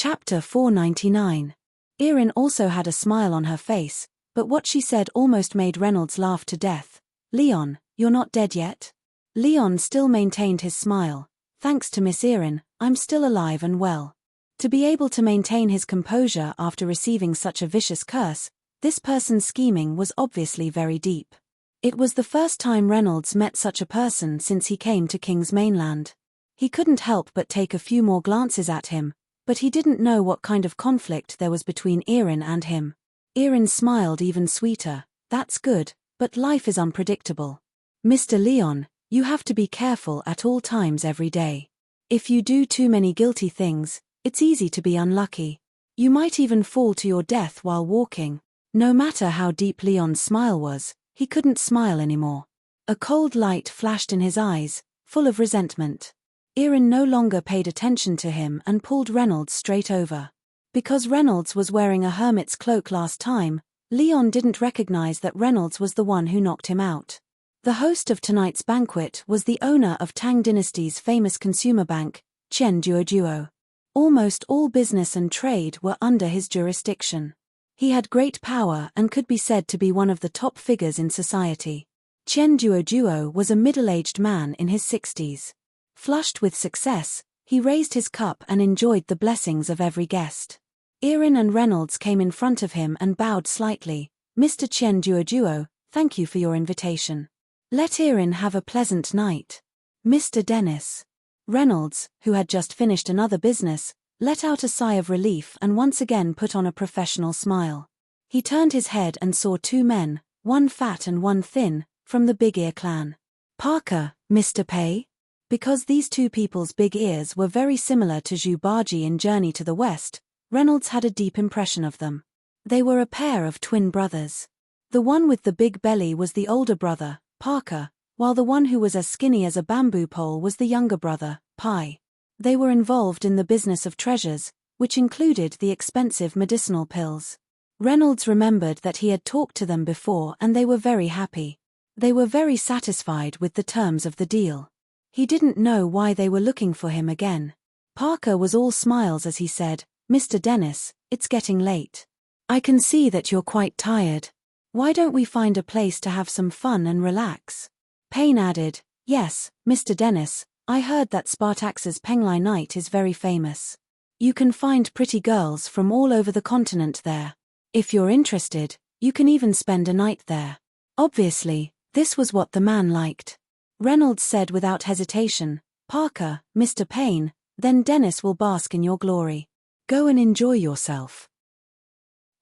Chapter 499. Erin also had a smile on her face, but what she said almost made Reynolds laugh to death. "Leon, you're not dead yet?" Leon still maintained his smile. "Thanks to Miss Erin, I'm still alive and well." To be able to maintain his composure after receiving such a vicious curse, this person's scheming was obviously very deep. It was the first time Reynolds met such a person since he came to King's Mainland. He couldn't help but take a few more glances at him, but he didn't know what kind of conflict there was between Erin and him. Erin smiled even sweeter. "That's good, but life is unpredictable. Mr. Leon, you have to be careful at all times every day. If you do too many guilty things, it's easy to be unlucky. You might even fall to your death while walking." No matter how deep Leon's smile was, he couldn't smile anymore. A cold light flashed in his eyes, full of resentment. Erin no longer paid attention to him and pulled Reynolds straight over. Because Reynolds was wearing a hermit's cloak last time, Leon didn't recognize that Reynolds was the one who knocked him out. The host of tonight's banquet was the owner of Tang Dynasty's famous consumer bank, Chen Duoduo. Almost all business and trade were under his jurisdiction. He had great power and could be said to be one of the top figures in society. Chen Duoduo was a middle-aged man in his 60s. Flushed with success, he raised his cup and enjoyed the blessings of every guest. Erin and Reynolds came in front of him and bowed slightly. "Mr. Chen Duoduo, thank you for your invitation. Let Erin have a pleasant night." "Mr. Dennis." Reynolds, who had just finished another business, let out a sigh of relief and once again put on a professional smile. He turned his head and saw two men, one fat and one thin, from the Big Ear clan. "Parker, Mr. Pei?" Because these two people's big ears were very similar to Zhu Baji in Journey to the West, Reynolds had a deep impression of them. They were a pair of twin brothers. The one with the big belly was the older brother, Parker, while the one who was as skinny as a bamboo pole was the younger brother, Pai. They were involved in the business of treasures, which included the expensive medicinal pills. Reynolds remembered that he had talked to them before and they were very happy. They were very satisfied with the terms of the deal. He didn't know why they were looking for him again. Parker was all smiles as he said, "Mr. Dennis, it's getting late. I can see that you're quite tired. Why don't we find a place to have some fun and relax?" Payne added, "Yes, Mr. Dennis, I heard that Spartax's Penglai night is very famous. You can find pretty girls from all over the continent there. If you're interested, you can even spend a night there." Obviously, this was what the man liked. Reynolds said without hesitation, "Parker, Mr. Payne, then Dennis will bask in your glory. Go and enjoy yourself.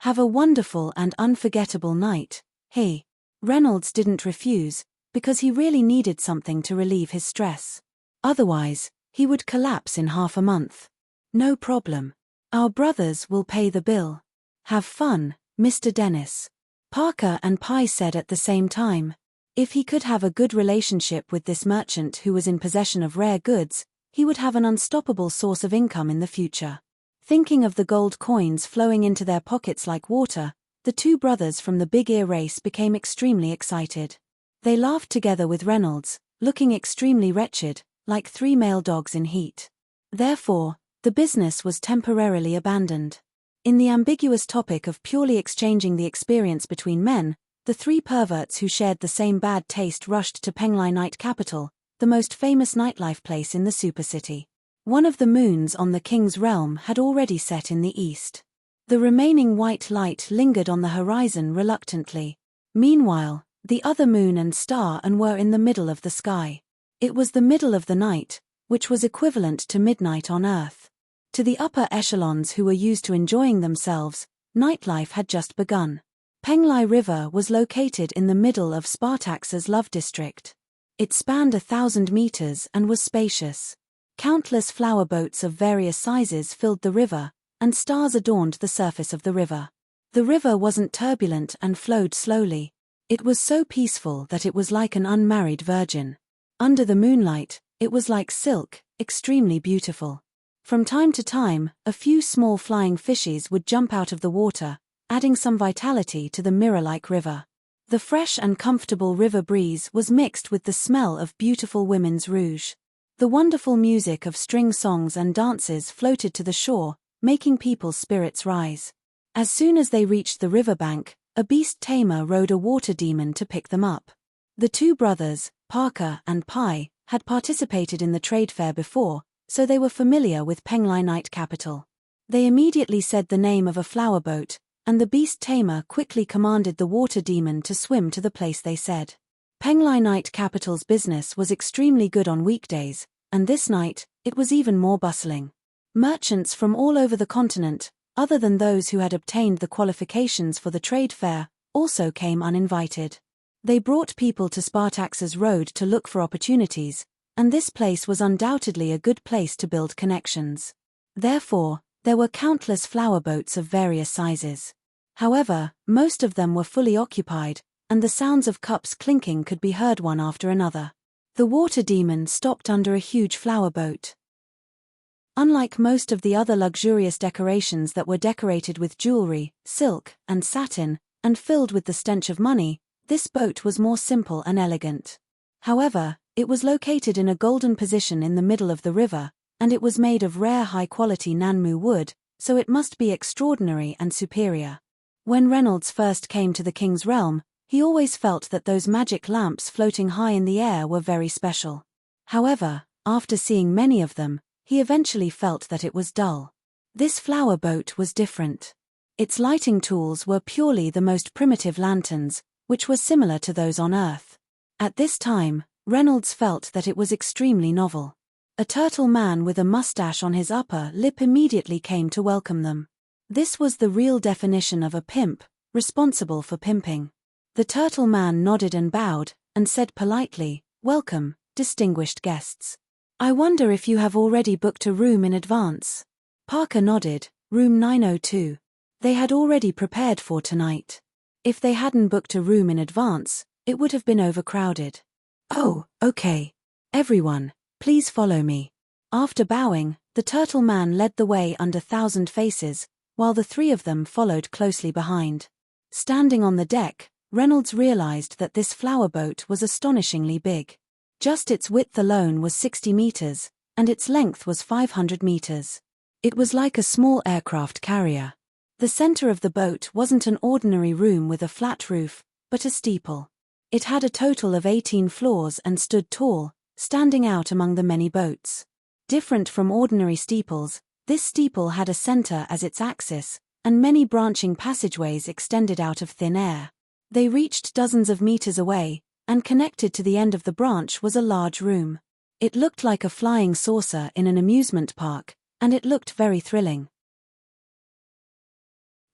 Have a wonderful and unforgettable night." Hey. Reynolds didn't refuse, because he really needed something to relieve his stress. Otherwise, he would collapse in half a month. "No problem. Our brothers will pay the bill. Have fun, Mr. Dennis." Parker and Pai said at the same time. If he could have a good relationship with this merchant who was in possession of rare goods, he would have an unstoppable source of income in the future. Thinking of the gold coins flowing into their pockets like water, the two brothers from the Big Ear race became extremely excited. They laughed together with Reynolds, looking extremely wretched, like three male dogs in heat. Therefore, the business was temporarily abandoned. In the ambiguous topic of purely exchanging the experience between men, the three perverts who shared the same bad taste rushed to Penglai Night Capital, the most famous nightlife place in the supercity. One of the moons on the king's realm had already set in the east. The remaining white light lingered on the horizon reluctantly. Meanwhile, the other moon and star were in the middle of the sky. It was the middle of the night, which was equivalent to midnight on Earth. To the upper echelons who were used to enjoying themselves, nightlife had just begun. Penglai River was located in the middle of Spartax's Love District. It spanned 1,000 meters and was spacious. Countless flower boats of various sizes filled the river, and stars adorned the surface of the river. The river wasn't turbulent and flowed slowly. It was so peaceful that it was like an unmarried virgin. Under the moonlight, it was like silk, extremely beautiful. From time to time, a few small flying fishes would jump out of the water, adding some vitality to the mirror-like river. The fresh and comfortable river breeze was mixed with the smell of beautiful women's rouge. The wonderful music of string songs and dances floated to the shore, making people's spirits rise. As soon as they reached the riverbank, a beast tamer rode a water demon to pick them up. The two brothers, Parker and Pi, had participated in the trade fair before, so they were familiar with Penglai Night Capital. They immediately said the name of a flower boat, and the beast tamer quickly commanded the water demon to swim to the place they said. Penglai Night Capital's business was extremely good on weekdays, and this night, it was even more bustling. Merchants from all over the continent, other than those who had obtained the qualifications for the trade fair, also came uninvited. They brought people to Spartax's Road to look for opportunities, and this place was undoubtedly a good place to build connections. Therefore, there were countless flower boats of various sizes. However, most of them were fully occupied, and the sounds of cups clinking could be heard one after another. The water demon stopped under a huge flower boat. Unlike most of the other luxurious decorations that were decorated with jewelry, silk, and satin, and filled with the stench of money, this boat was more simple and elegant. However, it was located in a golden position in the middle of the river, and it was made of rare high-quality Nanmu wood, so it must be extraordinary and superior. When Reynolds first came to the king's realm, he always felt that those magic lamps floating high in the air were very special. However, after seeing many of them, he eventually felt that it was dull. This flower boat was different. Its lighting tools were purely the most primitive lanterns, which were similar to those on Earth. At this time, Reynolds felt that it was extremely novel. A turtle man with a mustache on his upper lip immediately came to welcome them. This was the real definition of a pimp, responsible for pimping. The turtle man nodded and bowed, and said politely, "Welcome, distinguished guests. I wonder if you have already booked a room in advance." Parker nodded, room 902. They had already prepared for tonight. If they hadn't booked a room in advance, it would have been overcrowded. "Oh, okay. Everyone, please follow me." After bowing, the turtle man led the way under thousand faces, while the three of them followed closely behind. Standing on the deck, Reynolds realized that this flower boat was astonishingly big. Just its width alone was 60 meters, and its length was 500 meters. It was like a small aircraft carrier. The center of the boat wasn't an ordinary room with a flat roof, but a steeple. It had a total of 18 floors and stood tall, standing out among the many boats. Different from ordinary steeples, this steeple had a center as its axis, and many branching passageways extended out of thin air. They reached dozens of meters away, and connected to the end of the branch was a large room. It looked like a flying saucer in an amusement park, and it looked very thrilling.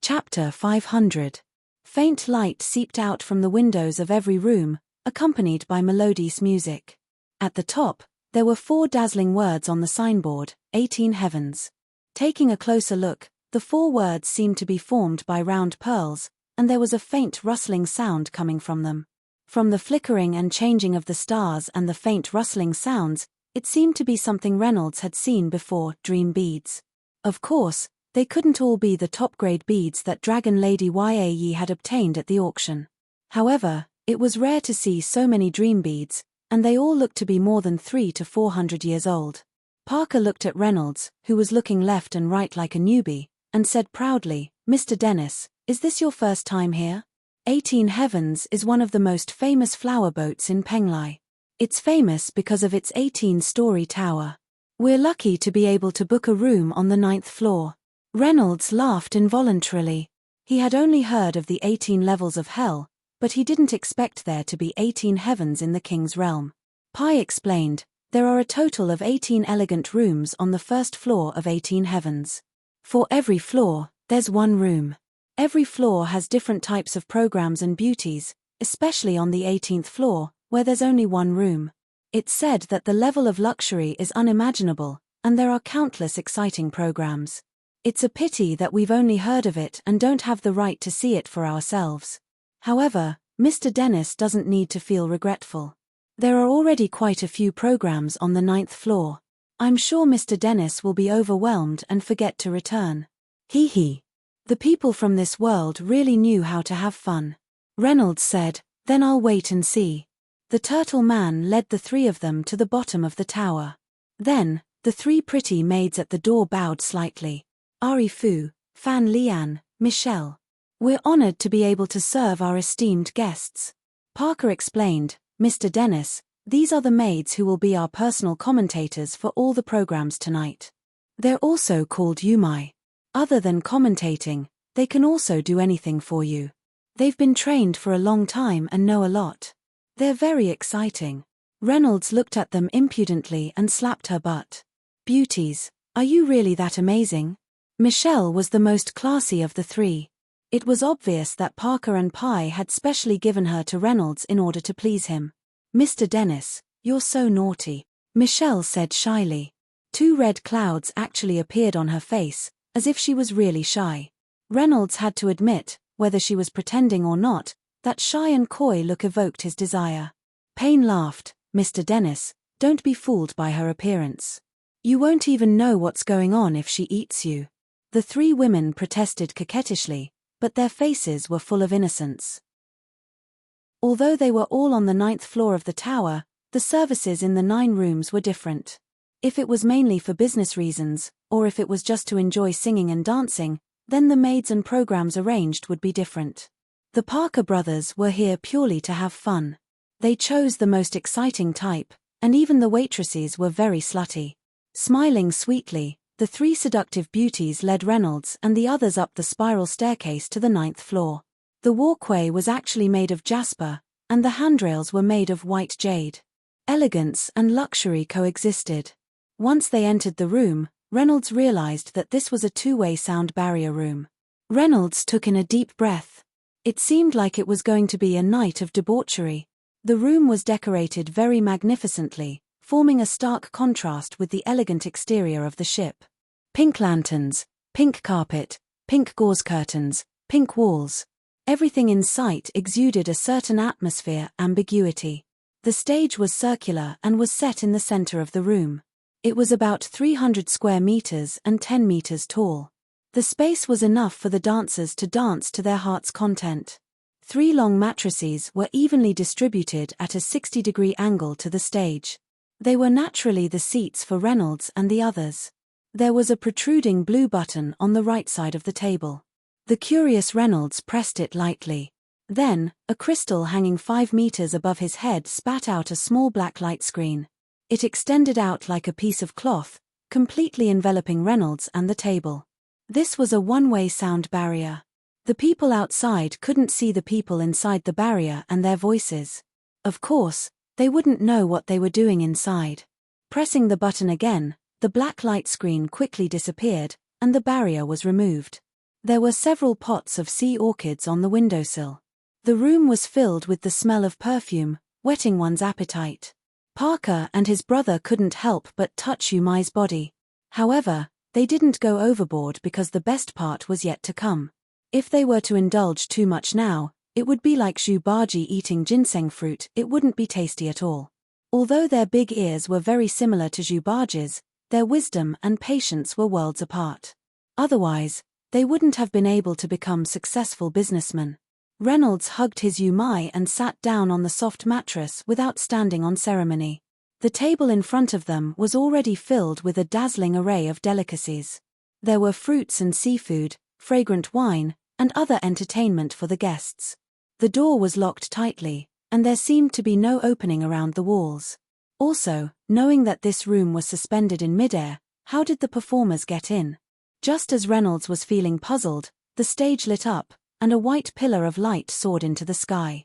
Chapter 500. Faint light seeped out from the windows of every room, accompanied by melodious music. At the top, there were 4 dazzling words on the signboard, 18 heavens. Taking a closer look, the 4 words seemed to be formed by round pearls, and there was a faint rustling sound coming from them. From the flickering and changing of the stars and the faint rustling sounds, it seemed to be something Reynolds had seen before, dream beads. Of course, they couldn't all be the top-grade beads that Dragon Lady Yae had obtained at the auction. However, it was rare to see so many dream beads, and they all looked to be more than 300 to 400 years old. Parker looked at Reynolds, who was looking left and right like a newbie, and said proudly, "Mr. Dennis, is this your first time here? 18 Heavens is one of the most famous flower boats in Penglai. It's famous because of its 18-story tower. We're lucky to be able to book a room on the 9th floor." Reynolds laughed involuntarily. He had only heard of the 18 levels of hell, but he didn't expect there to be 18 heavens in the king's realm. Pi explained, "There are a total of 18 elegant rooms on the first floor of 18 heavens. For every floor, there's one room. Every floor has different types of programs and beauties, especially on the 18th floor, where there's only one room. It's said that the level of luxury is unimaginable, and there are countless exciting programs. It's a pity that we've only heard of it and don't have the right to see it for ourselves. However, Mr. Dennis doesn't need to feel regretful. There are already quite a few programs on the 9th floor. I'm sure Mr. Dennis will be overwhelmed and forget to return. Hee hee. The people from this world really knew how to have fun." Reynolds said, "Then I'll wait and see." The turtle man led the 3 of them to the bottom of the tower. Then, the 3 pretty maids at the door bowed slightly. Ari Fu, Fan Lian, Michelle. We're honored to be able to serve our esteemed guests. Parker explained, Mr. Dennis, these are the maids who will be our personal commentators for all the programs tonight. They're also called Yumai. Other than commentating, they can also do anything for you. They've been trained for a long time and know a lot. They're very exciting. Reynolds looked at them impudently and slapped her butt. Beauties, are you really that amazing? Michelle was the most classy of the three. It was obvious that Parker and Pi had specially given her to Reynolds in order to please him. Mr. Dennis, you're so naughty, Michelle said shyly. 2 red clouds actually appeared on her face, as if she was really shy. Reynolds had to admit, whether she was pretending or not, that shy and coy look evoked his desire. Payne laughed, Mr. Dennis, don't be fooled by her appearance. You won't even know what's going on if she eats you. The 3 women protested coquettishly, but their faces were full of innocence. Although they were all on the 9th floor of the tower, the services in the 9 rooms were different. If it was mainly for business reasons, or if it was just to enjoy singing and dancing, then the maids and programs arranged would be different. The Parker brothers were here purely to have fun. They chose the most exciting type, and even the waitresses were very slutty. Smiling sweetly, the 3 seductive beauties led Reynolds and the others up the spiral staircase to the 9th floor. The walkway was actually made of jasper, and the handrails were made of white jade. Elegance and luxury coexisted. Once they entered the room, Reynolds realized that this was a 2-way sound barrier room. Reynolds took in a deep breath. It seemed like it was going to be a night of debauchery. The room was decorated very magnificently, forming a stark contrast with the elegant exterior of the ship. Pink lanterns, pink carpet, pink gauze curtains, pink walls. Everything in sight exuded a certain atmosphere, ambiguity. The stage was circular and was set in the center of the room. It was about 300 square meters and 10 meters tall. The space was enough for the dancers to dance to their heart's content. 3 long mattresses were evenly distributed at a 60-degree angle to the stage. They were naturally the seats for Reynolds and the others. There was a protruding blue button on the right side of the table. The curious Reynolds pressed it lightly. Then, a crystal hanging 5 meters above his head spat out a small black light screen. It extended out like a piece of cloth, completely enveloping Reynolds and the table. This was a 1-way sound barrier. The people outside couldn't see the people inside the barrier and their voices. Of course, they wouldn't know what they were doing inside. Pressing the button again, the black light screen quickly disappeared, and the barrier was removed. There were several pots of sea orchids on the windowsill. The room was filled with the smell of perfume, whetting one's appetite. Parker and his brother couldn't help but touch Yumai's body. However, they didn't go overboard because the best part was yet to come. If they were to indulge too much now, it would be like Zhu Baji eating ginseng fruit, it wouldn't be tasty at all. Although their big ears were very similar to Zhu Baji's, their wisdom and patience were worlds apart. Otherwise, they wouldn't have been able to become successful businessmen. Reynolds hugged his Yumai and sat down on the soft mattress without standing on ceremony. The table in front of them was already filled with a dazzling array of delicacies. There were fruits and seafood, fragrant wine, and other entertainment for the guests. The door was locked tightly, and there seemed to be no opening around the walls. Also, knowing that this room was suspended in midair, how did the performers get in? Just as Reynolds was feeling puzzled, the stage lit up, and a white pillar of light soared into the sky.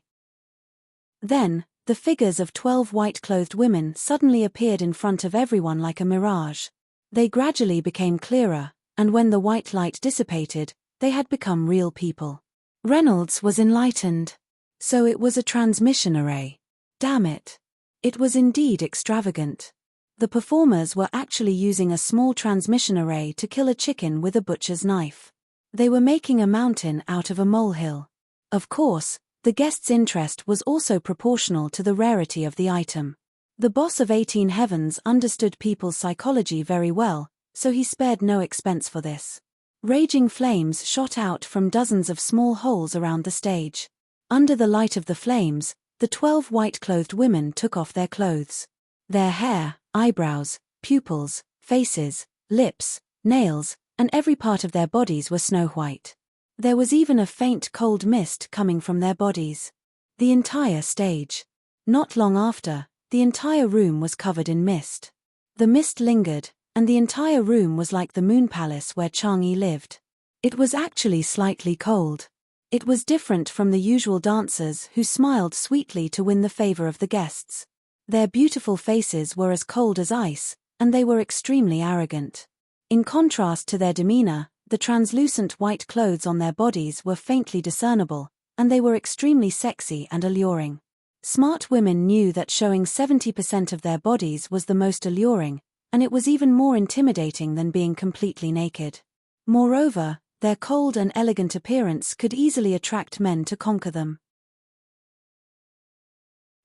Then, the figures of 12 white-clothed women suddenly appeared in front of everyone like a mirage. They gradually became clearer, and when the white light dissipated, they had become real people. Reynolds was enlightened. So it was a transmission array. Damn it. It was indeed extravagant. The performers were actually using a small transmission array to kill a chicken with a butcher's knife. They were making a mountain out of a molehill. Of course, the guests' interest was also proportional to the rarity of the item. The boss of 18 Heavens understood people's psychology very well, so he spared no expense for this. Raging flames shot out from dozens of small holes around the stage. Under the light of the flames, the 12 white-clothed women took off their clothes. Their hair, eyebrows, pupils, faces, lips, nails, and every part of their bodies were snow white. There was even a faint cold mist coming from their bodies. The entire stage. Not long after, the entire room was covered in mist. The mist lingered, and the entire room was like the moon palace where Chang'e lived. It was actually slightly cold. It was different from the usual dancers who smiled sweetly to win the favor of the guests. Their beautiful faces were as cold as ice, and they were extremely arrogant. In contrast to their demeanor, the translucent white clothes on their bodies were faintly discernible, and they were extremely sexy and alluring. Smart women knew that showing 70% of their bodies was the most alluring, and it was even more intimidating than being completely naked. Moreover, their cold and elegant appearance could easily attract men to conquer them.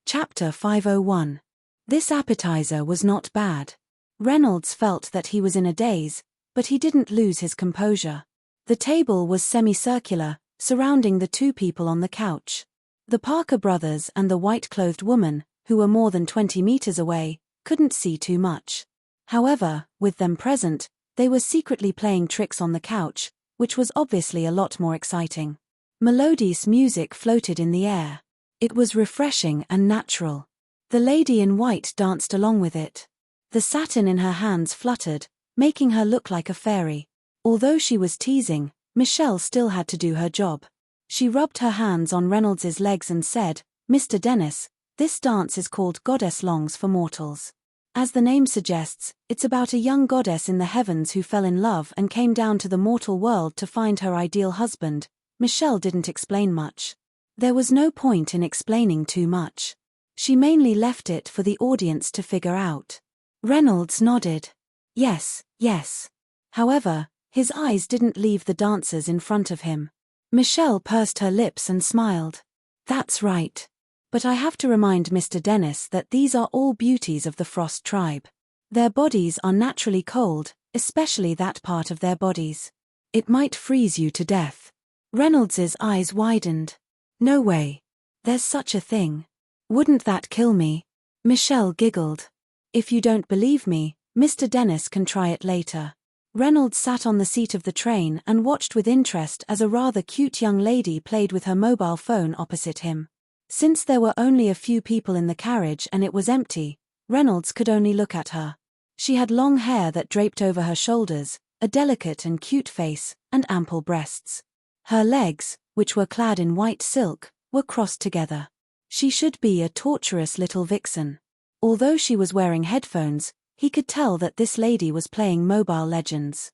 Chapter 501. This appetizer was not bad. Reynolds felt that he was in a daze, but he didn't lose his composure. The table was semicircular, surrounding the two people on the couch. The Parker brothers and the white-clothed woman, who were more than 20 meters away, couldn't see too much. However, with them present, they were secretly playing tricks on the couch, which was obviously a lot more exciting. Melodious music floated in the air. It was refreshing and natural. The lady in white danced along with it. The satin in her hands fluttered, making her look like a fairy. Although she was teasing, Michelle still had to do her job. She rubbed her hands on Reynolds's legs and said, "Mr. Dennis, this dance is called Goddess Longs for Mortals. As the name suggests, it's about a young goddess in the heavens who fell in love and came down to the mortal world to find her ideal husband." Michelle didn't explain much. There was no point in explaining too much. She mainly left it for the audience to figure out. Reynolds nodded. Yes, yes. However, his eyes didn't leave the dancers in front of him. Michelle pursed her lips and smiled. That's right. But I have to remind Mr. Dennis that these are all beauties of the Frost tribe. Their bodies are naturally cold, especially that part of their bodies. It might freeze you to death. Reynolds's eyes widened. No way. There's such a thing. Wouldn't that kill me? Michelle giggled. If you don't believe me, Mr. Dennis can try it later. Reynolds sat on the seat of the train and watched with interest as a rather cute young lady played with her mobile phone opposite him. Since there were only a few people in the carriage and it was empty, Reynolds could only look at her. She had long hair that draped over her shoulders, a delicate and cute face, and ample breasts. Her legs, which were clad in white silk, were crossed together. She should be a torturous little vixen. Although she was wearing headphones, he could tell that this lady was playing Mobile Legends.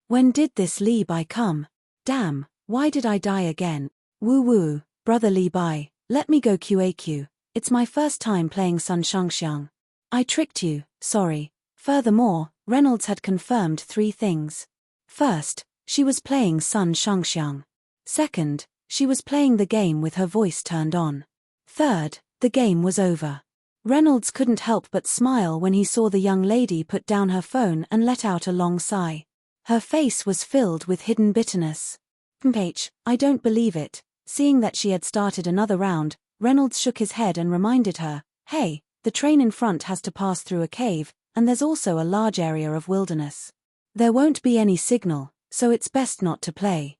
When did this Li Bai come? Damn, why did I die again? Woo woo, brother Li Bai, let me go QAQ, it's my first time playing Sun Shangxiang. I tricked you, sorry. Furthermore, Reynolds had confirmed 3 things. First, she was playing Sun Shangxiang. Second, she was playing the game with her voice turned on. Third, the game was over. Reynolds couldn't help but smile when he saw the young lady put down her phone and let out a long sigh. Her face was filled with hidden bitterness. I don't believe it. Seeing that she had started another round, Reynolds shook his head and reminded her, "Hey, the train in front has to pass through a cave, and there's also a large area of wilderness. There won't be any signal, so it's best not to play."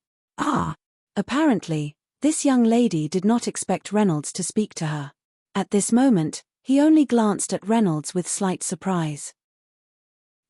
Apparently, this young lady did not expect Reynolds to speak to her. At this moment, he only glanced at Reynolds with slight surprise.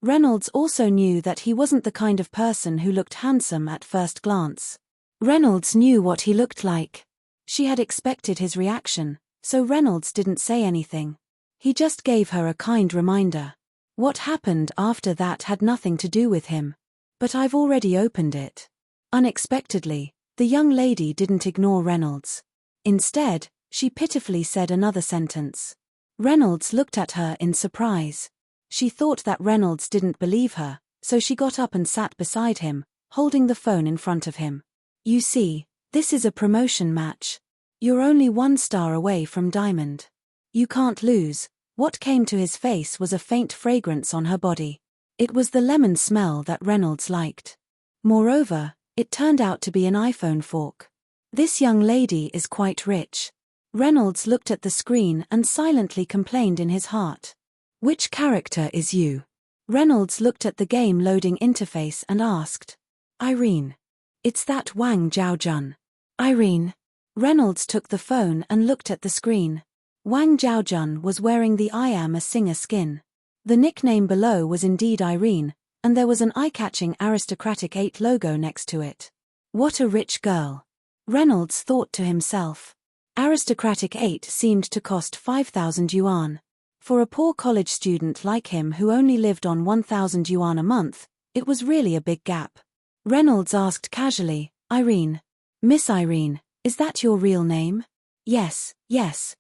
Reynolds also knew that he wasn't the kind of person who looked handsome at first glance. Reynolds knew what he looked like. She had expected his reaction, so Reynolds didn't say anything. He just gave her a kind reminder. What happened after that had nothing to do with him. But I've already opened it. Unexpectedly, the young lady didn't ignore Reynolds. Instead, she pitifully said another sentence. Reynolds looked at her in surprise. She thought that Reynolds didn't believe her, so she got up and sat beside him, holding the phone in front of him. You see, this is a promotion match. You're only 1 star away from Diamond. You can't lose. What came to his face was a faint fragrance on her body. It was the lemon smell that Reynolds liked. Moreover, it turned out to be an iPhone fork. This young lady is quite rich. Reynolds looked at the screen and silently complained in his heart. Which character is you? Reynolds looked at the game loading interface and asked. Irene. It's that Wang Zhaojun. Irene. Reynolds took the phone and looked at the screen. Wang Zhaojun was wearing the I Am a Singer skin. The nickname below was indeed Irene, and there was an eye-catching Aristocratic 8 logo next to it. What a rich girl. Reynolds thought to himself. Aristocratic 8 seemed to cost 5,000 yuan. For a poor college student like him who only lived on 1,000 yuan a month, it was really a big gap. Reynolds asked casually, Irene. Miss Irene, is that your real name? Yes,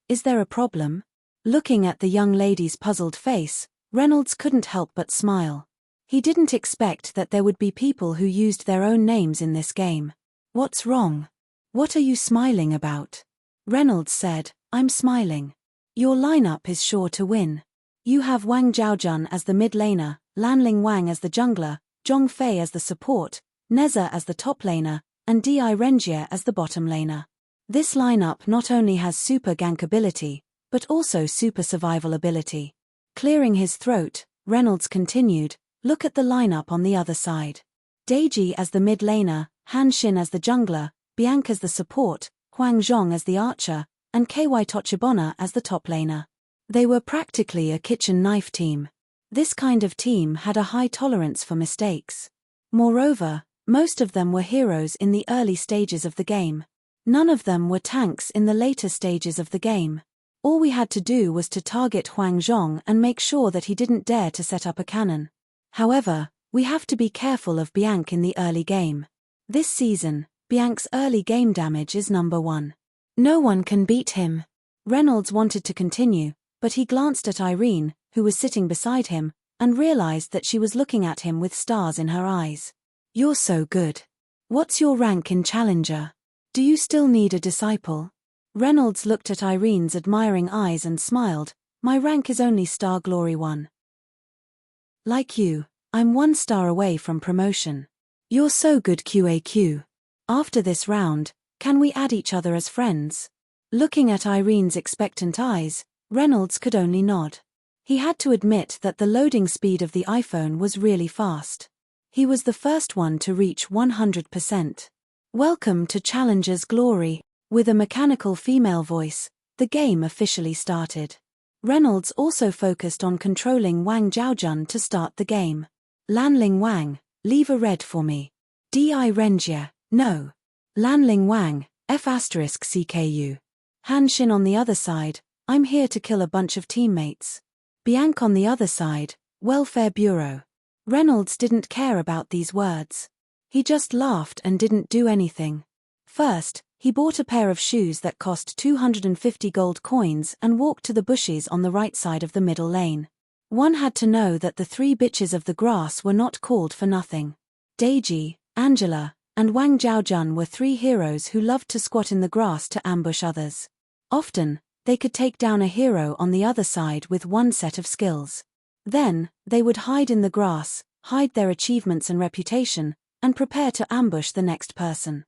is there a problem? Looking at the young lady's puzzled face, Reynolds couldn't help but smile. He didn't expect that there would be people who used their own names in this game. What's wrong? What are you smiling about? Reynolds said, I'm smiling. Your lineup is sure to win. You have Wang Zhaojun as the mid laner, Lanling Wang as the jungler, Zhong Fei as the support, Neza as the top laner, and Di Renjie as the bottom laner. This lineup not only has super gank ability, but also super survival ability. Clearing his throat, Reynolds continued, look at the lineup on the other side. Deji as the mid laner, Han Xin as the jungler, Bianca as the support, Huang Zhong as the archer, and KY Tochibana as the top laner. They were practically a kitchen knife team. This kind of team had a high tolerance for mistakes. Moreover, most of them were heroes in the early stages of the game. None of them were tanks in the later stages of the game. All we had to do was to target Huang Zhong and make sure that he didn't dare to set up a cannon. However, we have to be careful of Bianca in the early game. This season, Bianca's early game damage is number 1. No one can beat him. Reynolds wanted to continue, but he glanced at Irene, who was sitting beside him, and realized that she was looking at him with stars in her eyes. You're so good. What's your rank in Challenger? Do you still need a disciple? Reynolds looked at Irene's admiring eyes and smiled. My rank is only Star Glory 1. Like you, I'm 1 star away from promotion. You're so good QAQ. After this round, can we add each other as friends? Looking at Irene's expectant eyes, Reynolds could only nod. He had to admit that the loading speed of the iPhone was really fast. He was the first one to reach 100%. Welcome to Challenger's Glory. With a mechanical female voice, the game officially started. Reynolds also focused on controlling Wang Zhaojun to start the game. Lanling Wang, leave a red for me. Di Renjie, no. Lanling Wang, F*CKU. Han Xin on the other side, I'm here to kill a bunch of teammates. Bianca on the other side, Welfare Bureau. Reynolds didn't care about these words. He just laughed and didn't do anything. First, he bought a pair of shoes that cost 250 gold coins and walked to the bushes on the right side of the middle lane. One had to know that the 3 bitches of the grass were not called for nothing. Deji, Angela, and Wang Zhaojun were 3 heroes who loved to squat in the grass to ambush others. Often, they could take down a hero on the other side with 1 set of skills. Then, they would hide in the grass, hide their achievements and reputation, and prepare to ambush the next person.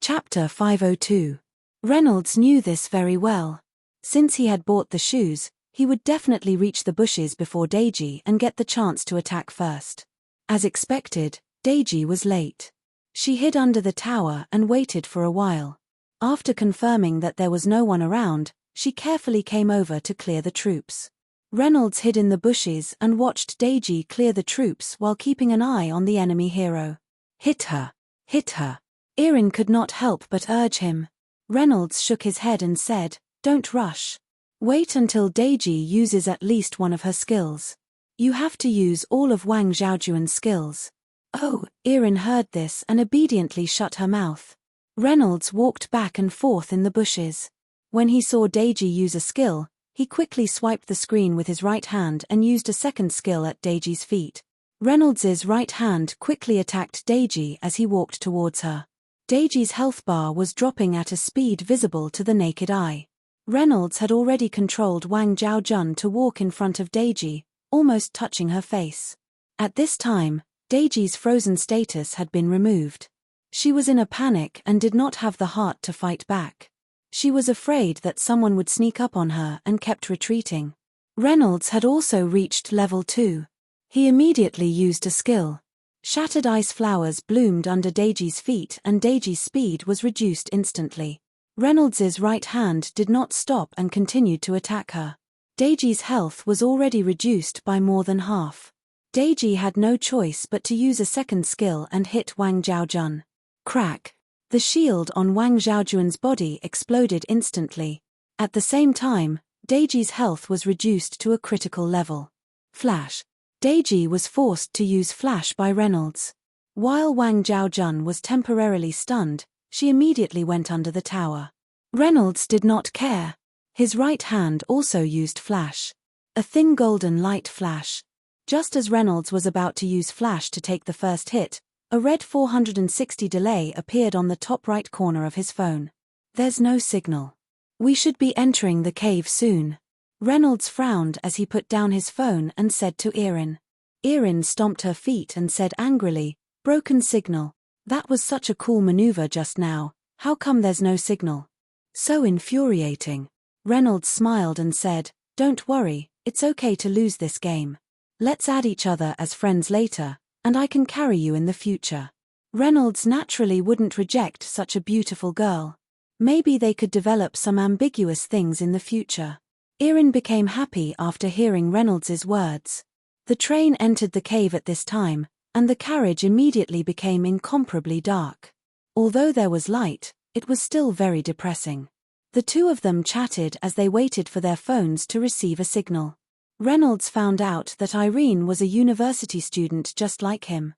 Chapter 502. Reynolds knew this very well. Since he had bought the shoes, he would definitely reach the bushes before Deji and get the chance to attack first. As expected, Deji was late. She hid under the tower and waited for a while. After confirming that there was no one around, she carefully came over to clear the troops. Reynolds hid in the bushes and watched Deji clear the troops while keeping an eye on the enemy hero. Hit her! Hit her! Irene could not help but urge him. Reynolds shook his head and said, don't rush. Wait until Deji uses at least one of her skills. You have to use all of Wang Zhaojun's skills. Oh, Irene heard this and obediently shut her mouth. Reynolds walked back and forth in the bushes. When he saw Deji use a skill, he quickly swiped the screen with his right hand and used a second skill at Deji's feet. Reynolds's right hand quickly attacked Deji as he walked towards her. Deji's health bar was dropping at a speed visible to the naked eye. Reynolds had already controlled Wang Zhaojun to walk in front of Deji, almost touching her face. At this time, Deji's frozen status had been removed. She was in a panic and did not have the heart to fight back. She was afraid that someone would sneak up on her and kept retreating. Reynolds had also reached level 2. He immediately used a skill. Shattered ice flowers bloomed under Deiji's feet and Deiji's speed was reduced instantly. Reynolds's right hand did not stop and continued to attack her. Deiji's health was already reduced by more than half. Deiji had no choice but to use a second skill and hit Wang Zhaojun. Crack! The shield on Wang Zhaojun's body exploded instantly. At the same time, Deiji's health was reduced to a critical level. Flash! Deiji was forced to use Flash by Reynolds. While Wang Zhaojun was temporarily stunned, she immediately went under the tower. Reynolds did not care. His right hand also used Flash. A thin golden light flash. Just as Reynolds was about to use Flash to take the first hit, a red 460 delay appeared on the top right corner of his phone. There's no signal. We should be entering the cave soon. Reynolds frowned as he put down his phone and said to Erin. Erin stomped her feet and said angrily, "Broken signal. That was such a cool maneuver just now, how come there's no signal?" So infuriating. Reynolds smiled and said, "Don't worry, it's okay to lose this game. Let's add each other as friends later, and I can carry you in the future." Reynolds naturally wouldn't reject such a beautiful girl. Maybe they could develop some ambiguous things in the future. Erin became happy after hearing Reynolds's words. The train entered the cave at this time, and the carriage immediately became incomparably dark. Although there was light, it was still very depressing. The two of them chatted as they waited for their phones to receive a signal. Reynolds found out that Irene was a university student just like him.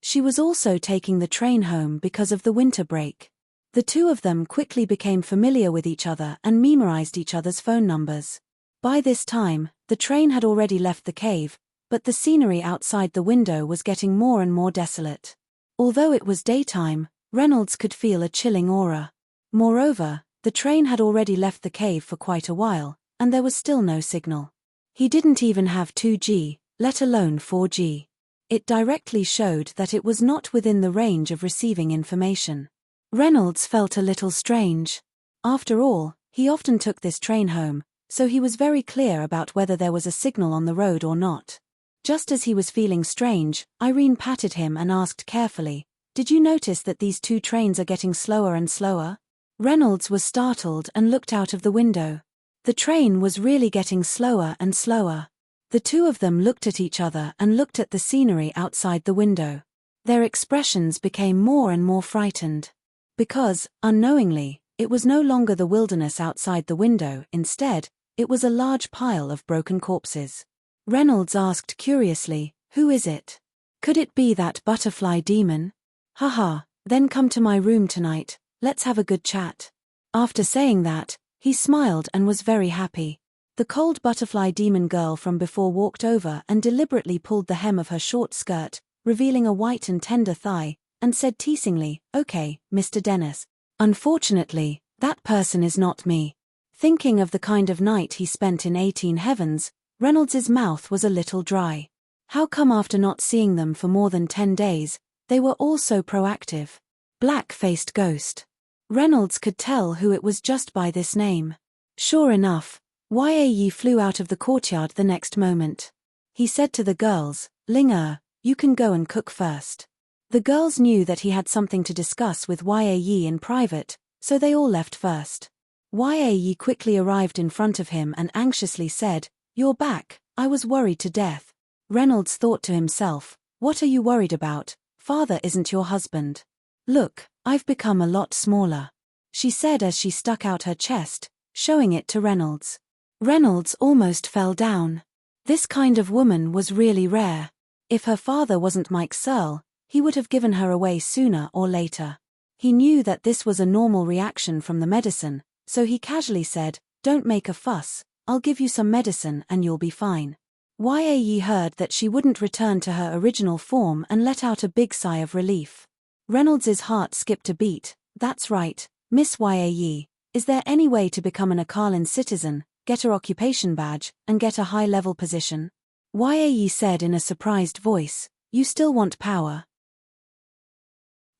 She was also taking the train home because of the winter break. The two of them quickly became familiar with each other and memorized each other's phone numbers. By this time, the train had already left the cave, but the scenery outside the window was getting more and more desolate. Although it was daytime, Reynolds could feel a chilling aura. Moreover, the train had already left the cave for quite a while, and there was still no signal. He didn't even have 2G, let alone 4G. It directly showed that it was not within the range of receiving information. Reynolds felt a little strange. After all, he often took this train home, so he was very clear about whether there was a signal on the road or not. Just as he was feeling strange, Irene patted him and asked carefully, "Did you notice that these two trains are getting slower and slower?" Reynolds was startled and looked out of the window. The train was really getting slower and slower. The two of them looked at each other and looked at the scenery outside the window. Their expressions became more and more frightened. Because, unknowingly, it was no longer the wilderness outside the window, instead, it was a large pile of broken corpses. Reynolds asked curiously, "Who is it? Could it be that butterfly demon? Haha, then come to my room tonight, let's have a good chat." After saying that, he smiled and was very happy. The cold butterfly demon girl from before walked over and deliberately pulled the hem of her short skirt, revealing a white and tender thigh, and said teasingly, "Okay, Mr. Dennis. Unfortunately, that person is not me." Thinking of the kind of night he spent in 18 Heavens, Reynolds's mouth was a little dry. How come after not seeing them for more than 10 days, they were all so proactive? Black-faced ghost. Reynolds could tell who it was just by this name. Sure enough, Yi flew out of the courtyard the next moment. He said to the girls, "Ling you can go and cook first." The girls knew that he had something to discuss with Yi in private, so they all left first. Yi quickly arrived in front of him and anxiously said, "You're back, I was worried to death." Reynolds thought to himself, "What are you worried about? Father isn't your husband." "Look, I've become a lot smaller," she said as she stuck out her chest, showing it to Reynolds. Reynolds almost fell down. This kind of woman was really rare. If her father wasn't Mike Searle, he would have given her away sooner or later. He knew that this was a normal reaction from the medicine, so he casually said, "Don't make a fuss, I'll give you some medicine and you'll be fine." Yi heard that she wouldn't return to her original form and let out a big sigh of relief. Reynolds's heart skipped a beat. "That's right, Miss Yi. Is there any way to become an Akalin citizen, get her occupation badge, and get a high-level position?" Yi said in a surprised voice, "You still want power?"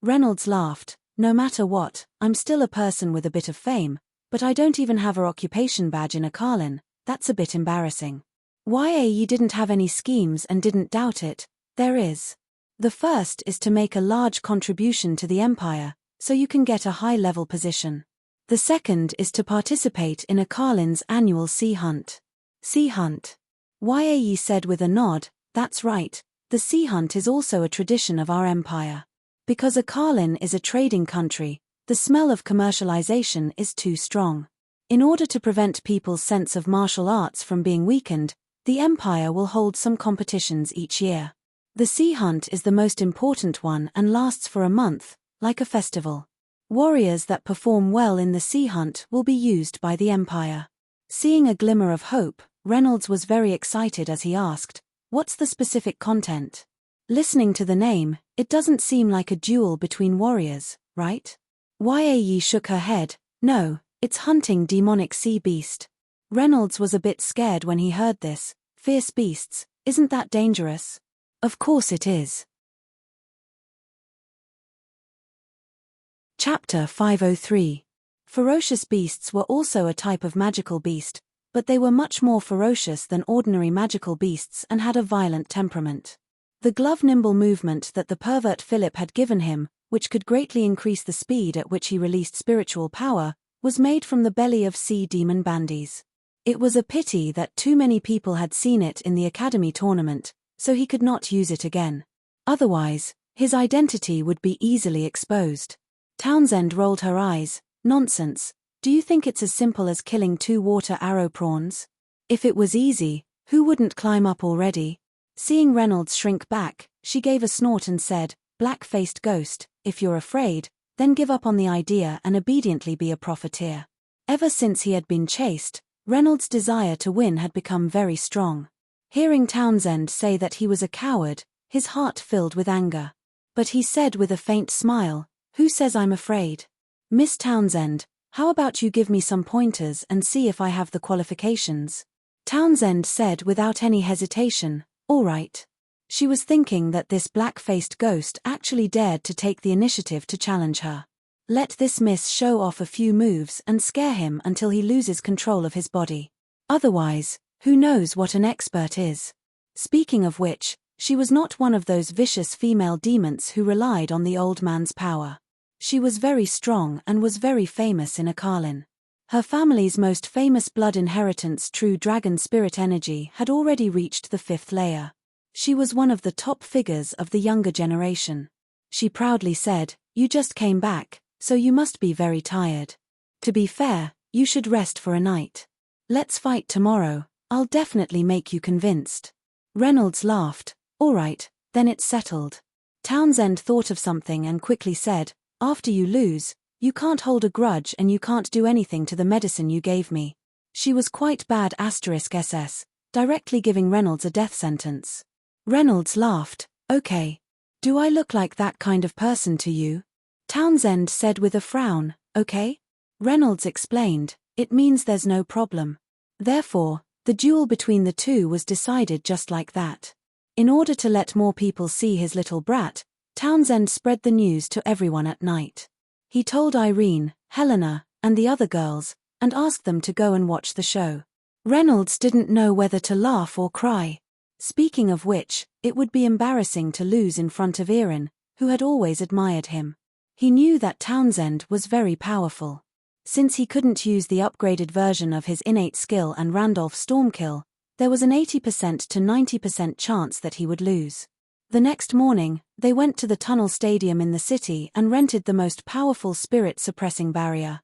Reynolds laughed. "No matter what, I'm still a person with a bit of fame, But I don't even have her occupation badge in a Carlin, that's a bit embarrassing. Ye didn't have any schemes and didn't doubt it, there is. The first is to make a large contribution to the empire, so you can get a high-level position. The second is to participate in a Carlin's annual sea hunt. Sea hunt. Ye said with a nod, that's right, the sea hunt is also a tradition of our empire. Because a Carlin is a trading country, the smell of commercialization is too strong. In order to prevent people's sense of martial arts from being weakened, the empire will hold some competitions each year. The sea hunt is the most important one and lasts for a month, like a festival. Warriors that perform well in the sea hunt will be used by the empire. Seeing a glimmer of hope, Reynolds was very excited as he asked, what's the specific content? Listening to the name, it doesn't seem like a duel between warriors, right? Ye shook her head, no, it's hunting demonic sea beast. Reynolds was a bit scared when he heard this, fierce beasts, isn't that dangerous? Of course it is. Chapter 503. Ferocious beasts were also a type of magical beast, but they were much more ferocious than ordinary magical beasts and had a violent temperament. The glove-nimble movement that the pervert Philip had given him, which could greatly increase the speed at which he released spiritual power, was made from the belly of sea demon bandies. It was a pity that too many people had seen it in the Academy tournament, so he could not use it again. Otherwise, his identity would be easily exposed. Townsend rolled her eyes. Nonsense, do you think it's as simple as killing 2 water arrow prawns? If it was easy, who wouldn't climb up already? Seeing Reynolds shrink back, she gave a snort and said, black-faced ghost, if you're afraid, then give up on the idea and obediently be a profiteer. Ever since he had been chased, Reynolds' desire to win had become very strong. Hearing Townsend say that he was a coward, his heart filled with anger. But he said with a faint smile, who says I'm afraid? Miss Townsend, how about you give me some pointers and see if I have the qualifications? Townsend said without any hesitation, all right. She was thinking that this black-faced ghost actually dared to take the initiative to challenge her. Let this miss show off a few moves and scare him until he loses control of his body. Otherwise, who knows what an expert is? Speaking of which, she was not one of those vicious female demons who relied on the old man's power. She was very strong and was very famous in Akarlin. Her family's most famous blood inheritance, true dragon spirit energy, had already reached the 5th layer. She was one of the top figures of the younger generation. She proudly said, you just came back, so you must be very tired. To be fair, you should rest for a night. Let's fight tomorrow, I'll definitely make you convinced. Reynolds laughed, all right, then it's settled. Townsend thought of something and quickly said, after you lose, you can't hold a grudge and you can't do anything to the medicine you gave me. She was quite bad *SS, directly giving Reynolds a death sentence. Reynolds laughed, okay. Do I look like that kind of person to you? Townsend said with a frown, okay. Reynolds explained, it means there's no problem. Therefore, the duel between the two was decided just like that. In order to let more people see his little brat, Townsend spread the news to everyone at night. He told Irene, Helena, and the other girls, and asked them to go and watch the show. Reynolds didn't know whether to laugh or cry. Speaking of which, it would be embarrassing to lose in front of Erin, who had always admired him. He knew that Townsend was very powerful. Since he couldn't use the upgraded version of his innate skill and Randolph Stormkill, there was an 80% to 90% chance that he would lose. The next morning, they went to the tunnel stadium in the city and rented the most powerful spirit-suppressing barrier.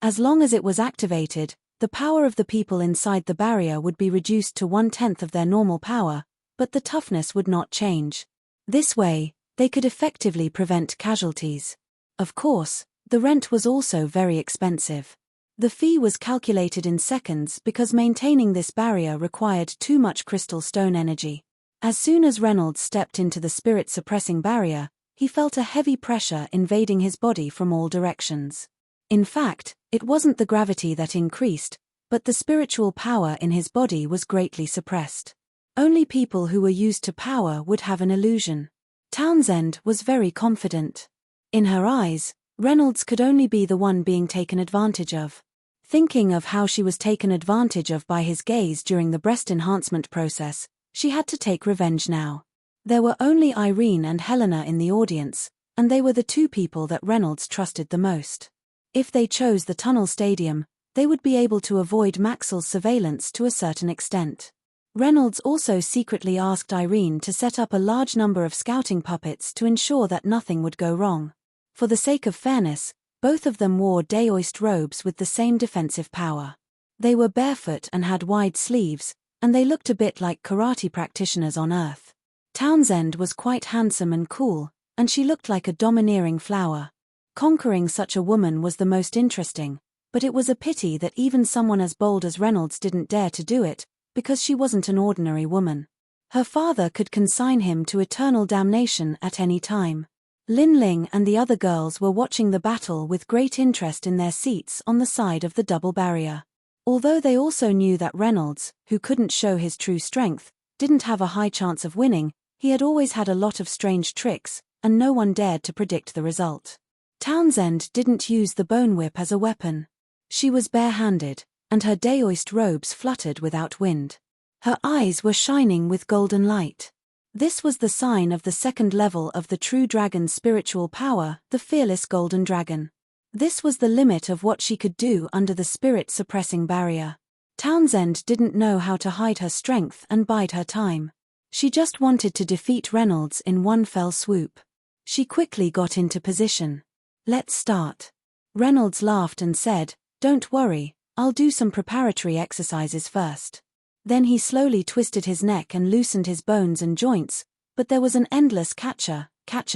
As long as it was activated, the power of the people inside the barrier would be reduced to 1/10 of their normal power, but the toughness would not change. This way, they could effectively prevent casualties. Of course, the rent was also very expensive. The fee was calculated in seconds because maintaining this barrier required too much crystal stone energy. As soon as Reynolds stepped into the spirit-suppressing barrier, he felt a heavy pressure invading his body from all directions. In fact, it wasn't the gravity that increased, but the spiritual power in his body was greatly suppressed. Only people who were used to power would have an illusion. Townsend was very confident. In her eyes, Reynolds could only be the one being taken advantage of. Thinking of how she was taken advantage of by his gaze during the breast enhancement process, she had to take revenge now. There were only Irene and Helena in the audience, and they were the two people that Reynolds trusted the most. If they chose the tunnel stadium, they would be able to avoid Maxwell's surveillance to a certain extent. Reynolds also secretly asked Irene to set up a large number of scouting puppets to ensure that nothing would go wrong. For the sake of fairness, both of them wore daoist robes with the same defensive power. They were barefoot and had wide sleeves, and they looked a bit like karate practitioners on Earth. Townsend was quite handsome and cool, and she looked like a domineering flower. Conquering such a woman was the most interesting, but it was a pity that even someone as bold as Reynolds didn't dare to do it, because she wasn't an ordinary woman. Her father could consign him to eternal damnation at any time. Lin Ling and the other girls were watching the battle with great interest in their seats on the side of the double barrier. Although they also knew that Reynolds, who couldn't show his true strength, didn't have a high chance of winning, he had always had a lot of strange tricks, and no one dared to predict the result. Townsend didn't use the bone whip as a weapon. She was barehanded, and her daoist robes fluttered without wind. Her eyes were shining with golden light. This was the sign of the second level of the true dragon's spiritual power, the fearless golden dragon. This was the limit of what she could do under the spirit-suppressing barrier. Townsend didn't know how to hide her strength and bide her time. She just wanted to defeat Reynolds in one fell swoop. She quickly got into position. "Let's start." Reynolds laughed and said, "Don't worry, I'll do some preparatory exercises first." Then he slowly twisted his neck and loosened his bones and joints, but there was an endless catcher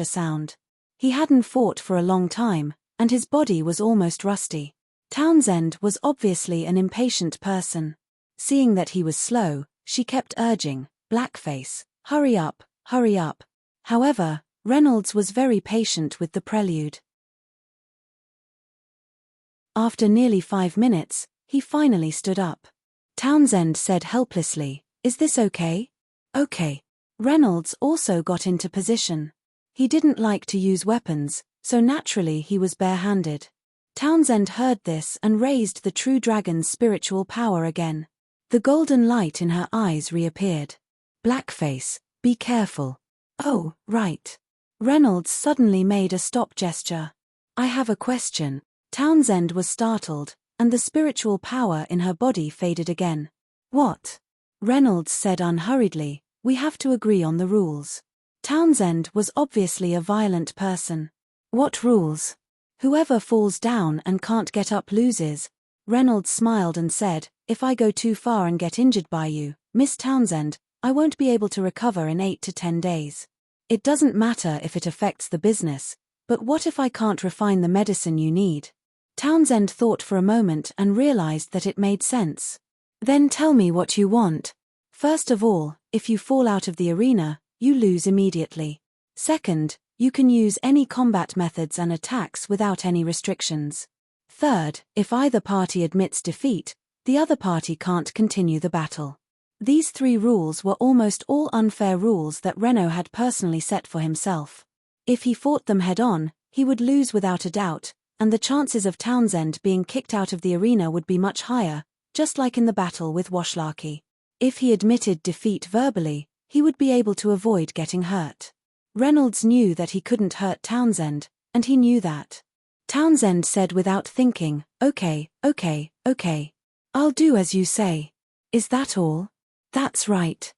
sound. He hadn't fought for a long time, and his body was almost rusty. Townsend was obviously an impatient person. Seeing that he was slow, she kept urging, "Blackface, hurry up, hurry up." However, Reynolds was very patient with the prelude. After nearly 5 minutes, he finally stood up. Townsend said helplessly, "Is this okay?" "Okay." Reynolds also got into position. He didn't like to use weapons, so naturally he was barehanded. Townsend heard this and raised the true dragon's spiritual power again. The golden light in her eyes reappeared. "Blackface, be careful." "Oh, right." Reynolds suddenly made a stop gesture. "I have a question." Townsend was startled, and the spiritual power in her body faded again. "What?" Reynolds said unhurriedly, "We have to agree on the rules." Townsend was obviously a violent person. "What rules?" "Whoever falls down and can't get up loses." Reynolds smiled and said, "If I go too far and get injured by you, Miss Townsend, I won't be able to recover in 8 to 10 days. It doesn't matter if it affects the business, but what if I can't refine the medicine you need?" Townsend thought for a moment and realized that it made sense. "Then tell me what you want. First of all, if you fall out of the arena, you lose immediately. Second, you can use any combat methods and attacks without any restrictions. Third, if either party admits defeat, the other party can't continue the battle." These 3 rules were almost all unfair rules that Reno had personally set for himself. If he fought them head-on, he would lose without a doubt, and the chances of Townsend being kicked out of the arena would be much higher, just like in the battle with Washlaki. If he admitted defeat verbally, he would be able to avoid getting hurt. Reynolds knew that he couldn't hurt Townsend, and he knew that. Townsend said without thinking, "Okay, okay, okay. I'll do as you say." "Is that all?" "That's right."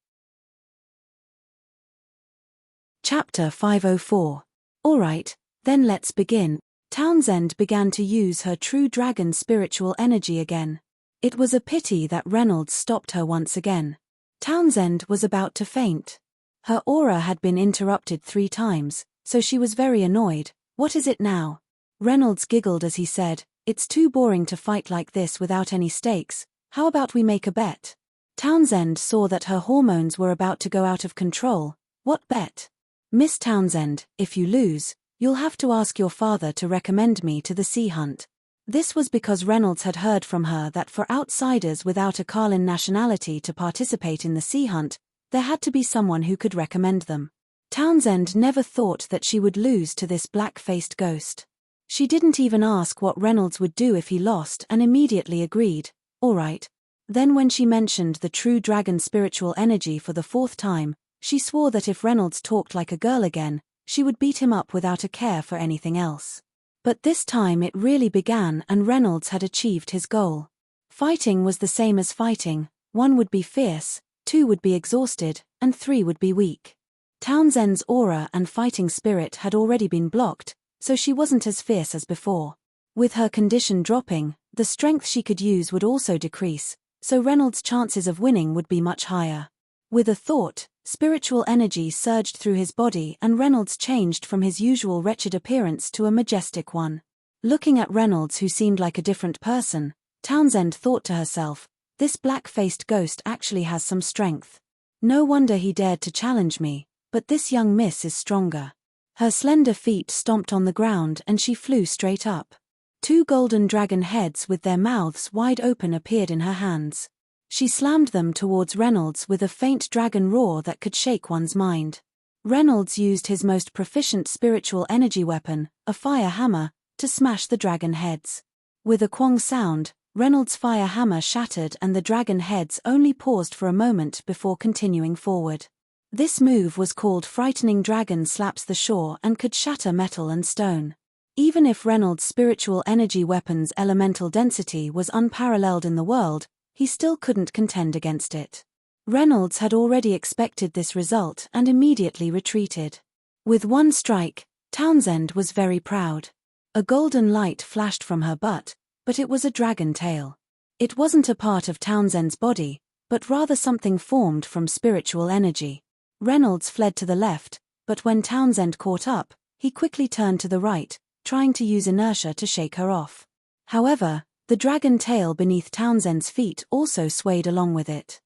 Chapter 504. All right, then let's begin. Townsend began to use her true dragon spiritual energy again. It was a pity that Reynolds stopped her once again. Townsend was about to faint. Her aura had been interrupted 3 times, so she was very annoyed. "What is it now?" Reynolds giggled as he said, "It's too boring to fight like this without any stakes. How about we make a bet?" Townsend saw that her hormones were about to go out of control. "What bet?" "Miss Townsend, if you lose, you'll have to ask your father to recommend me to the sea hunt." This was because Reynolds had heard from her that for outsiders without a Carlin nationality to participate in the sea hunt, there had to be someone who could recommend them. Townsend never thought that she would lose to this black-faced ghost. She didn't even ask what Reynolds would do if he lost and immediately agreed, all right. Then when she mentioned the true dragon spiritual energy for the 4th time, she swore that if Reynolds talked like a girl again, she would beat him up without a care for anything else. But this time it really began and Reynolds had achieved his goal. Fighting was the same as fighting, 1 would be fierce, 2 would be exhausted, and 3 would be weak. Townsend's aura and fighting spirit had already been blocked, so she wasn't as fierce as before. With her condition dropping, the strength she could use would also decrease, so Reynolds' chances of winning would be much higher. With a thought, spiritual energy surged through his body and Reynolds changed from his usual wretched appearance to a majestic one. Looking at Reynolds, who seemed like a different person, Townsend thought to herself, this black-faced ghost actually has some strength. No wonder he dared to challenge me, but this young miss is stronger. Her slender feet stomped on the ground and she flew straight up. 2 golden dragon heads with their mouths wide open appeared in her hands. She slammed them towards Reynolds with a faint dragon roar that could shake one's mind. Reynolds used his most proficient spiritual energy weapon, a fire hammer, to smash the dragon heads. With a quang sound, Reynolds' fire hammer shattered and the dragon heads only paused for a moment before continuing forward. This move was called Frightening Dragon Slaps the Shore and could shatter metal and stone. Even if Reynolds' spiritual energy weapon's elemental density was unparalleled in the world, he still couldn't contend against it. Reynolds had already expected this result and immediately retreated. With 1 strike, Townsend was very proud. A golden light flashed from her butt, but it was a dragon tail. It wasn't a part of Townsend's body, but rather something formed from spiritual energy. Reynolds fled to the left, but when Townsend caught up, he quickly turned to the right, trying to use inertia to shake her off. However, the dragon tail beneath Townsend's feet also swayed along with it.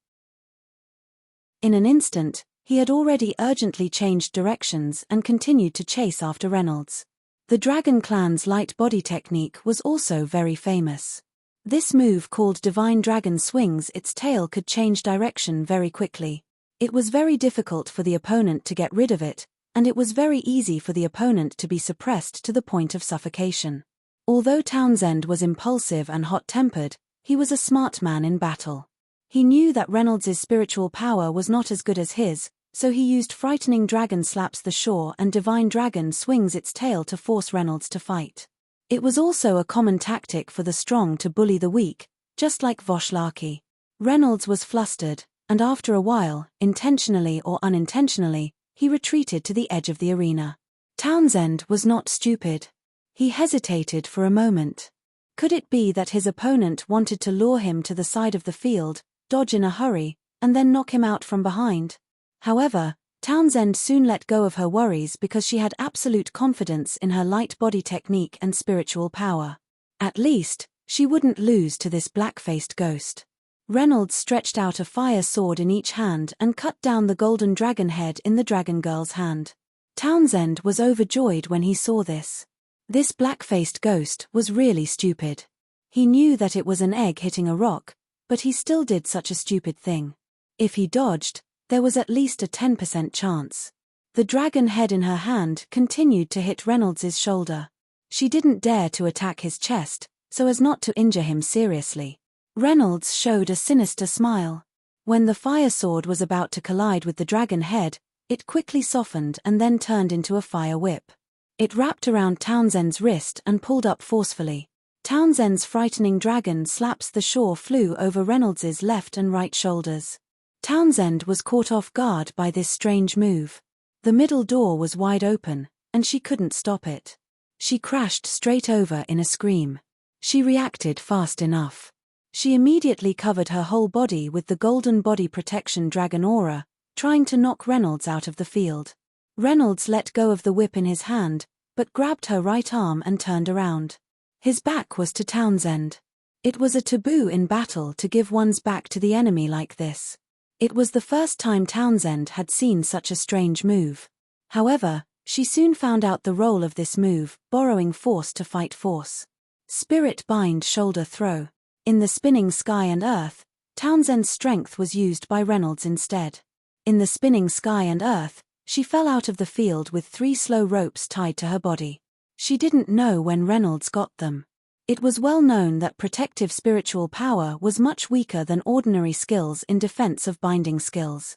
In an instant, he had already urgently changed directions and continued to chase after Reynolds. The Dragon Clan's light body technique was also very famous. This move, called Divine Dragon Swings, its tail could change direction very quickly. It was very difficult for the opponent to get rid of it, and it was very easy for the opponent to be suppressed to the point of suffocation. Although Townsend was impulsive and hot-tempered, he was a smart man in battle. He knew that Reynolds' spiritual power was not as good as his, so he used Frightening Dragon Slaps the Shore and Divine Dragon Swings its tail to force Reynolds to fight. It was also a common tactic for the strong to bully the weak, just like Voshlarki. Reynolds was flustered, and after a while, intentionally or unintentionally, he retreated to the edge of the arena. Townsend was not stupid. He hesitated for a moment. Could it be that his opponent wanted to lure him to the side of the field, dodge in a hurry, and then knock him out from behind? However, Townsend soon let go of her worries because she had absolute confidence in her light body technique and spiritual power. At least, she wouldn't lose to this black-faced ghost. Reynolds stretched out a fire sword in each hand and cut down the golden dragon head in the dragon girl's hand. Townsend was overjoyed when he saw this. This black-faced ghost was really stupid. He knew that it was an egg hitting a rock, but he still did such a stupid thing. If he dodged, there was at least a 10% chance. The dragon head in her hand continued to hit Reynolds' shoulder. She didn't dare to attack his chest, so as not to injure him seriously. Reynolds showed a sinister smile. When the fire sword was about to collide with the dragon head, it quickly softened and then turned into a fire whip. It wrapped around Townsend's wrist and pulled up forcefully. Townsend's Frightening Dragon Slaps the Shore flew over Reynolds' left and right shoulders. Townsend was caught off guard by this strange move. The middle door was wide open, and she couldn't stop it. She crashed straight over in a scream. She reacted fast enough. She immediately covered her whole body with the golden body protection dragon aura, trying to knock Reynolds out of the field. Reynolds let go of the whip in his hand, but grabbed her right arm and turned around. His back was to Townsend. It was a taboo in battle to give one's back to the enemy like this. It was the first time Townsend had seen such a strange move. However, she soon found out the role of this move, borrowing force to fight force. Spirit Bind Shoulder Throw. In the spinning sky and earth, Townsend's strength was used by Reynolds instead. In the spinning sky and earth, she fell out of the field with 3 slow ropes tied to her body. She didn't know when Reynolds got them. It was well known that protective spiritual power was much weaker than ordinary skills in defense of binding skills.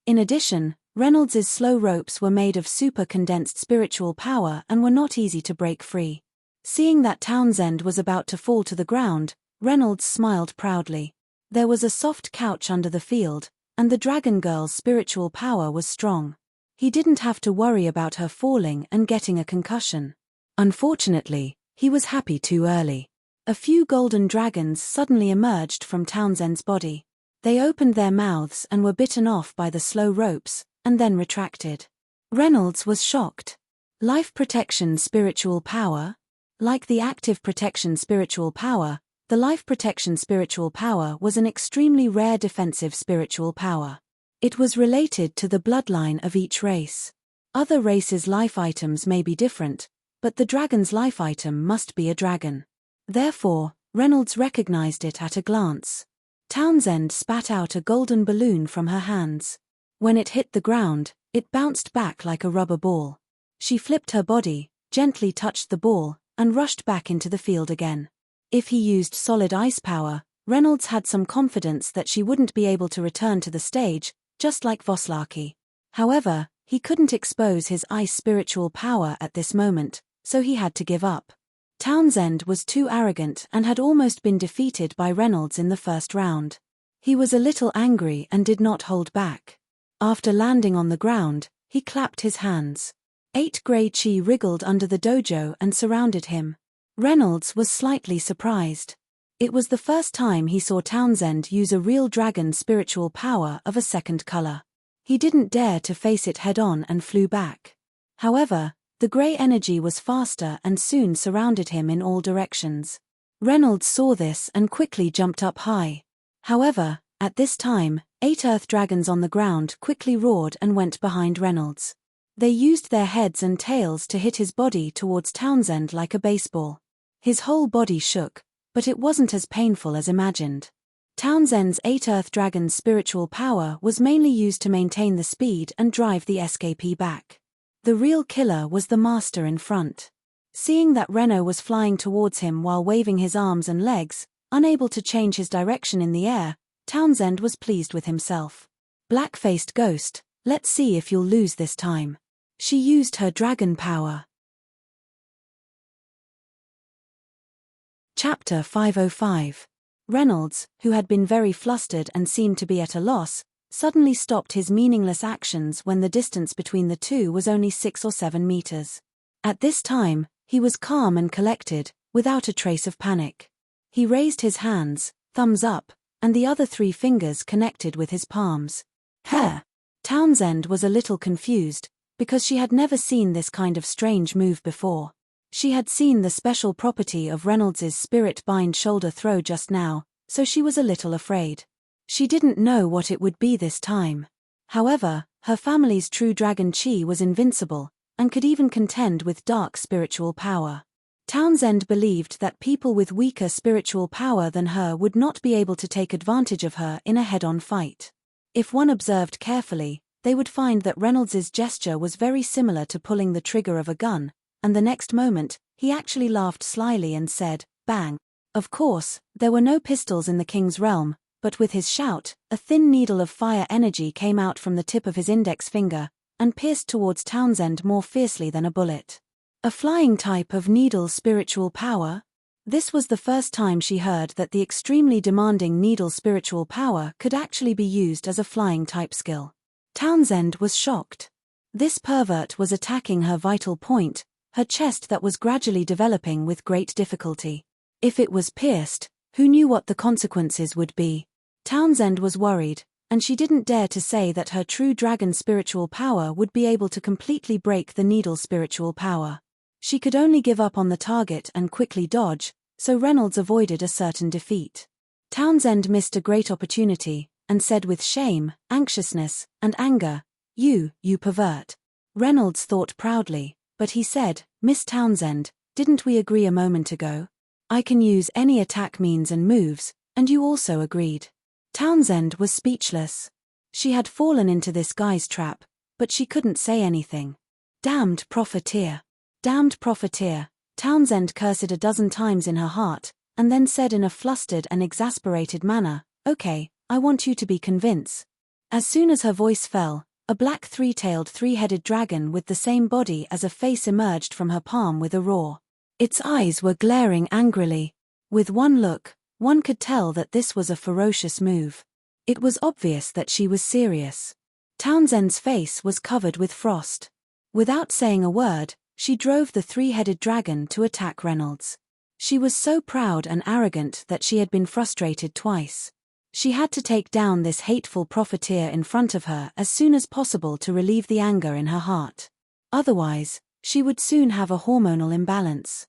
In addition, Reynolds's slow ropes were made of super-condensed spiritual power and were not easy to break free. Seeing that Townsend was about to fall to the ground, Reynolds smiled proudly. There was a soft couch under the field, and the dragon girl's spiritual power was strong. He didn't have to worry about her falling and getting a concussion. Unfortunately, he was happy too early. A few golden dragons suddenly emerged from Townsend's body. They opened their mouths and were bitten off by the slow ropes, and then retracted. Reynolds was shocked. Life protection spiritual power? Like the active protection spiritual power, the life protection spiritual power was an extremely rare defensive spiritual power. It was related to the bloodline of each race. Other races' life items may be different, but the dragon's life item must be a dragon. Therefore, Reynolds recognized it at a glance. Townsend spat out a golden balloon from her hands. When it hit the ground, it bounced back like a rubber ball. She flipped her body, gently touched the ball, and rushed back into the field again. If he used solid ice power, Reynolds had some confidence that she wouldn't be able to return to the stage, just like Voslaki. However, he couldn't expose his ice spiritual power at this moment, so he had to give up. Townsend was too arrogant and had almost been defeated by Reynolds in the first round. He was a little angry and did not hold back. After landing on the ground, he clapped his hands. 8 grey chi wriggled under the dojo and surrounded him. Reynolds was slightly surprised. It was the first time he saw Townsend use a real dragon spiritual power of a second color. He didn't dare to face it head-on and flew back. However, the grey energy was faster and soon surrounded him in all directions. Reynolds saw this and quickly jumped up high. However, at this time, 8 earth dragons on the ground quickly roared and went behind Reynolds. They used their heads and tails to hit his body towards Townsend like a baseball. His whole body shook, but it wasn't as painful as imagined. Townsend's 8 earth dragons' spiritual power was mainly used to maintain the speed and drive the escapee back. The real killer was the master in front. Seeing that Reno was flying towards him while waving his arms and legs, unable to change his direction in the air, Townsend was pleased with himself. Black-faced ghost, let's see if you'll lose this time. She used her dragon power. Chapter 505. Reynolds, who had been very flustered and seemed to be at a loss, suddenly stopped his meaningless actions when the distance between the two was only 6 or 7 meters. At this time, he was calm and collected, without a trace of panic. He raised his hands, thumbs up, and the other 3 fingers connected with his palms. Huh! Townsend was a little confused, because she had never seen this kind of strange move before. She had seen the special property of Reynolds's spirit bind shoulder throw just now, so she was a little afraid. She didn't know what it would be this time. However, her family's true dragon chi was invincible, and could even contend with dark spiritual power. Townsend believed that people with weaker spiritual power than her would not be able to take advantage of her in a head-on fight. If one observed carefully, they would find that Reynolds's gesture was very similar to pulling the trigger of a gun, and the next moment, he actually laughed slyly and said, "Bang." Of course, there were no pistols in the king's realm, but with his shout, a thin needle of fire energy came out from the tip of his index finger, and pierced towards Townsend more fiercely than a bullet. A flying type of needle spiritual power? This was the first time she heard that the extremely demanding needle spiritual power could actually be used as a flying type skill. Townsend was shocked. This pervert was attacking her vital point, her chest that was gradually developing with great difficulty. If it was pierced, who knew what the consequences would be? Townsend was worried, and she didn't dare to say that her true dragon spiritual power would be able to completely break the needle spiritual power. She could only give up on the target and quickly dodge, so Reynolds avoided a certain defeat. Townsend missed a great opportunity, and said with shame, anxiousness, and anger, You pervert." Reynolds thought proudly, but he said, "Miss Townsend, didn't we agree a moment ago? I can use any attack means and moves, and you also agreed." Townsend was speechless. She had fallen into this guy's trap, but she couldn't say anything. Damned profiteer. Damned profiteer, Townsend cursed a dozen times in her heart, and then said in a flustered and exasperated manner, "Okay, I want you to be convinced." As soon as her voice fell, a black three-tailed three-headed dragon with the same body as a face emerged from her palm with a roar. Its eyes were glaring angrily. With one look, one could tell that this was a ferocious move. It was obvious that she was serious. Townsend's face was covered with frost. Without saying a word, she drove the three-headed dragon to attack Reynolds. She was so proud and arrogant that she had been frustrated twice. She had to take down this hateful profiteer in front of her as soon as possible to relieve the anger in her heart. Otherwise, she would soon have a hormonal imbalance.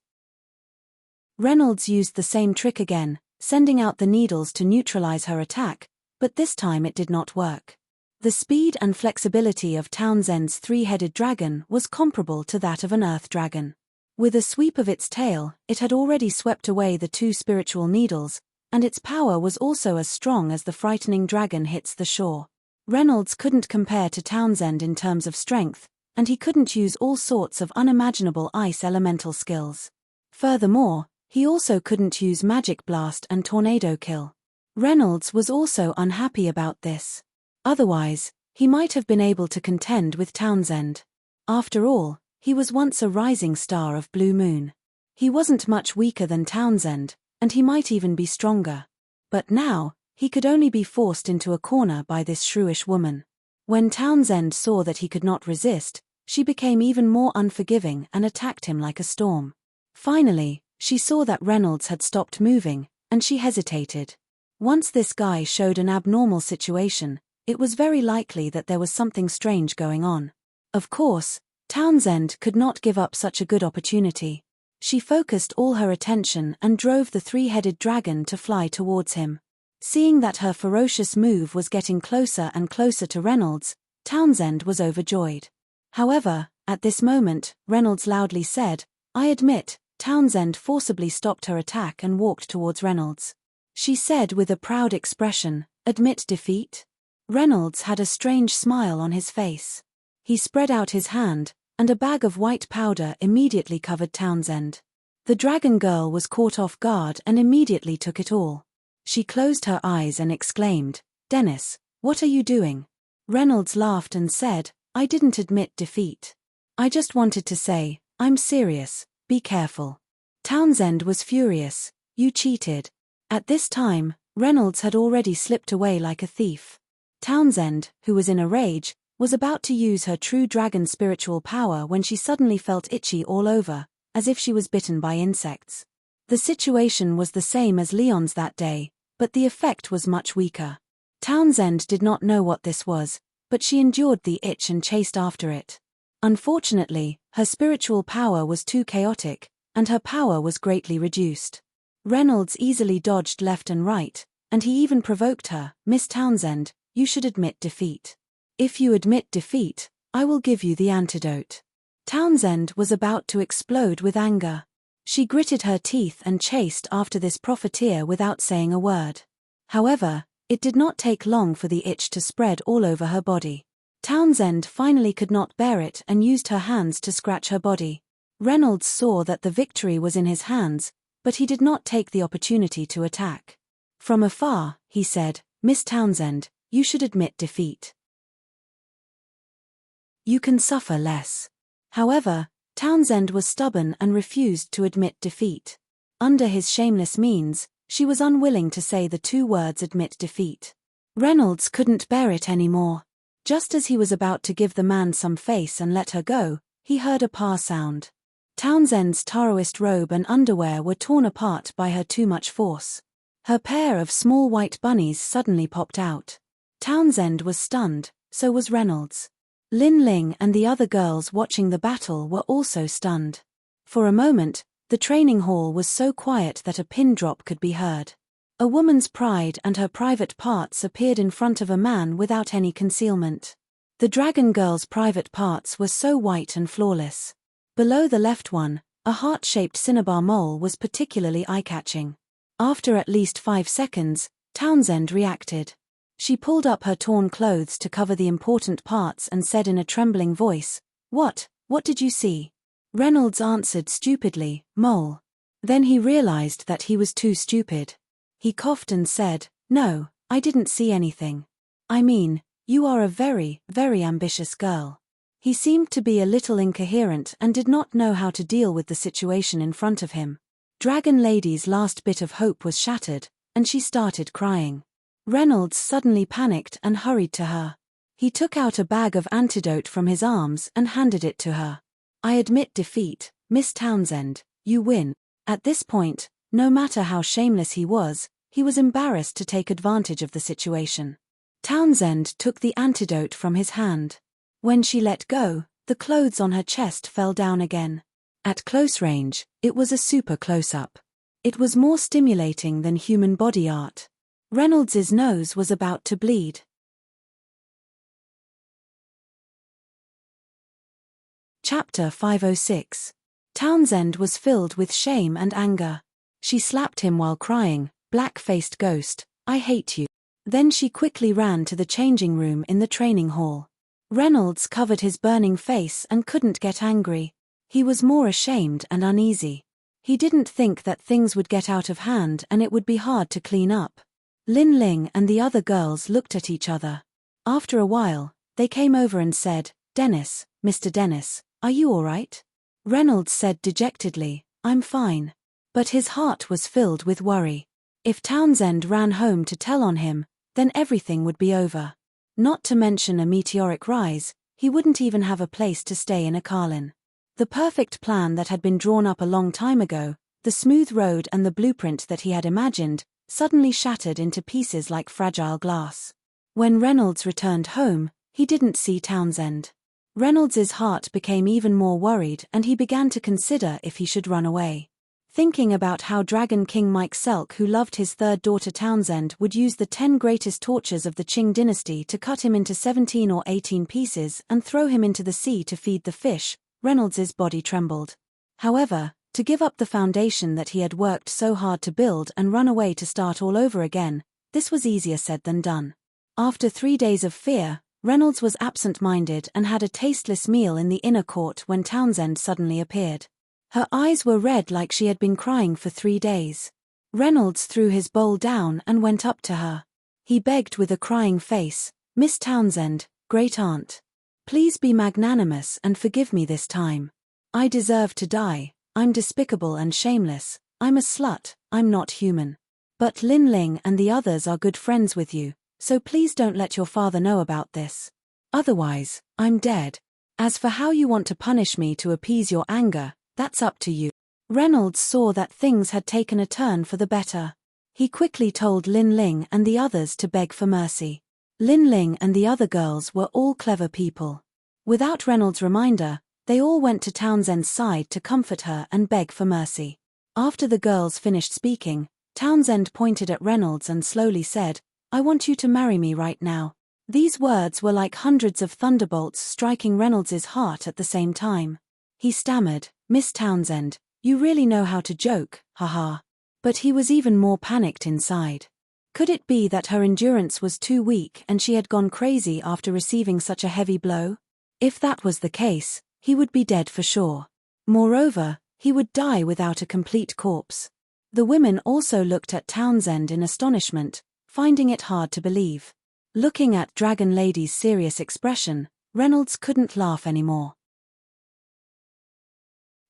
Reynolds used the same trick again, sending out the needles to neutralize her attack, but this time it did not work. The speed and flexibility of Townsend's three-headed dragon was comparable to that of an earth dragon. With a sweep of its tail, it had already swept away the two spiritual needles, and its power was also as strong as the frightening dragon hits the shore. Reynolds couldn't compare to Townsend in terms of strength, and he couldn't use all sorts of unimaginable ice elemental skills. Furthermore, he also couldn't use magic blast and tornado kill. Reynolds was also unhappy about this. Otherwise, he might have been able to contend with Townsend. After all, he was once a rising star of Blue Moon. He wasn't much weaker than Townsend, and he might even be stronger. But now, he could only be forced into a corner by this shrewish woman. When Townsend saw that he could not resist, she became even more unforgiving and attacked him like a storm. Finally, she saw that Reynolds had stopped moving, and she hesitated. Once this guy showed an abnormal situation, it was very likely that there was something strange going on. Of course, Townsend could not give up such a good opportunity. She focused all her attention and drove the three-headed dragon to fly towards him. Seeing that her ferocious move was getting closer and closer to Reynolds, Townsend was overjoyed. However, at this moment, Reynolds loudly said, "I admit." Townsend forcibly stopped her attack and walked towards Reynolds. She said with a proud expression, "Admit defeat?" Reynolds had a strange smile on his face. He spread out his hand, and a bag of white powder immediately covered Townsend. The dragon girl was caught off guard and immediately took it all. She closed her eyes and exclaimed, "Dennis, what are you doing?" Reynolds laughed and said, "I didn't admit defeat. I just wanted to say, I'm serious, be careful." Townsend was furious. "You cheated." At this time, Reynolds had already slipped away like a thief. Townsend, who was in a rage, was about to use her true dragon spiritual power when she suddenly felt itchy all over, as if she was bitten by insects. The situation was the same as Leon's that day, but the effect was much weaker. Townsend did not know what this was, but she endured the itch and chased after it. Unfortunately, her spiritual power was too chaotic, and her power was greatly reduced. Reynolds easily dodged left and right, and he even provoked her, "Miss Townsend, you should admit defeat. If you admit defeat, I will give you the antidote." Townsend was about to explode with anger. She gritted her teeth and chased after this profiteer without saying a word. However, it did not take long for the itch to spread all over her body. Townsend finally could not bear it and used her hands to scratch her body. Reynolds saw that the victory was in his hands, but he did not take the opportunity to attack. From afar, he said, "Miss Townsend, you should admit defeat. You can suffer less." However, Townsend was stubborn and refused to admit defeat. Under his shameless means, she was unwilling to say the two words "admit defeat." Reynolds couldn't bear it anymore. Just as he was about to give the man some face and let her go, he heard a "pa" sound. Townsend's Taoist robe and underwear were torn apart by her too much force. Her pair of small white bunnies suddenly popped out. Townsend was stunned, so was Reynolds. Lin Ling and the other girls watching the battle were also stunned. For a moment, the training hall was so quiet that a pin drop could be heard. A woman's pride and her private parts appeared in front of a man without any concealment. The dragon girl's private parts were so white and flawless. Below the left one, a heart-shaped cinnabar mole was particularly eye-catching. After at least 5 seconds, Townsend reacted. She pulled up her torn clothes to cover the important parts and said in a trembling voice, What did you see?" Reynolds answered stupidly, "Mole." Then he realized that he was too stupid. He coughed and said, "No, I didn't see anything. I mean, you are a very, very ambitious girl." He seemed to be a little incoherent and did not know how to deal with the situation in front of him. Dragon Lady's last bit of hope was shattered, and she started crying. Reynolds suddenly panicked and hurried to her. He took out a bag of antidote from his arms and handed it to her. "I admit defeat, Miss Townsend, you win." At this point, no matter how shameless he was embarrassed to take advantage of the situation. Townsend took the antidote from his hand. When she let go, the clothes on her chest fell down again. At close range, it was a super close-up. It was more stimulating than human body art. Reynolds's nose was about to bleed. Chapter 506. Townsend was filled with shame and anger. She slapped him while crying, "Black-faced ghost, I hate you." Then she quickly ran to the changing room in the training hall. Reynolds covered his burning face and couldn't get angry. He was more ashamed and uneasy. He didn't think that things would get out of hand and it would be hard to clean up. Lin Ling and the other girls looked at each other. After a while, they came over and said, "Dennis, Mr. Dennis, are you all right?" Reynolds said dejectedly, "I'm fine." But his heart was filled with worry. If Townsend ran home to tell on him, then everything would be over. Not to mention a meteoric rise, he wouldn't even have a place to stay in a Carlin. The perfect plan that had been drawn up a long time ago, the smooth road and the blueprint that he had imagined, suddenly shattered into pieces like fragile glass. When Reynolds returned home, he didn't see Townsend. Reynolds's heart became even more worried and he began to consider if he should run away. Thinking about how Dragon King Mike Selk, who loved his third daughter Townsend, would use the 10 greatest tortures of the Qing dynasty to cut him into 17 or 18 pieces and throw him into the sea to feed the fish, Reynolds's body trembled. However, to give up the foundation that he had worked so hard to build and run away to start all over again, this was easier said than done. After 3 days of fear, Reynolds was absent-minded and had a tasteless meal in the inner court when Townsend suddenly appeared. Her eyes were red like she had been crying for 3 days. Reynolds threw his bowl down and went up to her. He begged with a crying face, "Miss Townsend, great aunt. Please be magnanimous and forgive me this time. I deserve to die, I'm despicable and shameless, I'm a slut, I'm not human. But Lin Ling and the others are good friends with you, so please don't let your father know about this. Otherwise, I'm dead. As for how you want to punish me to appease your anger, that's up to you." Reynolds saw that things had taken a turn for the better. He quickly told Lin Ling and the others to beg for mercy. Lin Ling and the other girls were all clever people. Without Reynolds' reminder, they all went to Townsend's side to comfort her and beg for mercy. After the girls finished speaking, Townsend pointed at Reynolds and slowly said, "I want you to marry me right now." These words were like hundreds of thunderbolts striking Reynolds's heart at the same time. He stammered, "Miss Townsend, you really know how to joke, haha." But he was even more panicked inside. Could it be that her endurance was too weak and she had gone crazy after receiving such a heavy blow? If that was the case, he would be dead for sure. Moreover, he would die without a complete corpse. The women also looked at Townsend in astonishment, finding it hard to believe. Looking at Dragon Lady's serious expression, Reynolds couldn't laugh anymore.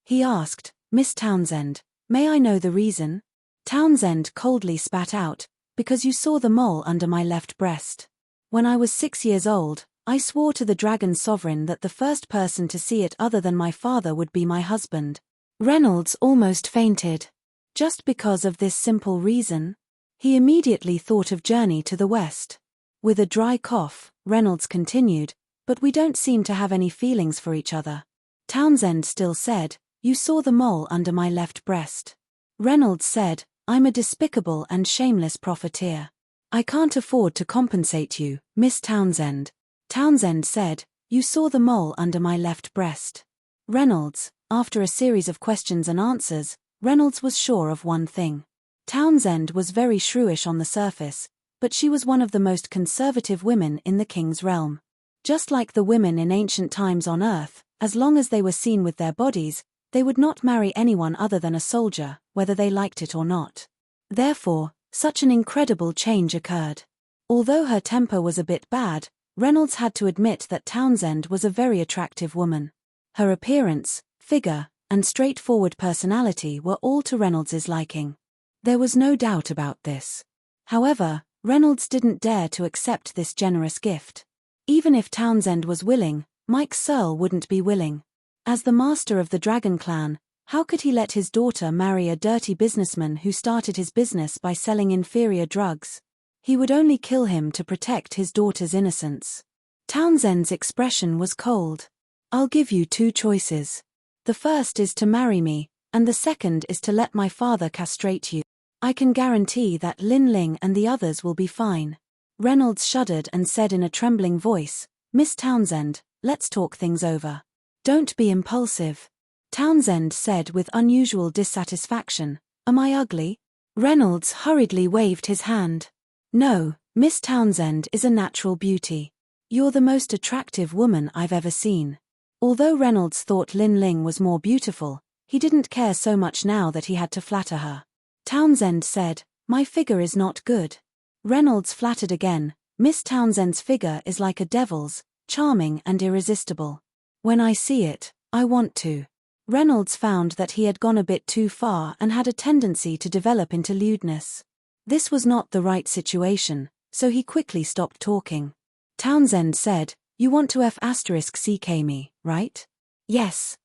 He asked, "Miss Townsend, may I know the reason?" Townsend coldly spat out, "Because you saw the mole under my left breast. When I was 6 years old, I swore to the Dragon Sovereign that the first person to see it other than my father would be my husband." Reynolds almost fainted. Just because of this simple reason? He immediately thought of Journey to the West. With a dry cough, Reynolds continued, "But we don't seem to have any feelings for each other." Townsend still said, "You saw the mole under my left breast." Reynolds said, "I'm a despicable and shameless profiteer. I can't afford to compensate you, Miss Townsend." Townsend said, "You saw the mole under my left breast." Reynolds, after a series of questions and answers, Reynolds was sure of one thing. Townsend was very shrewish on the surface, but she was one of the most conservative women in the king's realm. Just like the women in ancient times on Earth, as long as they were seen with their bodies, They would not marry anyone other than a soldier, whether they liked it or not. Therefore, such an incredible change occurred. Although her temper was a bit bad, Reynolds had to admit that Townsend was a very attractive woman. Her appearance, figure, and straightforward personality were all to Reynolds's liking. There was no doubt about this. However, Reynolds didn't dare to accept this generous gift. Even if Townsend was willing, Mike Searle wouldn't be willing. As the master of the Dragon Clan, how could he let his daughter marry a dirty businessman who started his business by selling inferior drugs? He would only kill him to protect his daughter's innocence. Townsend's expression was cold. "I'll give you two choices. The first is to marry me, and the second is to let my father castrate you. I can guarantee that Lin Ling and the others will be fine." Reynolds shuddered and said in a trembling voice, "Miss Townsend, let's talk things over. Don't be impulsive." Townsend said with unusual dissatisfaction, "Am I ugly?" Reynolds hurriedly waved his hand. "No, Miss Townsend is a natural beauty. You're the most attractive woman I've ever seen." Although Reynolds thought Lin Ling was more beautiful, he didn't care so much now that he had to flatter her. Townsend said, "My figure is not good." Reynolds flattered again, "Miss Townsend's figure is like a devil's, charming and irresistible. When I see it, I want to." Reynolds found that he had gone a bit too far and had a tendency to develop into lewdness. This was not the right situation, so he quickly stopped talking. Townsend said, "You want to *CK me, right?" "Yes,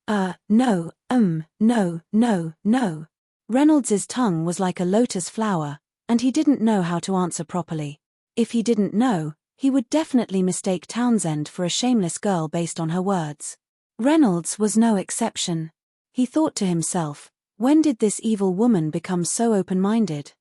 no, no. Reynolds's tongue was like a lotus flower, and he didn't know how to answer properly. If he didn't know, he would definitely mistake Townsend for a shameless girl based on her words. Reynolds was no exception. He thought to himself, when did this evil woman become so open-minded?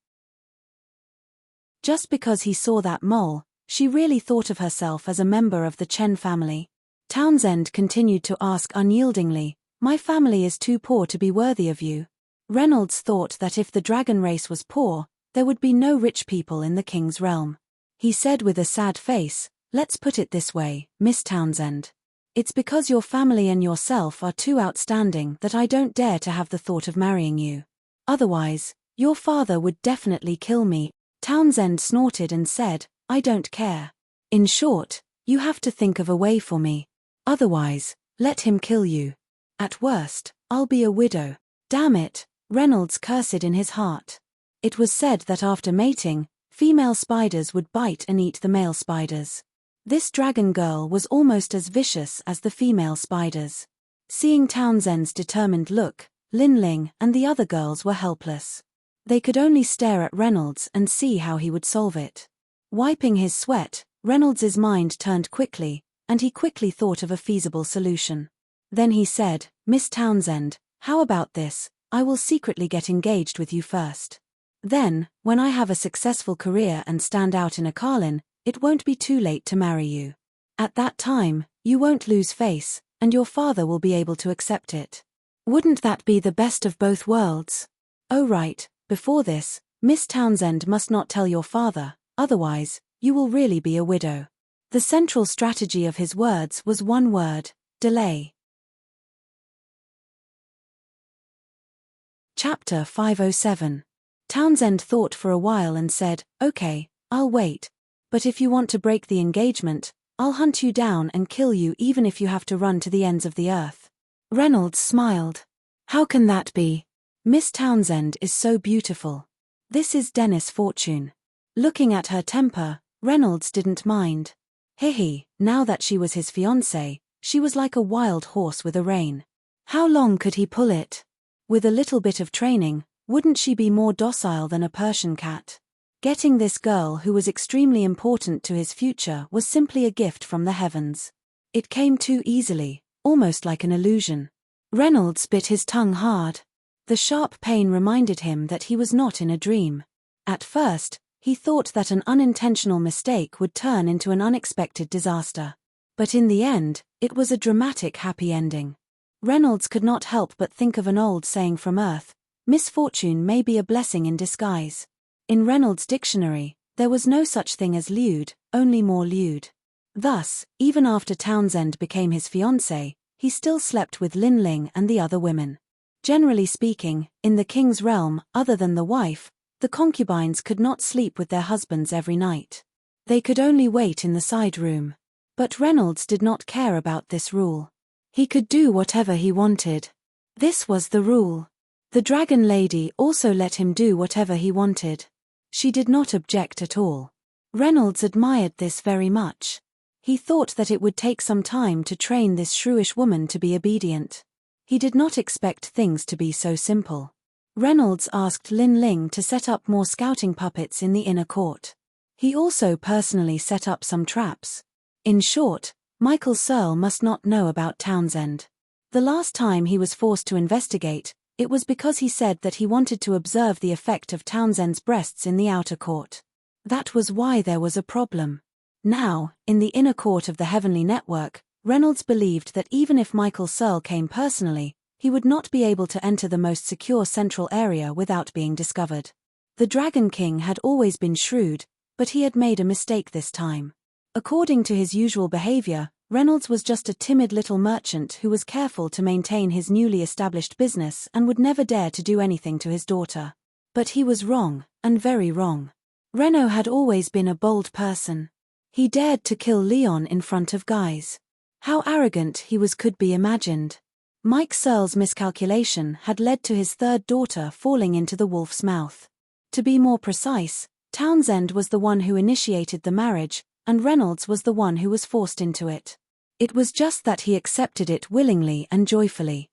Just because he saw that mole, she really thought of herself as a member of the Chen family. Townsend continued to ask unyieldingly, "My family is too poor to be worthy of you." Reynolds thought that if the dragon race was poor, there would be no rich people in the king's realm. He said with a sad face, "Let's put it this way, Miss Townsend. It's because your family and yourself are too outstanding that I don't dare to have the thought of marrying you. Otherwise, your father would definitely kill me." Townsend snorted and said, "I don't care. In short, you have to think of a way for me. Otherwise, let him kill you. At worst, I'll be a widow." "Damn it," Reynolds cursed in his heart. It was said that after mating, female spiders would bite and eat the male spiders. This dragon girl was almost as vicious as the female spiders. Seeing Townsend's determined look, Lin Ling and the other girls were helpless. They could only stare at Reynolds and see how he would solve it. Wiping his sweat, Reynolds's mind turned quickly, and he quickly thought of a feasible solution. Then he said, "Miss Townsend, how about this? I will secretly get engaged with you first. Then, when I have a successful career and stand out in a Carlin, it won't be too late to marry you. At that time, you won't lose face, and your father will be able to accept it. Wouldn't that be the best of both worlds? Oh right, before this, Miss Townsend must not tell your father, otherwise, you will really be a widow." The central strategy of his words was one word: delay. Chapter 507. Townsend thought for a while and said, "Okay, I'll wait. But if you want to break the engagement, I'll hunt you down and kill you even if you have to run to the ends of the earth." Reynolds smiled. "How can that be? Miss Townsend is so beautiful. This is Dennis Fortune." Looking at her temper, Reynolds didn't mind. Now that she was his fiancée, she was like a wild horse with a rein. How long could he pull it? With a little bit of training, wouldn't she be more docile than a Persian cat? Getting this girl who was extremely important to his future was simply a gift from the heavens. It came too easily, almost like an illusion. Reynolds bit his tongue hard. The sharp pain reminded him that he was not in a dream. At first, he thought that an unintentional mistake would turn into an unexpected disaster. But in the end, it was a dramatic happy ending. Reynolds could not help but think of an old saying from Earth: "Misfortune may be a blessing in disguise." In Reynolds' dictionary, there was no such thing as lewd, only more lewd. Thus, even after Townsend became his fiancée, he still slept with Lin Ling and the other women. Generally speaking, in the king's realm, other than the wife, the concubines could not sleep with their husbands every night. They could only wait in the side room. But Reynolds did not care about this rule. He could do whatever he wanted. This was the rule. The dragon lady also let him do whatever he wanted. She did not object at all. Reynolds admired this very much. He thought that it would take some time to train this shrewish woman to be obedient. He did not expect things to be so simple. Reynolds asked Lin Ling to set up more scouting puppets in the inner court. He also personally set up some traps. In short, Michael Searle must not know about Townsend. The last time he was forced to investigate, it was because he said that he wanted to observe the effect of Townsend's breasts in the outer court. That was why there was a problem. Now, in the inner court of the Heavenly Network, Reynolds believed that even if Michael Searle came personally, he would not be able to enter the most secure central area without being discovered. The Dragon King had always been shrewd, but he had made a mistake this time. According to his usual behavior, Reynolds was just a timid little merchant who was careful to maintain his newly established business and would never dare to do anything to his daughter. But he was wrong, and very wrong. Reno had always been a bold person. He dared to kill Leon in front of guys. How arrogant he was could be imagined. Mike Searle's miscalculation had led to his third daughter falling into the wolf's mouth. To be more precise, Townsend was the one who initiated the marriage, and Reynolds was the one who was forced into it. It was just that he accepted it willingly and joyfully.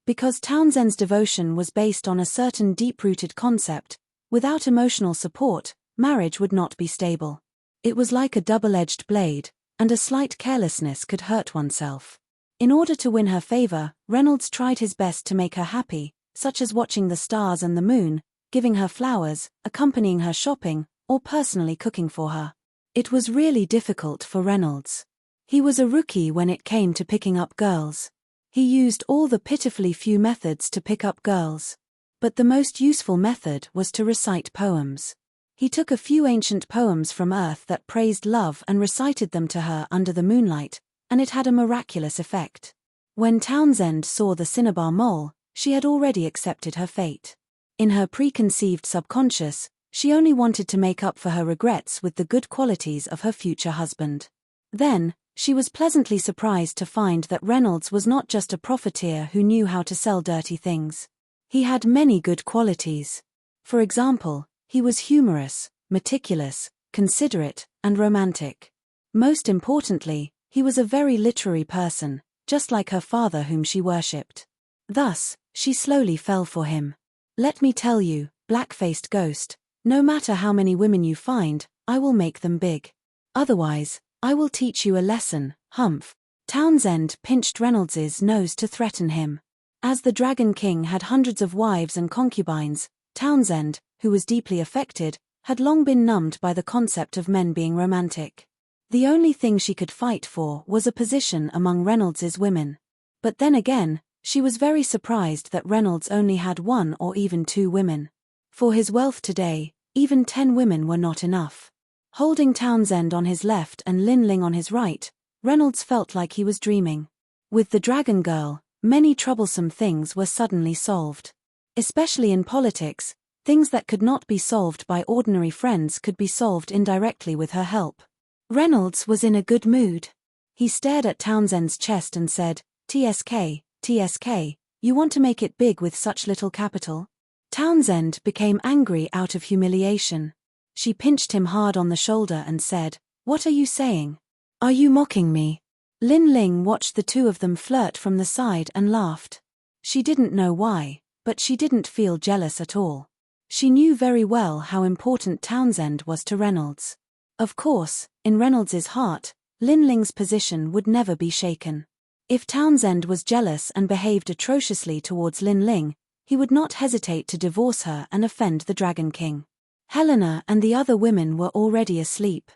Because Townsend's devotion was based on a certain deep-rooted concept, without emotional support, marriage would not be stable. It was like a double-edged blade, and a slight carelessness could hurt oneself. In order to win her favor, Reynolds tried his best to make her happy, such as watching the stars and the moon, giving her flowers, accompanying her shopping, or personally cooking for her. It was really difficult for Reynolds. He was a rookie when it came to picking up girls. He used all the pitifully few methods to pick up girls. But the most useful method was to recite poems. He took a few ancient poems from Earth that praised love and recited them to her under the moonlight, and it had a miraculous effect. When Townsend saw the cinnabar mole, she had already accepted her fate. In her preconceived subconscious, she only wanted to make up for her regrets with the good qualities of her future husband. Then, she was pleasantly surprised to find that Reynolds was not just a profiteer who knew how to sell dirty things. He had many good qualities. For example, he was humorous, meticulous, considerate, and romantic. Most importantly, he was a very literary person, just like her father whom she worshipped. Thus, she slowly fell for him. Let me tell you, black-faced ghost, no matter how many women you find, I will make them big. Otherwise, I will teach you a lesson, humph. Townsend pinched Reynolds's nose to threaten him. As the Dragon King had hundreds of wives and concubines, Townsend, who was deeply affected, had long been numbed by the concept of men being romantic. The only thing she could fight for was a position among Reynolds's women. But then again, she was very surprised that Reynolds only had 1 or even 2 women. For his wealth today, even 10 women were not enough. Holding Townsend on his left and Lin Ling on his right, Reynolds felt like he was dreaming. With the Dragon Girl, many troublesome things were suddenly solved. Especially in politics, things that could not be solved by ordinary friends could be solved indirectly with her help. Reynolds was in a good mood. He stared at Townsend's chest and said, "TSK, TSK, you want to make it big with such little capital?" Townsend became angry out of humiliation. She pinched him hard on the shoulder and said, "What are you saying? Are you mocking me?" Lin Ling watched the two of them flirt from the side and laughed. She didn't know why, but she didn't feel jealous at all. She knew very well how important Townsend was to Reynolds. Of course, in Reynolds's heart, Lin Ling's position would never be shaken. If Townsend was jealous and behaved atrociously towards Lin Ling, he would not hesitate to divorce her and offend the Dragon King. Helena and the other women were already asleep.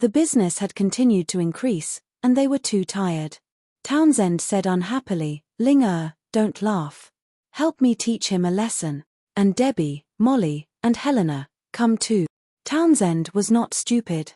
The business had continued to increase, and they were too tired. Townsend said unhappily, "Ling, don't laugh. Help me teach him a lesson. And Debbie, Molly, and Helena, come too." Townsend was not stupid.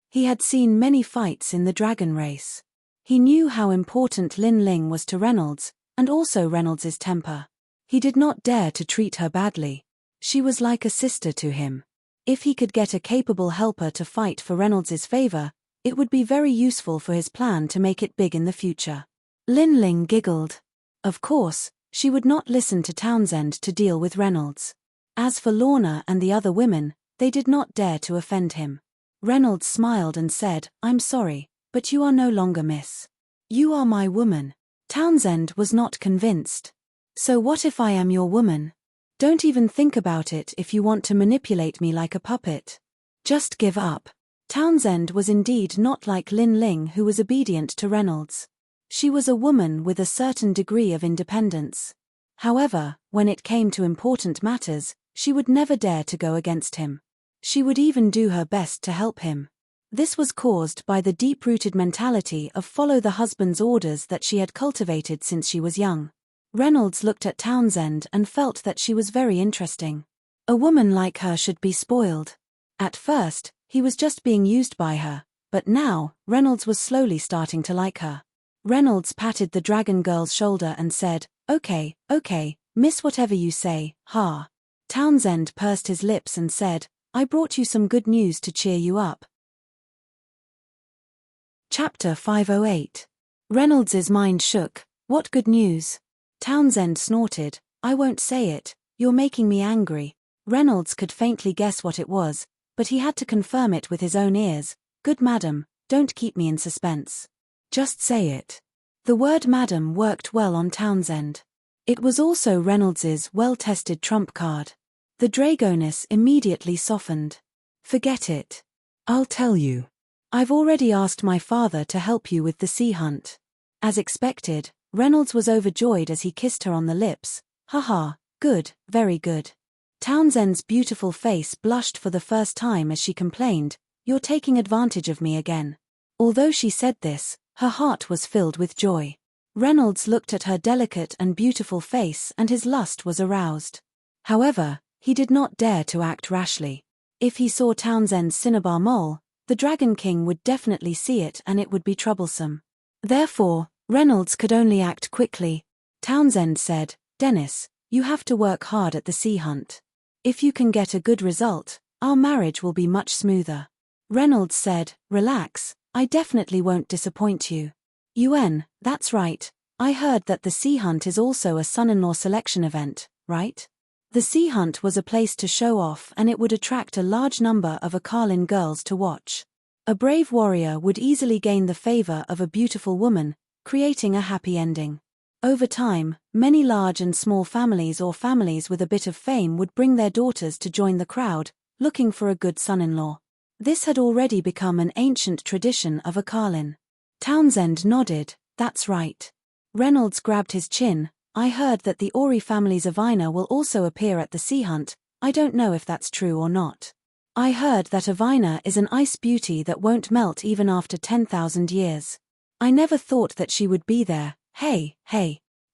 He had seen many fights in the dragon race. He knew how important Lin Ling was to Reynolds, and also Reynolds's temper. He did not dare to treat her badly. She was like a sister to him. If he could get a capable helper to fight for Reynolds's favor, it would be very useful for his plan to make it big in the future. Linling giggled. Of course, she would not listen to Townsend to deal with Reynolds. As for Lorna and the other women, they did not dare to offend him. Reynolds smiled and said, "I'm sorry, but you are no longer Miss. You are my woman." Townsend was not convinced. "So what if I am your woman? Don't even think about it if you want to manipulate me like a puppet. Just give up." Townsend was indeed not like Linling, who was obedient to Reynolds. She was a woman with a certain degree of independence. However, when it came to important matters, she would never dare to go against him. She would even do her best to help him. This was caused by the deep-rooted mentality of follow the husband's orders that she had cultivated since she was young. Reynolds looked at Townsend and felt that she was very interesting. A woman like her should be spoiled. At first, he was just being used by her, but now, Reynolds was slowly starting to like her. Reynolds patted the dragon girl's shoulder and said, okay, miss, whatever you say, ha." Townsend pursed his lips and said, "I brought you some good news to cheer you up." Chapter 508. Reynolds's mind shook. "What good news?" Townsend snorted, "I won't say it, you're making me angry." Reynolds could faintly guess what it was, but he had to confirm it with his own ears. "Good madam, don't keep me in suspense. Just say it." The word madam worked well on Townsend. It was also Reynolds's well-tested trump card. The Dragoness immediately softened. "Forget it. I'll tell you. I've already asked my father to help you with the sea hunt." As expected, Reynolds was overjoyed as he kissed her on the lips. "Haha, good, very good." Townsend's beautiful face blushed for the first time as she complained, "You're taking advantage of me again." Although she said this, her heart was filled with joy. Reynolds looked at her delicate and beautiful face and his lust was aroused. However, he did not dare to act rashly. If he saw Townsend's cinnabar mole, the Dragon King would definitely see it and it would be troublesome. Therefore, Reynolds could only act quickly. Townsend said, "Dennis, you have to work hard at the sea hunt. If you can get a good result, our marriage will be much smoother." Reynolds said, "Relax, I definitely won't disappoint you." That's right. I heard that the sea hunt is also a son-in-law selection event, right? The sea hunt was a place to show off and it would attract a large number of Akarlin girls to watch. A brave warrior would easily gain the favor of a beautiful woman, creating a happy ending. Over time, many large and small families or families with a bit of fame would bring their daughters to join the crowd, looking for a good son-in-law. This had already become an ancient tradition of Akarlin. Townsend nodded, "That's right." Reynolds grabbed his chin. "I heard that the Ori family's Avina will also appear at the sea hunt. I don't know if that's true or not. I heard that Avina is an ice beauty that won't melt even after 10,000 years. I never thought that she would be there. Hey.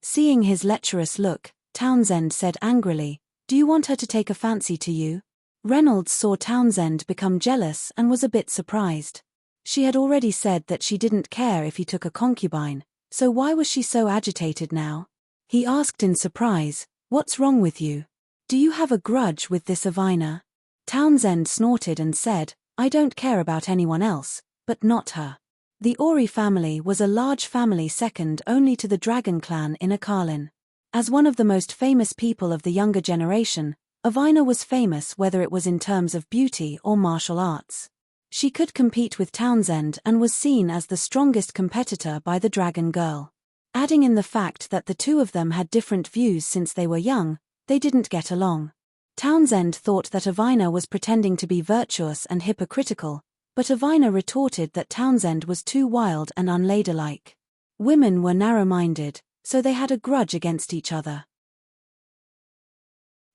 Seeing his lecherous look, Townsend said angrily, "Do you want her to take a fancy to you?" Reynolds saw Townsend become jealous and was a bit surprised. She had already said that she didn't care if he took a concubine, so why was she so agitated now? He asked in surprise, "What's wrong with you? Do you have a grudge with this Avina?" Townsend snorted and said, "I don't care about anyone else, but not her." The Ori family was a large family second only to the Dragon clan in Akarlin. As one of the most famous people of the younger generation, Avina was famous whether it was in terms of beauty or martial arts. She could compete with Townsend and was seen as the strongest competitor by the Dragon girl. Adding in the fact that the two of them had different views since they were young, they didn't get along. Townsend thought that Avina was pretending to be virtuous and hypocritical, but Avina retorted that Townsend was too wild and unladylike. Women were narrow-minded, so they had a grudge against each other.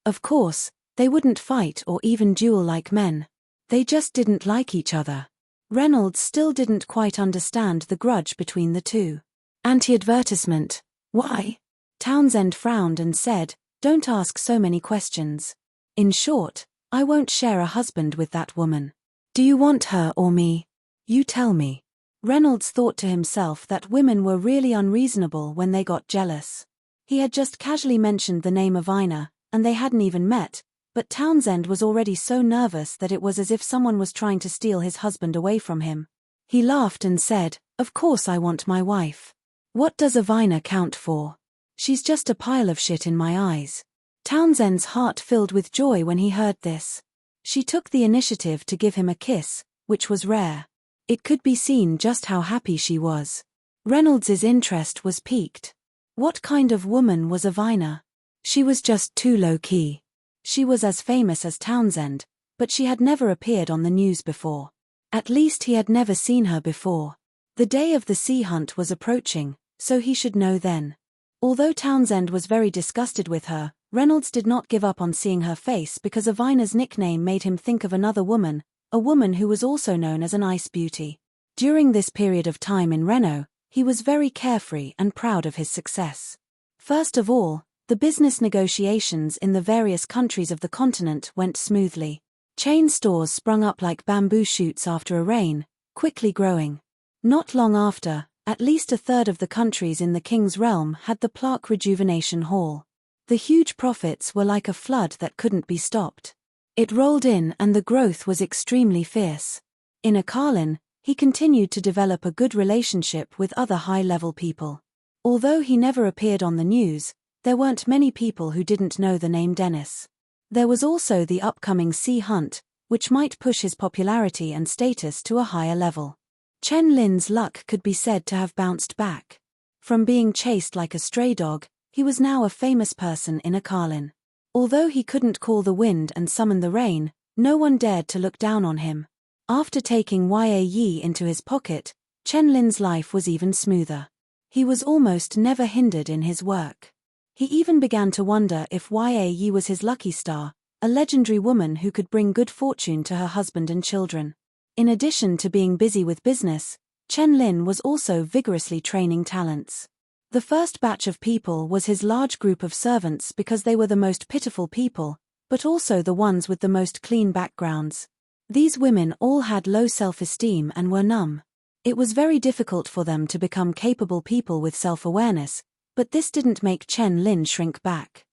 Of course, they wouldn't fight or even duel like men. They just didn't like each other. Reynolds still didn't quite understand the grudge between the two. Anti-advertisement. Why? Townsend frowned and said, "Don't ask so many questions. In short, I won't share a husband with that woman. Do you want her or me? You tell me." Reynolds thought to himself that women were really unreasonable when they got jealous. He had just casually mentioned the name of Ina, and they hadn't even met, but Townsend was already so nervous that it was as if someone was trying to steal his husband away from him. He laughed and said, "Of course I want my wife. What does Ina count for? She's just a pile of shit in my eyes." Townsend's heart filled with joy when he heard this. She took the initiative to give him a kiss, which was rare. It could be seen just how happy she was. Reynolds's interest was piqued. What kind of woman was Ina? She was just too low-key. She was as famous as Townsend, but she had never appeared on the news before. At least he had never seen her before. The day of the sea hunt was approaching, so he should know then. Although Townsend was very disgusted with her, Reynolds did not give up on seeing her face because Ina's nickname made him think of another woman, a woman who was also known as an ice beauty. During this period of time in Reno, he was very carefree and proud of his success. First of all, the business negotiations in the various countries of the continent went smoothly. Chain stores sprung up like bamboo shoots after a rain, quickly growing. Not long after, at least a third of the countries in the King's realm had the Plaque Rejuvenation Hall. The huge profits were like a flood that couldn't be stopped. It rolled in and the growth was extremely fierce. In Akalin, he continued to develop a good relationship with other high-level people. Although he never appeared on the news, there weren't many people who didn't know the name Dennis. There was also the upcoming sea hunt, which might push his popularity and status to a higher level. Chen Lin's luck could be said to have bounced back. From being chased like a stray dog, he was now a famous person in Akalin. Although he couldn't call the wind and summon the rain, no one dared to look down on him. After taking Yi into his pocket, Chen Lin's life was even smoother. He was almost never hindered in his work. He even began to wonder if Yi was his lucky star, a legendary woman who could bring good fortune to her husband and children. In addition to being busy with business, Chen Lin was also vigorously training talents. The first batch of people was his large group of servants because they were the most pitiful people, but also the ones with the most clean backgrounds. These women all had low self-esteem and were numb. It was very difficult for them to become capable people with self-awareness, but this didn't make Chen Lin shrink back.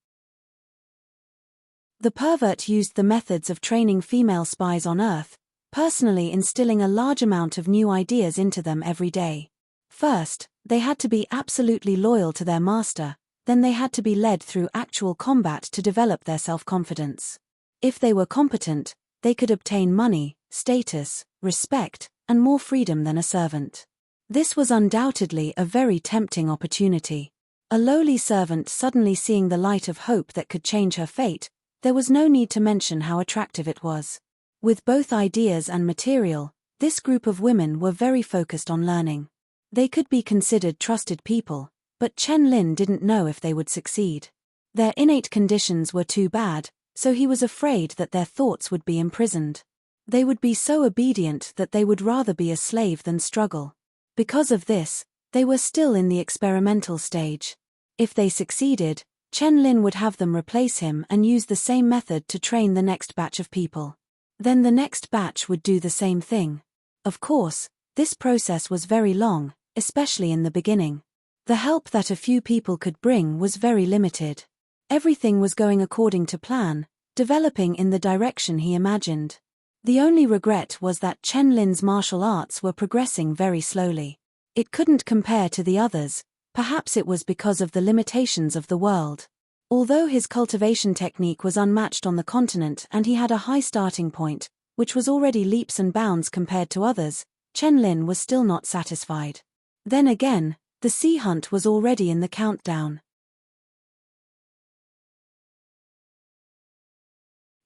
The pervert used the methods of training female spies on Earth, personally instilling a large amount of new ideas into them every day. First, they had to be absolutely loyal to their master, then they had to be led through actual combat to develop their self-confidence. If they were competent, they could obtain money, status, respect, and more freedom than a servant. This was undoubtedly a very tempting opportunity. A lowly servant suddenly seeing the light of hope that could change her fate, there was no need to mention how attractive it was. With both ideas and material, this group of women were very focused on learning. They could be considered trusted people, but Chen Lin didn't know if they would succeed. Their innate conditions were too bad, so he was afraid that their thoughts would be imprisoned. They would be so obedient that they would rather be a slave than struggle. Because of this, they were still in the experimental stage. If they succeeded, Chen Lin would have them replace him and use the same method to train the next batch of people. Then the next batch would do the same thing. Of course, this process was very long, especially in the beginning. The help that a few people could bring was very limited. Everything was going according to plan, developing in the direction he imagined. The only regret was that Chen Lin's martial arts were progressing very slowly. It couldn't compare to the others, perhaps it was because of the limitations of the world. Although his cultivation technique was unmatched on the continent and he had a high starting point, which was already leaps and bounds compared to others, Chen Lin was still not satisfied. Then again, the sea hunt was already in the countdown.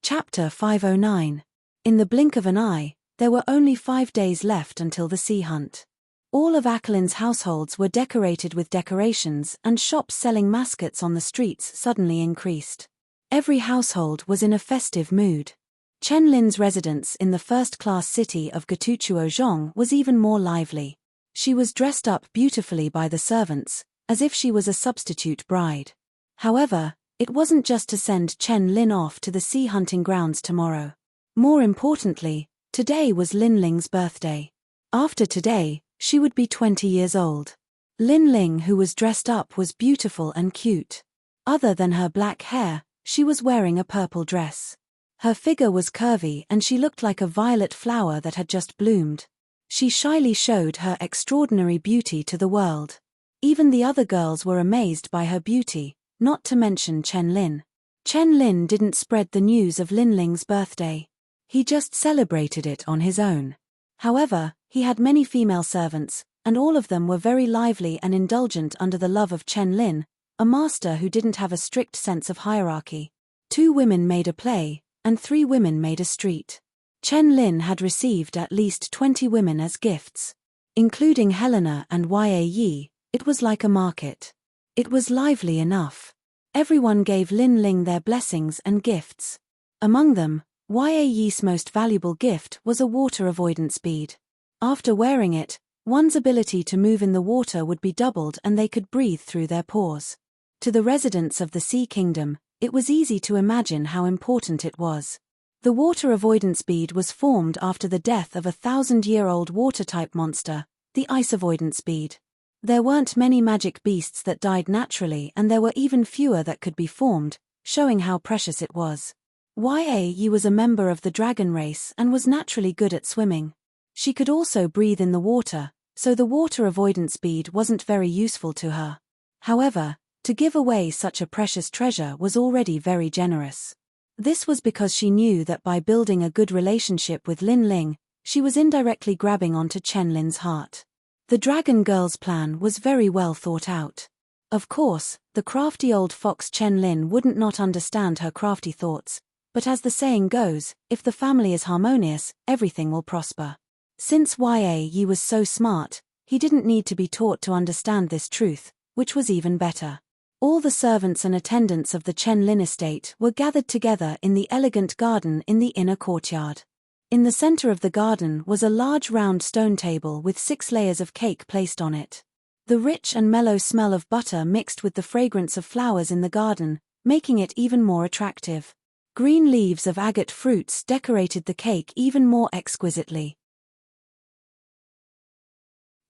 Chapter 509. In the blink of an eye, there were only 5 days left until the sea hunt. All of Akalin's households were decorated with decorations and shops selling mascots on the streets suddenly increased. Every household was in a festive mood. Chen Lin's residence in the first-class city of Gatuchuozhong was even more lively. She was dressed up beautifully by the servants, as if she was a substitute bride. However, it wasn't just to send Chen Lin off to the sea hunting grounds tomorrow. More importantly, today was Lin Ling's birthday. After today, she would be 20 years old. Lin Ling, who was dressed up, was beautiful and cute. Other than her black hair, she was wearing a purple dress. Her figure was curvy and she looked like a violet flower that had just bloomed. She shyly showed her extraordinary beauty to the world. Even the other girls were amazed by her beauty, not to mention Chen Lin. Chen Lin didn't spread the news of Lin Ling's birthday. He just celebrated it on his own. However, he had many female servants, and all of them were very lively and indulgent under the love of Chen Lin, a master who didn't have a strict sense of hierarchy. 2 women made a play, and 3 women made a street. Chen Lin had received at least 20 women as gifts. Including Helena and Yi, it was like a market. It was lively enough. Everyone gave Lin Ling their blessings and gifts. Among them, Yi's most valuable gift was a water avoidance bead. After wearing it, one's ability to move in the water would be doubled and they could breathe through their pores. To the residents of the Sea Kingdom, it was easy to imagine how important it was. The water avoidance bead was formed after the death of a 1,000-year-old water-type monster, the ice avoidance bead. There weren't many magic beasts that died naturally, and there were even fewer that could be formed, showing how precious it was. Yi was a member of the dragon race and was naturally good at swimming. She could also breathe in the water, so the water avoidance bead wasn't very useful to her. However, to give away such a precious treasure was already very generous. This was because she knew that by building a good relationship with Lin Ling, she was indirectly grabbing onto Chen Lin's heart. The Dragon Girl's plan was very well thought out. Of course, the crafty old fox Chen Lin wouldn't not understand her crafty thoughts, but as the saying goes, if the family is harmonious, everything will prosper. Since Yi was so smart, he didn't need to be taught to understand this truth, which was even better. All the servants and attendants of the Chen Lin estate were gathered together in the elegant garden in the inner courtyard. In the center of the garden was a large round stone table with 6 layers of cake placed on it. The rich and mellow smell of butter mixed with the fragrance of flowers in the garden, making it even more attractive. Green leaves of agate fruits decorated the cake even more exquisitely.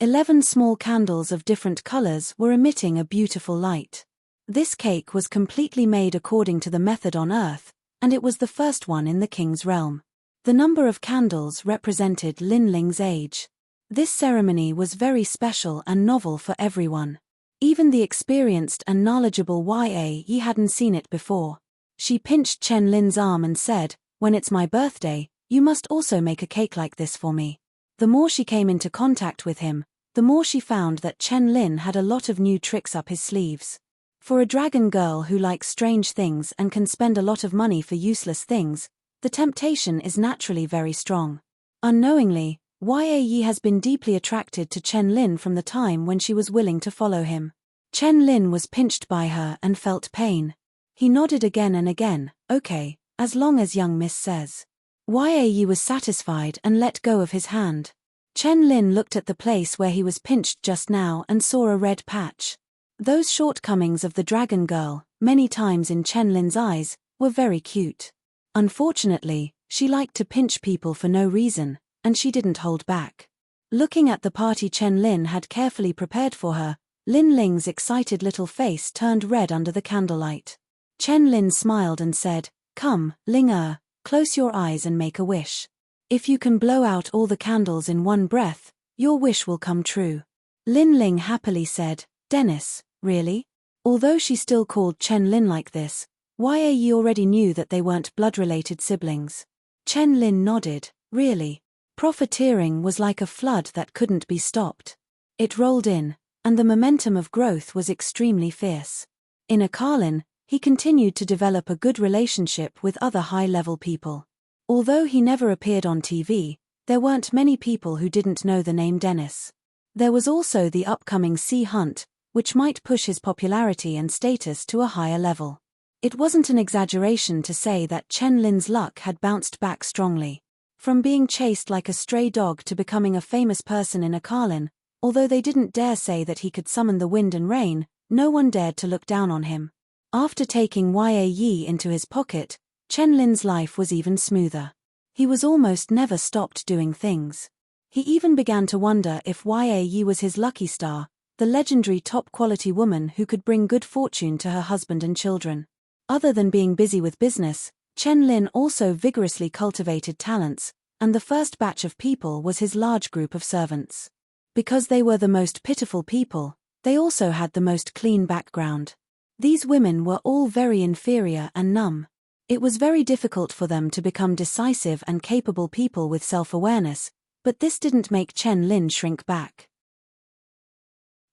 11 small candles of different colors were emitting a beautiful light. This cake was completely made according to the method on Earth, and it was the first one in the king's realm. The number of candles represented Lin Ling's age. This ceremony was very special and novel for everyone. Even the experienced and knowledgeable Yi hadn't seen it before. She pinched Chen Lin's arm and said, "When it's my birthday, you must also make a cake like this for me." The more she came into contact with him, the more she found that Chen Lin had a lot of new tricks up his sleeves. For a dragon girl who likes strange things and can spend a lot of money for useless things, the temptation is naturally very strong. Unknowingly, Yi has been deeply attracted to Chen Lin from the time when she was willing to follow him. Chen Lin was pinched by her and felt pain. He nodded again and again, "Okay, as long as young miss says." Yi was satisfied and let go of his hand. Chen Lin looked at the place where he was pinched just now and saw a red patch. Those shortcomings of the dragon girl, many times in Chen Lin's eyes, were very cute. Unfortunately, she liked to pinch people for no reason, and she didn't hold back. Looking at the party Chen Lin had carefully prepared for her, Lin Ling's excited little face turned red under the candlelight. Chen Lin smiled and said, "Come, Ling close your eyes and make a wish. If you can blow out all the candles in one breath, your wish will come true." Lin Ling happily said, "Dennis, really?" Although she still called Chen Lin like this, Yi already knew that they weren't blood-related siblings. Chen Lin nodded, "Really?" Profiteering was like a flood that couldn't be stopped. It rolled in, and the momentum of growth was extremely fierce. In Akalin, he continued to develop a good relationship with other high-level people. Although he never appeared on TV, there weren't many people who didn't know the name Dennis. There was also the upcoming Sea Hunt, which might push his popularity and status to a higher level. It wasn't an exaggeration to say that Chen Lin's luck had bounced back strongly. From being chased like a stray dog to becoming a famous person in Akalin, although they didn't dare say that he could summon the wind and rain, no one dared to look down on him. After taking Yi into his pocket, Chen Lin's life was even smoother. He was almost never stopped doing things. He even began to wonder if Yi was his lucky star, the legendary top-quality woman who could bring good fortune to her husband and children. Other than being busy with business, Chen Lin also vigorously cultivated talents, and the first batch of people was his large group of servants. Because they were the most pitiful people, they also had the most clean background. These women were all very inferior and numb. It was very difficult for them to become decisive and capable people with self-awareness, but this didn't make Chen Lin shrink back.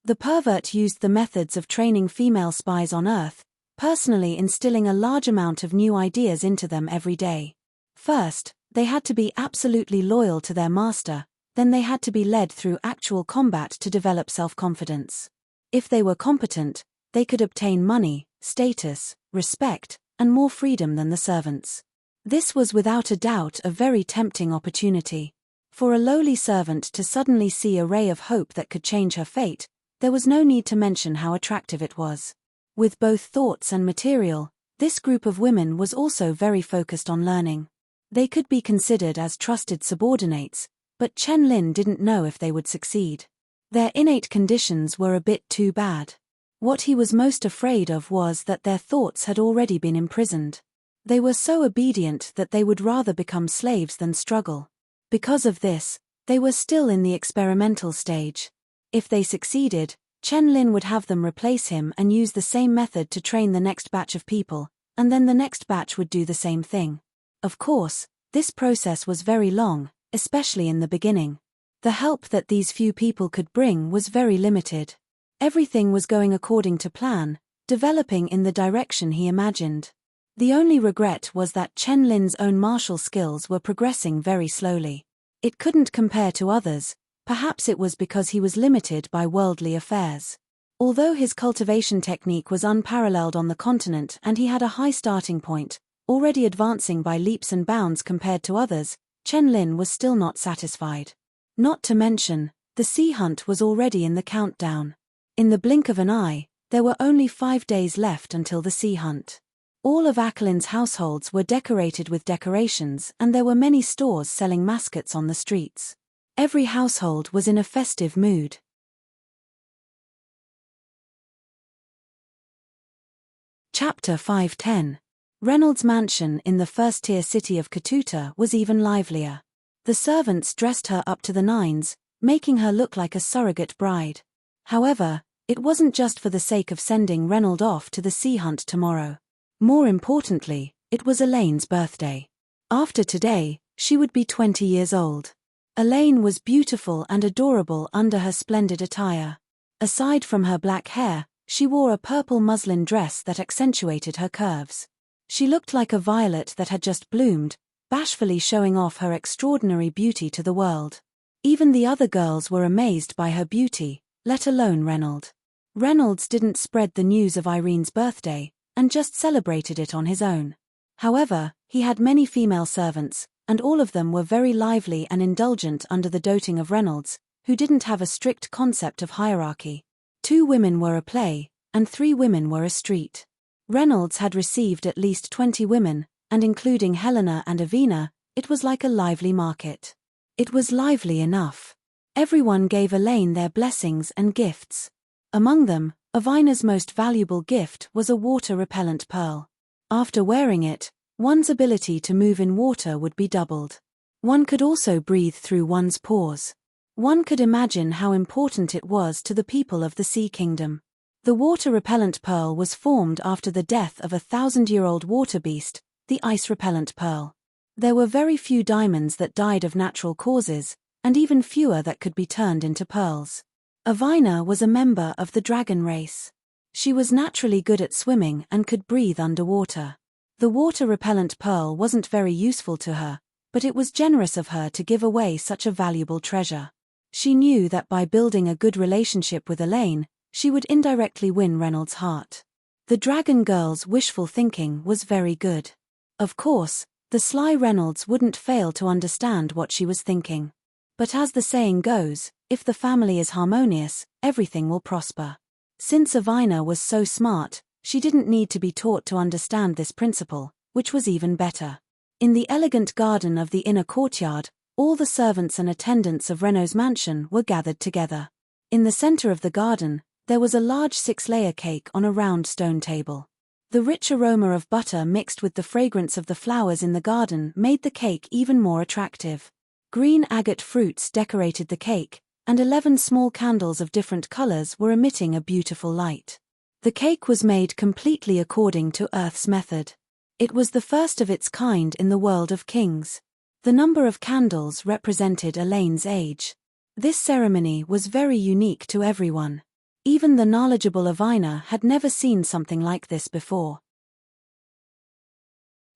The pervert used the methods of training female spies on Earth, personally instilling a large amount of new ideas into them every day. First, they had to be absolutely loyal to their master, then they had to be led through actual combat to develop self-confidence. If they were competent, they could obtain money, status, respect, and more freedom than the servants. This was without a doubt a very tempting opportunity. For a lowly servant to suddenly see a ray of hope that could change her fate, there was no need to mention how attractive it was. With both thoughts and material, this group of women was also very focused on learning. They could be considered as trusted subordinates, but Chen Lin didn't know if they would succeed. Their innate conditions were a bit too bad. What he was most afraid of was that their thoughts had already been imprisoned. They were so obedient that they would rather become slaves than struggle. Because of this, they were still in the experimental stage. If they succeeded, Chen Lin would have them replace him and use the same method to train the next batch of people, and then the next batch would do the same thing. Of course, this process was very long, especially in the beginning. The help that these few people could bring was very limited. Everything was going according to plan, developing in the direction he imagined. The only regret was that Chen Lin's own martial skills were progressing very slowly. It couldn't compare to others, perhaps it was because he was limited by worldly affairs. Although his cultivation technique was unparalleled on the continent and he had a high starting point, already advancing by leaps and bounds compared to others, Chen Lin was still not satisfied. Not to mention, the sea hunt was already in the countdown. In the blink of an eye, there were only 5 days left until the sea hunt. All of Achelin's households were decorated with decorations and there were many stores selling mascots on the streets. Every household was in a festive mood. Chapter 510. Reynolds' mansion in the first-tier city of Katuta was even livelier. The servants dressed her up to the nines, making her look like a surrogate bride. However, it wasn't just for the sake of sending Reynolds off to the sea hunt tomorrow. More importantly, it was Elaine's birthday. After today, she would be 20 years old. Elaine was beautiful and adorable under her splendid attire. Aside from her black hair, she wore a purple muslin dress that accentuated her curves. She looked like a violet that had just bloomed, bashfully showing off her extraordinary beauty to the world. Even the other girls were amazed by her beauty, let alone Reynolds. Reynolds didn't spread the news of Irene's birthday, and just celebrated it on his own. However, he had many female servants, and all of them were very lively and indulgent under the doting of Reynolds, who didn't have a strict concept of hierarchy. 2 women were a play, and 3 women were a street. Reynolds had received at least 20 women, and including Helena and Avina, it was like a lively market. It was lively enough. Everyone gave Elaine their blessings and gifts. Among them, Avina's most valuable gift was a water-repellent pearl. After wearing it, one's ability to move in water would be doubled. One could also breathe through one's pores. One could imagine how important it was to the people of the Sea Kingdom. The water-repellent pearl was formed after the death of a 1,000-year-old water beast, the ice-repellent pearl. There were very few diamonds that died of natural causes, and even fewer that could be turned into pearls. Avina was a member of the dragon race. She was naturally good at swimming and could breathe underwater. The water-repellent pearl wasn't very useful to her, but it was generous of her to give away such a valuable treasure. She knew that by building a good relationship with Elaine, she would indirectly win Reynolds' heart. The dragon girl's wishful thinking was very good. Of course, the sly Reynolds wouldn't fail to understand what she was thinking. But as the saying goes, if the family is harmonious, everything will prosper. Since Avina was so smart, she didn't need to be taught to understand this principle, which was even better. In the elegant garden of the inner courtyard, all the servants and attendants of Renault's mansion were gathered together. In the center of the garden, there was a large 6-layer cake on a round stone table. The rich aroma of butter mixed with the fragrance of the flowers in the garden made the cake even more attractive. Green agate fruits decorated the cake, and 11 small candles of different colors were emitting a beautiful light. The cake was made completely according to Earth's method. It was the first of its kind in the world of kings. The number of candles represented Elaine's age. This ceremony was very unique to everyone. Even the knowledgeable Avina had never seen something like this before.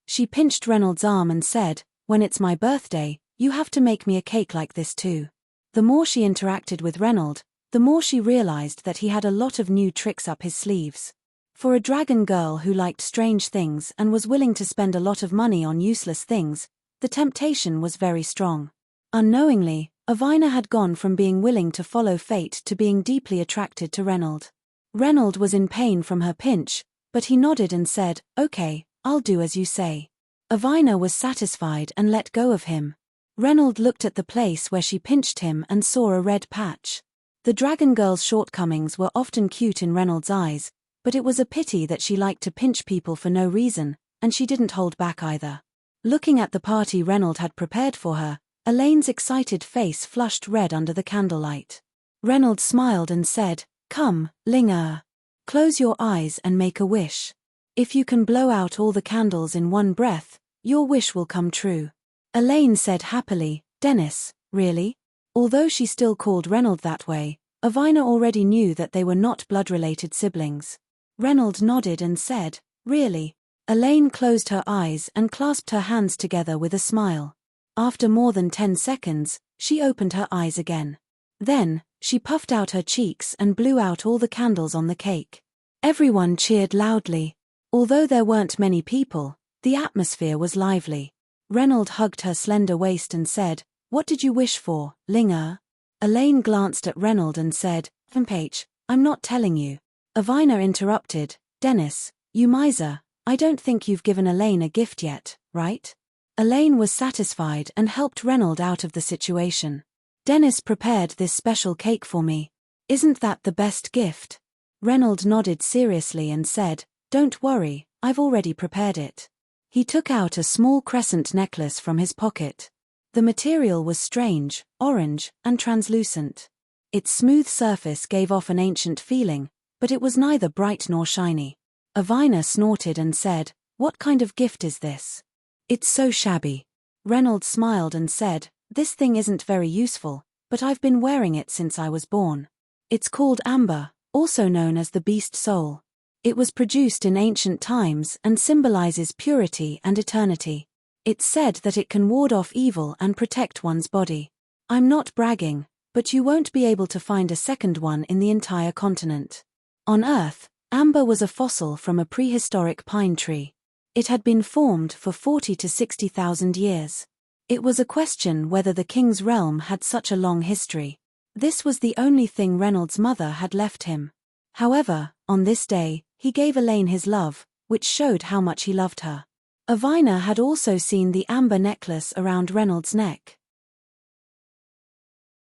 She pinched Reynolds' arm and said, "When it's my birthday, you have to make me a cake like this too." The more she interacted with Reynolds, the more she realized that he had a lot of new tricks up his sleeves. For a dragon girl who liked strange things and was willing to spend a lot of money on useless things, the temptation was very strong. Unknowingly, Avina had gone from being willing to follow fate to being deeply attracted to Reynolds. Reynolds was in pain from her pinch, but he nodded and said, "Okay, I'll do as you say." Avina was satisfied and let go of him. Reynolds looked at the place where she pinched him and saw a red patch. The dragon girl's shortcomings were often cute in Reynolds' eyes, but it was a pity that she liked to pinch people for no reason, and she didn't hold back either. Looking at the party Reynolds had prepared for her, Elaine's excited face flushed red under the candlelight. Reynolds smiled and said, "Come, Linger. Close your eyes and make a wish. If you can blow out all the candles in one breath, your wish will come true." Elaine said happily, "Dennis, really?" Although she still called Reynolds that way, Avina already knew that they were not blood-related siblings. Reynolds nodded and said, "Really?" Elaine closed her eyes and clasped her hands together with a smile. After more than 10 seconds, she opened her eyes again. Then, she puffed out her cheeks and blew out all the candles on the cake. Everyone cheered loudly. Although there weren't many people, the atmosphere was lively. Reynolds hugged her slender waist and said, "What did you wish for, Linger?" Elaine glanced at Reynolds and said, "H, I'm not telling you." Avina interrupted, "Dennis, you miser, I don't think you've given Elaine a gift yet, right?" Elaine was satisfied and helped Reynolds out of the situation. "Dennis prepared this special cake for me. Isn't that the best gift?" Reynolds nodded seriously and said, "Don't worry, I've already prepared it." He took out a small crescent necklace from his pocket. The material was strange, orange, and translucent. Its smooth surface gave off an ancient feeling, but it was neither bright nor shiny. Avina snorted and said, "What kind of gift is this? It's so shabby." Reynolds smiled and said, "This thing isn't very useful, but I've been wearing it since I was born. It's called amber, also known as the beast soul. It was produced in ancient times and symbolizes purity and eternity. It's said that it can ward off evil and protect one's body. I'm not bragging, but you won't be able to find a second one in the entire continent." On Earth, amber was a fossil from a prehistoric pine tree. It had been formed for 40 to 60,000 years. It was a question whether the king's realm had such a long history. This was the only thing Reynolds' mother had left him. However, on this day, he gave Elaine his love, which showed how much he loved her. Avina had also seen the amber necklace around Reynolds' neck.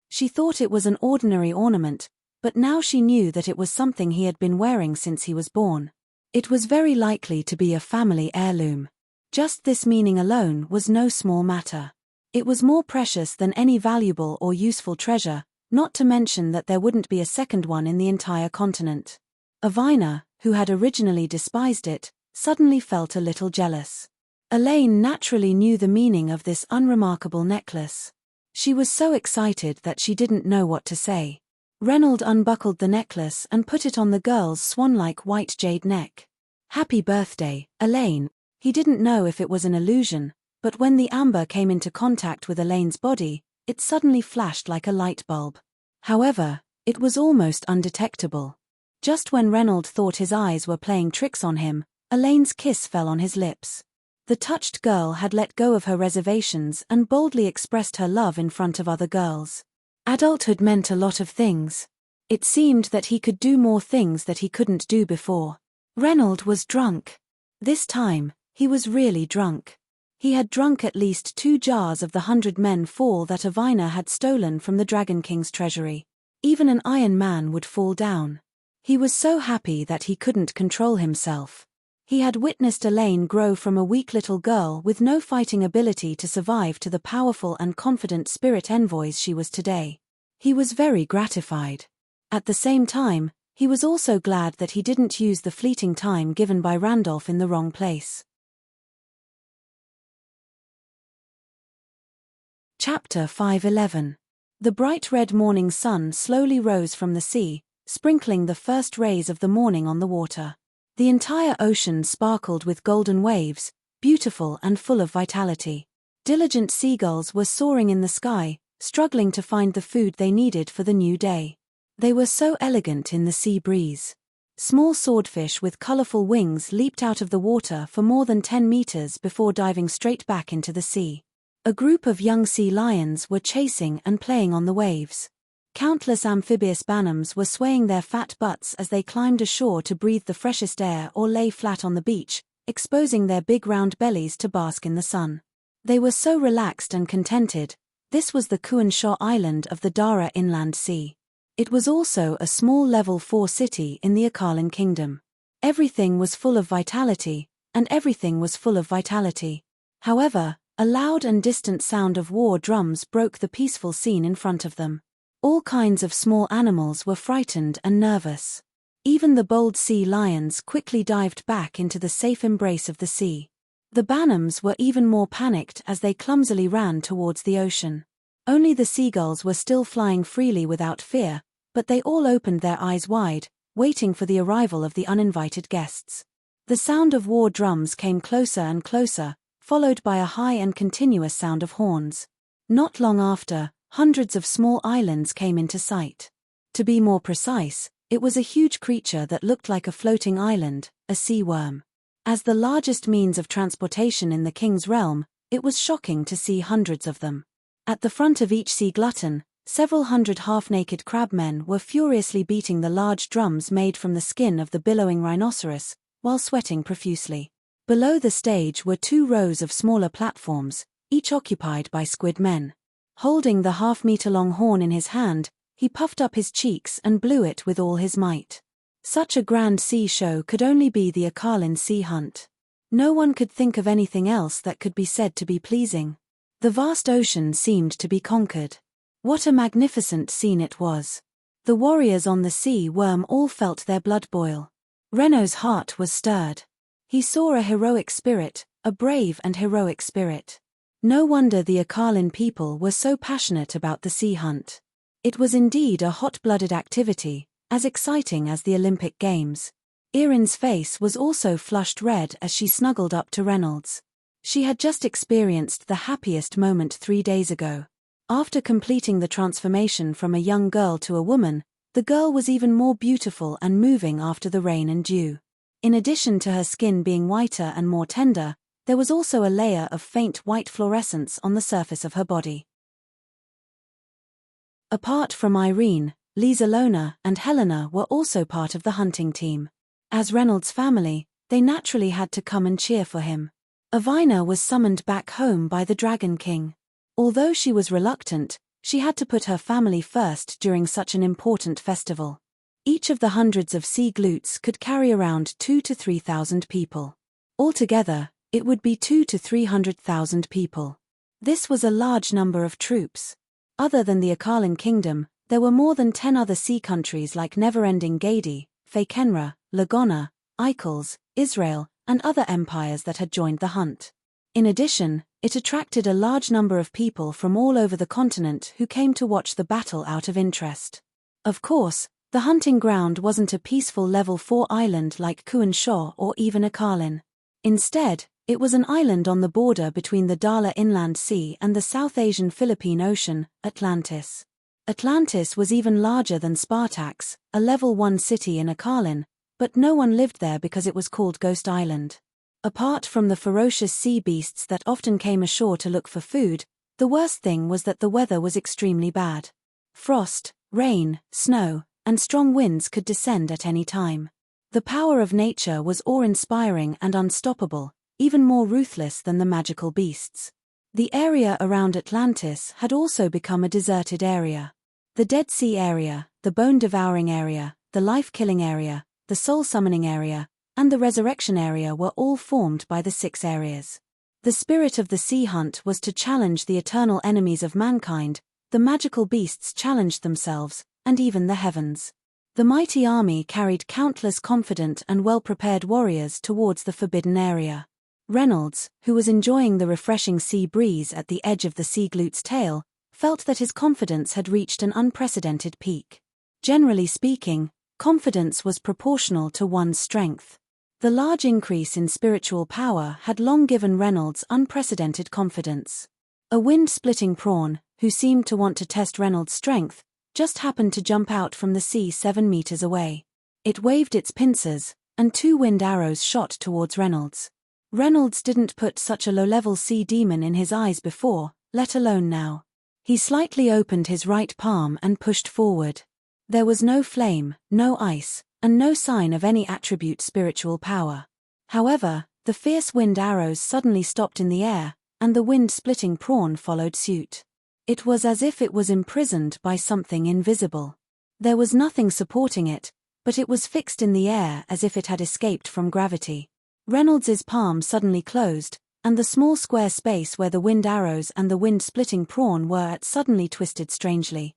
She thought it was an ordinary ornament, but now she knew that it was something he had been wearing since he was born. It was very likely to be a family heirloom. Just this meaning alone was no small matter. It was more precious than any valuable or useful treasure, not to mention that there wouldn't be a second one in the entire continent. Avina, who had originally despised it, suddenly felt a little jealous. Elaine naturally knew the meaning of this unremarkable necklace. She was so excited that she didn't know what to say. Reynolds unbuckled the necklace and put it on the girl's swan-like white jade neck. "Happy birthday, Elaine." He didn't know if it was an illusion, but when the amber came into contact with Elaine's body, it suddenly flashed like a light bulb. However, it was almost undetectable. Just when Reynolds thought his eyes were playing tricks on him, Elaine's kiss fell on his lips. The touched girl had let go of her reservations and boldly expressed her love in front of other girls. Adulthood meant a lot of things. It seemed that he could do more things that he couldn't do before. Reynolds was drunk. This time, he was really drunk. He had drunk at least 2 jars of the 100 Men Fall that Avina had stolen from the Dragon King's treasury. Even an iron man would fall down. He was so happy that he couldn't control himself. He had witnessed Elaine grow from a weak little girl with no fighting ability to survive to the powerful and confident spirit envoys she was today. He was very gratified. At the same time, he was also glad that he didn't use the fleeting time given by Randolph in the wrong place. Chapter 5:11. The bright red morning sun slowly rose from the sea, sprinkling the first rays of the morning on the water. The entire ocean sparkled with golden waves, beautiful and full of vitality. Diligent seagulls were soaring in the sky, struggling to find the food they needed for the new day. They were so elegant in the sea breeze. Small swordfish with colorful wings leaped out of the water for more than 10 meters before diving straight back into the sea. A group of young sea lions were chasing and playing on the waves. Countless amphibious bantams were swaying their fat butts as they climbed ashore to breathe the freshest air or lay flat on the beach, exposing their big round bellies to bask in the sun. They were so relaxed and contented. This was the Kuan-Shaw Island of the Dara Inland Sea. It was also a small level 4 city in the Akalin Kingdom. Everything was full of vitality, and everything was full of vitality. However, a loud and distant sound of war drums broke the peaceful scene in front of them. All kinds of small animals were frightened and nervous. Even the bold sea lions quickly dived back into the safe embrace of the sea. The bantams were even more panicked as they clumsily ran towards the ocean. Only the seagulls were still flying freely without fear, but they all opened their eyes wide, waiting for the arrival of the uninvited guests. The sound of war drums came closer and closer, followed by a high and continuous sound of horns. Not long after, hundreds of small islands came into sight. To be more precise, it was a huge creature that looked like a floating island, a sea worm. As the largest means of transportation in the king's realm, it was shocking to see hundreds of them. At the front of each sea glutton, several hundred half-naked crabmen were furiously beating the large drums made from the skin of the billowing rhinoceros, while sweating profusely. Below the stage were 2 rows of smaller platforms, each occupied by squid men. Holding the half-meter-long horn in his hand, he puffed up his cheeks and blew it with all his might. Such a grand sea show could only be the Akalin Sea Hunt. No one could think of anything else that could be said to be pleasing. The vast ocean seemed to be conquered. What a magnificent scene it was. The warriors on the sea worm all felt their blood boil. Renault's heart was stirred. He saw a heroic spirit, a brave and heroic spirit. No wonder the Akalin people were so passionate about the sea hunt. It was indeed a hot-blooded activity, as exciting as the Olympic Games. Erin's face was also flushed red as she snuggled up to Reynolds. She had just experienced the happiest moment 3 days ago. After completing the transformation from a young girl to a woman, the girl was even more beautiful and moving after the rain and dew. In addition to her skin being whiter and more tender, there was also a layer of faint white fluorescence on the surface of her body. Apart from Irene, Lisa-Lona and Helena were also part of the hunting team. As Reynolds' family, they naturally had to come and cheer for him. Avina was summoned back home by the Dragon King. Although she was reluctant, she had to put her family first during such an important festival. Each of the hundreds of sea glutes could carry around 2,000 to 3,000 people. Altogether, it would be 200,000 to 300,000 people. This was a large number of troops. Other than the Akalin Kingdom, there were more than 10 other sea countries like Neverending Gadi, Fakenra, Lagona, Eichels, Israel, and other empires that had joined the hunt. In addition, it attracted a large number of people from all over the continent who came to watch the battle out of interest. Of course, the hunting ground wasn't a peaceful level 4 island like Kuan-Shaw or even Akalin. Instead, it was an island on the border between the Dala Inland Sea and the South Asian Philippine Ocean, Atlantis. Atlantis was even larger than Spartax, a level 1 city in Akalin, but no one lived there because it was called Ghost Island. Apart from the ferocious sea beasts that often came ashore to look for food, the worst thing was that the weather was extremely bad. Frost, rain, snow, and strong winds could descend at any time. The power of nature was awe-inspiring and unstoppable, even more ruthless than the magical beasts. The area around Atlantis had also become a deserted area. The Dead Sea area, the bone-devouring area, the life-killing area, the soul-summoning area, and the resurrection area were all formed by the 6 areas. The spirit of the sea hunt was to challenge the eternal enemies of mankind. The magical beasts challenged themselves, and even the heavens. The mighty army carried countless confident and well-prepared warriors towards the forbidden area. Reynolds, who was enjoying the refreshing sea breeze at the edge of the sea glute's tail, felt that his confidence had reached an unprecedented peak. Generally speaking, confidence was proportional to one's strength. The large increase in spiritual power had long given Reynolds unprecedented confidence. A wind-splitting prawn, who seemed to want to test Reynolds' strength, just happened to jump out from the sea 7 meters away. It waved its pincers, and 2 wind arrows shot towards Reynolds. Reynolds didn't put such a low-level sea demon in his eyes before, let alone now. He slightly opened his right palm and pushed forward. There was no flame, no ice, and no sign of any attribute spiritual power. However, the fierce wind arrows suddenly stopped in the air, and the wind-splitting prawn followed suit. It was as if it was imprisoned by something invisible. There was nothing supporting it, but it was fixed in the air as if it had escaped from gravity. Reynolds's palm suddenly closed, and the small square space where the wind arrows and the wind-splitting prawn were at suddenly twisted strangely.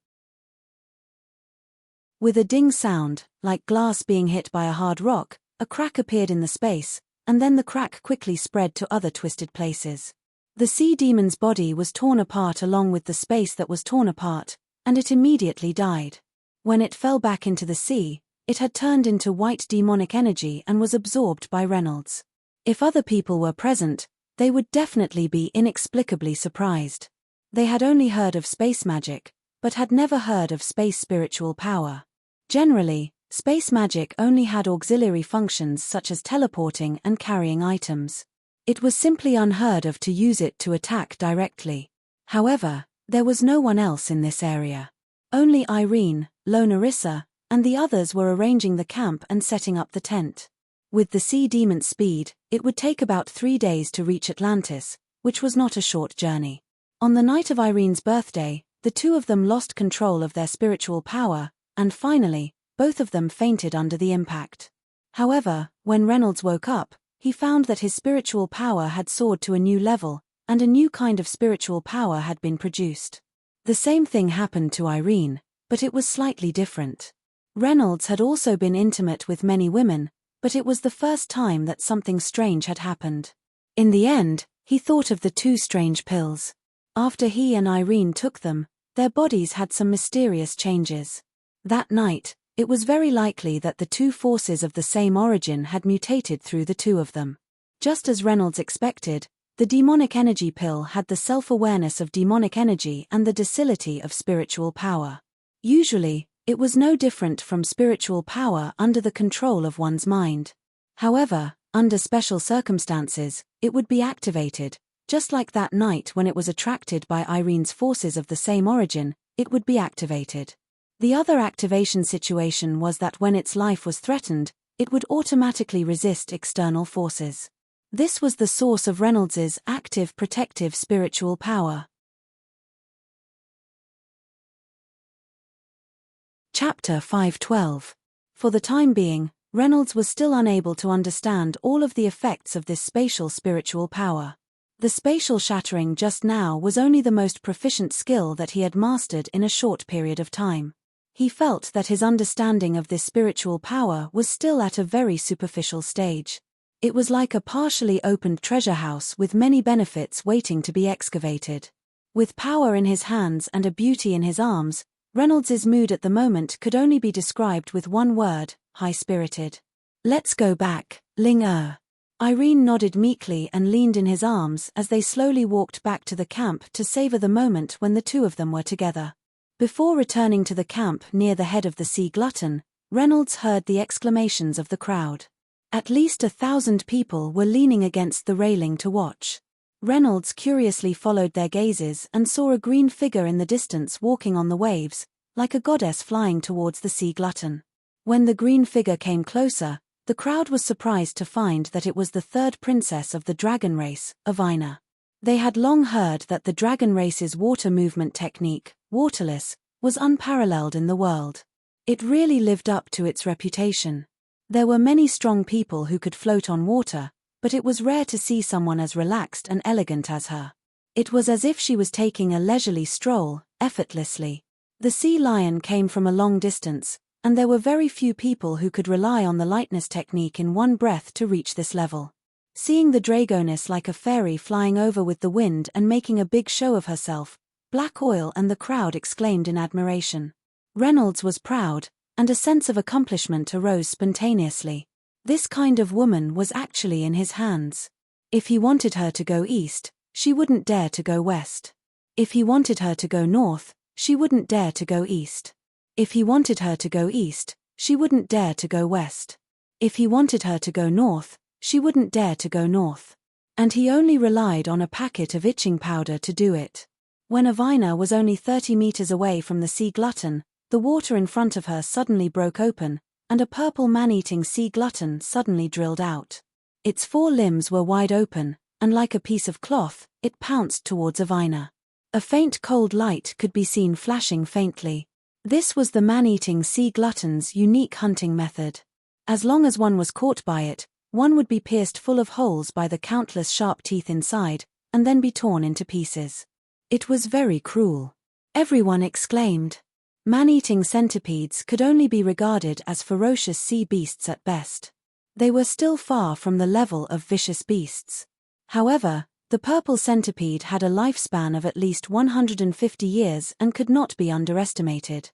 With a ding sound, like glass being hit by a hard rock, a crack appeared in the space, and then the crack quickly spread to other twisted places. The sea demon's body was torn apart along with the space that was torn apart, and it immediately died. When it fell back into the sea, it had turned into white demonic energy and was absorbed by Reynolds. If other people were present, they would definitely be inexplicably surprised. They had only heard of space magic, but had never heard of space spiritual power. Generally, space magic only had auxiliary functions such as teleporting and carrying items. It was simply unheard of to use it to attack directly. However, there was no one else in this area. Only Irene, Lone Orissa, and the others were arranging the camp and setting up the tent. With the sea demon's speed, it would take about 3 days to reach Atlantis, which was not a short journey. On the night of Irene's birthday, the 2 of them lost control of their spiritual power, and finally, both of them fainted under the impact. However, when Reynolds woke up, he found that his spiritual power had soared to a new level, and a new kind of spiritual power had been produced. The same thing happened to Irene, but it was slightly different. Reynolds had also been intimate with many women, but it was the first time that something strange had happened. In the end, he thought of the 2 strange pills. After he and Irene took them, their bodies had some mysterious changes. That night, it was very likely that the 2 forces of the same origin had mutated through the 2 of them. Just as Reynolds expected, the demonic energy pill had the self-awareness of demonic energy and the docility of spiritual power. Usually, it was no different from spiritual power under the control of one's mind. However, under special circumstances, it would be activated, just like that night when it was attracted by Irene's forces of the same origin, it would be activated. The other activation situation was that when its life was threatened, it would automatically resist external forces. This was the source of Reynolds's active protective spiritual power. Chapter 512. For the time being, Reynolds was still unable to understand all of the effects of this spatial spiritual power. The spatial shattering just now was only the most proficient skill that he had mastered in a short period of time. He felt that his understanding of this spiritual power was still at a very superficial stage. It was like a partially opened treasure house with many benefits waiting to be excavated. With power in his hands and a beauty in his arms, Reynolds's mood at the moment could only be described with one word: high-spirited. "Let's go back, Ling-Er." Irene nodded meekly and leaned in his arms as they slowly walked back to the camp to savor the moment when the 2 of them were together. Before returning to the camp near the head of the Sea Glutton, Reynolds heard the exclamations of the crowd. At least 1,000 people were leaning against the railing to watch. Reynolds curiously followed their gazes and saw a green figure in the distance walking on the waves, like a goddess flying towards the Sea Glutton. When the green figure came closer, the crowd was surprised to find that it was the 3rd princess of the dragon race, Avina. They had long heard that the dragon race's water movement technique, waterless, was unparalleled in the world. It really lived up to its reputation. There were many strong people who could float on water, but it was rare to see someone as relaxed and elegant as her. It was as if she was taking a leisurely stroll, effortlessly. The sea lion came from a long distance, and there were very few people who could rely on the lightness technique in one breath to reach this level. Seeing the dragoness like a fairy flying over with the wind and making a big show of herself, Black Oil and the crowd exclaimed in admiration. Reynolds was proud, and a sense of accomplishment arose spontaneously. This kind of woman was actually in his hands. If he wanted her to go east, she wouldn't dare to go west. If he wanted her to go north, she wouldn't dare to go east. If he wanted her to go east, she wouldn't dare to go west. If he wanted her to go north, she wouldn't dare to go north. And he only relied on a packet of itching powder to do it. When Avina was only 30 meters away from the sea glutton, the water in front of her suddenly broke open, and a purple man-eating sea glutton suddenly drilled out. Its 4 limbs were wide open, and like a piece of cloth, it pounced towards Avina. A faint cold light could be seen flashing faintly. This was the man-eating sea glutton's unique hunting method. As long as one was caught by it, one would be pierced full of holes by the countless sharp teeth inside, and then be torn into pieces. It was very cruel. Everyone exclaimed. Man-eating centipedes could only be regarded as ferocious sea beasts at best. They were still far from the level of vicious beasts. However, the purple centipede had a lifespan of at least 150 years and could not be underestimated.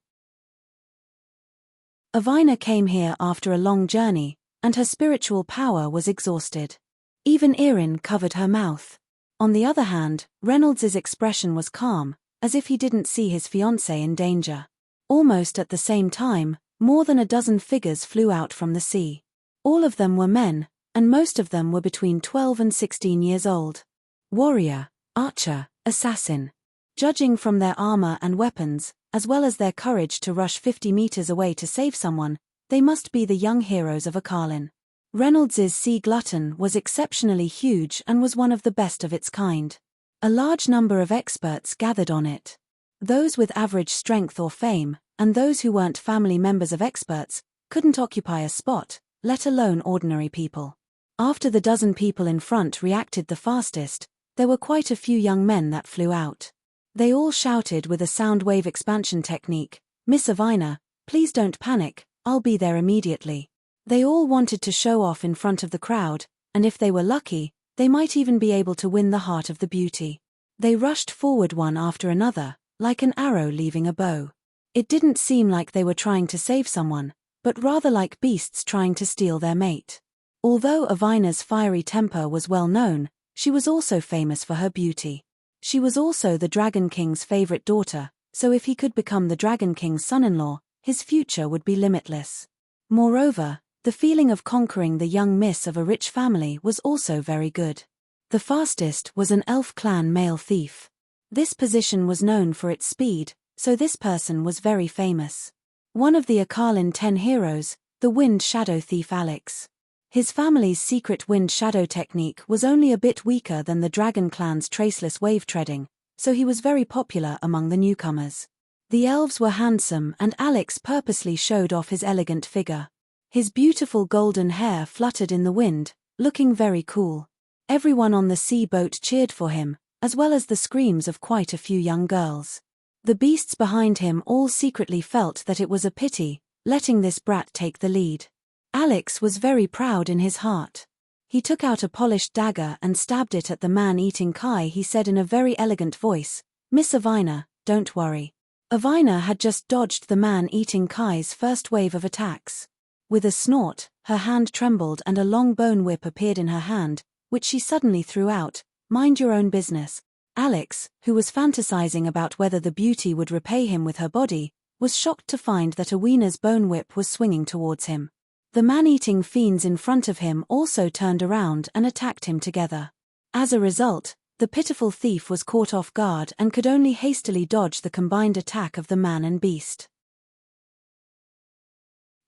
Avina came here after a long journey, and her spiritual power was exhausted. Even Erin covered her mouth. On the other hand, Reynolds's expression was calm, as if he didn't see his fiancée in danger. Almost at the same time, more than a dozen figures flew out from the sea. All of them were men, and most of them were between 12 and 16 years old. Warrior, archer, assassin. Judging from their armor and weapons, as well as their courage to rush 50 meters away to save someone, they must be the young heroes of Akalin. Reynolds's sea glutton was exceptionally huge and was one of the best of its kind. A large number of experts gathered on it. Those with average strength or fame, and those who weren't family members of experts, couldn't occupy a spot, let alone ordinary people. After the dozen people in front reacted the fastest, there were quite a few young men that flew out. They all shouted with a sound wave expansion technique, "Miss Avina, please don't panic, I'll be there immediately." They all wanted to show off in front of the crowd, and if they were lucky, they might even be able to win the heart of the beauty. They rushed forward one after another, like an arrow leaving a bow. It didn't seem like they were trying to save someone, but rather like beasts trying to steal their mate. Although Avina's fiery temper was well known, she was also famous for her beauty. She was also the Dragon King's favorite daughter, so if he could become the Dragon King's son-in-law, his future would be limitless. Moreover, the feeling of conquering the young miss of a rich family was also very good. The fastest was an elf clan male thief. This position was known for its speed, so this person was very famous. One of the Akalin 10 heroes, the Wind Shadow Thief Alex. His family's secret wind shadow technique was only a bit weaker than the Dragon Clan's traceless wave treading, so he was very popular among the newcomers. The elves were handsome and Alex purposely showed off his elegant figure. His beautiful golden hair fluttered in the wind, looking very cool. Everyone on the sea boat cheered for him, as well as the screams of quite a few young girls. The beasts behind him all secretly felt that it was a pity, letting this brat take the lead. Alex was very proud in his heart. He took out a polished dagger and stabbed it at the man-eating Kai. He said in a very elegant voice, "Miss Avina, don't worry." Avina had just dodged the man-eating Kai's first wave of attacks. With a snort, her hand trembled and a long bone whip appeared in her hand, which she suddenly threw out. "Mind your own business." Alex, who was fantasizing about whether the beauty would repay him with her body, was shocked to find that Awina's bone whip was swinging towards him. The man-eating fiends in front of him also turned around and attacked him together. As a result, the pitiful thief was caught off guard and could only hastily dodge the combined attack of the man and beast.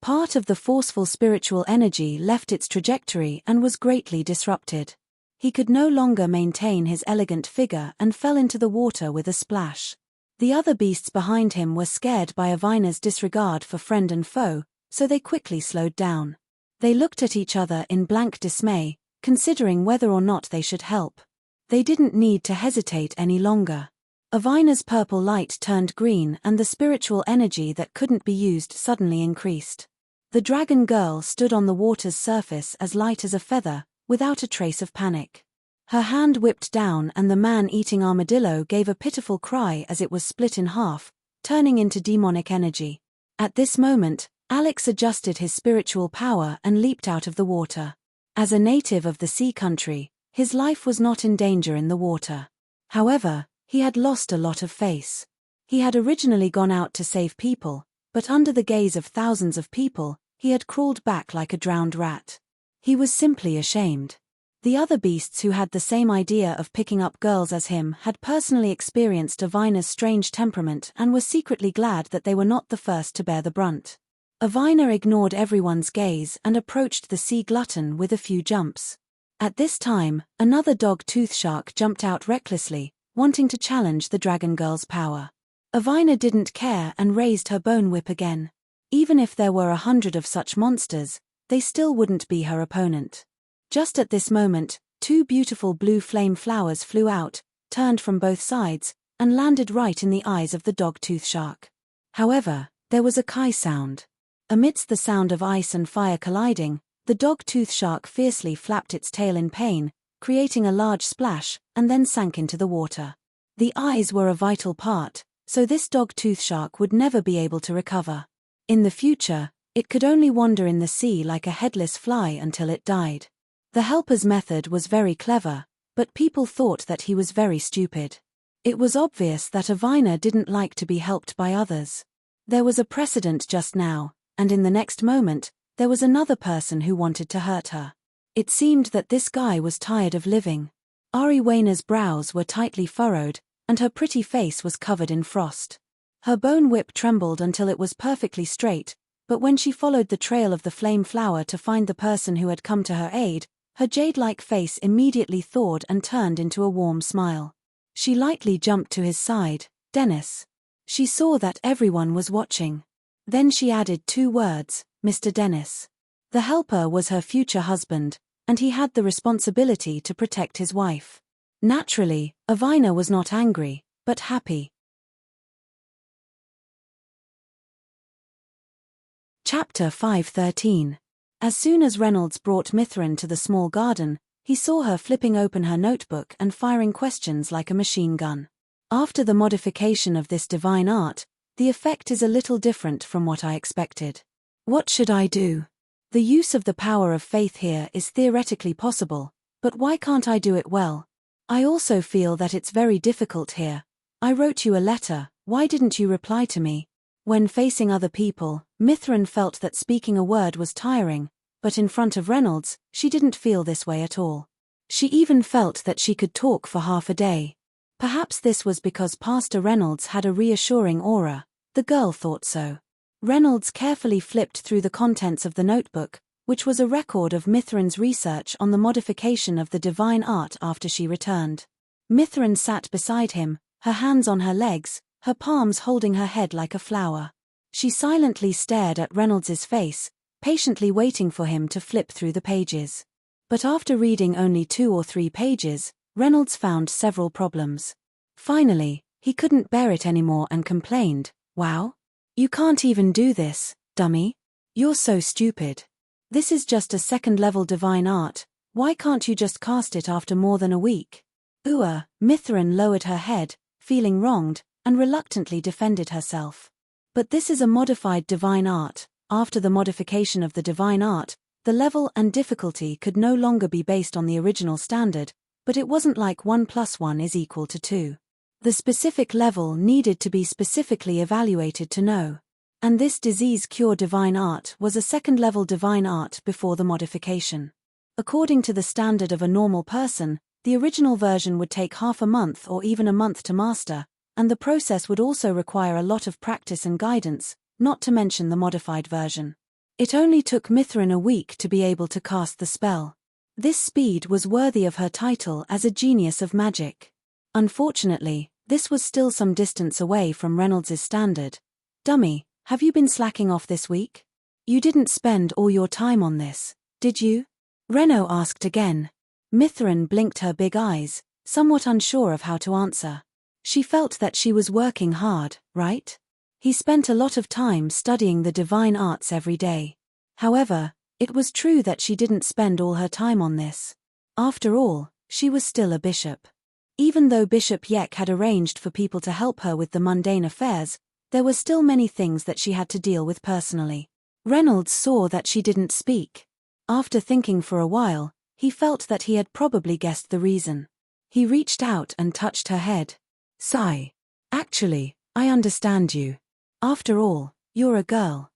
Part of the forceful spiritual energy left its trajectory and was greatly disrupted. He could no longer maintain his elegant figure and fell into the water with a splash. The other beasts behind him were scared by Avina's disregard for friend and foe, so they quickly slowed down. They looked at each other in blank dismay, considering whether or not they should help. They didn't need to hesitate any longer. Avina's purple light turned green and the spiritual energy that couldn't be used suddenly increased. The dragon girl stood on the water's surface as light as a feather, without a trace of panic. Her hand whipped down and the man-eating armadillo gave a pitiful cry as it was split in half, turning into demonic energy. At this moment, Alex adjusted his spiritual power and leaped out of the water. As a native of the sea country, his life was not in danger in the water. However, he had lost a lot of face. He had originally gone out to save people, but under the gaze of thousands of people, he had crawled back like a drowned rat. He was simply ashamed. The other beasts who had the same idea of picking up girls as him had personally experienced Avina's strange temperament and were secretly glad that they were not the first to bear the brunt. Avina ignored everyone's gaze and approached the sea glutton with a few jumps. At this time, another dog-tooth shark jumped out recklessly, wanting to challenge the dragon girl's power. Avina didn't care and raised her bone whip again. Even if there were 100 of such monsters, they still wouldn't be her opponent. Just at this moment, 2 beautiful blue flame flowers flew out, turned from both sides, and landed right in the eyes of the dog-tooth shark. However, there was a kai sound. Amidst the sound of ice and fire colliding, the dog-tooth shark fiercely flapped its tail in pain, creating a large splash, and then sank into the water. The eyes were a vital part, so this dog-tooth shark would never be able to recover. In the future, it could only wander in the sea like a headless fly until it died. The helper's method was very clever, but people thought that he was very stupid. It was obvious that Avina didn't like to be helped by others. There was a precedent just now, and in the next moment, there was another person who wanted to hurt her. It seemed that this guy was tired of living. Ari Wayner's brows were tightly furrowed, and her pretty face was covered in frost. Her bone whip trembled until it was perfectly straight, but when she followed the trail of the flame flower to find the person who had come to her aid, her jade-like face immediately thawed and turned into a warm smile. She lightly jumped to his side. "Dennis." She saw that everyone was watching. Then she added 2 words, "Mr. Dennis." The helper was her future husband, and he had the responsibility to protect his wife. Naturally, Avina was not angry, but happy. Chapter 5:13. As soon as Reynolds brought Mithrin to the small garden, he saw her flipping open her notebook and firing questions like a machine gun. After the modification of this divine art, the effect is a little different from what I expected. What should I do? The use of the power of faith here is theoretically possible, but why can't I do it well? I also feel that it's very difficult here. I wrote you a letter, why didn't you reply to me? When facing other people, Mithrin felt that speaking a word was tiring, but in front of Reynolds, she didn't feel this way at all. She even felt that she could talk for half a day. Perhaps this was because Pastor Reynolds had a reassuring aura. The girl thought so. Reynolds carefully flipped through the contents of the notebook, which was a record of Mithrin's research on the modification of the divine art after she returned. Mithrin sat beside him, her hands on her legs, her palms holding her head like a flower. She silently stared at Reynolds's face, patiently waiting for him to flip through the pages. But after reading only 2 or 3 pages, Reynolds found several problems. Finally, he couldn't bear it anymore and complained, "Wow? You can't even do this, dummy. You're so stupid. This is just a 2nd-level divine art, why can't you just cast it after more than a week?" Mithrin lowered her head, feeling wronged, and reluctantly defended herself. But this is a modified divine art. After the modification of the divine art, the level and difficulty could no longer be based on the original standard, but it wasn't like 1 + 1 is equal to 2. The specific level needed to be specifically evaluated to know. And this disease cure divine art was a 2nd-level divine art before the modification. According to the standard of a normal person, the original version would take half a month or even a month to master, and the process would also require a lot of practice and guidance, not to mention the modified version. It only took Mithrin a week to be able to cast the spell. This speed was worthy of her title as a genius of magic. Unfortunately, This was still some distance away from Reynolds's standard. "Dummy, have you been slacking off this week? You didn't spend all your time on this, did you?" Reno asked again. Mithrin blinked her big eyes, somewhat unsure of how to answer. She felt that she was working hard, right? He spent a lot of time studying the divine arts every day. However, it was true that she didn't spend all her time on this. After all, she was still a bishop. Even though Bishop Yek had arranged for people to help her with the mundane affairs, there were still many things that she had to deal with personally. Reynolds saw that she didn't speak. After thinking for a while, he felt that he had probably guessed the reason. He reached out and touched her head. "Sigh. Actually, I understand you. After all, you're a girl.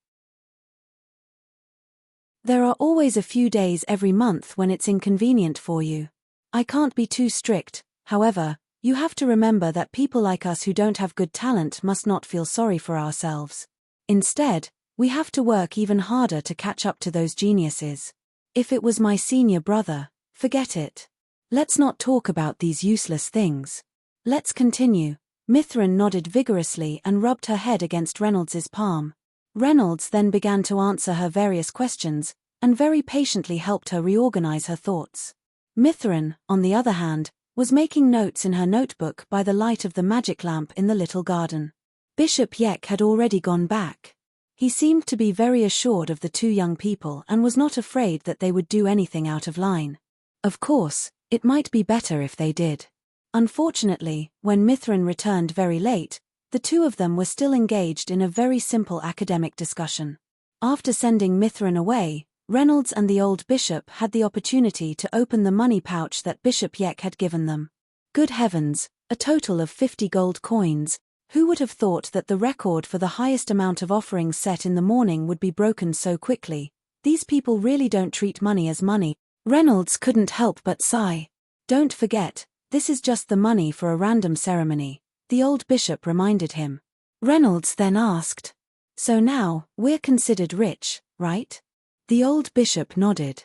There are always a few days every month when it's inconvenient for you. I can't be too strict, however, you have to remember that people like us who don't have good talent must not feel sorry for ourselves. Instead, we have to work even harder to catch up to those geniuses. If it was my senior brother, forget it. Let's not talk about these useless things. Let's continue." Mithrin nodded vigorously and rubbed her head against Reynolds's palm. Reynolds then began to answer her various questions, and very patiently helped her reorganize her thoughts. Mithrin, on the other hand, was making notes in her notebook by the light of the magic lamp in the little garden. Bishop Yek had already gone back. He seemed to be very assured of the two young people and was not afraid that they would do anything out of line. Of course, it might be better if they did. Unfortunately, when Mithrin returned very late, the two of them were still engaged in a very simple academic discussion. After sending Mithrin away, Reynolds and the old bishop had the opportunity to open the money pouch that Bishop Yek had given them. Good heavens, a total of 50 gold coins. Who would have thought that the record for the highest amount of offerings set in the morning would be broken so quickly? These people really don't treat money as money. Reynolds couldn't help but sigh. "Don't forget, this is just the money for a random ceremony," the old bishop reminded him. Reynolds then asked, "So now, we're considered rich, right?" The old bishop nodded.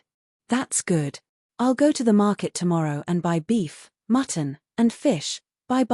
"That's good. I'll go to the market tomorrow and buy beef, mutton, and fish, buy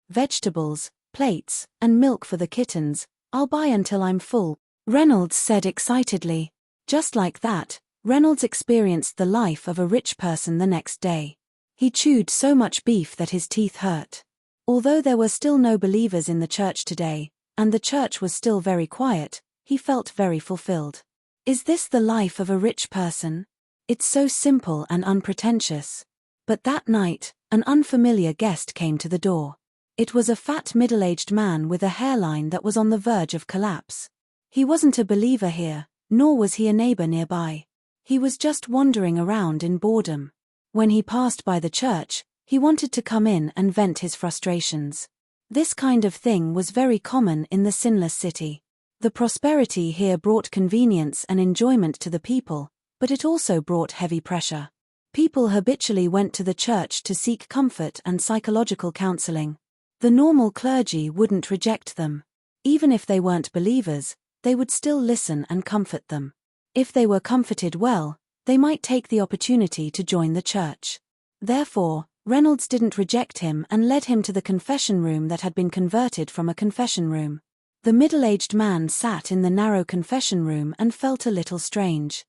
vegetables, plates, and milk for the kittens. I'll buy until I'm full," Reynolds said excitedly. Just like that, Reynolds experienced the life of a rich person the next day. He chewed so much beef that his teeth hurt. Although there were still no believers in the church today, and the church was still very quiet, he felt very fulfilled. Is this the life of a rich person? It's so simple and unpretentious. But that night, an unfamiliar guest came to the door. It was a fat middle-aged man with a hairline that was on the verge of collapse. He wasn't a believer here, nor was he a neighbor nearby. He was just wandering around in boredom. When he passed by the church, he wanted to come in and vent his frustrations. This kind of thing was very common in the sinless city. The prosperity here brought convenience and enjoyment to the people, but it also brought heavy pressure. People habitually went to the church to seek comfort and psychological counseling. The normal clergy wouldn't reject them. Even if they weren't believers, they would still listen and comfort them. If they were comforted well, they might take the opportunity to join the church. Therefore, Reynolds didn't reject him and led him to the confession room that had been converted from a confession room. The middle-aged man sat in the narrow confession room and felt a little strange.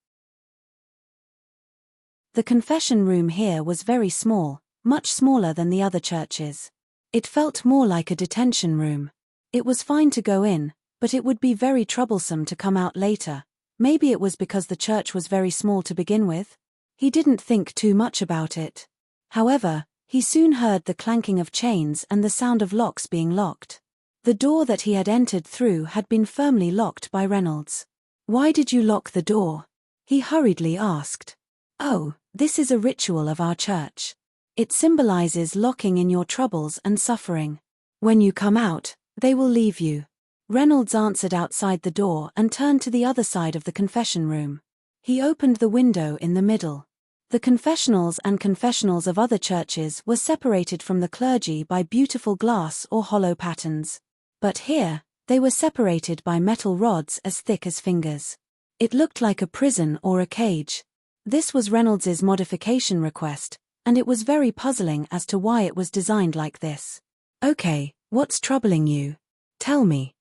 The confession room here was very small, much smaller than the other churches. It felt more like a detention room. It was fine to go in, but it would be very troublesome to come out later. Maybe it was because the church was very small to begin with. He didn't think too much about it. However, he soon heard the clanking of chains and the sound of locks being locked. The door that he had entered through had been firmly locked by Reynolds. "Why did you lock the door?" he hurriedly asked. "Oh, this is a ritual of our church. It symbolizes locking in your troubles and suffering. When you come out, they will leave you." Reynolds answered outside the door and turned to the other side of the confession room. He opened the window in the middle. The confessionals and confessionals of other churches were separated from the clergy by beautiful glass or hollow patterns. But here, they were separated by metal rods as thick as fingers. It looked like a prison or a cage. This was Reynolds's modification request, and it was very puzzling as to why it was designed like this. Okay, what's troubling you? Tell me.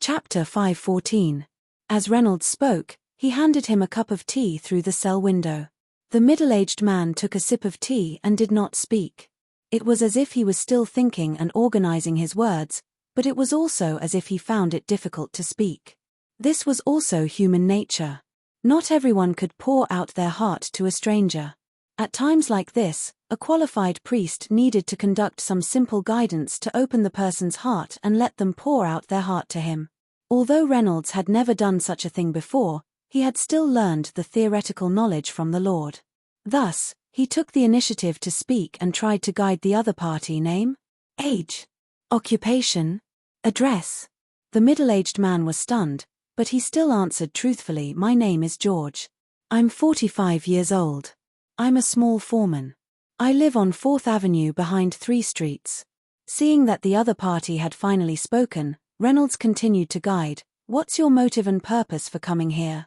Chapter 5:14. As Reynolds spoke, he handed him a cup of tea through the cell window. The middle-aged man took a sip of tea and did not speak. It was as if he was still thinking and organizing his words, but it was also as if he found it difficult to speak. This was also human nature. Not everyone could pour out their heart to a stranger. At times like this, a qualified priest needed to conduct some simple guidance to open the person's heart and let them pour out their heart to him. Although Reynolds had never done such a thing before, he had still learned the theoretical knowledge from the Lord. Thus, he took the initiative to speak and tried to guide the other party. Name, age, occupation, address. The middle-aged man was stunned, but he still answered truthfully, "My name is George. I'm 45 years old. I'm a small foreman. I live on 4th Avenue behind 3 streets. Seeing that the other party had finally spoken, Reynolds continued to guide. "What's your motive and purpose for coming here?"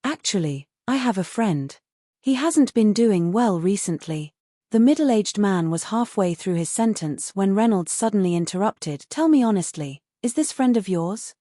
Actually, I have a friend. He hasn't been doing well recently." The middle-aged man was halfway through his sentence when Reynolds suddenly interrupted. "Tell me honestly, is this friend of yours?"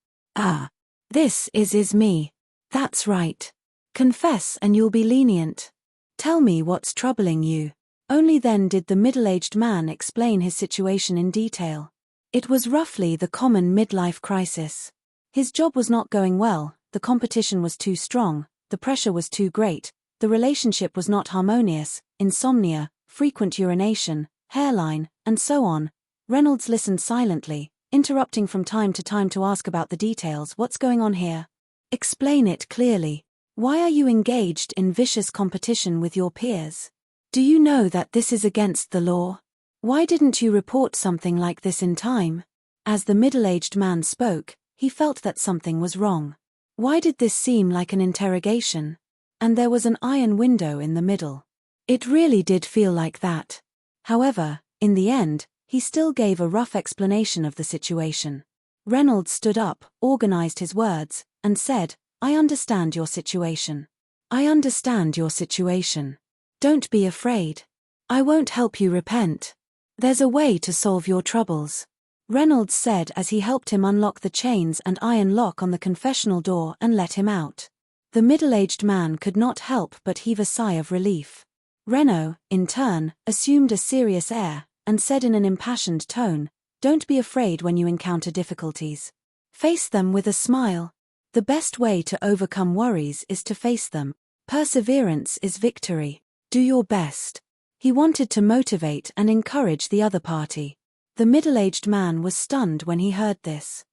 This is me. That's right. Confess and you'll be lenient. Tell me what's troubling you." Only then did the middle-aged man explain his situation in detail. It was roughly the common midlife crisis. His job was not going well, the competition was too strong, the pressure was too great, the relationship was not harmonious, insomnia, frequent urination, hairline, and so on. Reynolds listened silently, interrupting from time to time to ask about the details. "What's going on here? Explain it clearly. Why are you engaged in vicious competition with your peers? Do you know that this is against the law? Why didn't you report something like this in time?" As the middle-aged man spoke, he felt that something was wrong. Why did this seem like an interrogation? And there was an iron window in the middle. It really did feel like that. However, in the end, he still gave a rough explanation of the situation. Reynolds stood up, organized his words, and said, "I understand your situation. I understand your situation. Don't be afraid. I won't help you repent. There's a way to solve your troubles," Reynolds said as he helped him unlock the chains and iron lock on the confessional door and let him out. The middle-aged man could not help but heave a sigh of relief. Renaud, in turn, assumed a serious air, and said in an impassioned tone, "Don't be afraid when you encounter difficulties. Face them with a smile. The best way to overcome worries is to face them. Perseverance is victory. Do your best." He wanted to motivate and encourage the other party. The middle-aged man was stunned when he heard this.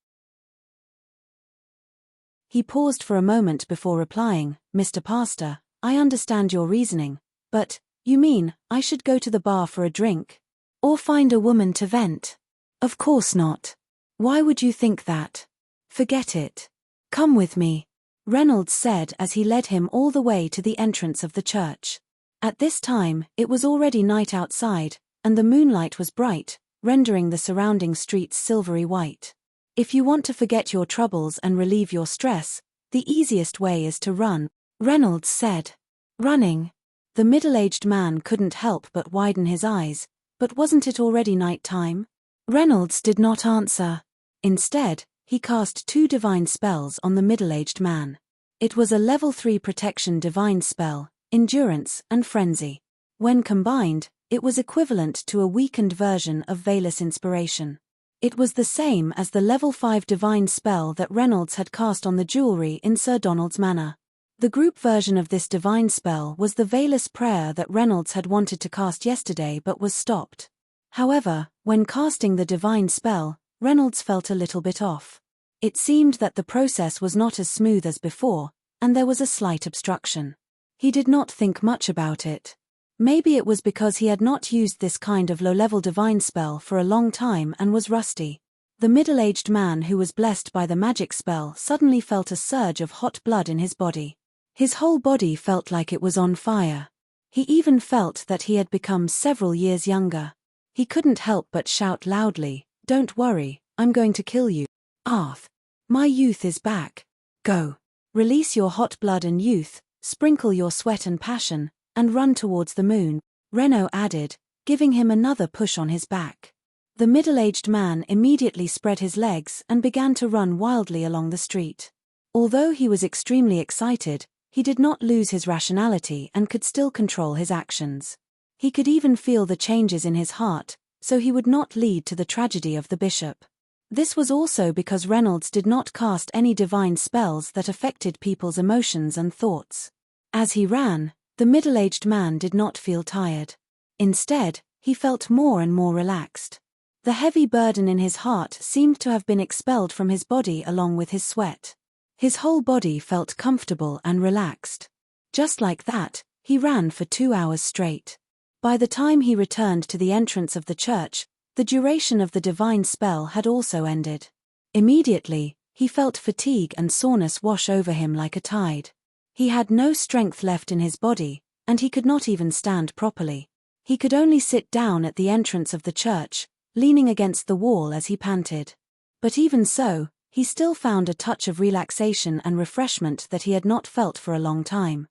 He paused for a moment before replying, "Mr. Pastor, I understand your reasoning, but, you mean, I should go to the bar for a drink? Or find a woman to vent? Of course not. Why would you think that? Forget it. Come with me," Reynolds said as he led him all the way to the entrance of the church. At this time, it was already night outside, and the moonlight was bright, rendering the surrounding streets silvery white. If you want to forget your troubles and relieve your stress, the easiest way is to run, Reynolds said. Running? The middle-aged man couldn't help but widen his eyes, but wasn't it already night time? Reynolds did not answer. Instead, he cast 2 divine spells on the middle-aged man. It was a level 3 protection divine spell, endurance and frenzy. When combined, it was equivalent to a weakened version of Veilous Inspiration. It was the same as the level 5 divine spell that Reynolds had cast on the jewelry in Sir Donald's manor. The group version of this divine spell was the Veilous Prayer that Reynolds had wanted to cast yesterday but was stopped. However, when casting the divine spell, Reynolds felt a little bit off. It seemed that the process was not as smooth as before, and there was a slight obstruction. He did not think much about it. Maybe it was because he had not used this kind of low-level divine spell for a long time and was rusty. The middle-aged man who was blessed by the magic spell suddenly felt a surge of hot blood in his body. His whole body felt like it was on fire. He even felt that he had become several years younger. He couldn't help but shout loudly, "Don't worry, I'm going to kill you. Arth. My youth is back. Go. Release your hot blood and youth, sprinkle your sweat and passion, and run towards the moon," Renaud added, giving him another push on his back. The middle-aged man immediately spread his legs and began to run wildly along the street. Although he was extremely excited, he did not lose his rationality and could still control his actions. He could even feel the changes in his heart, so he would not lead to the tragedy of the bishop. This was also because Reynolds did not cast any divine spells that affected people's emotions and thoughts. As he ran, the middle-aged man did not feel tired. Instead, he felt more and more relaxed. The heavy burden in his heart seemed to have been expelled from his body along with his sweat. His whole body felt comfortable and relaxed. Just like that, he ran for 2 hours straight. By the time he returned to the entrance of the church, the duration of the divine spell had also ended. Immediately, he felt fatigue and soreness wash over him like a tide. He had no strength left in his body, and he could not even stand properly. He could only sit down at the entrance of the church, leaning against the wall as he panted. But even so, he still found a touch of relaxation and refreshment that he had not felt for a long time.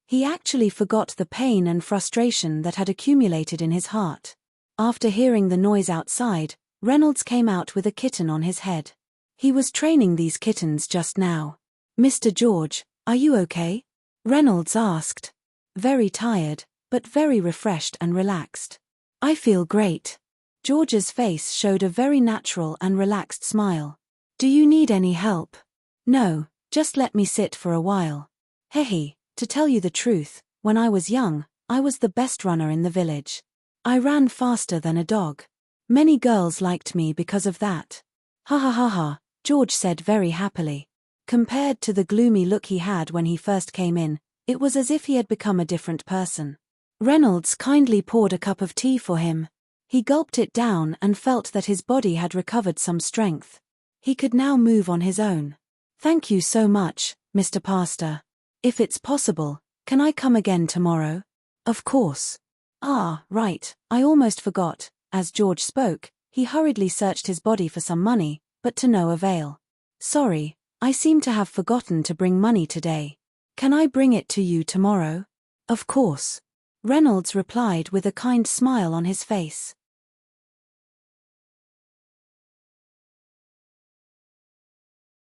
He actually forgot the pain and frustration that had accumulated in his heart. After hearing the noise outside, Reynolds came out with a kitten on his head. He was training these kittens just now. "Mr. George, are you okay?" Reynolds asked. "Very tired, but very refreshed and relaxed." "I feel great." George's face showed a very natural and relaxed smile. "Do you need any help?" "No, just let me sit for a while." "Hehe, to tell you the truth, when I was young, I was the best runner in the village. I ran faster than a dog. Many girls liked me because of that." "Ha ha ha ha," George said very happily. Compared to the gloomy look he had when he first came in, it was as if he had become a different person. Reynolds kindly poured a cup of tea for him. He gulped it down and felt that his body had recovered some strength. He could now move on his own. "Thank you so much, Mr. Pastor. If it's possible, can I come again tomorrow?" "Of course." "Ah, right, I almost forgot." As George spoke, he hurriedly searched his body for some money, but to no avail. "Sorry, I seem to have forgotten to bring money today. Can I bring it to you tomorrow?" "Of course," Reynolds replied with a kind smile on his face.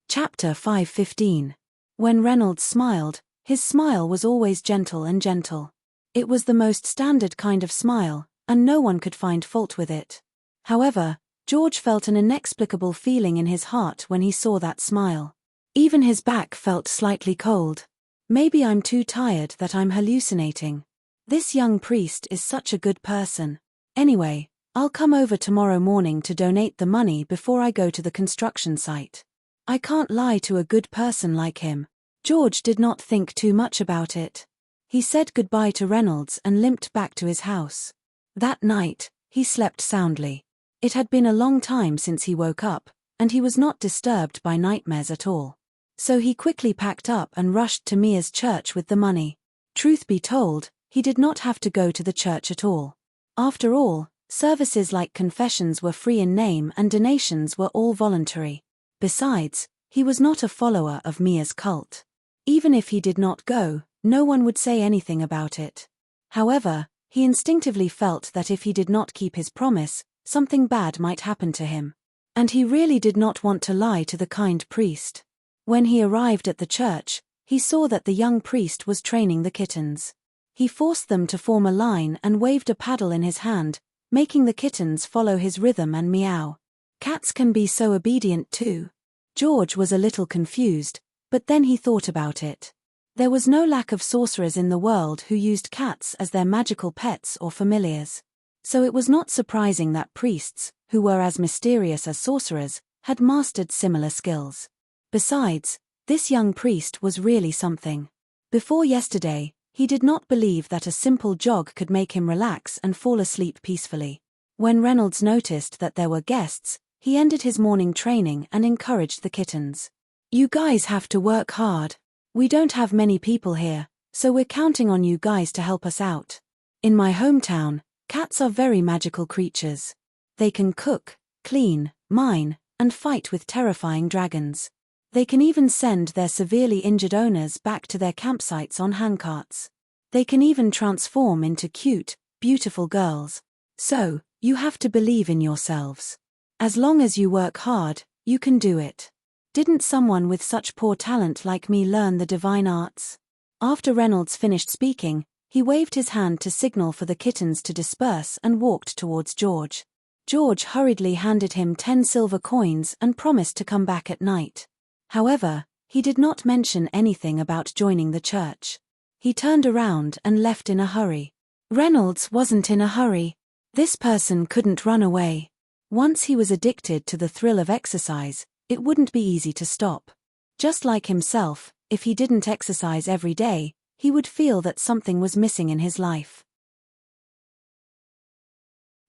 Chapter 5:15. When Reynolds smiled, his smile was always gentle and gentle. It was the most standard kind of smile, and no one could find fault with it. However, George felt an inexplicable feeling in his heart when he saw that smile. Even his back felt slightly cold. "Maybe I'm too tired that I'm hallucinating. This young priest is such a good person. Anyway, I'll come over tomorrow morning to donate the money before I go to the construction site. I can't lie to a good person like him." George did not think too much about it. He said goodbye to Reynolds and limped back to his house. That night, he slept soundly. It had been a long time since he woke up, and he was not disturbed by nightmares at all. So he quickly packed up and rushed to Mia's church with the money. Truth be told, he did not have to go to the church at all. After all, services like confessions were free in name and donations were all voluntary. Besides, he was not a follower of Mia's cult. Even if he did not go, no one would say anything about it. However, he instinctively felt that if he did not keep his promise, something bad might happen to him. And he really did not want to lie to the kind priest. When he arrived at the church, he saw that the young priest was training the kittens. He forced them to form a line and waved a paddle in his hand, making the kittens follow his rhythm and meow. Cats can be so obedient too. George was a little confused, but then he thought about it. There was no lack of sorcerers in the world who used cats as their magical pets or familiars. So it was not surprising that priests, who were as mysterious as sorcerers, had mastered similar skills. Besides, this young priest was really something. Before yesterday, he did not believe that a simple jog could make him relax and fall asleep peacefully. When Reynolds noticed that there were guests, he ended his morning training and encouraged the kittens. "You guys have to work hard. We don't have many people here, so we're counting on you guys to help us out. In my hometown, cats are very magical creatures. They can cook, clean, mine, and fight with terrifying dragons. They can even send their severely injured owners back to their campsites on handcarts. They can even transform into cute, beautiful girls. So, you have to believe in yourselves. As long as you work hard, you can do it. Didn't someone with such poor talent like me learn the divine arts? After Reynolds finished speaking, he waved his hand to signal for the kittens to disperse and walked towards George. George hurriedly handed him 10 silver coins and promised to come back at night. However, he did not mention anything about joining the church. He turned around and left in a hurry. Reynolds wasn't in a hurry. This person couldn't run away. Once he was addicted to the thrill of exercise, it wouldn't be easy to stop. Just like himself, if he didn't exercise every day, he would feel that something was missing in his life.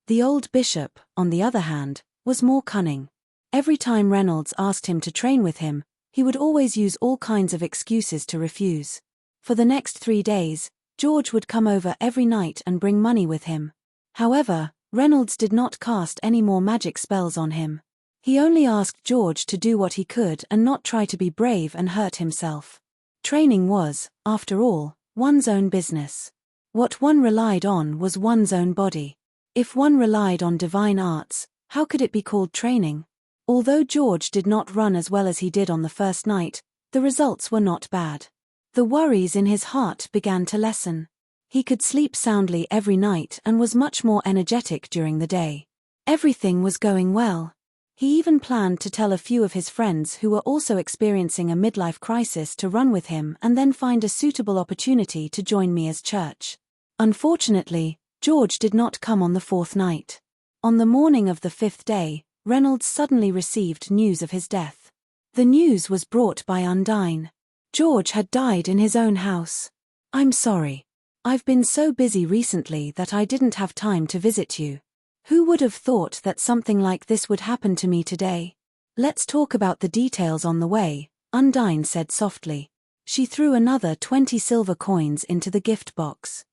The old bishop, on the other hand, was more cunning. Every time Reynolds asked him to train with him, he would always use all kinds of excuses to refuse. For the next 3 days, George would come over every night and bring money with him. However, Reynolds did not cast any more magic spells on him. He only asked George to do what he could and not try to be brave and hurt himself. Training was, after all, one's own business. What one relied on was one's own body. If one relied on divine arts, how could it be called training? Although George did not run as well as he did on the first night, the results were not bad. The worries in his heart began to lessen. He could sleep soundly every night and was much more energetic during the day. Everything was going well. He even planned to tell a few of his friends who were also experiencing a midlife crisis to run with him and then find a suitable opportunity to join Mia's church. Unfortunately, George did not come on the 4th night. On the morning of the 5th day, Reynolds suddenly received news of his death. The news was brought by Undine. George had died in his own house. "I'm sorry. I've been so busy recently that I didn't have time to visit you. Who would have thought that something like this would happen to me today? Let's talk about the details on the way," Undine said softly. She threw another 20 silver coins into the gift box.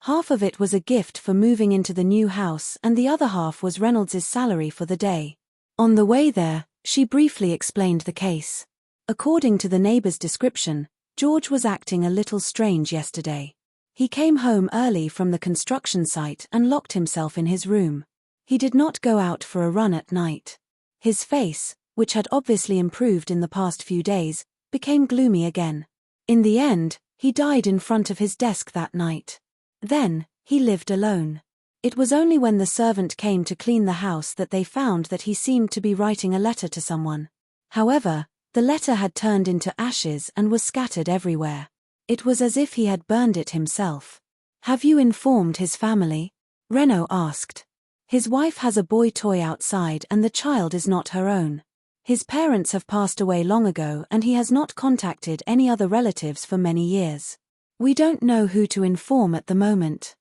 Half of it was a gift for moving into the new house and the other half was Reynolds's salary for the day. On the way there, she briefly explained the case. According to the neighbor's description, George was acting a little strange yesterday. He came home early from the construction site and locked himself in his room. He did not go out for a run at night. His face, which had obviously improved in the past few days, became gloomy again. In the end, he died in front of his desk that night. Then, he lived alone. It was only when the servant came to clean the house that they found that he seemed to be writing a letter to someone. However, the letter had turned into ashes and was scattered everywhere. It was as if he had burned it himself. "Have you informed his family?" Renaud asked. "His wife has a boy toy outside and the child is not her own. His parents have passed away long ago and he has not contacted any other relatives for many years. We don't know who to inform at the moment."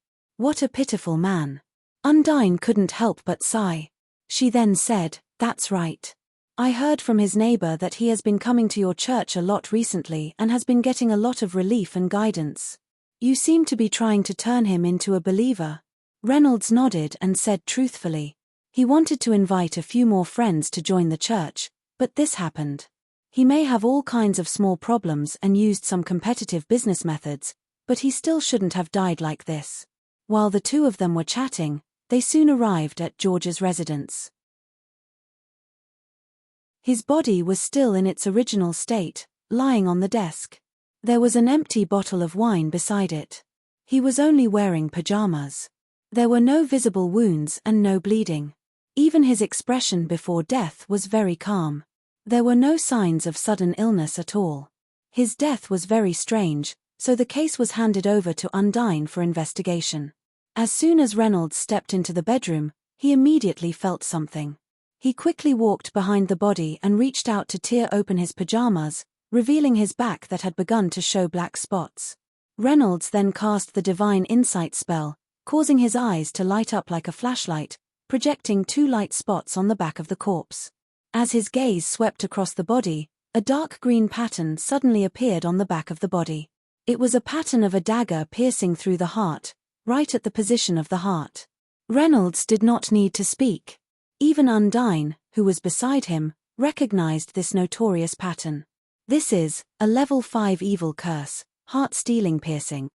What a pitiful man. Undine couldn't help but sigh. She then said, "That's right. I heard from his neighbor that he has been coming to your church a lot recently and has been getting a lot of relief and guidance. You seem to be trying to turn him into a believer." Reynolds nodded and said truthfully. He wanted to invite a few more friends to join the church, but this happened. He may have all kinds of small problems and used some competitive business methods, but he still shouldn't have died like this. While the two of them were chatting, they soon arrived at George's residence. His body was still in its original state, lying on the desk. There was an empty bottle of wine beside it. He was only wearing pajamas. There were no visible wounds and no bleeding. Even his expression before death was very calm. There were no signs of sudden illness at all. His death was very strange, so the case was handed over to Undine for investigation. As soon as Reynolds stepped into the bedroom, he immediately felt something. He quickly walked behind the body and reached out to tear open his pajamas, revealing his back that had begun to show black spots. Reynolds then cast the divine insight spell, causing his eyes to light up like a flashlight, projecting 2 light spots on the back of the corpse. As his gaze swept across the body, a dark green pattern suddenly appeared on the back of the body. It was a pattern of a dagger piercing through the heart, right at the position of the heart. Reynolds did not need to speak. Even Undine, who was beside him, recognized this notorious pattern. This is a level 5 evil curse, heart-stealing piercing.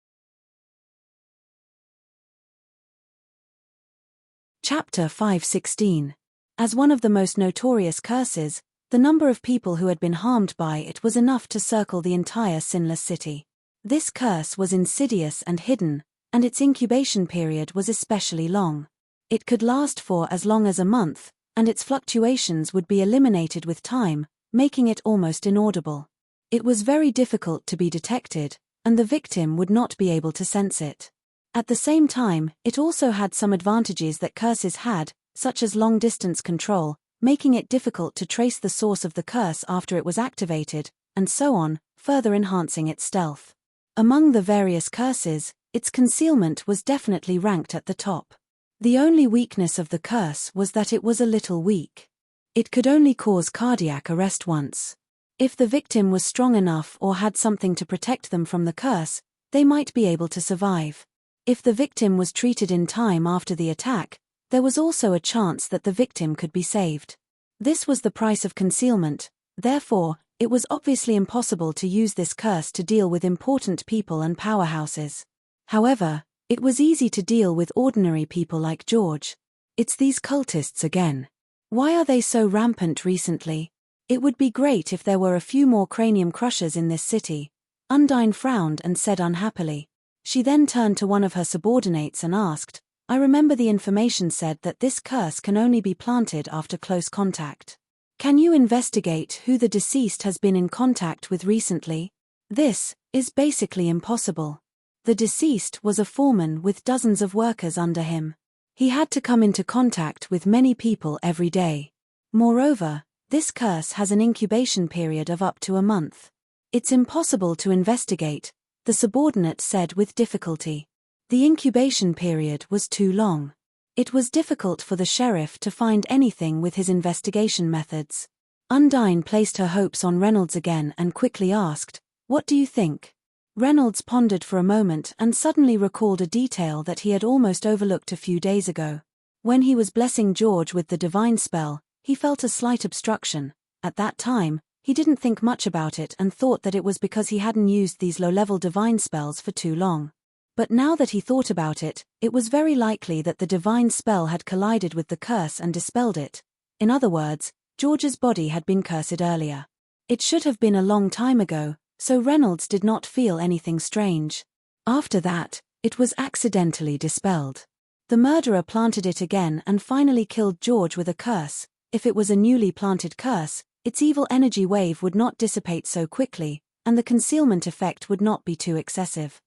Chapter 5:16. As one of the most notorious curses, the number of people who had been harmed by it was enough to circle the entire sinless city. This curse was insidious and hidden, and its incubation period was especially long. It could last for as long as a month, and its fluctuations would be eliminated with time, making it almost inaudible. It was very difficult to be detected, and the victim would not be able to sense it. At the same time, it also had some advantages that curses had, such as long-distance control, making it difficult to trace the source of the curse after it was activated, and so on, further enhancing its stealth. Among the various curses, its concealment was definitely ranked at the top. The only weakness of the curse was that it was a little weak. It could only cause cardiac arrest once. If the victim was strong enough or had something to protect them from the curse, they might be able to survive. If the victim was treated in time after the attack, there was also a chance that the victim could be saved. This was the price of concealment, therefore, it was obviously impossible to use this curse to deal with important people and powerhouses. However, it was easy to deal with ordinary people like George. It's these cultists again. Why are they so rampant recently? It would be great if there were a few more cranium crushers in this city. Undine frowned and said unhappily. She then turned to one of her subordinates and asked, I remember the information said that this curse can only be planted after close contact. Can you investigate who the deceased has been in contact with recently? This is basically impossible. The deceased was a foreman with dozens of workers under him. He had to come into contact with many people every day. Moreover, this curse has an incubation period of up to a month. It's impossible to investigate, the subordinate said with difficulty. The incubation period was too long. It was difficult for the sheriff to find anything with his investigation methods. Undine placed her hopes on Reynolds again and quickly asked, What do you think? Reynolds pondered for a moment and suddenly recalled a detail that he had almost overlooked a few days ago. When he was blessing George with the divine spell, he felt a slight obstruction. At that time, he didn't think much about it and thought that it was because he hadn't used these low-level divine spells for too long. But now that he thought about it, it was very likely that the divine spell had collided with the curse and dispelled it. In other words, George's body had been cursed earlier. It should have been a long time ago, so Reynolds did not feel anything strange. After that, it was accidentally dispelled. The murderer planted it again and finally killed George with a curse. If it was a newly planted curse, its evil energy wave would not dissipate so quickly, and the concealment effect would not be too excessive.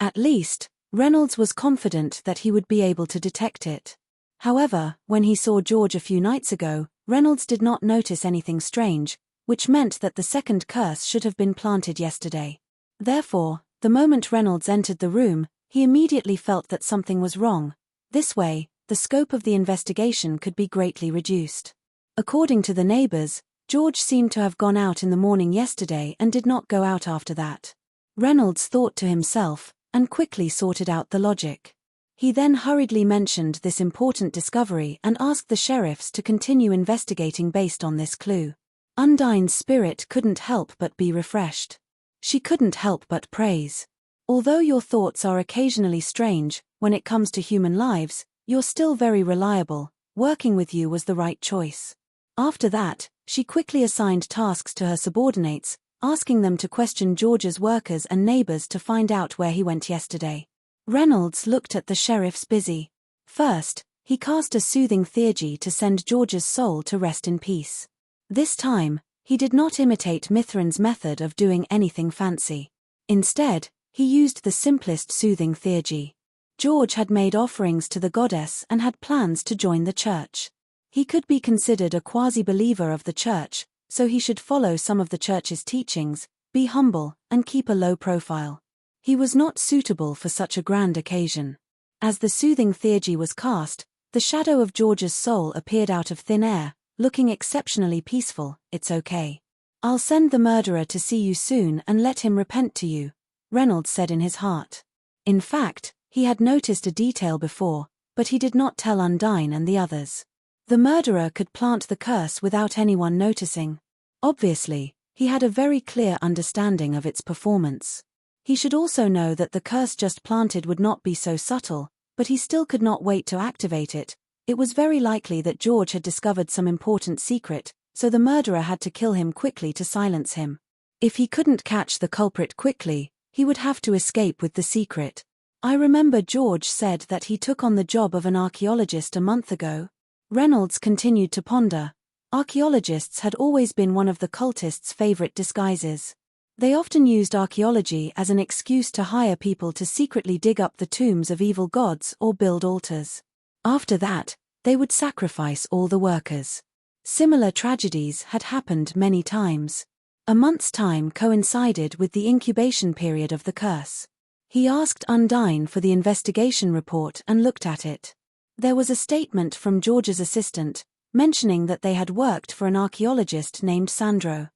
At least, Reynolds was confident that he would be able to detect it. However, when he saw George a few nights ago, Reynolds did not notice anything strange, which meant that the second curse should have been planted yesterday. Therefore, the moment Reynolds entered the room, he immediately felt that something was wrong. This way, the scope of the investigation could be greatly reduced. According to the neighbors, George seemed to have gone out in the morning yesterday and did not go out after that. Reynolds thought to himself, and quickly sorted out the logic. He then hurriedly mentioned this important discovery and asked the sheriffs to continue investigating based on this clue. Undine's spirit couldn't help but be refreshed. She couldn't help but praise. Although your thoughts are occasionally strange, when it comes to human lives, you're still very reliable. Working with you was the right choice. After that, she quickly assigned tasks to her subordinates, asking them to question George's workers and neighbors to find out where he went yesterday. Reynolds looked at the sheriffs busy. First, he cast a soothing theurgy to send George's soul to rest in peace. This time, he did not imitate Mithran's method of doing anything fancy. Instead, he used the simplest soothing theurgy. George had made offerings to the goddess and had plans to join the church. He could be considered a quasi-believer of the church, so he should follow some of the church's teachings, be humble, and keep a low profile. He was not suitable for such a grand occasion. As the soothing theurgy was cast, the shadow of George's soul appeared out of thin air, looking exceptionally peaceful. It's okay. I'll send the murderer to see you soon and let him repent to you, Reynolds said in his heart. In fact, he had noticed a detail before, but he did not tell Undine and the others. The murderer could plant the curse without anyone noticing. Obviously, he had a very clear understanding of its performance. He should also know that the curse just planted would not be so subtle, but he still could not wait to activate it. It was very likely that George had discovered some important secret, so the murderer had to kill him quickly to silence him. If he couldn't catch the culprit quickly, he would have to escape with the secret. I remember George said that he took on the job of an archaeologist a month ago. Reynolds continued to ponder. Archaeologists had always been one of the cultists' favorite disguises. They often used archaeology as an excuse to hire people to secretly dig up the tombs of evil gods or build altars. After that, they would sacrifice all the workers. Similar tragedies had happened many times. A month's time coincided with the incubation period of the curse. He asked Undine for the investigation report and looked at it. There was a statement from George's assistant, mentioning that they had worked for an archaeologist named Sandro.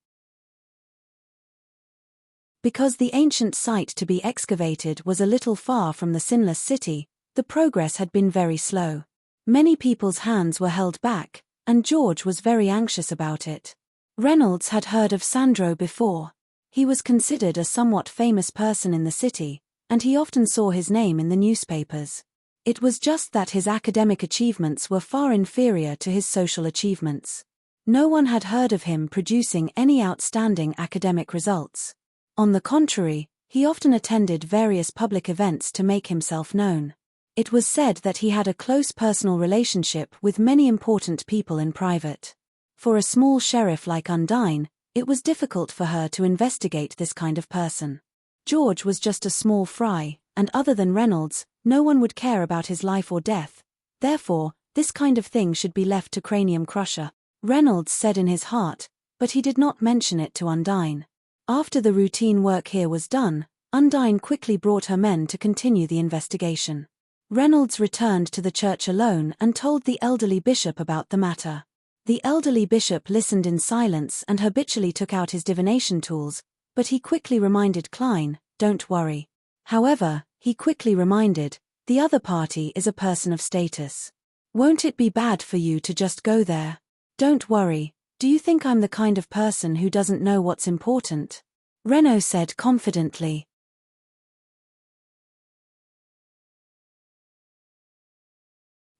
Because the ancient site to be excavated was a little far from the Sinless City, the progress had been very slow. Many people's hands were held back, and George was very anxious about it. Reynolds had heard of Sandro before. He was considered a somewhat famous person in the city, and he often saw his name in the newspapers. It was just that his academic achievements were far inferior to his social achievements. No one had heard of him producing any outstanding academic results. On the contrary, he often attended various public events to make himself known. It was said that he had a close personal relationship with many important people in private. For a small sheriff like Undine, it was difficult for her to investigate this kind of person. George was just a small fry, and other than Reynolds, no one would care about his life or death. Therefore, this kind of thing should be left to Cranium Crusher, Reynolds said in his heart, but he did not mention it to Undine. After the routine work here was done, Undine quickly brought her men to continue the investigation. Reynolds returned to the church alone and told the elderly bishop about the matter. The elderly bishop listened in silence and habitually took out his divination tools, but he quickly reminded Klein, "Don't worry." However, he quickly reminded, "The other party is a person of status. Won't it be bad for you to just go there? Don't worry. Do you think I'm the kind of person who doesn't know what's important?" Renaud said confidently.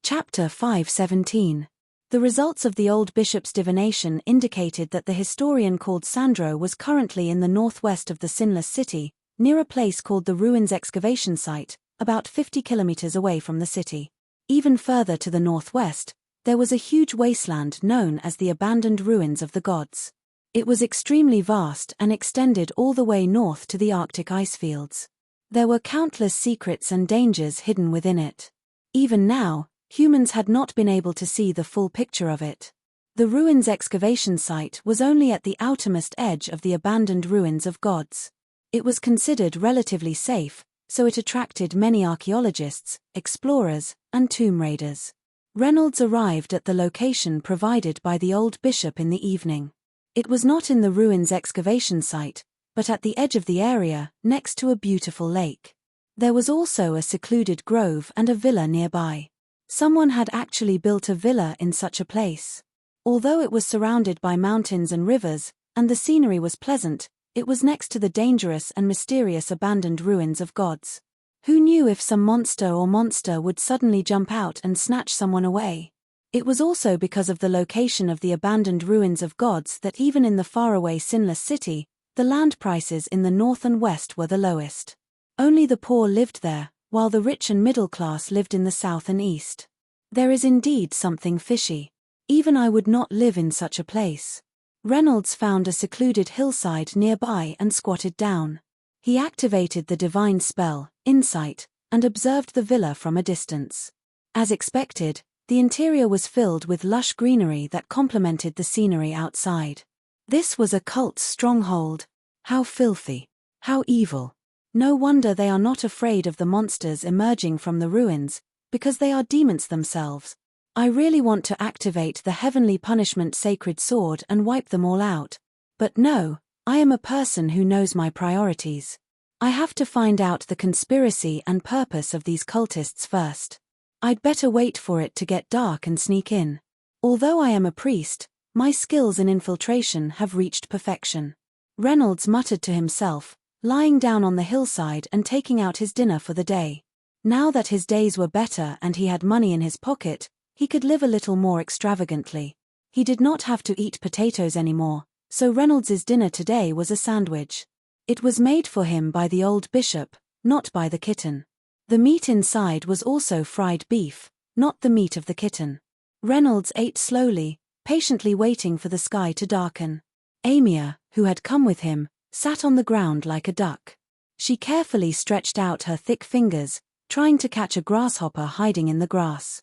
Chapter 5:17. The results of the old bishop's divination indicated that the historian called Sandro was currently in the northwest of the Sinless City, near a place called the Ruins Excavation Site, about 50 kilometers away from the city. Even further to the northwest, there was a huge wasteland known as the Abandoned Ruins of the Gods. It was extremely vast and extended all the way north to the Arctic icefields. There were countless secrets and dangers hidden within it. Even now, humans had not been able to see the full picture of it. The Ruins Excavation Site was only at the outermost edge of the Abandoned Ruins of Gods. It was considered relatively safe, so it attracted many archaeologists, explorers, and tomb raiders. Reynolds arrived at the location provided by the old bishop in the evening. It was not in the ruins excavation site, but at the edge of the area, next to a beautiful lake. There was also a secluded grove and a villa nearby. Someone had actually built a villa in such a place. Although it was surrounded by mountains and rivers, and the scenery was pleasant, it was next to the dangerous and mysterious abandoned ruins of gods. Who knew if some monster would suddenly jump out and snatch someone away? It was also because of the location of the abandoned ruins of gods that even in the faraway Sinless City, the land prices in the north and west were the lowest. Only the poor lived there, while the rich and middle class lived in the south and east. There is indeed something fishy. Even I would not live in such a place. Reynolds found a secluded hillside nearby and squatted down. He activated the divine spell, Insight, and observed the villa from a distance. As expected, the interior was filled with lush greenery that complemented the scenery outside. This was a cult's stronghold. How filthy. How evil. No wonder they are not afraid of the monsters emerging from the ruins, because they are demons themselves. I really want to activate the heavenly punishment sacred sword and wipe them all out. But no, I am a person who knows my priorities. I have to find out the conspiracy and purpose of these cultists first. I'd better wait for it to get dark and sneak in. Although I am a priest, My skills in infiltration have reached perfection. Reynolds muttered to himself, lying down on the hillside and taking out his dinner for the day. Now that his days were better and he had money in his pocket, he could live a little more extravagantly. He did not have to eat potatoes anymore, so Reynolds's dinner today was a sandwich. It was made for him by the old bishop, not by the kitten. The meat inside was also fried beef, not the meat of the kitten. Reynolds ate slowly, patiently waiting for the sky to darken. Amia, who had come with him, sat on the ground like a duck. She carefully stretched out her thick fingers, trying to catch a grasshopper hiding in the grass.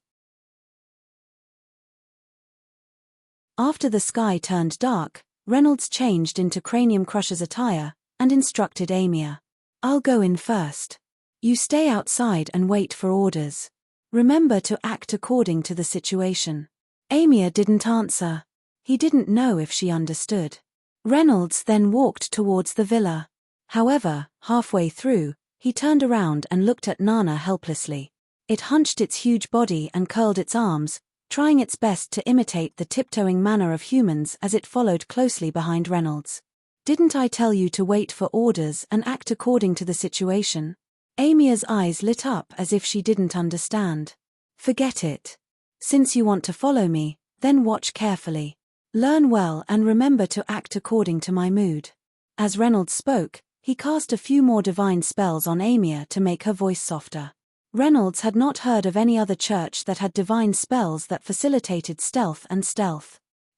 After the sky turned dark, Reynolds changed into Cranium Crusher's attire and instructed Amia. I'll go in first. You stay outside and wait for orders. Remember to act according to the situation. Amia didn't answer. He didn't know if she understood. Reynolds then walked towards the villa. However, halfway through, he turned around and looked at Nana helplessly. It hunched its huge body and curled its arms, trying its best to imitate the tiptoeing manner of humans as it followed closely behind Reynolds. Didn't I tell you to wait for orders and act according to the situation? Amia's eyes lit up as if she didn't understand. Forget it. Since you want to follow me, then watch carefully. Learn well and remember to act according to my mood. As Reynolds spoke, he cast a few more divine spells on Amia to make her voice softer. Reynolds had not heard of any other church that had divine spells that facilitated stealth.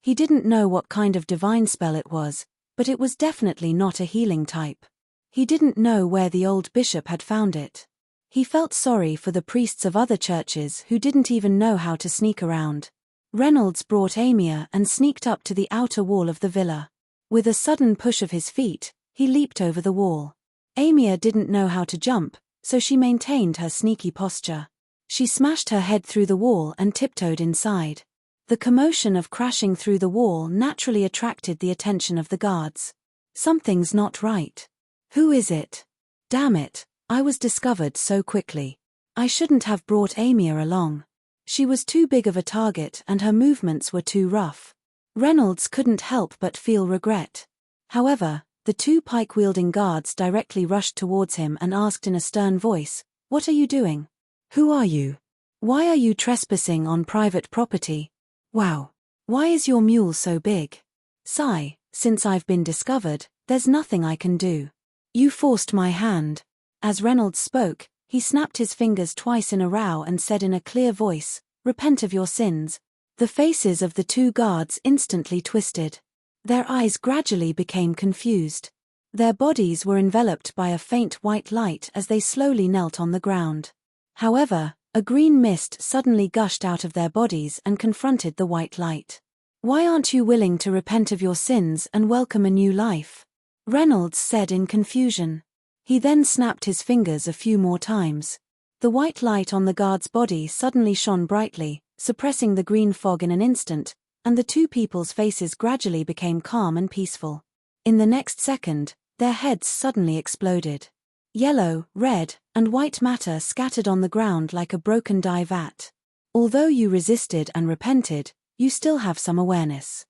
He didn't know what kind of divine spell it was, but it was definitely not a healing type. He didn't know where the old bishop had found it. He felt sorry for the priests of other churches who didn't even know how to sneak around. Reynolds brought Amia and sneaked up to the outer wall of the villa. With a sudden push of his feet, he leaped over the wall. Amia didn't know how to jump, so she maintained her sneaky posture. She smashed her head through the wall and tiptoed inside. The commotion of crashing through the wall naturally attracted the attention of the guards. Something's not right. Who is it? Damn it, I was discovered so quickly. I shouldn't have brought Amia along. She was too big of a target and her movements were too rough. Reynolds couldn't help but feel regret. However, the two pike-wielding guards directly rushed towards him and asked in a stern voice, "What are you doing? Who are you? Why are you trespassing on private property? Wow. Why is your mule so big? Sigh, since I've been discovered, there's nothing I can do. You forced my hand." As Reynolds spoke, he snapped his fingers twice in a row and said in a clear voice, "Repent of your sins." The faces of the two guards instantly twisted. Their eyes gradually became confused. Their bodies were enveloped by a faint white light as they slowly knelt on the ground. However, a green mist suddenly gushed out of their bodies and confronted the white light. "Why aren't you willing to repent of your sins and welcome a new life?" Reynolds said in confusion. He then snapped his fingers a few more times. The white light on the guard's body suddenly shone brightly, suppressing the green fog in an instant, and the two people's faces gradually became calm and peaceful. In the next second, their heads suddenly exploded. Yellow, red, and white matter scattered on the ground like a broken dye vat. Although you resisted and repented, you still have some awareness.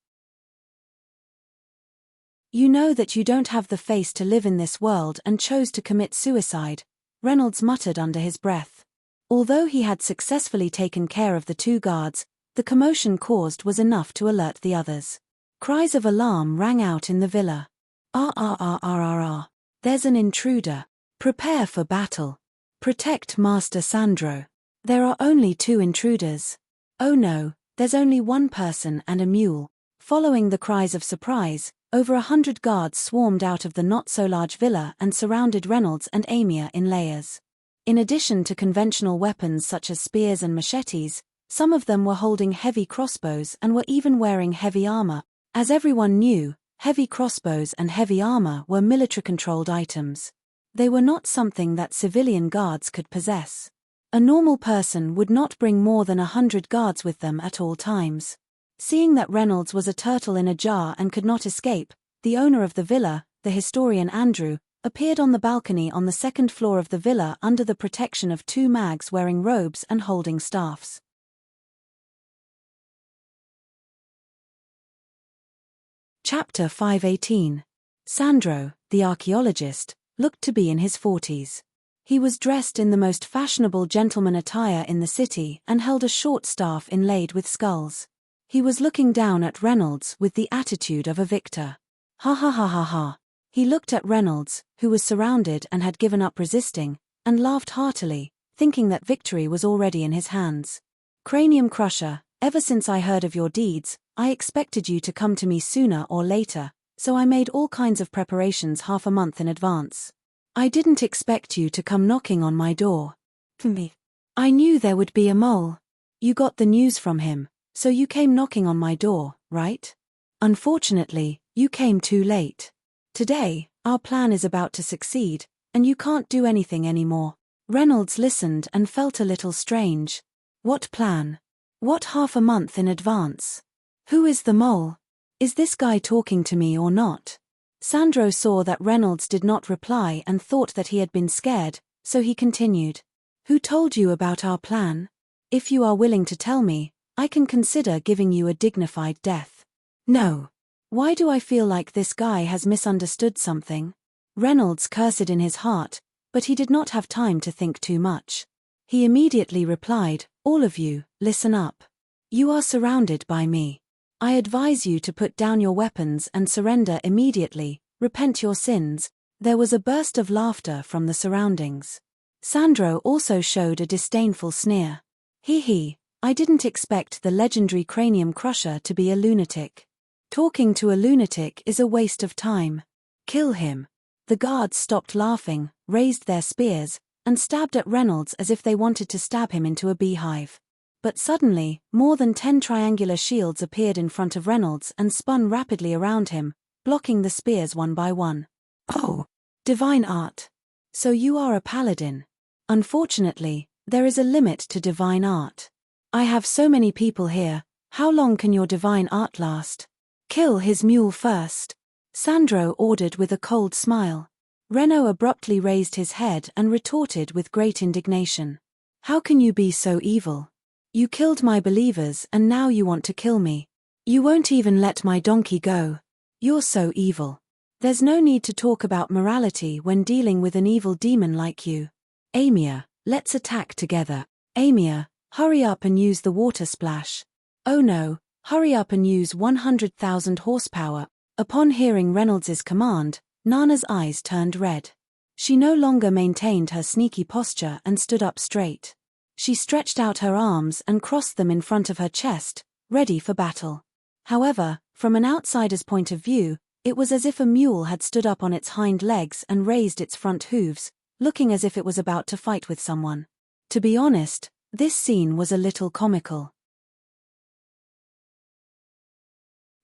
You know that you don't have the face to live in this world and chose to commit suicide, Reynolds muttered under his breath. Although he had successfully taken care of the two guards, the commotion caused was enough to alert the others. Cries of alarm rang out in the villa. Ah. There's an intruder. Prepare for battle. Protect Master Sandro. There are only two intruders. Oh no, there's only one person and a mule. Following the cries of surprise, over 100 guards swarmed out of the not-so-large villa and surrounded Reynolds and Amia in layers. In addition to conventional weapons such as spears and machetes, some of them were holding heavy crossbows and were even wearing heavy armor. As everyone knew, heavy crossbows and heavy armor were military-controlled items. They were not something that civilian guards could possess. A normal person would not bring more than 100 guards with them at all times. Seeing that Reynolds was a turtle in a jar and could not escape, the owner of the villa, the historian Andrew, appeared on the balcony on the second floor of the villa under the protection of two mags wearing robes and holding staffs. Chapter 518. Sandro, the archaeologist, looked to be in his 40s. He was dressed in the most fashionable gentleman attire in the city and held a short staff inlaid with skulls. He was looking down at Reynolds with the attitude of a victor. Ha ha ha ha ha. He looked at Reynolds, who was surrounded and had given up resisting, and laughed heartily, thinking that victory was already in his hands. Cranium Crusher, ever since I heard of your deeds, I expected you to come to me sooner or later, so I made all kinds of preparations half a month in advance. I didn't expect you to come knocking on my door. Me. I knew there would be a mole. You got the news from him, so you came knocking on my door, right? Unfortunately, you came too late. Today, our plan is about to succeed, and you can't do anything anymore. Reynolds listened and felt a little strange. What plan? What half a month in advance? Who is the mole? Is this guy talking to me or not? Sandro saw that Reynolds did not reply and thought that he had been scared, so he continued. Who told you about our plan? If you are willing to tell me, I can consider giving you a dignified death. No. Why do I feel like this guy has misunderstood something? Reynolds cursed in his heart, but he did not have time to think too much. He immediately replied, all of you, listen up. You are surrounded by me. I advise you to put down your weapons and surrender immediately, repent your sins. There was a burst of laughter from the surroundings. Sandro also showed a disdainful sneer. He, I didn't expect the legendary Cranium Crusher to be a lunatic. Talking to a lunatic is a waste of time. Kill him. The guards stopped laughing, raised their spears, and stabbed at Reynolds as if they wanted to stab him into a beehive. But suddenly, more than 10 triangular shields appeared in front of Reynolds and spun rapidly around him, blocking the spears one by one. Oh! Divine art. So you are a paladin. Unfortunately, there is a limit to divine art. I have so many people here, how long can your divine art last? Kill his mule first. Sandro ordered with a cold smile. Reno abruptly raised his head and retorted with great indignation. How can you be so evil? You killed my believers and now you want to kill me. You won't even let my donkey go. You're so evil. There's no need to talk about morality when dealing with an evil demon like you. Amir, let's attack together. Amir, hurry up and use the water splash. Oh no, hurry up and use 100,000 horsepower. Upon hearing Reynolds's command, Nana's eyes turned red. She no longer maintained her sneaky posture and stood up straight. She stretched out her arms and crossed them in front of her chest, ready for battle. However, from an outsider's point of view, it was as if a mule had stood up on its hind legs and raised its front hooves, looking as if it was about to fight with someone. To be honest, this scene was a little comical.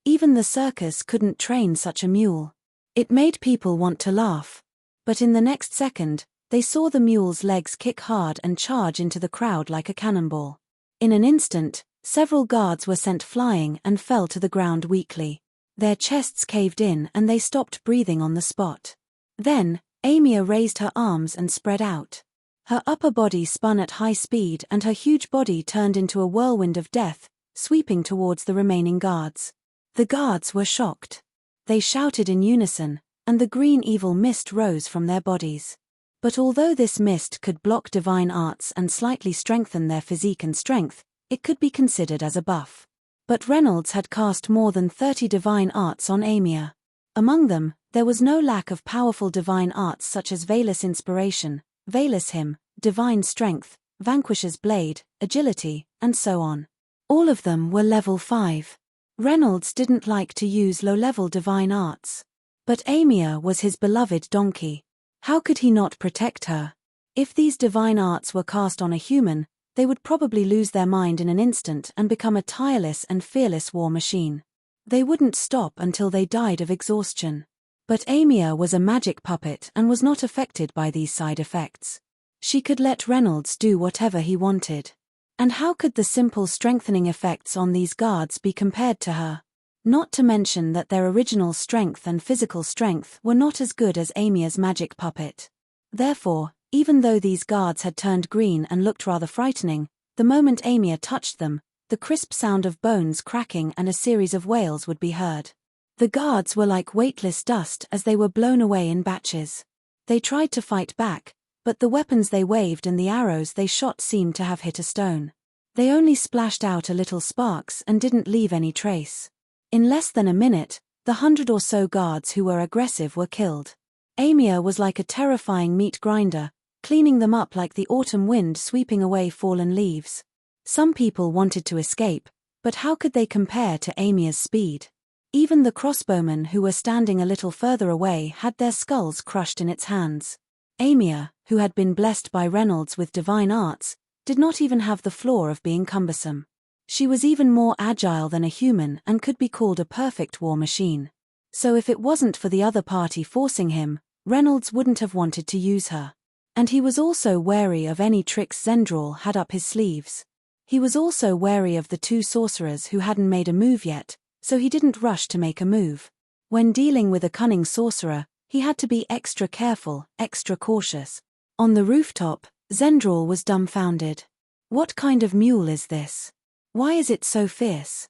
Even the circus couldn't train such a mule. It made people want to laugh. But in the next second, they saw the mule's legs kick hard and charge into the crowd like a cannonball. In an instant, several guards were sent flying and fell to the ground weakly. Their chests caved in and they stopped breathing on the spot. Then, Amir raised her arms and spread out. Her upper body spun at high speed and her huge body turned into a whirlwind of death, sweeping towards the remaining guards. The guards were shocked. They shouted in unison, and the green evil mist rose from their bodies. But although this mist could block divine arts and slightly strengthen their physique and strength, it could be considered as a buff. But Reynolds had cast more than 30 divine arts on Amir. Among them, there was no lack of powerful divine arts such as Veilous Inspiration, Veilous Hymn, Divine Strength, Vanquisher's Blade, Agility, and so on. All of them were level 5. Reynolds didn't like to use low-level divine arts. But Amir was his beloved donkey. How could he not protect her? If these divine arts were cast on a human, they would probably lose their mind in an instant and become a tireless and fearless war machine. They wouldn't stop until they died of exhaustion. But Amir was a magic puppet and was not affected by these side effects. She could let Reynolds do whatever he wanted. And how could the simple strengthening effects on these guards be compared to her? Not to mention that their original strength and physical strength were not as good as Amir's magic puppet. Therefore, even though these guards had turned green and looked rather frightening, the moment Amir touched them, the crisp sound of bones cracking and a series of wails would be heard. The guards were like weightless dust as they were blown away in batches. They tried to fight back, but the weapons they waved and the arrows they shot seemed to have hit a stone. They only splashed out a little sparks and didn't leave any trace. In less than a minute, the 100 or so guards who were aggressive were killed. Amir was like a terrifying meat grinder, cleaning them up like the autumn wind sweeping away fallen leaves. Some people wanted to escape, but how could they compare to Amir's speed? Even the crossbowmen who were standing a little further away had their skulls crushed in its hands. Amir, who had been blessed by Reynolds with divine arts, did not even have the flaw of being cumbersome. She was even more agile than a human and could be called a perfect war machine. So if it wasn't for the other party forcing him, Reynolds wouldn't have wanted to use her. And he was also wary of any tricks Zendral had up his sleeves. He was also wary of the two sorcerers who hadn't made a move yet, so he didn't rush to make a move. When dealing with a cunning sorcerer, he had to be extra careful, extra cautious. On the rooftop, Zendral was dumbfounded. What kind of mule is this? Why is it so fierce?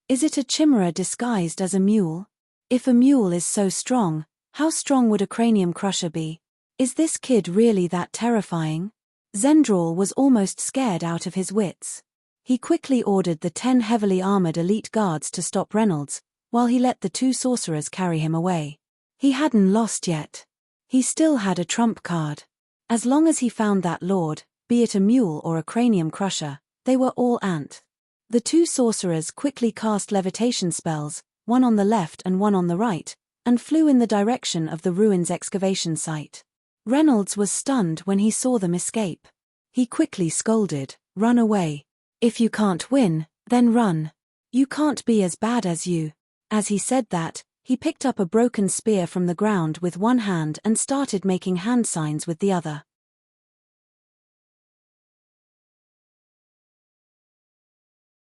Is it a chimera disguised as a mule? If a mule is so strong, how strong would a cranium crusher be? Is this kid really that terrifying? Zendral was almost scared out of his wits. He quickly ordered the 10 heavily armored elite guards to stop Reynolds, while he let the two sorcerers carry him away. He hadn't lost yet. He still had a trump card. As long as he found that lord, be it a mule or a cranium crusher, they were all ant. The two sorcerers quickly cast levitation spells, one on the left and one on the right, and flew in the direction of the ruins excavation site. Reynolds was stunned when he saw them escape. He quickly scolded, "Run away. If you can't win, then run. You can't be as bad as you." As he said that, he picked up a broken spear from the ground with one hand and started making hand signs with the other.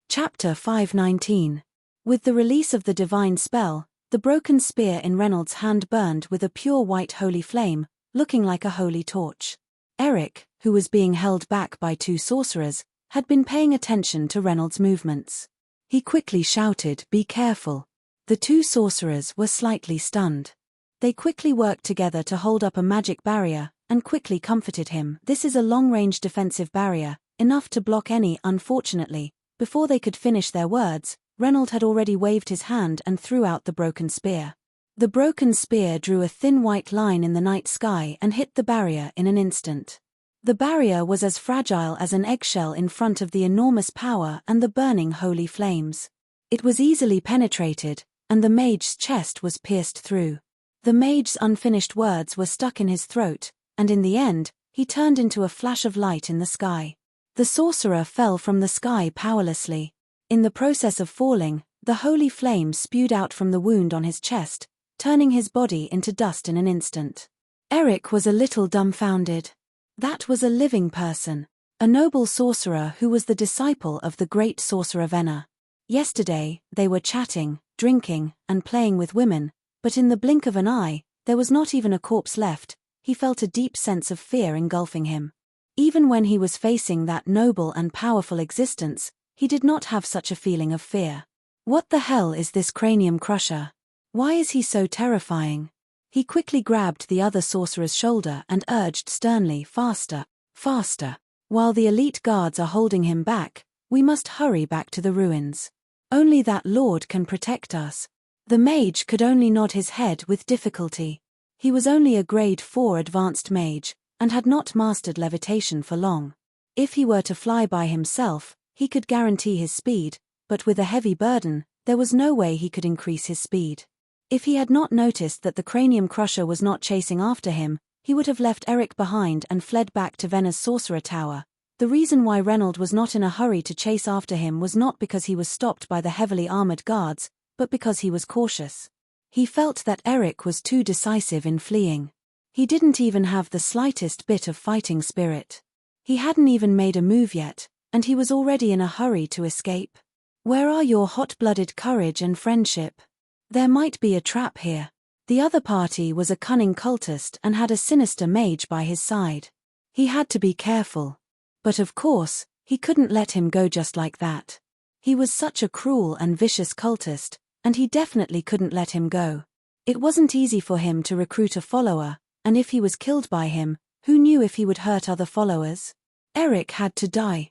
Chapter 519. With the release of the divine spell, the broken spear in Reynolds' hand burned with a pure white holy flame, looking like a holy torch. Eric, who was being held back by two sorcerers, had been paying attention to Reynolds' movements. He quickly shouted, "Be careful." The two sorcerers were slightly stunned. They quickly worked together to hold up a magic barrier, and quickly comforted him. "This is a long-range defensive barrier, enough to block any." Unfortunately, before they could finish their words, Reynolds had already waved his hand and threw out the broken spear. The broken spear drew a thin white line in the night sky and hit the barrier in an instant. The barrier was as fragile as an eggshell in front of the enormous power and the burning holy flames. It was easily penetrated, and the mage's chest was pierced through. The mage's unfinished words were stuck in his throat, and in the end, he turned into a flash of light in the sky. The sorcerer fell from the sky powerlessly. In the process of falling, the holy flame spewed out from the wound on his chest, turning his body into dust in an instant. Eric was a little dumbfounded. That was a living person, a noble sorcerer who was the disciple of the great sorcerer Venner. Yesterday, they were chatting, drinking, and playing with women, but in the blink of an eye, there was not even a corpse left. He felt a deep sense of fear engulfing him. Even when he was facing that noble and powerful existence, he did not have such a feeling of fear. What the hell is this cranium crusher? Why is he so terrifying? He quickly grabbed the other sorcerer's shoulder and urged sternly, "Faster, faster. While the elite guards are holding him back, we must hurry back to the ruins. Only that lord can protect us." The mage could only nod his head with difficulty. He was only a grade 4 advanced mage, and had not mastered levitation for long. If he were to fly by himself, he could guarantee his speed, but with a heavy burden, there was no way he could increase his speed. If he had not noticed that the cranium crusher was not chasing after him, he would have left Eric behind and fled back to Venner's sorcerer tower. The reason why Reynolds was not in a hurry to chase after him was not because he was stopped by the heavily armored guards, but because he was cautious. He felt that Eric was too decisive in fleeing. He didn't even have the slightest bit of fighting spirit. He hadn't even made a move yet, and he was already in a hurry to escape. Where are your hot-blooded courage and friendship? There might be a trap here. The other party was a cunning cultist and had a sinister mage by his side. He had to be careful. But of course, he couldn't let him go just like that. He was such a cruel and vicious cultist, and he definitely couldn't let him go. It wasn't easy for him to recruit a follower, and if he was killed by him, who knew if he would hurt other followers? Eric had to die.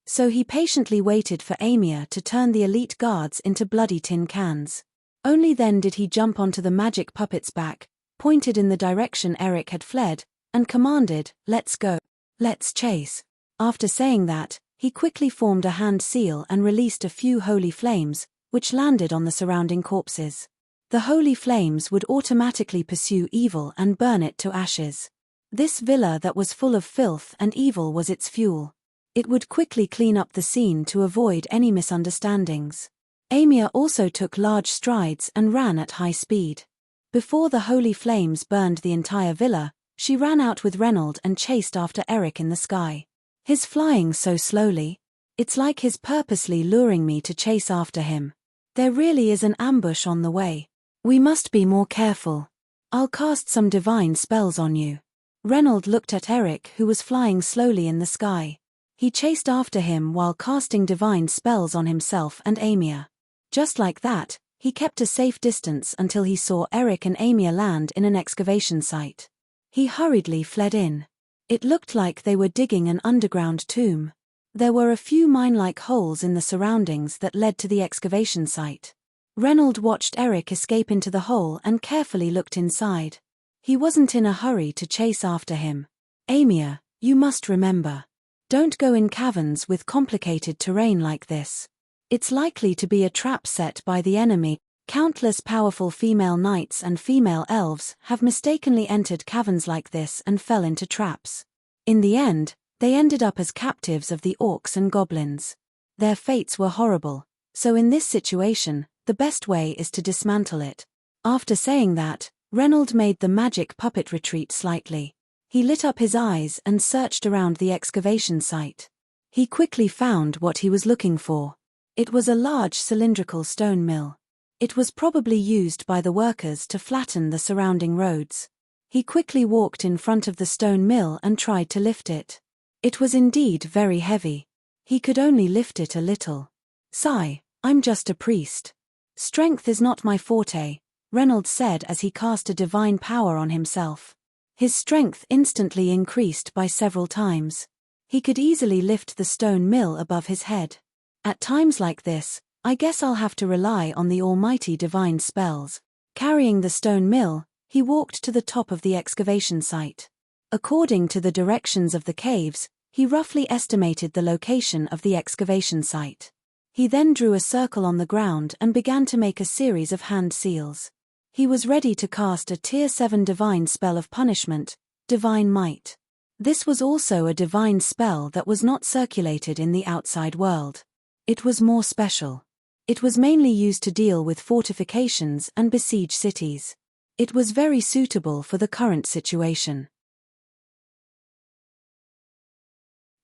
So he patiently waited for Amir to turn the elite guards into bloody tin cans. Only then did he jump onto the magic puppet's back, pointed in the direction Eric had fled, and commanded, "Let's go. Let's chase." After saying that, he quickly formed a hand seal and released a few holy flames, which landed on the surrounding corpses. The holy flames would automatically pursue evil and burn it to ashes. This villa that was full of filth and evil was its fuel. It would quickly clean up the scene to avoid any misunderstandings. Amir also took large strides and ran at high speed. Before the holy flames burned the entire villa, she ran out with Reynold and chased after Eric in the sky. He's flying so slowly. It's like he's purposely luring me to chase after him. There really is an ambush on the way. We must be more careful. I'll cast some divine spells on you. Reynold looked at Eric, who was flying slowly in the sky. He chased after him while casting divine spells on himself and Amir. Just like that, he kept a safe distance until he saw Eric and Amir land in an excavation site. He hurriedly fled in. It looked like they were digging an underground tomb. There were a few mine-like holes in the surroundings that led to the excavation site. Reynold watched Eric escape into the hole and carefully looked inside. He wasn't in a hurry to chase after him. "Amir, you must remember. Don't go in caverns with complicated terrain like this. It's likely to be a trap set by the enemy. Countless powerful female knights and female elves have mistakenly entered caverns like this and fell into traps. In the end, they ended up as captives of the orcs and goblins. Their fates were horrible, so in this situation, the best way is to dismantle it." After saying that, Reynold made the magic puppet retreat slightly. He lit up his eyes and searched around the excavation site. He quickly found what he was looking for. It was a large cylindrical stone mill. It was probably used by the workers to flatten the surrounding roads. He quickly walked in front of the stone mill and tried to lift it. It was indeed very heavy. He could only lift it a little. "Sigh, I'm just a priest. Strength is not my forte," Reynold said as he cast a divine power on himself. His strength instantly increased by several times. He could easily lift the stone mill above his head. "At times like this, I guess I'll have to rely on the almighty divine spells." Carrying the stone mill, he walked to the top of the excavation site. According to the directions of the caves, he roughly estimated the location of the excavation site. He then drew a circle on the ground and began to make a series of hand seals. He was ready to cast a Tier 7 divine spell of punishment, Divine Might. This was also a divine spell that was not circulated in the outside world. It was more special. It was mainly used to deal with fortifications and besiege cities. It was very suitable for the current situation.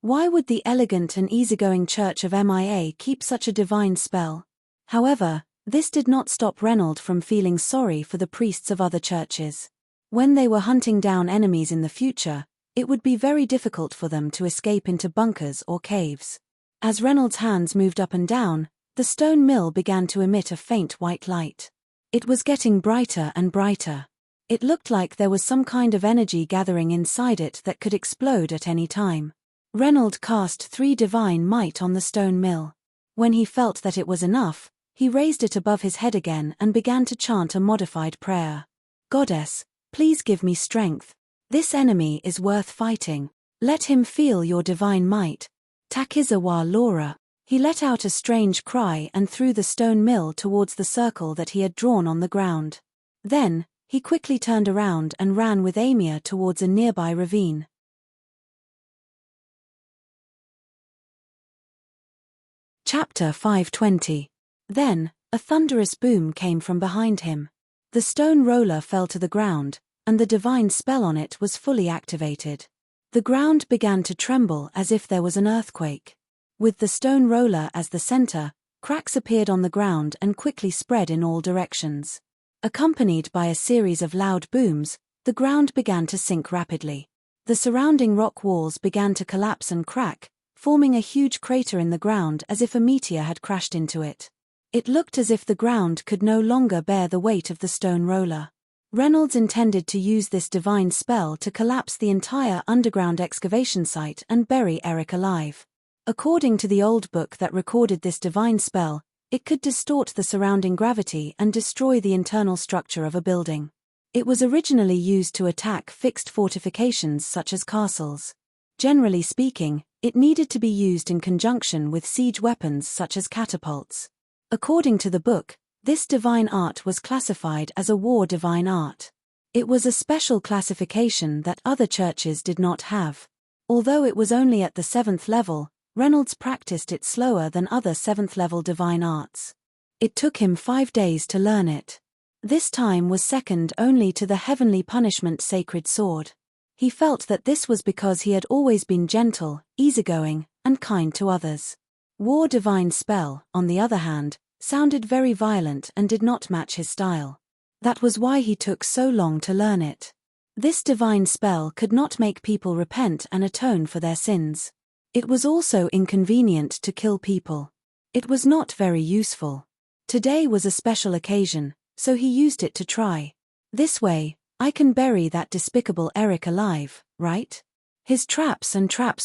Why would the elegant and easygoing Church of MIA keep such a divine spell? However, this did not stop Reynold from feeling sorry for the priests of other churches. When they were hunting down enemies in the future, it would be very difficult for them to escape into bunkers or caves. As Reynold's hands moved up and down, the stone mill began to emit a faint white light. It was getting brighter and brighter. It looked like there was some kind of energy gathering inside it that could explode at any time. Reynold cast 3 divine might on the stone mill. When he felt that it was enough, he raised it above his head again and began to chant a modified prayer. "Goddess, please give me strength. This enemy is worth fighting. Let him feel your divine might. Takizawa Laura." He let out a strange cry and threw the stone mill towards the circle that he had drawn on the ground. Then, he quickly turned around and ran with Amir towards a nearby ravine. Chapter 520. Then, a thunderous boom came from behind him. The stone roller fell to the ground, and the divine spell on it was fully activated. The ground began to tremble as if there was an earthquake. With the stone roller as the center, cracks appeared on the ground and quickly spread in all directions. Accompanied by a series of loud booms, the ground began to sink rapidly. The surrounding rock walls began to collapse and crack, forming a huge crater in the ground as if a meteor had crashed into it. It looked as if the ground could no longer bear the weight of the stone roller. Reynolds intended to use this divine spell to collapse the entire underground excavation site and bury Eric alive. According to the old book that recorded this divine spell, it could distort the surrounding gravity and destroy the internal structure of a building. It was originally used to attack fixed fortifications such as castles. Generally speaking, it needed to be used in conjunction with siege weapons such as catapults. According to the book, this divine art was classified as a war divine art. It was a special classification that other churches did not have. Although it was only at the 7th level, Reynolds practiced it slower than other 7th level divine arts. It took him 5 days to learn it. This time was second only to the heavenly punishment sacred sword. He felt that this was because he had always been gentle, easygoing, and kind to others. War divine spell, on the other hand, sounded very violent and did not match his style. That was why he took so long to learn it. This divine spell could not make people repent and atone for their sins. It was also inconvenient to kill people. It was not very useful. Today was a special occasion, so he used it to try. This way, I can bury that despicable Eric alive, right? His traps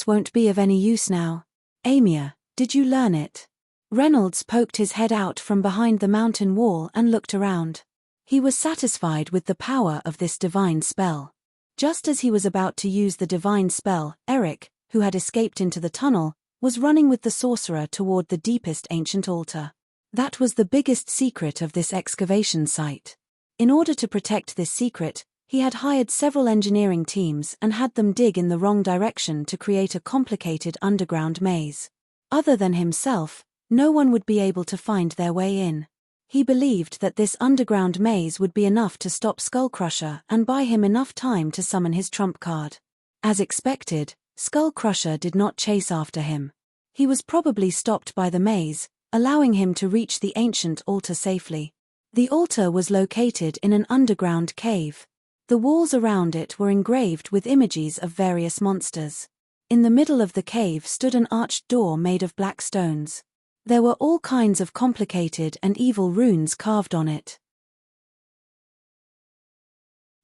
won't be of any use now. Amia, did you learn it? Reynolds poked his head out from behind the mountain wall and looked around. He was satisfied with the power of this divine spell. Just as he was about to use the divine spell, Eric, who had escaped into the tunnel, was running with the sorcerer toward the deepest ancient altar. That was the biggest secret of this excavation site. In order to protect this secret, he had hired several engineering teams and had them dig in the wrong direction to create a complicated underground maze. Other than himself, no one would be able to find their way in. He believed that this underground maze would be enough to stop Skullcrusher and buy him enough time to summon his trump card. As expected, Skullcrusher did not chase after him. He was probably stopped by the maze, allowing him to reach the ancient altar safely. The altar was located in an underground cave. The walls around it were engraved with images of various monsters. In the middle of the cave stood an arched door made of black stones. There were all kinds of complicated and evil runes carved on it.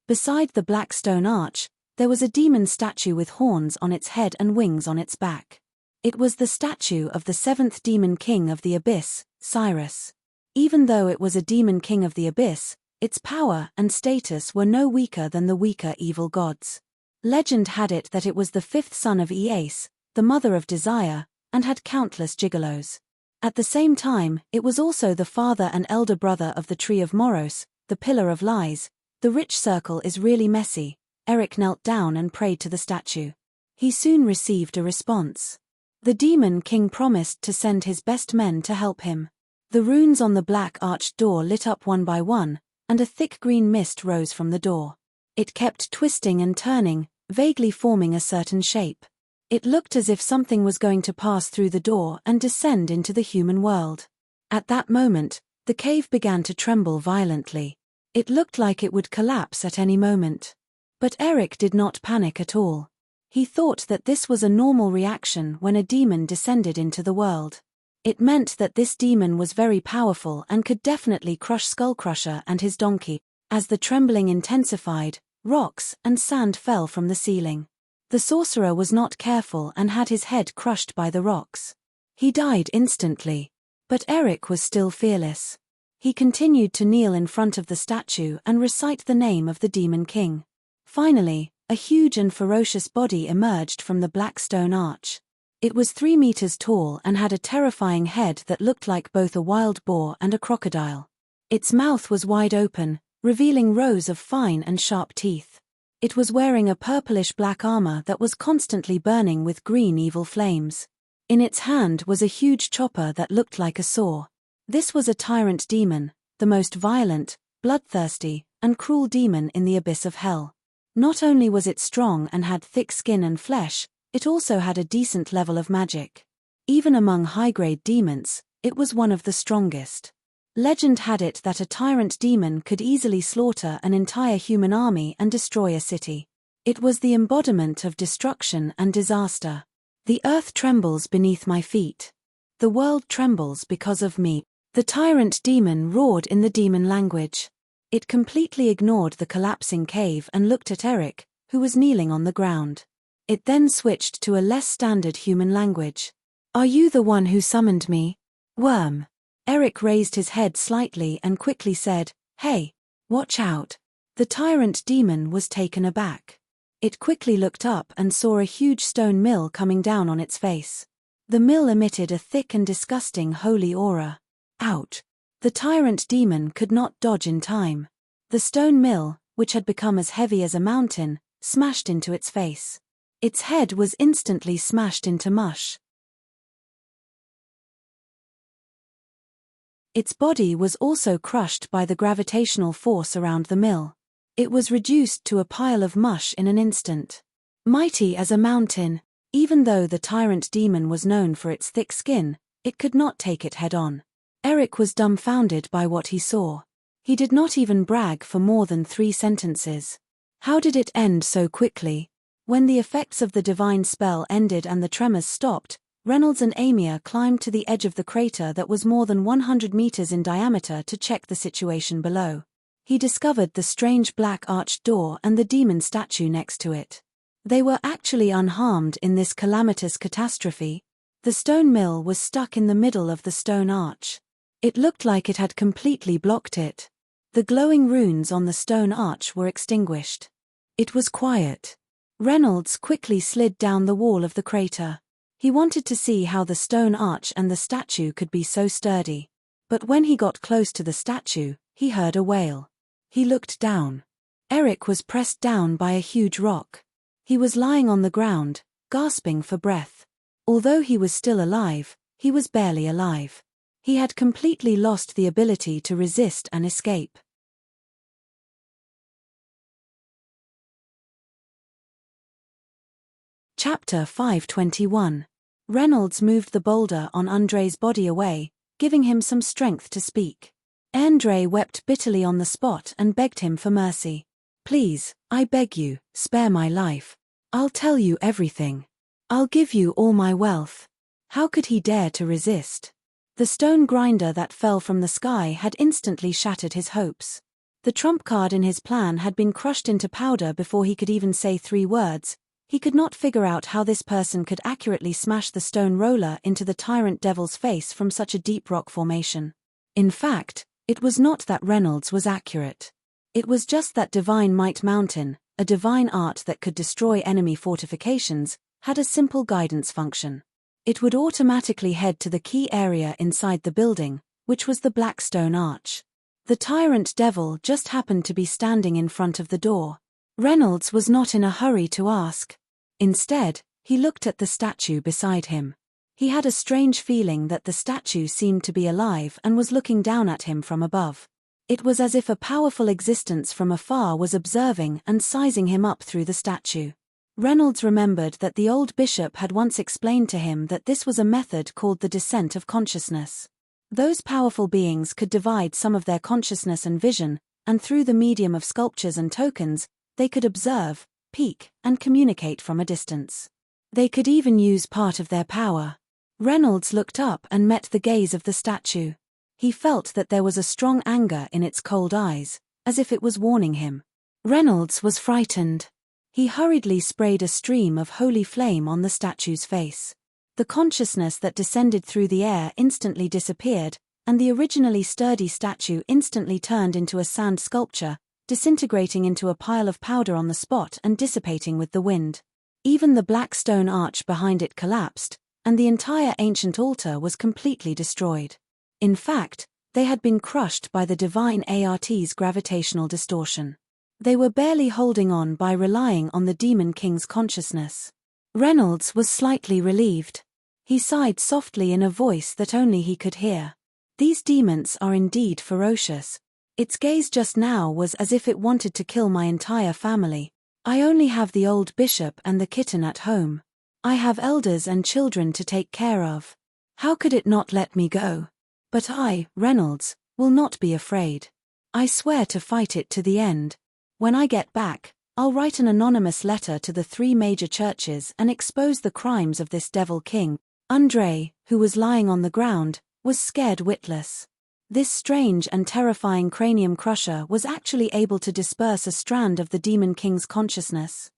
Beside the black stone arch, there was a demon statue with horns on its head and wings on its back. It was the statue of the 7th demon king of the abyss, Cyrus. Even though it was a demon king of the abyss, its power and status were no weaker than the weaker evil gods. Legend had it that it was the 5th son of Eace, the mother of Desire, and had countless gigolos. At the same time, it was also the father and elder brother of the Tree of Moros, the Pillar of Lies. The rich circle is really messy. Eric knelt down and prayed to the statue. He soon received a response. The demon king promised to send his best men to help him. The runes on the black arched door lit up one by one, and a thick green mist rose from the door. It kept twisting and turning, vaguely forming a certain shape. It looked as if something was going to pass through the door and descend into the human world. At that moment, the cave began to tremble violently. It looked like it would collapse at any moment. But Eric did not panic at all. He thought that this was a normal reaction when a demon descended into the world. It meant that this demon was very powerful and could definitely crush Skullcrusher and his donkey. As the trembling intensified, rocks and sand fell from the ceiling. The sorcerer was not careful and had his head crushed by the rocks. He died instantly. But Eric was still fearless. He continued to kneel in front of the statue and recite the name of the Demon King. Finally, a huge and ferocious body emerged from the black stone arch. It was 3 meters tall and had a terrifying head that looked like both a wild boar and a crocodile. Its mouth was wide open, revealing rows of fine and sharp teeth. It was wearing a purplish-black armor that was constantly burning with green evil flames. In its hand was a huge chopper that looked like a saw. This was a tyrant demon, the most violent, bloodthirsty, and cruel demon in the abyss of hell. Not only was it strong and had thick skin and flesh, it also had a decent level of magic. Even among high-grade demons, it was one of the strongest. Legend had it that a tyrant demon could easily slaughter an entire human army and destroy a city. It was the embodiment of destruction and disaster. The earth trembles beneath my feet. The world trembles because of me. The tyrant demon roared in the demon language. It completely ignored the collapsing cave and looked at Eric, who was kneeling on the ground. It then switched to a less standard human language. Are you the one who summoned me? Worm. Eric raised his head slightly and quickly said, Hey, watch out. The tyrant demon was taken aback. It quickly looked up and saw a huge stone mill coming down on its face. The mill emitted a thick and disgusting holy aura. Ouch! The tyrant demon could not dodge in time. The stone mill, which had become as heavy as a mountain, smashed into its face. Its head was instantly smashed into mush. Its body was also crushed by the gravitational force around the mill. It was reduced to a pile of mush in an instant. Mighty as a mountain, even though the tyrant demon was known for its thick skin, it could not take it head-on. Eric was dumbfounded by what he saw. He did not even brag for more than 3 sentences. How did it end so quickly? When the effects of the divine spell ended and the tremors stopped, Reynolds and Amir climbed to the edge of the crater that was more than 100 meters in diameter to check the situation below. He discovered the strange black arched door and the demon statue next to it. They were actually unharmed in this calamitous catastrophe. The stone mill was stuck in the middle of the stone arch. It looked like it had completely blocked it. The glowing runes on the stone arch were extinguished. It was quiet. Reynolds quickly slid down the wall of the crater. He wanted to see how the stone arch and the statue could be so sturdy. But when he got close to the statue, he heard a wail. He looked down. Eric was pressed down by a huge rock. He was lying on the ground, gasping for breath. Although he was still alive, he was barely alive. He had completely lost the ability to resist and escape. Chapter 521. Reynolds moved the boulder on Andre's body away, giving him some strength to speak. Andre wept bitterly on the spot and begged him for mercy. Please, I beg you, spare my life. I'll tell you everything. I'll give you all my wealth. How could he dare to resist? The stone grinder that fell from the sky had instantly shattered his hopes. The trump card in his plan had been crushed into powder before he could even say 3 words. He could not figure out how this person could accurately smash the stone roller into the tyrant devil's face from such a deep rock formation. In fact, it was not that Reynolds was accurate. It was just that Divine Might Mountain, a divine art that could destroy enemy fortifications, had a simple guidance function. It would automatically head to the key area inside the building, which was the black stone arch. The tyrant devil just happened to be standing in front of the door. Reynolds was not in a hurry to ask. Instead, he looked at the statue beside him. He had a strange feeling that the statue seemed to be alive and was looking down at him from above. It was as if a powerful existence from afar was observing and sizing him up through the statue. Reynolds remembered that the old bishop had once explained to him that this was a method called the descent of consciousness. Those powerful beings could divide some of their consciousness and vision, and through the medium of sculptures and tokens, they could observe, peek, and communicate from a distance. They could even use part of their power. Reynolds looked up and met the gaze of the statue. He felt that there was a strong anger in its cold eyes, as if it was warning him. Reynolds was frightened. He hurriedly sprayed a stream of holy flame on the statue's face. The consciousness that descended through the air instantly disappeared, and the originally sturdy statue instantly turned into a sand sculpture, disintegrating into a pile of powder on the spot and dissipating with the wind. Even the black stone arch behind it collapsed, and the entire ancient altar was completely destroyed. In fact, they had been crushed by the divine art's gravitational distortion. They were barely holding on by relying on the Demon King's consciousness. Reynolds was slightly relieved. He sighed softly in a voice that only he could hear. These demons are indeed ferocious. Its gaze just now was as if it wanted to kill my entire family. I only have the old bishop and the kitten at home. I have elders and children to take care of. How could it not let me go? But I, Reynolds, will not be afraid. I swear to fight it to the end. When I get back, I'll write an anonymous letter to the 3 major churches and expose the crimes of this devil king. Andrei, who was lying on the ground, was scared witless. This strange and terrifying cranium crusher was actually able to disperse a strand of the demon king's consciousness.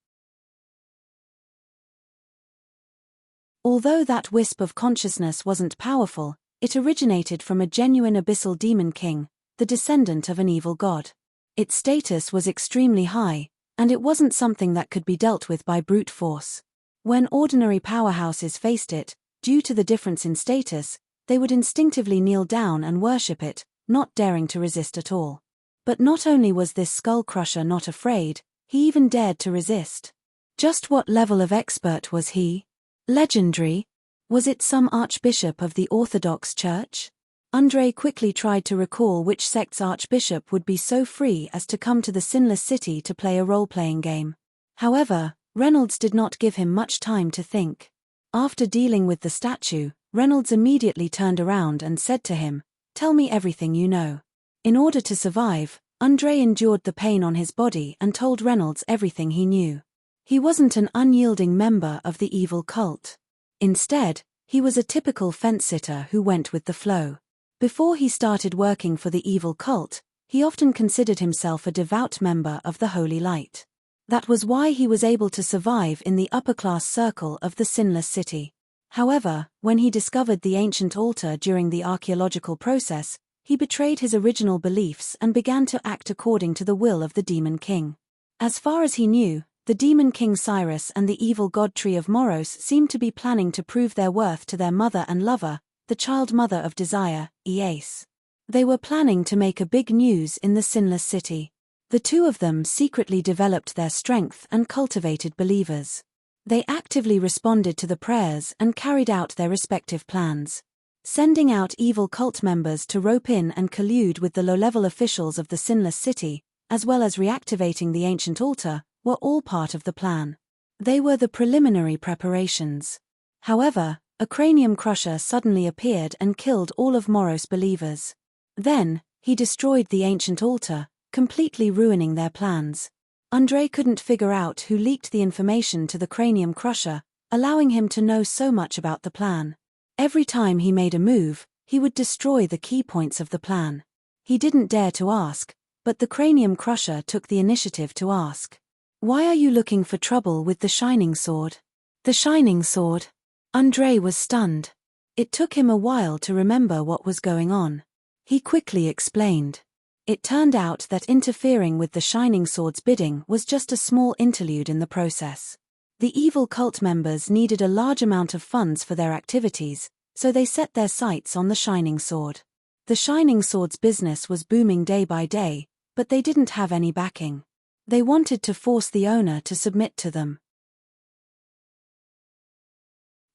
Although that wisp of consciousness wasn't powerful, it originated from a genuine abyssal demon king, the descendant of an evil god. Its status was extremely high, and it wasn't something that could be dealt with by brute force. When ordinary powerhouses faced it, due to the difference in status, they would instinctively kneel down and worship it, not daring to resist at all. But not only was this skull crusher not afraid, he even dared to resist. Just what level of expert was he? Legendary? Was it some archbishop of the Orthodox Church? Andrei quickly tried to recall which sect's archbishop would be so free as to come to the Sinless City to play a role-playing game. However, Reynolds did not give him much time to think. After dealing with the statue, Reynolds immediately turned around and said to him, "Tell me everything you know." In order to survive, Andrei endured the pain on his body and told Reynolds everything he knew. He wasn't an unyielding member of the evil cult. Instead, he was a typical fence-sitter who went with the flow. Before he started working for the evil cult, he often considered himself a devout member of the Holy Light. That was why he was able to survive in the upper-class circle of the Sinless City. However, when he discovered the ancient altar during the archaeological process, he betrayed his original beliefs and began to act according to the will of the Demon King. As far as he knew, the Demon King Cyrus and the evil god Tree of Moros seemed to be planning to prove their worth to their mother and lover, the child mother of desire, Eace. They were planning to make a big news in the Sinless City. The two of them secretly developed their strength and cultivated believers. They actively responded to the prayers and carried out their respective plans. Sending out evil cult members to rope in and collude with the low-level officials of the Sinless City, as well as reactivating the ancient altar, were all part of the plan. They were the preliminary preparations. However, a cranium crusher suddenly appeared and killed all of Moros' believers. Then, he destroyed the ancient altar, completely ruining their plans. Andrei couldn't figure out who leaked the information to the cranium crusher, allowing him to know so much about the plan. Every time he made a move, he would destroy the key points of the plan. He didn't dare to ask, but the cranium crusher took the initiative to ask. "Why are you looking for trouble with the shining sword?" The shining sword? Andrei was stunned. It took him a while to remember what was going on. He quickly explained. It turned out that interfering with the Shining Sword's bidding was just a small interlude in the process. The evil cult members needed a large amount of funds for their activities, so they set their sights on the Shining Sword. The Shining Sword's business was booming day by day, but they didn't have any backing. They wanted to force the owner to submit to them.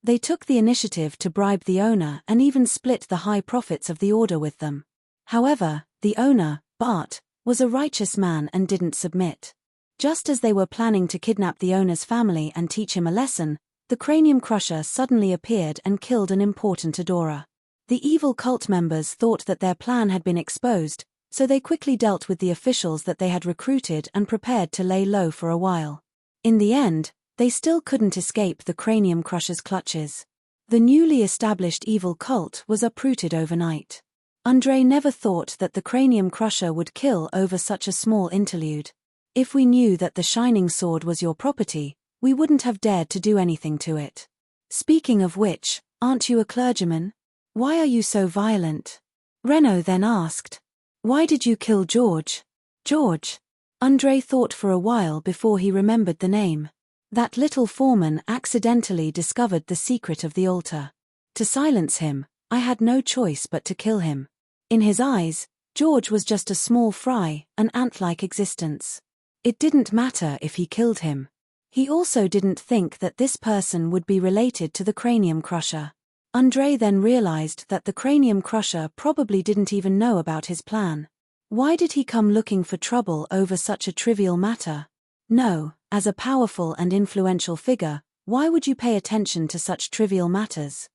They took the initiative to bribe the owner and even split the high profits of the order with them. However, the owner, Bart, was a righteous man and didn't submit. Just as they were planning to kidnap the owner's family and teach him a lesson, the cranium crusher suddenly appeared and killed an important adorer. The evil cult members thought that their plan had been exposed, so they quickly dealt with the officials that they had recruited and prepared to lay low for a while. In the end, they still couldn't escape the cranium crusher's clutches. The newly established evil cult was uprooted overnight. Andrei never thought that the cranium crusher would kill over such a small interlude. "If we knew that the shining sword was your property, we wouldn't have dared to do anything to it. Speaking of which, aren't you a clergyman? Why are you so violent?" Reno then asked. "Why did you kill George?" George? Andrei thought for a while before he remembered the name. That little foreman accidentally discovered the secret of the altar. To silence him, I had no choice but to kill him. In his eyes, George was just a small fry, an ant-like existence. It didn't matter if he killed him. He also didn't think that this person would be related to the cranium crusher. Andrei then realized that the cranium crusher probably didn't even know about his plan. Why did he come looking for trouble over such a trivial matter? No, as a powerful and influential figure, why would you pay attention to such trivial matters?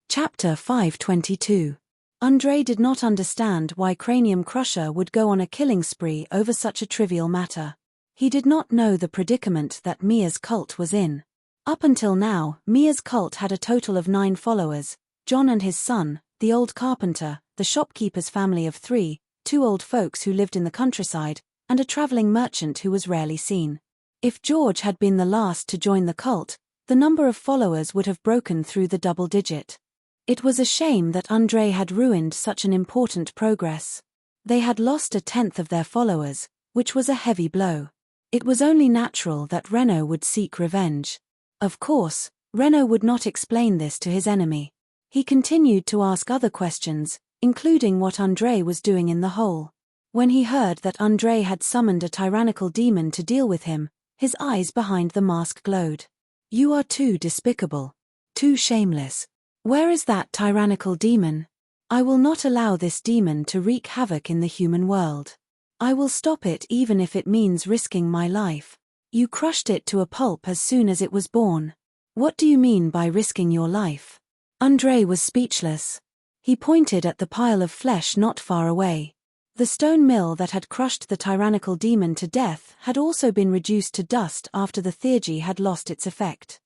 Chapter 522. Andrei did not understand why Cranium Crusher would go on a killing spree over such a trivial matter. He did not know the predicament that Mia's cult was in. Up until now, Mia's cult had a total of 9 followers: John and his son, the old carpenter, the shopkeeper's family of 3, 2 old folks who lived in the countryside, and a traveling merchant who was rarely seen. If George had been the last to join the cult, the number of followers would have broken through the double digit. It was a shame that Andrei had ruined such an important progress. They had lost 1/10 of their followers, which was a heavy blow. It was only natural that Renaud would seek revenge. Of course, Renaud would not explain this to his enemy. He continued to ask other questions, including what Andrei was doing in the hole. When he heard that Andrei had summoned a tyrannical demon to deal with him, his eyes behind the mask glowed. "You are too despicable. Too shameless. Where is that tyrannical demon? I will not allow this demon to wreak havoc in the human world. I will stop it even if it means risking my life. You crushed it to a pulp as soon as it was born. What do you mean by risking your life?" Andrei was speechless. He pointed at the pile of flesh not far away. The stone mill that had crushed the tyrannical demon to death had also been reduced to dust after the theurgy had lost its effect.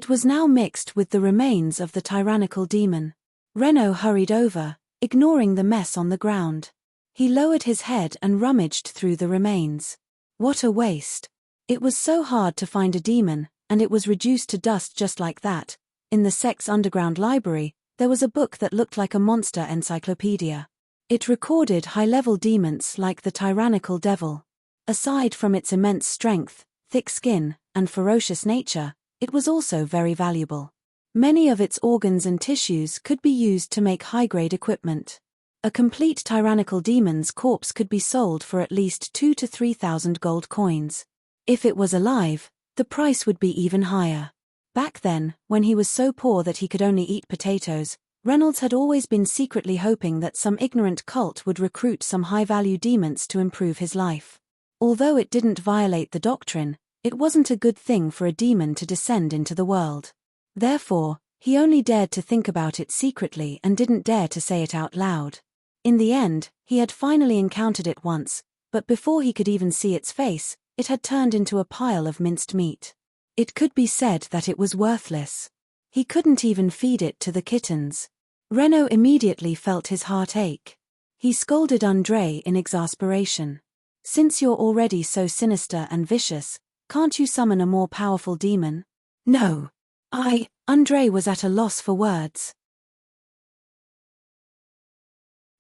It was now mixed with the remains of the tyrannical demon. Renaud hurried over, ignoring the mess on the ground. He lowered his head and rummaged through the remains. What a waste. It was so hard to find a demon, and it was reduced to dust just like that. In the sect's underground library, there was a book that looked like a monster encyclopedia. It recorded high-level demons like the tyrannical devil. Aside from its immense strength, thick skin, and ferocious nature, it was also very valuable. Many of its organs and tissues could be used to make high-grade equipment. A complete tyrannical demon's corpse could be sold for at least 2,000 to 3,000 gold coins. If it was alive, the price would be even higher. Back then, when he was so poor that he could only eat potatoes, Reynolds had always been secretly hoping that some ignorant cult would recruit some high-value demons to improve his life. Although it didn't violate the doctrine, it wasn't a good thing for a demon to descend into the world. Therefore, he only dared to think about it secretly and didn't dare to say it out loud. In the end, he had finally encountered it once, but before he could even see its face, it had turned into a pile of minced meat. It could be said that it was worthless. He couldn't even feed it to the kittens. Renaud immediately felt his heart ache. He scolded Andrei in exasperation. "Since you're already so sinister and vicious, can't you summon a more powerful demon?" "No. Andrei was at a loss for words.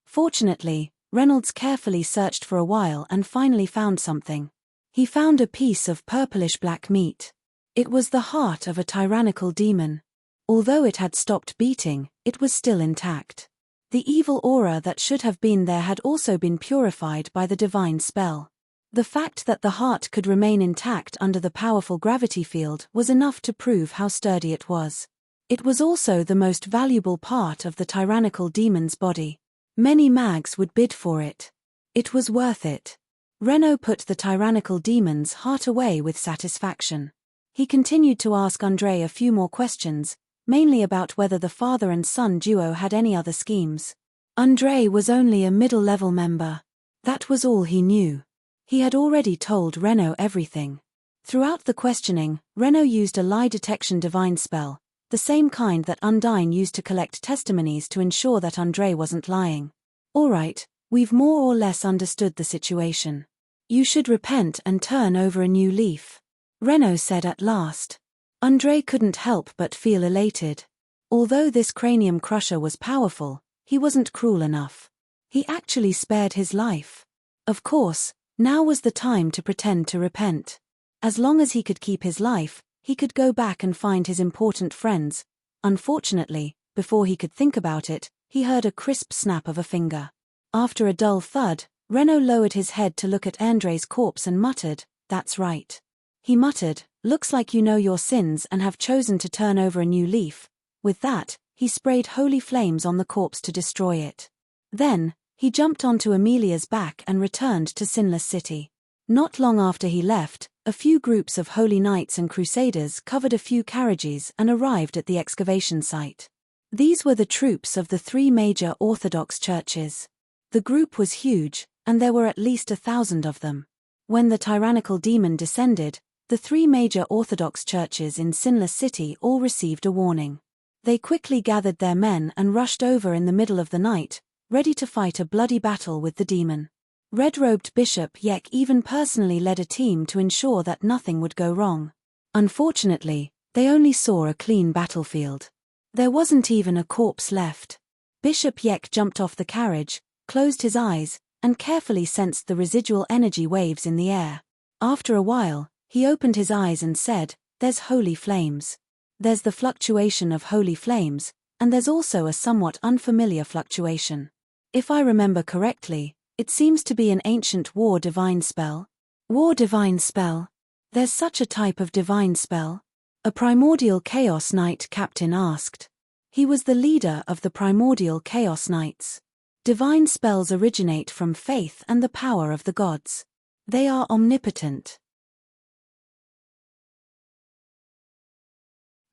Fortunately, Reynolds carefully searched for a while and finally found something. He found a piece of purplish-black meat. It was the heart of a tyrannical demon. Although it had stopped beating, it was still intact. The evil aura that should have been there had also been purified by the divine spell. The fact that the heart could remain intact under the powerful gravity field was enough to prove how sturdy it was. It was also the most valuable part of the tyrannical demon's body. Many mags would bid for it. It was worth it. Renaud put the tyrannical demon's heart away with satisfaction. He continued to ask Andrei a few more questions, mainly about whether the father and son duo had any other schemes. Andrei was only a middle-level member. That was all he knew. He had already told Renaud everything. Throughout the questioning, Renaud used a lie detection divine spell, the same kind that Undine used to collect testimonies to ensure that Andrei wasn't lying. "All right, we've more or less understood the situation. You should repent and turn over a new leaf," Renaud said at last. Andrei couldn't help but feel elated. Although this cranium crusher was powerful, he wasn't cruel enough. He actually spared his life. Of course, now was the time to pretend to repent. As long as he could keep his life, he could go back and find his important friends. Unfortunately, before he could think about it, he heard a crisp snap of a finger. After a dull thud, Renaud lowered his head to look at Andrei's corpse and muttered, "That's right." He muttered, "Looks like you know your sins and have chosen to turn over a new leaf." With that, he sprayed holy flames on the corpse to destroy it. Then, he jumped onto Amelia's back and returned to Sinless City. Not long after he left, a few groups of holy knights and crusaders covered a few carriages and arrived at the excavation site. These were the troops of the three major Orthodox churches. The group was huge, and there were at least 1,000 of them. When the tyrannical demon descended, the three major Orthodox churches in Sinless City all received a warning. They quickly gathered their men and rushed over in the middle of the night, ready to fight a bloody battle with the demon. Red-robed Bishop Yek even personally led a team to ensure that nothing would go wrong. Unfortunately, they only saw a clean battlefield. There wasn't even a corpse left. Bishop Yek jumped off the carriage, closed his eyes, and carefully sensed the residual energy waves in the air. After a while, he opened his eyes and said, "There's holy flames. There's the fluctuation of holy flames, and there's also a somewhat unfamiliar fluctuation. If I remember correctly, it seems to be an ancient war divine spell." War divine spell? There's such a type of divine spell? A primordial chaos knight captain asked. He was the leader of the primordial chaos knights. Divine spells originate from faith and the power of the gods. They are omnipotent.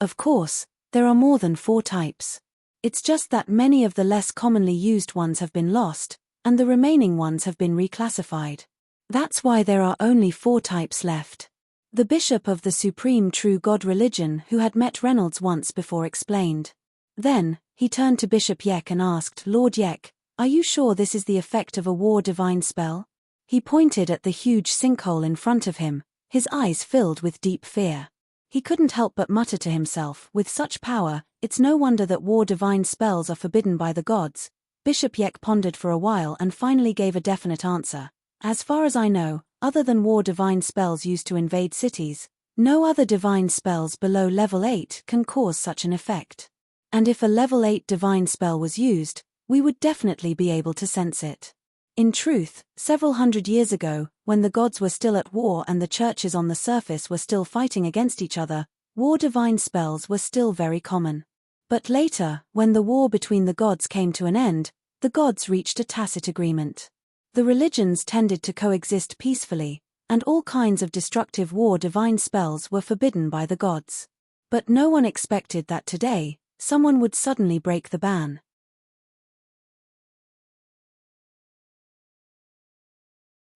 Of course, there are more than 4 types. It's just that many of the less commonly used ones have been lost, and the remaining ones have been reclassified. That's why there are only 4 types left. The bishop of the Supreme True God religion who had met Reynolds once before explained. Then, he turned to Bishop Yek and asked, "Lord Yek, are you sure this is the effect of a war divine spell?" He pointed at the huge sinkhole in front of him, his eyes filled with deep fear. He couldn't help but mutter to himself, with such power, it's no wonder that war divine spells are forbidden by the gods. Bishop Yek pondered for a while and finally gave a definite answer. As far as I know, other than war divine spells used to invade cities, no other divine spells below level 8 can cause such an effect. And if a level 8 divine spell was used, we would definitely be able to sense it. In truth, several hundred years ago, when the gods were still at war and the churches on the surface were still fighting against each other, war divine spells were still very common. But later, when the war between the gods came to an end, the gods reached a tacit agreement. The religions tended to coexist peacefully, and all kinds of destructive war divine spells were forbidden by the gods. But no one expected that today, someone would suddenly break the ban.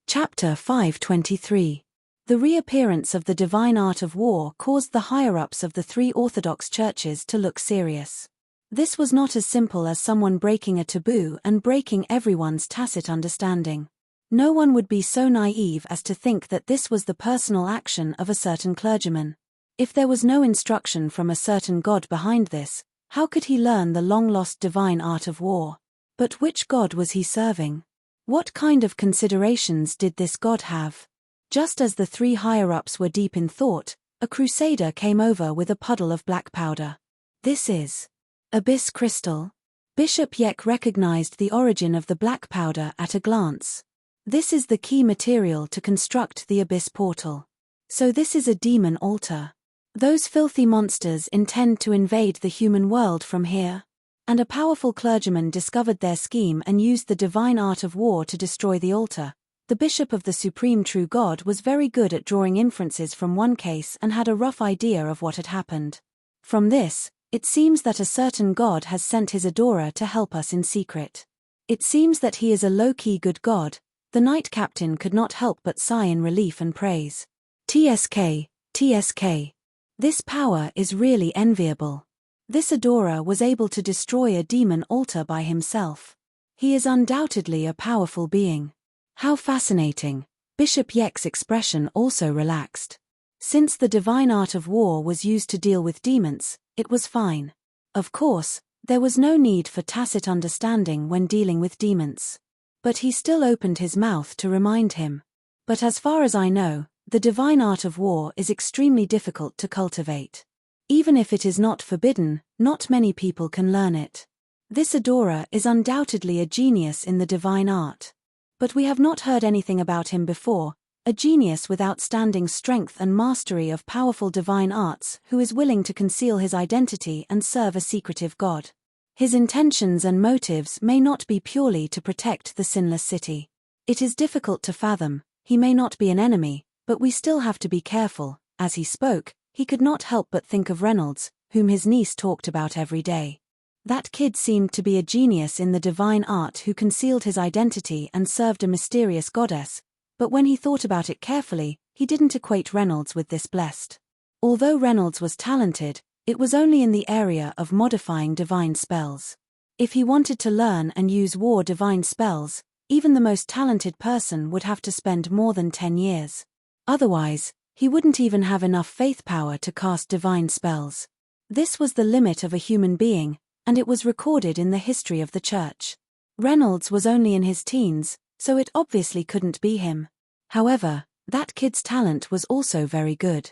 Chapter 523. The reappearance of the divine art of war caused the higher-ups of the 3 Orthodox churches to look serious. This was not as simple as someone breaking a taboo and breaking everyone's tacit understanding. No one would be so naive as to think that this was the personal action of a certain clergyman. If there was no instruction from a certain god behind this, how could he learn the long-lost divine art of war? But which god was he serving? What kind of considerations did this god have? Just as the 3 higher-ups were deep in thought, a crusader came over with a puddle of black powder. "This is abyss crystal." Bishop Yek recognized the origin of the black powder at a glance. This is the key material to construct the abyss portal. So this is a demon altar. Those filthy monsters intend to invade the human world from here. And a powerful clergyman discovered their scheme and used the divine art of war to destroy the altar. The bishop of the Supreme True God was very good at drawing inferences from one case and had a rough idea of what had happened. From this, it seems that a certain god has sent his adorer to help us in secret. It seems that he is a low-key good god. The knight captain could not help but sigh in relief and praise. TSK, TSK. This power is really enviable. This adorer was able to destroy a demon altar by himself. He is undoubtedly a powerful being. How fascinating. Bishop Yek's expression also relaxed. Since the divine art of war was used to deal with demons, it was fine. Of course, there was no need for tacit understanding when dealing with demons. But he still opened his mouth to remind him. But as far as I know, the divine art of war is extremely difficult to cultivate. Even if it is not forbidden, not many people can learn it. This adorer is undoubtedly a genius in the divine art. But we have not heard anything about him before, a genius with outstanding strength and mastery of powerful divine arts who is willing to conceal his identity and serve a secretive god. His intentions and motives may not be purely to protect the sinless city. It is difficult to fathom. He may not be an enemy, but we still have to be careful. As he spoke, he could not help but think of Reynolds, whom his niece talked about every day. That kid seemed to be a genius in the divine art who concealed his identity and served a mysterious goddess, but when he thought about it carefully, he didn't equate Reynolds with this blessed. Although Reynolds was talented, it was only in the area of modifying divine spells. If he wanted to learn and use war divine spells, even the most talented person would have to spend more than 10 years. Otherwise, he wouldn't even have enough faith power to cast divine spells. This was the limit of a human being, and it was recorded in the history of the church. Reynolds was only in his teens, so it obviously couldn't be him. However, that kid's talent was also very good.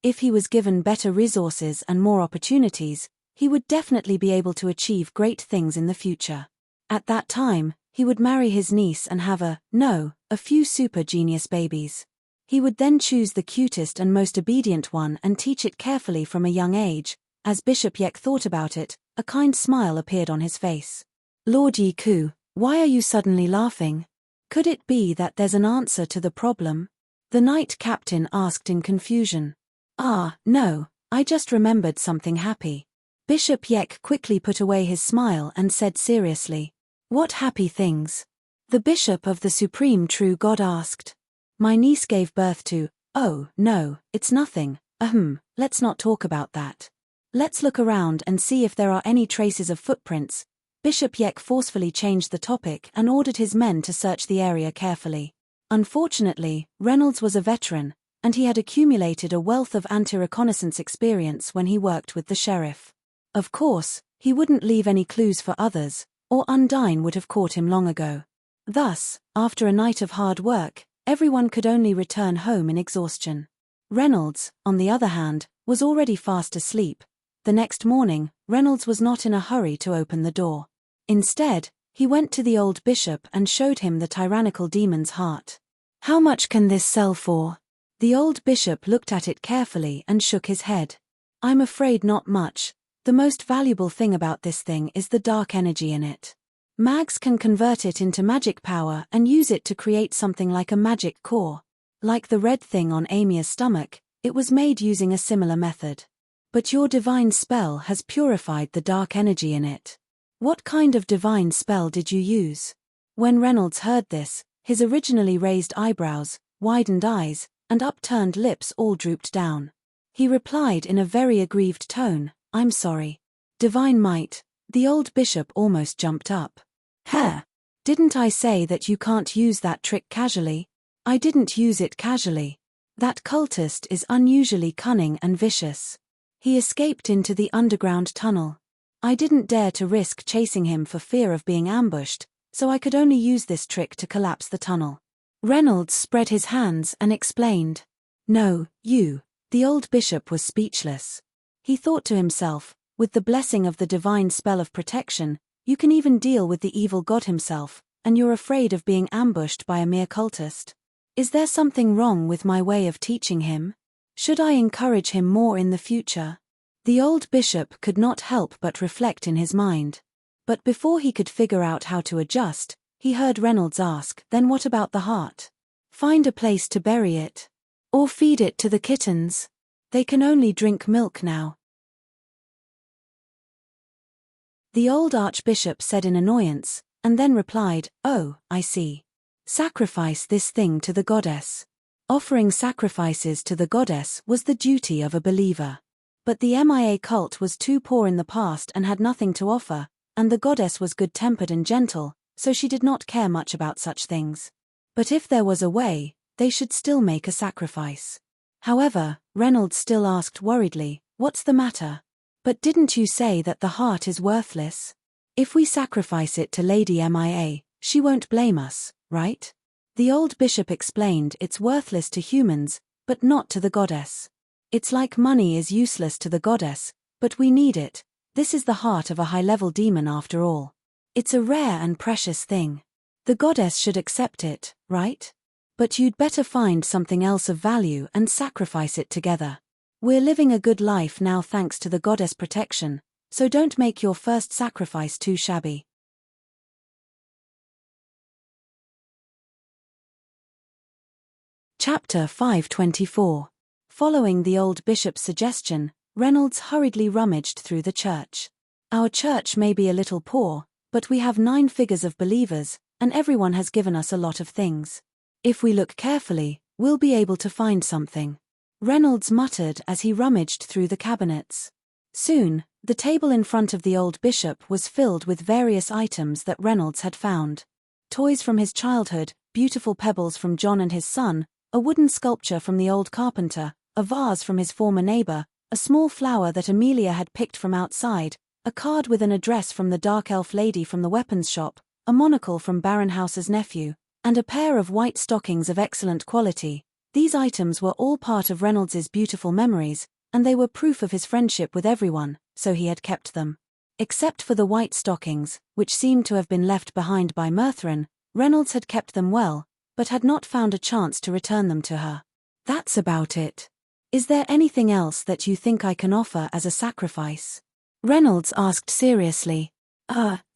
If he was given better resources and more opportunities, he would definitely be able to achieve great things in the future. At that time, he would marry his niece and have a few super genius babies. He would then choose the cutest and most obedient one and teach it carefully from a young age. As Bishop Yek thought about it, a kind smile appeared on his face. Lord Yi Ku, why are you suddenly laughing? Could it be that there's an answer to the problem? The knight captain asked in confusion. No, I just remembered something happy. Bishop Yek quickly put away his smile and said seriously. What happy things? The Bishop of the Supreme True God asked. My niece gave birth to, oh, no, it's nothing, let's not talk about that. Let's look around and see if there are any traces of footprints. Bishop Yek forcefully changed the topic and ordered his men to search the area carefully. Unfortunately, Reynolds was a veteran, and he had accumulated a wealth of anti-reconnaissance experience when he worked with the sheriff. Of course, he wouldn't leave any clues for others, or Undine would have caught him long ago. Thus, after a night of hard work, everyone could only return home in exhaustion. Reynolds, on the other hand, was already fast asleep. The next morning, Reynolds was not in a hurry to open the door. Instead, he went to the old bishop and showed him the tyrannical demon's heart. How much can this sell for? The old bishop looked at it carefully and shook his head. I'm afraid not much. The most valuable thing about this thing is the dark energy in it. Mags can convert it into magic power and use it to create something like a magic core. Like the red thing on Amy's stomach, it was made using a similar method. But your divine spell has purified the dark energy in it. What kind of divine spell did you use? When Reynolds heard this, his originally raised eyebrows, widened eyes, and upturned lips all drooped down. He replied in a very aggrieved tone, I'm sorry. Divine might. The old bishop almost jumped up. Didn't I say that you can't use that trick casually? I didn't use it casually. That cultist is unusually cunning and vicious. He escaped into the underground tunnel. I didn't dare to risk chasing him for fear of being ambushed, so I could only use this trick to collapse the tunnel. Reynolds spread his hands and explained. No, you. The old bishop was speechless. He thought to himself, with the blessing of the divine spell of protection, you can even deal with the evil god himself, and you're afraid of being ambushed by a mere cultist. Is there something wrong with my way of teaching him? Should I encourage him more in the future? The old bishop could not help but reflect in his mind. But before he could figure out how to adjust, he heard Reynolds ask, then what about the heart? Find a place to bury it. Or feed it to the kittens. They can only drink milk now. The old archbishop said in annoyance, and then replied, oh, I see. Sacrifice this thing to the goddess. Offering sacrifices to the goddess was the duty of a believer. But the MIA cult was too poor in the past and had nothing to offer, and the goddess was good-tempered and gentle, so she did not care much about such things. But if there was a way, they should still make a sacrifice. However, Reynolds still asked worriedly, what's the matter? But didn't you say that the heart is worthless? If we sacrifice it to Lady MIA, she won't blame us, right? The old bishop explained it's worthless to humans, but not to the goddess. It's like money is useless to the goddess, but we need it. This is the heart of a high-level demon after all. It's a rare and precious thing. The goddess should accept it, right? But you'd better find something else of value and sacrifice it together. We're living a good life now thanks to the goddess' protection, so don't make your first sacrifice too shabby. Chapter 524. Following the old bishop's suggestion, Reynolds hurriedly rummaged through the church. Our church may be a little poor, but we have 9 figures of believers, and everyone has given us a lot of things. If we look carefully, we'll be able to find something. Reynolds muttered as he rummaged through the cabinets. Soon, the table in front of the old bishop was filled with various items that Reynolds had found. Toys from his childhood, beautiful pebbles from John and his son, a wooden sculpture from the old carpenter, a vase from his former neighbor, a small flower that Amelia had picked from outside, a card with an address from the dark elf lady from the weapons shop, a monocle from Baron House's nephew, and a pair of white stockings of excellent quality. These items were all part of Reynolds's beautiful memories, and they were proof of his friendship with everyone, so he had kept them. Except for the white stockings, which seemed to have been left behind by Myrthren, Reynolds had kept them well, but had not found a chance to return them to her. That's about it. Is there anything else that you think I can offer as a sacrifice? Reynolds asked seriously.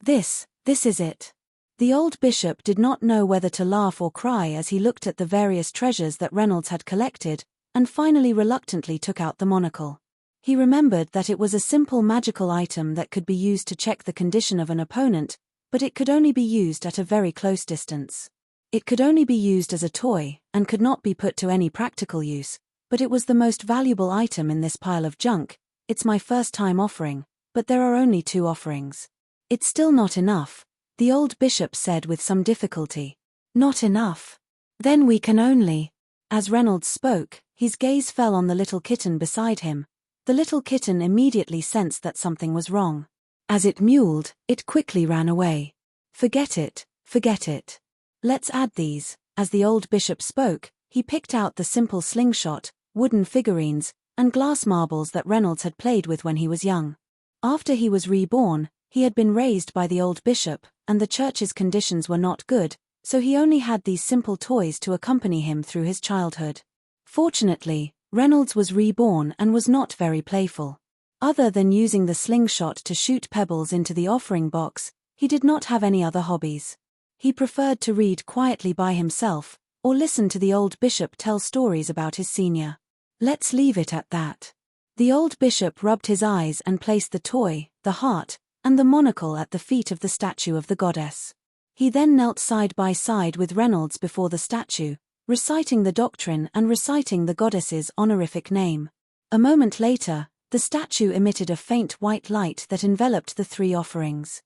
This is it. The old bishop did not know whether to laugh or cry as he looked at the various treasures that Reynolds had collected, and finally reluctantly took out the monocle. He remembered that it was a simple magical item that could be used to check the condition of an opponent, but it could only be used at a very close distance. It could only be used as a toy, and could not be put to any practical use, but it was the most valuable item in this pile of junk. It's my first time offering, but there are only 2 offerings. It's still not enough, the old bishop said with some difficulty. Not enough? Then we can only... As Reynolds spoke, his gaze fell on the little kitten beside him. The little kitten immediately sensed that something was wrong. As it mewled, it quickly ran away. Forget it, forget it. Let's add these. As the old bishop spoke, he picked out the simple slingshot, wooden figurines, and glass marbles that Reynolds had played with when he was young. After he was reborn, he had been raised by the old bishop, and the church's conditions were not good, so he only had these simple toys to accompany him through his childhood. Fortunately, Reynolds was reborn and was not very playful. Other than using the slingshot to shoot pebbles into the offering box, he did not have any other hobbies. He preferred to read quietly by himself, or listen to the old bishop tell stories about his senior. Let's leave it at that. The old bishop rubbed his eyes and placed the toy, the heart, and the monocle at the feet of the statue of the goddess. He then knelt side by side with Reynolds before the statue, reciting the doctrine and reciting the goddess's honorific name. A moment later, the statue emitted a faint white light that enveloped the 3 offerings.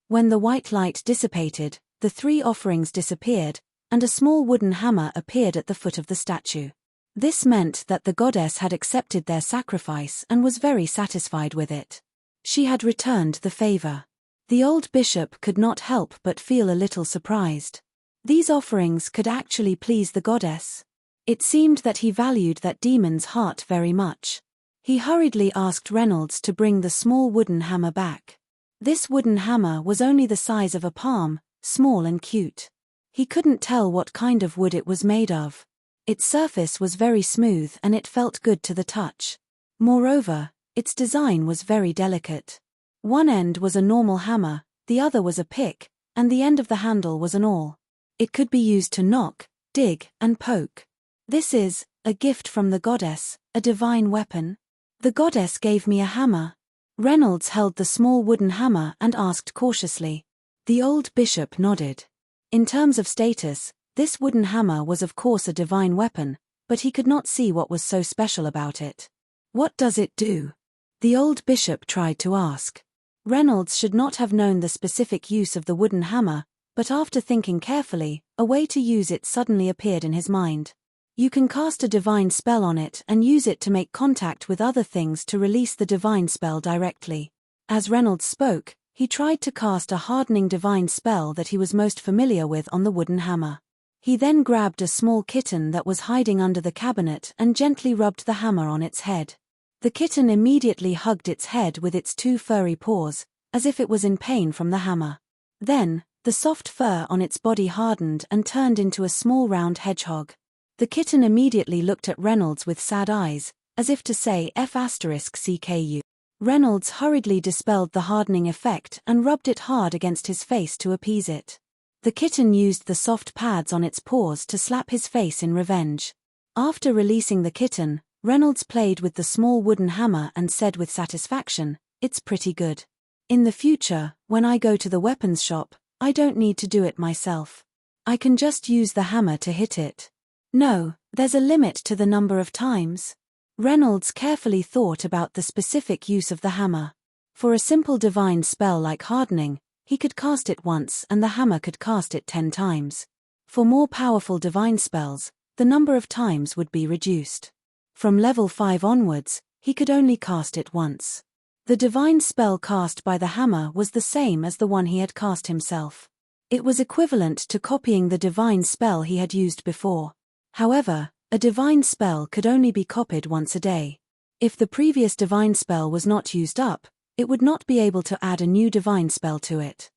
When the white light dissipated, the 3 offerings disappeared, and a small wooden hammer appeared at the foot of the statue. This meant that the goddess had accepted their sacrifice and was very satisfied with it. She had returned the favor. The old bishop could not help but feel a little surprised. These offerings could actually please the goddess. It seemed that he valued that demon's heart very much. He hurriedly asked Reynolds to bring the small wooden hammer back. This wooden hammer was only the size of a palm, small and cute. He couldn't tell what kind of wood it was made of. Its surface was very smooth and it felt good to the touch. Moreover, its design was very delicate. One end was a normal hammer, the other was a pick, and the end of the handle was an awl. It could be used to knock, dig, and poke. This is a gift from the goddess, a divine weapon. The goddess gave me a hammer. Reynolds held the small wooden hammer and asked cautiously. The old bishop nodded. In terms of status, this wooden hammer was of course a divine weapon, but he could not see what was so special about it. What does it do? The old bishop tried to ask. Reynolds should not have known the specific use of the wooden hammer, but after thinking carefully, a way to use it suddenly appeared in his mind. You can cast a divine spell on it and use it to make contact with other things to release the divine spell directly. As Reynolds spoke, he tried to cast a hardening divine spell that he was most familiar with on the wooden hammer. He then grabbed a small kitten that was hiding under the cabinet and gently rubbed the hammer on its head. The kitten immediately hugged its head with its 2 furry paws, as if it was in pain from the hammer. Then, the soft fur on its body hardened and turned into a small round hedgehog. The kitten immediately looked at Reynolds with sad eyes, as if to say F***CKU. Reynolds hurriedly dispelled the hardening effect and rubbed it hard against his face to appease it. The kitten used the soft pads on its paws to slap his face in revenge. After releasing the kitten, Reynolds played with the small wooden hammer and said with satisfaction, "It's pretty good. In the future, when I go to the weapons shop, I don't need to do it myself. I can just use the hammer to hit it." "No, there's a limit to the number of times." Reynolds carefully thought about the specific use of the hammer. For a simple divine spell like hardening, he could cast it once and the hammer could cast it 10 times. For more powerful divine spells, the number of times would be reduced. From level 5 onwards, he could only cast it once. The divine spell cast by the hammer was the same as the one he had cast himself. It was equivalent to copying the divine spell he had used before. However, a divine spell could only be copied once a day. If the previous divine spell was not used up, it would not be able to add a new divine spell to it.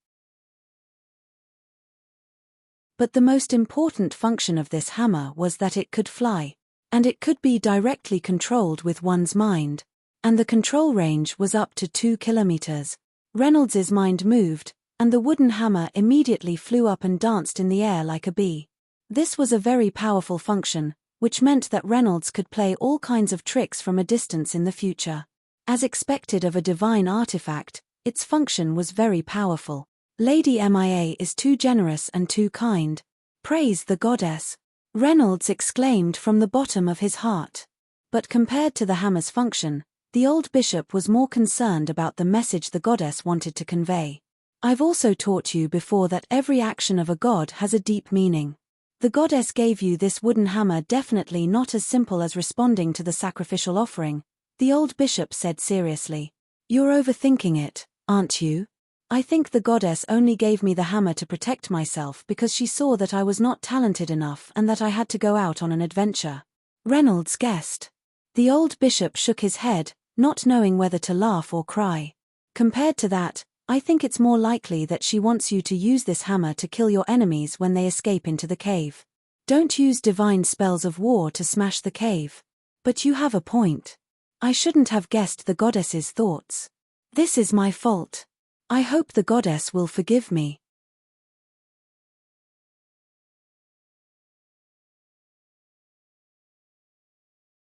But the most important function of this hammer was that it could fly. And it could be directly controlled with one's mind. And the control range was up to 2 kilometers. Reynolds's mind moved, and the wooden hammer immediately flew up and danced in the air like a bee. This was a very powerful function, which meant that Reynolds could play all kinds of tricks from a distance in the future. As expected of a divine artifact, its function was very powerful. Lady Mia is too generous and too kind. Praise the goddess, Reynolds exclaimed from the bottom of his heart. But compared to the hammer's function, the old bishop was more concerned about the message the goddess wanted to convey. "I've also taught you before that every action of a god has a deep meaning. The goddess gave you this wooden hammer definitely not as simple as responding to the sacrificial offering," the old bishop said seriously. "You're overthinking it, aren't you? I think the goddess only gave me the hammer to protect myself because she saw that I was not talented enough and that I had to go out on an adventure," Reynolds guessed. The old bishop shook his head, not knowing whether to laugh or cry. "Compared to that, I think it's more likely that she wants you to use this hammer to kill your enemies when they escape into the cave. Don't use divine spells of war to smash the cave." "But you have a point. I shouldn't have guessed the goddess's thoughts. This is my fault. I hope the goddess will forgive me."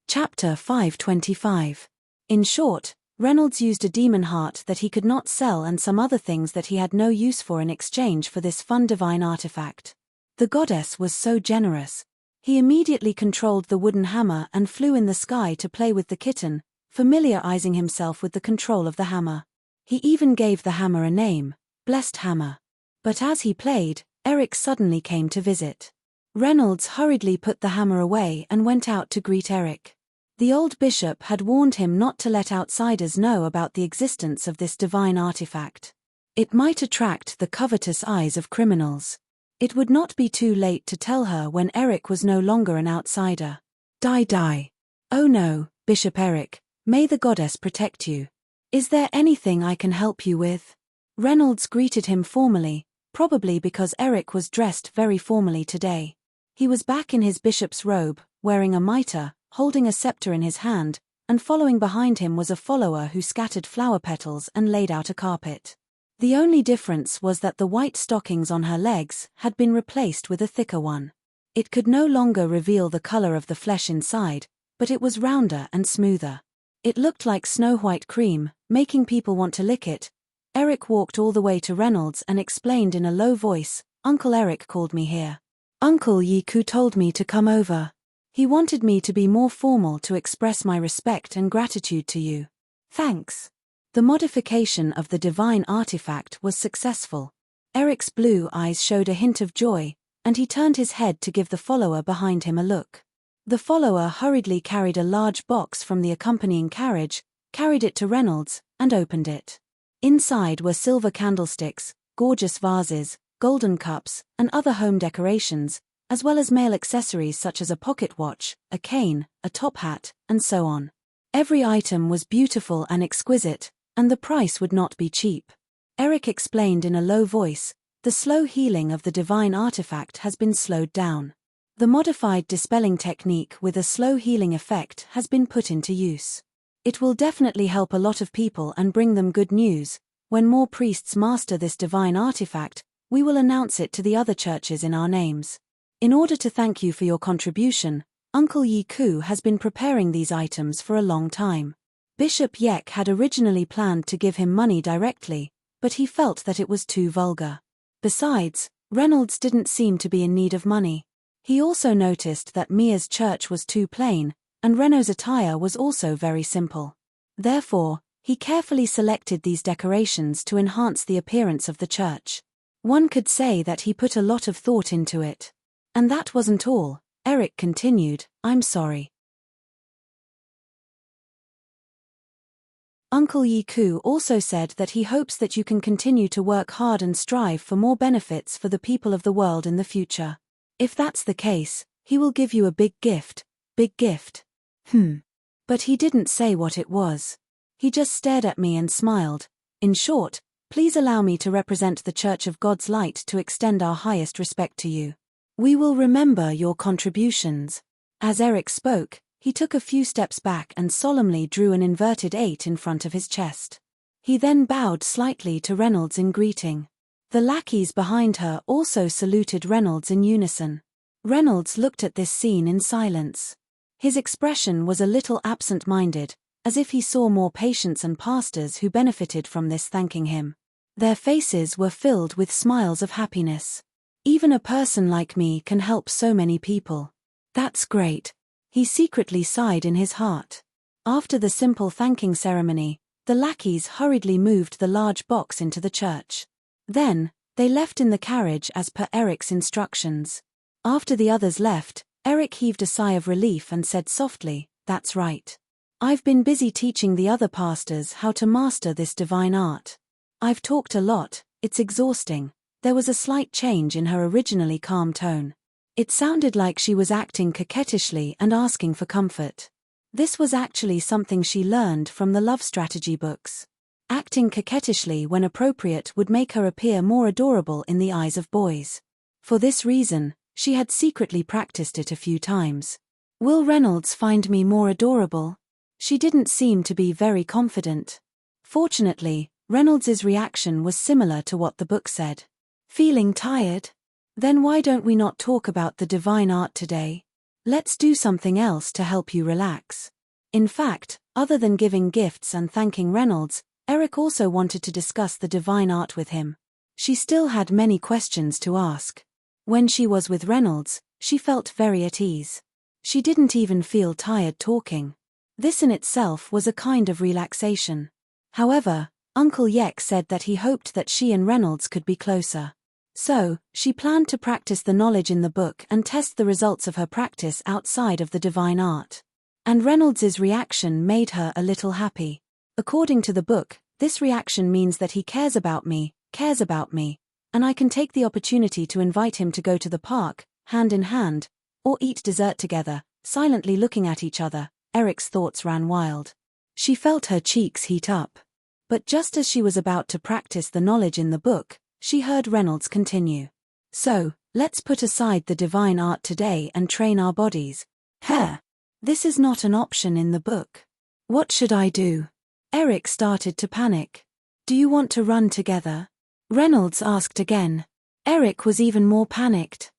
Chapter 525. In short, Reynolds used a demon heart that he could not sell and some other things that he had no use for in exchange for this fun divine artifact. The goddess was so generous. He immediately controlled the wooden hammer and flew in the sky to play with the kitten, familiarizing himself with the control of the hammer. He even gave the hammer a name, Blessed Hammer. But as he played, Eric suddenly came to visit. Reynolds hurriedly put the hammer away and went out to greet Eric. The old bishop had warned him not to let outsiders know about the existence of this divine artifact. It might attract the covetous eyes of criminals. It would not be too late to tell her when Eric was no longer an outsider. Die. "Oh no, Bishop Eric, may the goddess protect you. Is there anything I can help you with?" Reynolds greeted him formally, probably because Eric was dressed very formally today. He was back in his bishop's robe, wearing a mitre, holding a scepter in his hand, and following behind him was a follower who scattered flower petals and laid out a carpet. The only difference was that the white stockings on her legs had been replaced with a thicker one. It could no longer reveal the color of the flesh inside, but it was rounder and smoother. It looked like snow-white cream, making people want to lick it. Eric walked all the way to Reynolds and explained in a low voice, "Uncle Eric called me here. Uncle Yiku told me to come over. He wanted me to be more formal to express my respect and gratitude to you." "Thanks." The modification of the divine artifact was successful. Eric's blue eyes showed a hint of joy, and he turned his head to give the follower behind him a look. The follower hurriedly carried a large box from the accompanying carriage, carried it to Reynolds, and opened it. Inside were silver candlesticks, gorgeous vases, golden cups, and other home decorations, as well as male accessories such as a pocket watch, a cane, a top hat, and so on. Every item was beautiful and exquisite, and the price would not be cheap. Eric explained in a low voice, "The slow healing of the divine artifact has been slowed down. The modified dispelling technique with a slow healing effect has been put into use. It will definitely help a lot of people and bring them good news. When more priests master this divine artifact, we will announce it to the other churches in our names. In order to thank you for your contribution, Uncle Yi-ku has been preparing these items for a long time. Bishop Yek had originally planned to give him money directly, but he felt that it was too vulgar. Besides, Reynolds didn't seem to be in need of money. He also noticed that Mia's church was too plain, and Renault's attire was also very simple. Therefore, he carefully selected these decorations to enhance the appearance of the church. One could say that he put a lot of thought into it. And that wasn't all, Eric continued, I'm sorry. Uncle Yi-ku also said that he hopes that you can continue to work hard and strive for more benefits for the people of the world in the future. If that's the case, he will give you a big gift. Big gift. But he didn't say what it was. He just stared at me and smiled. In short, please allow me to represent the Church of God's Light to extend our highest respect to you. We will remember your contributions. As Eric spoke, he took a few steps back and solemnly drew an inverted 8 in front of his chest. He then bowed slightly to Reynolds in greeting. The lackeys behind her also saluted Reynolds in unison. Reynolds looked at this scene in silence. His expression was a little absent-minded, as if he saw more patients and pastors who benefited from this thanking him. Their faces were filled with smiles of happiness. Even a person like me can help so many people. That's great. He secretly sighed in his heart. After the simple thanking ceremony, the lackeys hurriedly moved the large box into the church. Then, they left in the carriage as per Eric's instructions. After the others left, Eric heaved a sigh of relief and said softly, That's right. I've been busy teaching the other pastors how to master this divine art. I've talked a lot, it's exhausting. There was a slight change in her originally calm tone. It sounded like she was acting coquettishly and asking for comfort. This was actually something she learned from the love strategy books. Acting coquettishly when appropriate would make her appear more adorable in the eyes of boys. For this reason, she had secretly practiced it a few times. Will Reynolds find me more adorable? She didn't seem to be very confident. Fortunately, Reynolds's reaction was similar to what the book said. Feeling tired? Then why don't we not talk about the divine art today? Let's do something else to help you relax. In fact, other than giving gifts and thanking Reynolds, Eric also wanted to discuss the divine art with him. She still had many questions to ask. When she was with Reynolds, she felt very at ease. She didn't even feel tired talking. This in itself was a kind of relaxation. However, Uncle Yek said that he hoped that she and Reynolds could be closer. So, she planned to practice the knowledge in the book and test the results of her practice outside of the divine art. And Reynolds's reaction made her a little happy. According to the book, this reaction means that he cares about me, and I can take the opportunity to invite him to go to the park, hand in hand, or eat dessert together, silently looking at each other. Eric's thoughts ran wild. She felt her cheeks heat up. But just as she was about to practice the knowledge in the book, she heard Reynolds continue. So, let's put aside the divine art today and train our bodies. This is not an option in the book. What should I do? Eric started to panic. Do you want to run together? Reynolds asked again. Eric was even more panicked.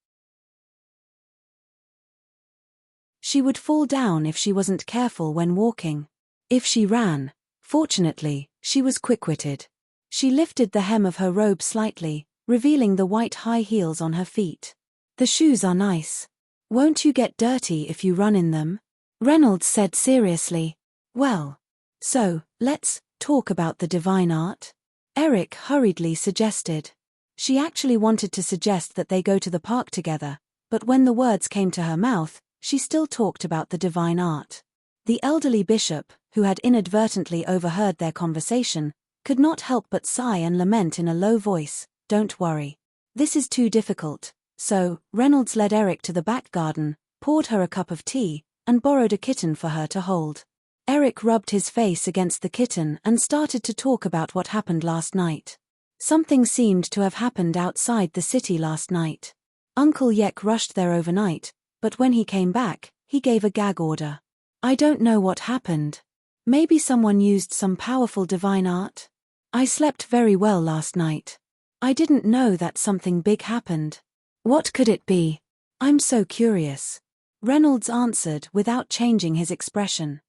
She would fall down if she wasn't careful when walking. If she ran, fortunately, she was quick-witted. She lifted the hem of her robe slightly, revealing the white high heels on her feet. The shoes are nice. Won't you get dirty if you run in them? Reynolds said seriously. Well, so, let's talk about the divine art? Eric hurriedly suggested. She actually wanted to suggest that they go to the park together, but when the words came to her mouth, she still talked about the divine art. The elderly bishop, who had inadvertently overheard their conversation, could not help but sigh and lament in a low voice, Don't worry. This is too difficult. So, Reynolds led Eric to the back garden, poured her a cup of tea, and borrowed a kitten for her to hold. Eric rubbed his face against the kitten and started to talk about what happened last night. Something seemed to have happened outside the city last night. Uncle Yek rushed there overnight, but when he came back, he gave a gag order. I don't know what happened. Maybe someone used some powerful divine art? I slept very well last night. I didn't know that something big happened. What could it be? I'm so curious. Reynolds answered without changing his expression.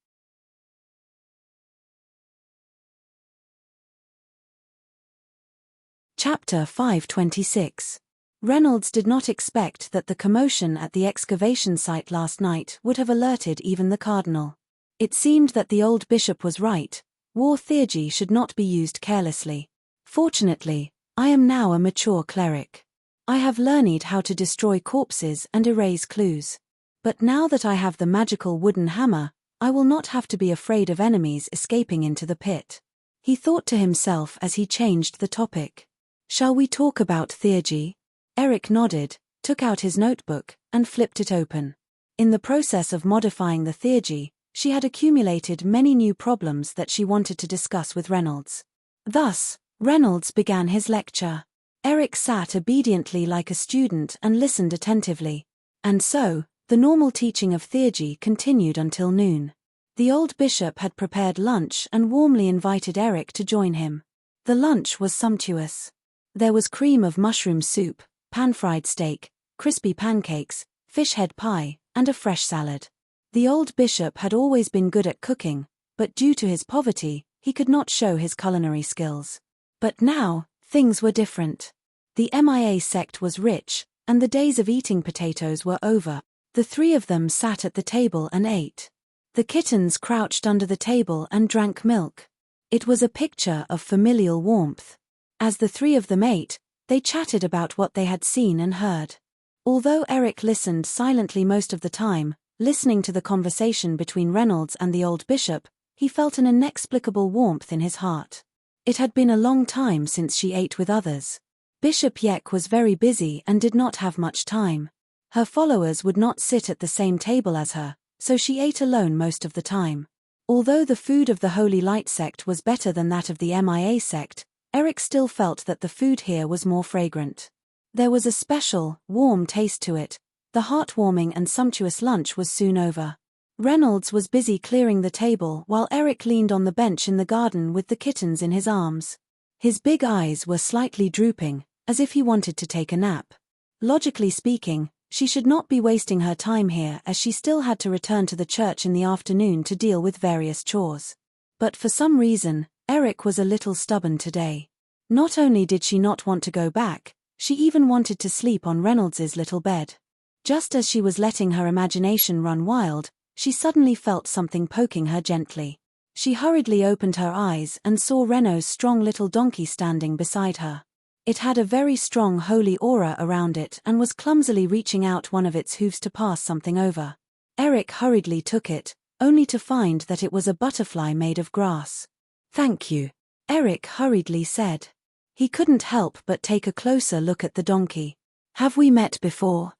Chapter 526. Reynolds did not expect that the commotion at the excavation site last night would have alerted even the cardinal. It seemed that the old bishop was right. War theurgy should not be used carelessly. Fortunately, I am now a mature cleric. I have learned how to destroy corpses and erase clues. But now that I have the magical wooden hammer, I will not have to be afraid of enemies escaping into the pit. He thought to himself as he changed the topic. Shall we talk about theurgy? Eric nodded, took out his notebook, and flipped it open. In the process of modifying the theurgy, she had accumulated many new problems that she wanted to discuss with Reynolds. Thus, Reynolds began his lecture. Eric sat obediently like a student and listened attentively. And so, the normal teaching of theurgy continued until noon. The old bishop had prepared lunch and warmly invited Eric to join him. The lunch was sumptuous. There was cream of mushroom soup, pan-fried steak, crispy pancakes, fish head pie, and a fresh salad. The old bishop had always been good at cooking, but due to his poverty, he could not show his culinary skills. But now, things were different. The MIA sect was rich, and the days of eating potatoes were over. The three of them sat at the table and ate. The kittens crouched under the table and drank milk. It was a picture of familial warmth. As the three of them ate, they chatted about what they had seen and heard. Although Eric listened silently most of the time, listening to the conversation between Reynolds and the old bishop, he felt an inexplicable warmth in his heart. It had been a long time since she ate with others. Bishop Yek was very busy and did not have much time. Her followers would not sit at the same table as her, so she ate alone most of the time. Although the food of the Holy Light sect was better than that of the MIA sect, Eric still felt that the food here was more fragrant. There was a special, warm taste to it. The heartwarming and sumptuous lunch was soon over. Reynolds was busy clearing the table while Eric leaned on the bench in the garden with the kittens in his arms. His big eyes were slightly drooping, as if he wanted to take a nap. Logically speaking, she should not be wasting her time here as she still had to return to the church in the afternoon to deal with various chores. But for some reason, Eric was a little stubborn today. Not only did she not want to go back, she even wanted to sleep on Reynolds's little bed. Just as she was letting her imagination run wild, she suddenly felt something poking her gently. She hurriedly opened her eyes and saw Renault's strong little donkey standing beside her. It had a very strong holy aura around it and was clumsily reaching out one of its hooves to pass something over. Eric hurriedly took it, only to find that it was a butterfly made of grass. "Thank you," Eric hurriedly said. He couldn't help but take a closer look at the donkey. "Have we met before?"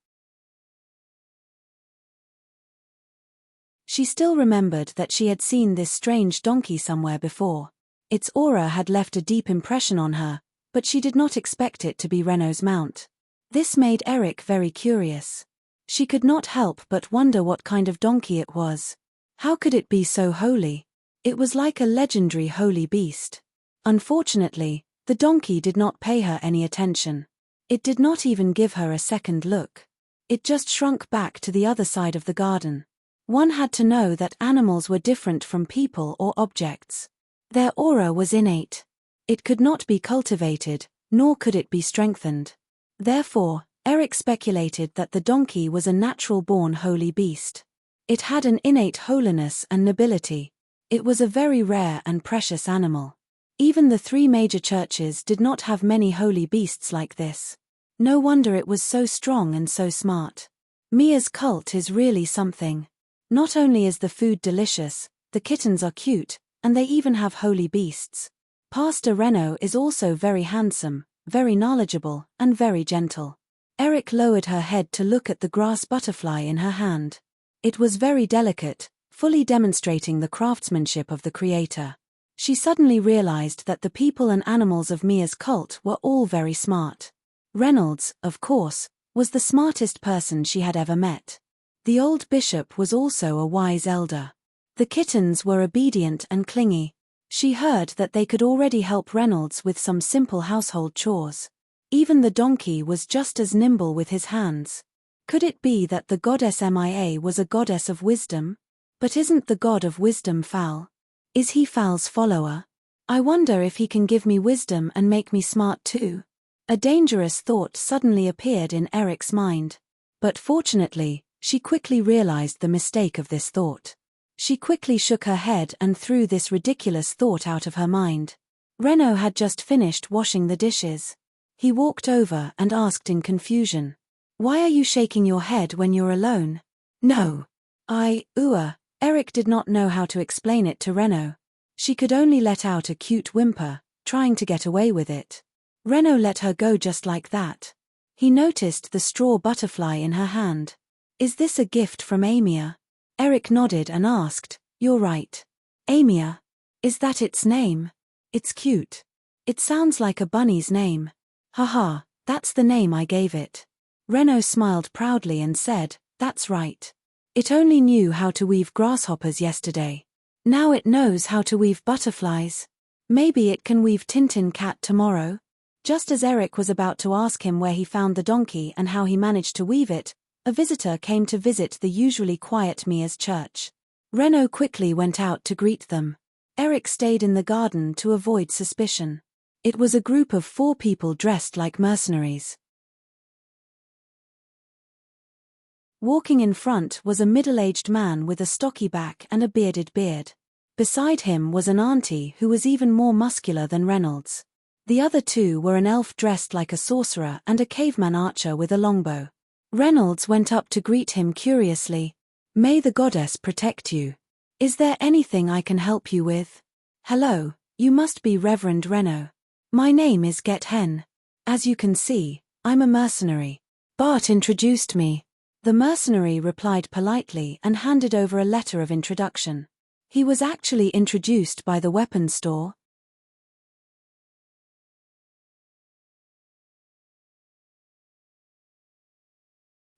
She still remembered that she had seen this strange donkey somewhere before. Its aura had left a deep impression on her, but she did not expect it to be Renault's mount. This made Eric very curious. She could not help but wonder what kind of donkey it was. How could it be so holy? It was like a legendary holy beast. Unfortunately, the donkey did not pay her any attention. It did not even give her a second look. It just shrunk back to the other side of the garden. One had to know that animals were different from people or objects. Their aura was innate. It could not be cultivated, nor could it be strengthened. Therefore, Eric speculated that the donkey was a natural-born holy beast. It had an innate holiness and nobility. It was a very rare and precious animal. Even the three major churches did not have many holy beasts like this. No wonder it was so strong and so smart. Mia's cult is really something. Not only is the food delicious, the kittens are cute, and they even have holy beasts. Pastor Renault is also very handsome, very knowledgeable, and very gentle. Eric lowered her head to look at the grass butterfly in her hand. It was very delicate, fully demonstrating the craftsmanship of the creator. She suddenly realized that the people and animals of Mia's cult were all very smart. Reynolds, of course, was the smartest person she had ever met. The old bishop was also a wise elder. The kittens were obedient and clingy. She heard that they could already help Reynolds with some simple household chores. Even the donkey was just as nimble with his hands. Could it be that the goddess Mia was a goddess of wisdom? But isn't the god of wisdom Fal? Is he Fal's follower? I wonder if he can give me wisdom and make me smart too. A dangerous thought suddenly appeared in Eric's mind. But fortunately, she quickly realized the mistake of this thought. She quickly shook her head and threw this ridiculous thought out of her mind. Reno had just finished washing the dishes. He walked over and asked in confusion. Why are you shaking your head when you're alone? No. Eric did not know how to explain it to Reno. She could only let out a cute whimper, trying to get away with it. Reno let her go just like that. He noticed the straw butterfly in her hand. Is this a gift from Amia? Eric nodded and asked, You're right. Amia? Is that its name? It's cute. It sounds like a bunny's name. Haha, that's the name I gave it. Reno smiled proudly and said, That's right. It only knew how to weave grasshoppers yesterday. Now it knows how to weave butterflies. Maybe it can weave Tintin Cat tomorrow? Just as Eric was about to ask him where he found the donkey and how he managed to weave it, a visitor came to visit the usually quiet Mia's church. Reno quickly went out to greet them. Eric stayed in the garden to avoid suspicion. It was a group of 4 people dressed like mercenaries. Walking in front was a middle-aged man with a stocky back and a bearded beard. Beside him was an auntie who was even more muscular than Reynolds. The other 2 were an elf dressed like a sorcerer and a caveman archer with a longbow. Reynolds went up to greet him curiously. May the goddess protect you. Is there anything I can help you with? Hello, you must be Reverend Reno. My name is Get Hen. As you can see, I'm a mercenary. Bart introduced me. The mercenary replied politely and handed over a letter of introduction. He was actually introduced by the weapons store.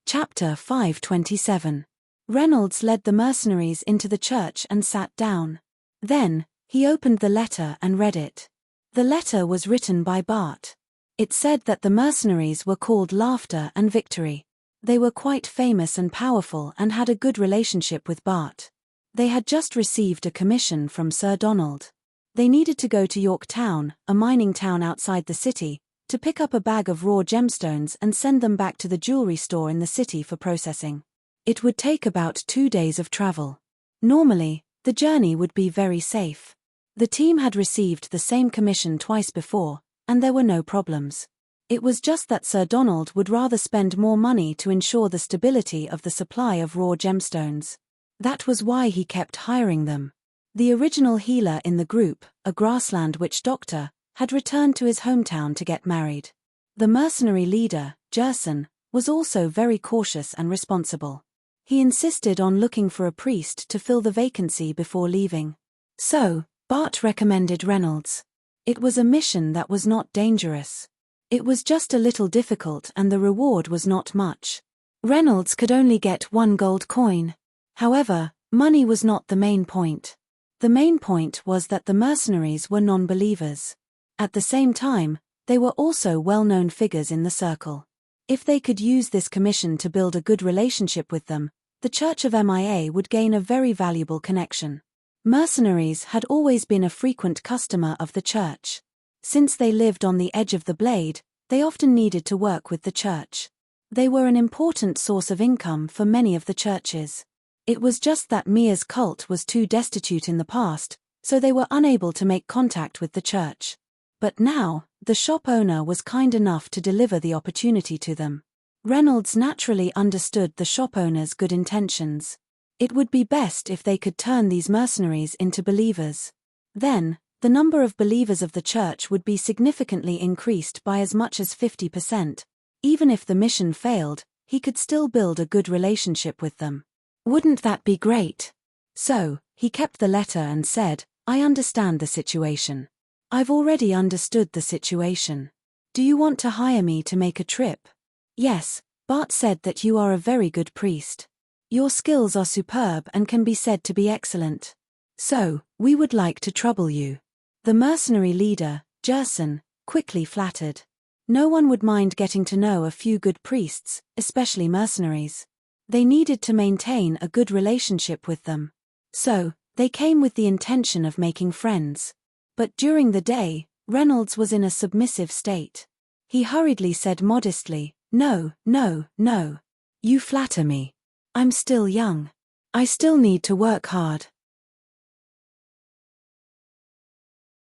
Chapter 527. Reynolds led the mercenaries into the church and sat down. Then, he opened the letter and read it. The letter was written by Bart. It said that the mercenaries were called Laughter and Victory. They were quite famous and powerful and had a good relationship with Bart. They had just received a commission from Sir Donald. They needed to go to Yorktown, a mining town outside the city, to pick up a bag of raw gemstones and send them back to the jewelry store in the city for processing. It would take about 2 days of travel. Normally, the journey would be very safe. The team had received the same commission twice before, and there were no problems. It was just that Sir Donald would rather spend more money to ensure the stability of the supply of raw gemstones. That was why he kept hiring them. The original healer in the group, a grassland witch doctor, had returned to his hometown to get married. The mercenary leader, Jerson, was also very cautious and responsible. He insisted on looking for a priest to fill the vacancy before leaving. So, Bart recommended Reynolds. It was a mission that was not dangerous. It was just a little difficult and the reward was not much. Reynolds could only get 1 gold coin. However, money was not the main point. The main point was that the mercenaries were non-believers. At the same time, they were also well-known figures in the circle. If they could use this commission to build a good relationship with them, the Church of Mia would gain a very valuable connection. Mercenaries had always been a frequent customer of the church. Since they lived on the edge of the blade, they often needed to work with the church. They were an important source of income for many of the churches. It was just that Mia's cult was too destitute in the past, so they were unable to make contact with the church. But now, the shop owner was kind enough to deliver the opportunity to them. Reynolds naturally understood the shop owner's good intentions. It would be best if they could turn these mercenaries into believers. Then, the number of believers of the church would be significantly increased by as much as 50%. Even if the mission failed, he could still build a good relationship with them. Wouldn't that be great? So, he kept the letter and said, I understand the situation. I've already understood the situation. Do you want to hire me to make a trip? Yes, Bart said that you are a very good priest. Your skills are superb and can be said to be excellent. So, we would like to trouble you. The mercenary leader, Jerson, quickly flattered. No one would mind getting to know a few good priests, especially mercenaries. They needed to maintain a good relationship with them. So, they came with the intention of making friends. But during the day, Reynolds was in a submissive state. He hurriedly said modestly, "No, no, no. You flatter me. I'm still young. I still need to work hard."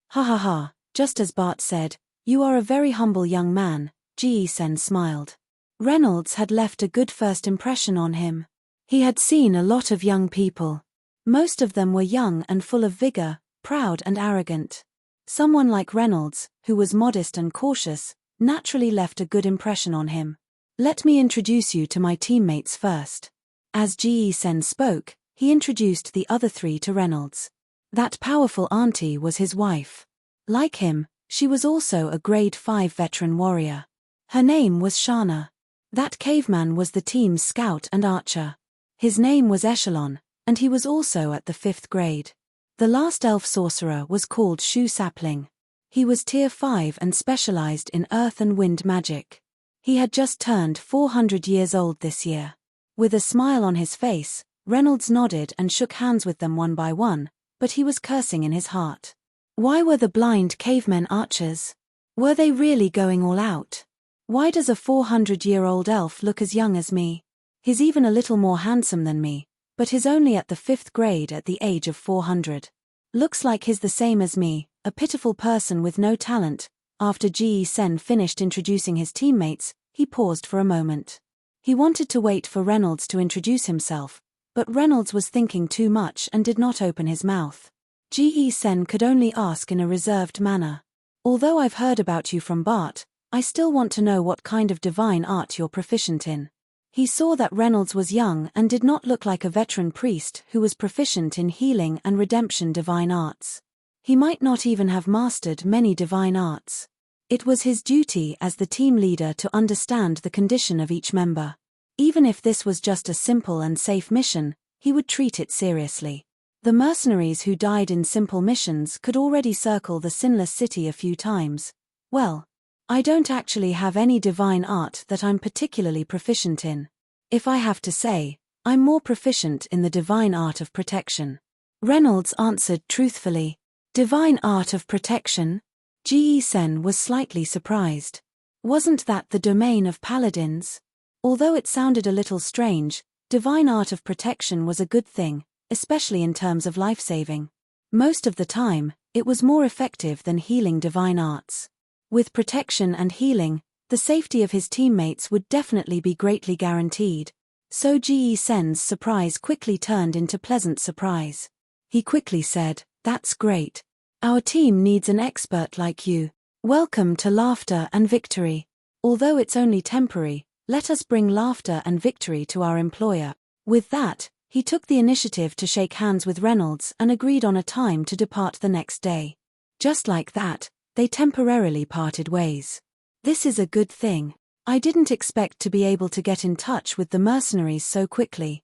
Ha ha ha, just as Bart said, "You are a very humble young man," Sen smiled. Reynolds had left a good first impression on him. He had seen a lot of young people. Most of them were young and full of vigor, proud and arrogant. Someone like Reynolds, who was modest and cautious, naturally left a good impression on him. "Let me introduce you to my teammates first." As Sen spoke, he introduced the other three to Reynolds. That powerful auntie was his wife. Like him, she was also a grade 5 veteran warrior. Her name was Shana. That caveman was the team's scout and archer. His name was Echelon, and he was also at the 5th grade. The last elf sorcerer was called Shoe Sapling. He was tier 5 and specialized in earth and wind magic. He had just turned 400 years old this year. With a smile on his face, Reynolds nodded and shook hands with them one by one, but he was cursing in his heart. Why were the blind cavemen archers? Were they really going all out? Why does a 400-year-old elf look as young as me? He's even a little more handsome than me, but he's only at the 5th grade at the age of 400. Looks like he's the same as me, a pitiful person with no talent. After Sen finished introducing his teammates, he paused for a moment. He wanted to wait for Reynolds to introduce himself, but Reynolds was thinking too much and did not open his mouth. Sen could only ask in a reserved manner. "Although I've heard about you from Bart, I still want to know what kind of divine art you're proficient in." He saw that Reynolds was young and did not look like a veteran priest who was proficient in healing and redemption divine arts. He might not even have mastered many divine arts. It was his duty as the team leader to understand the condition of each member. Even if this was just a simple and safe mission, he would treat it seriously. The mercenaries who died in simple missions could already circle the Sinless City a few times. "Well, I don't actually have any divine art that I'm particularly proficient in. If I have to say, I'm more proficient in the divine art of protection." Reynolds answered truthfully. "Divine art of protection?" Sen was slightly surprised. Wasn't that the domain of paladins? Although it sounded a little strange, divine art of protection was a good thing, especially in terms of life-saving. Most of the time, it was more effective than healing divine arts. With protection and healing, the safety of his teammates would definitely be greatly guaranteed. So Sen's surprise quickly turned into pleasant surprise. He quickly said, "That's great. Our team needs an expert like you. Welcome to laughter and victory. Although it's only temporary, let us bring laughter and victory to our employer." With that, he took the initiative to shake hands with Reynolds and agreed on a time to depart the next day. Just like that, they temporarily parted ways. This is a good thing. I didn't expect to be able to get in touch with the mercenaries so quickly.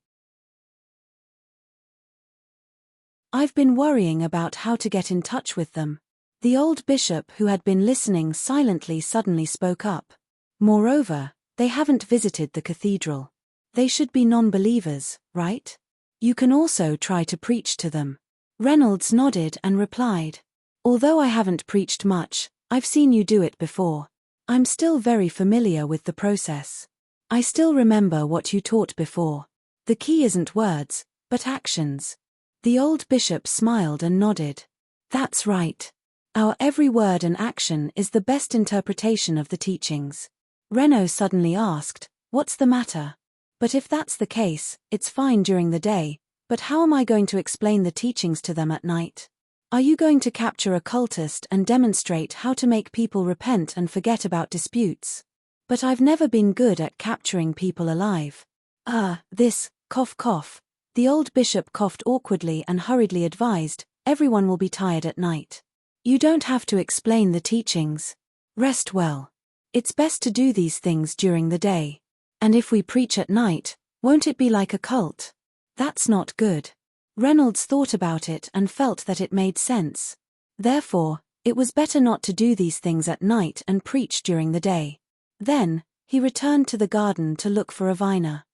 I've been worrying about how to get in touch with them. The old bishop who had been listening silently suddenly spoke up. Moreover, they haven't visited the cathedral. They should be non-believers, right? You can also try to preach to them. Reynolds nodded and replied, "Although I haven't preached much, I've seen you do it before. I'm still very familiar with the process. I still remember what you taught before. The key isn't words, but actions." The old bishop smiled and nodded. "That's right. Our every word and action is the best interpretation of the teachings." Reno suddenly asked, "What's the matter?" "But if that's the case, it's fine during the day, but how am I going to explain the teachings to them at night? Are you going to capture a cultist and demonstrate how to make people repent and forget about disputes? But I've never been good at capturing people alive." This, cough cough. The old bishop coughed awkwardly and hurriedly advised, "Everyone will be tired at night. You don't have to explain the teachings. Rest well. It's best to do these things during the day. And if we preach at night, won't it be like a cult? That's not good." Reynolds thought about it and felt that it made sense. Therefore, It was better not to do these things at night and preach during the day. Then, he returned to the garden to look for a viner.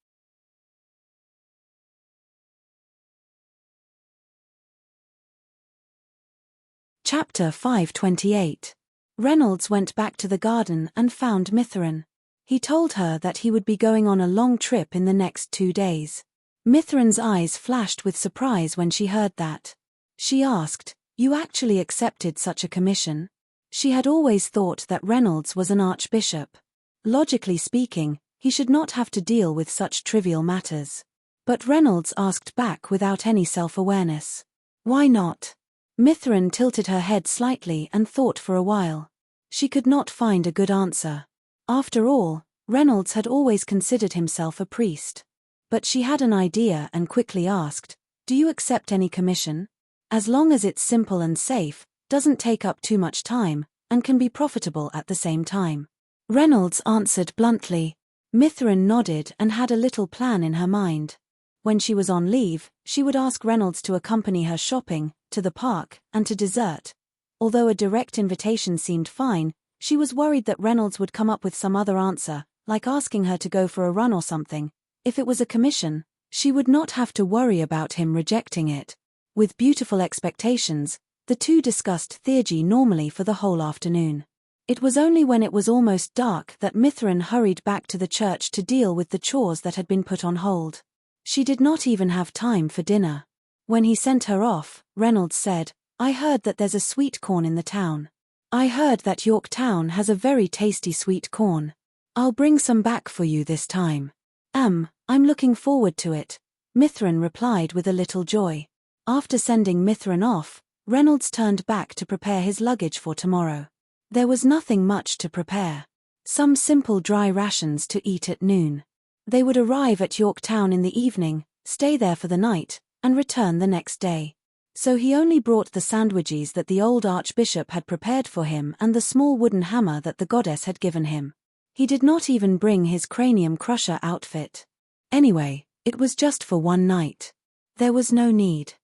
Chapter 528. Reynolds went back to the garden and found Mithrin. He told her that he would be going on a long trip in the next 2 days. Mithrin's eyes flashed with surprise when she heard that. She asked, "You actually accepted such a commission?" She had always thought that Reynolds was an archbishop. Logically speaking, he should not have to deal with such trivial matters. But Reynolds asked back without any self-awareness. "Why not?" Mithrin tilted her head slightly and thought for a while. She could not find a good answer. After all, Reynolds had always considered himself a priest. But she had an idea and quickly asked, "Do you accept any commission? As long as it's simple and safe, doesn't take up too much time, and can be profitable at the same time." Reynolds answered bluntly. Mithrin nodded and had a little plan in her mind. When she was on leave, she would ask Reynolds to accompany her shopping, to the park, and to dessert. Although a direct invitation seemed fine, she was worried that Reynolds would come up with some other answer, like asking her to go for a run or something. If it was a commission, she would not have to worry about him rejecting it. With beautiful expectations, the two discussed theurgy normally for the whole afternoon. It was only when it was almost dark that Mithrin hurried back to the church to deal with the chores that had been put on hold. She did not even have time for dinner. When he sent her off, Reynolds said, "I heard that there's a sweet corn in the town. I heard that York Town has a very tasty sweet corn. I'll bring some back for you this time." I'm looking forward to it," Mithrin replied with a little joy. After sending Mithrin off, Reynolds turned back to prepare his luggage for tomorrow. There was nothing much to prepare. Some simple dry rations to eat at noon. They would arrive at York Town in the evening, stay there for the night, and return the next day. So he only brought the sandwiches that the old archbishop had prepared for him and the small wooden hammer that the goddess had given him. He did not even bring his cranium crusher outfit. Anyway, it was just for one night. There was no need.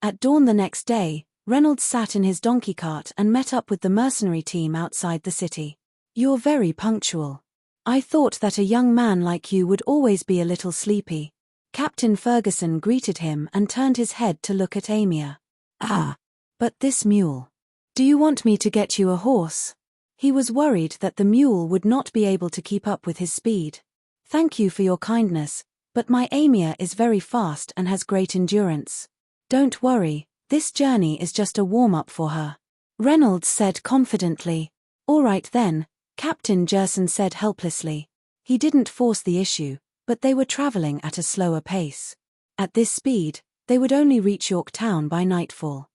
At dawn the next day, Reynolds sat in his donkey cart and met up with the mercenary team outside the city. "You're very punctual. I thought that a young man like you would always be a little sleepy." Captain Ferguson greeted him and turned his head to look at Amia. "Ah, but this mule. Do you want me to get you a horse?" He was worried that the mule would not be able to keep up with his speed. "Thank you for your kindness, but my Amia is very fast and has great endurance. Don't worry, this journey is just a warm-up for her," Reynolds said confidently. "All right then," Captain Gerson said helplessly. He didn't force the issue, but they were traveling at a slower pace. At this speed, they would only reach York Town by nightfall.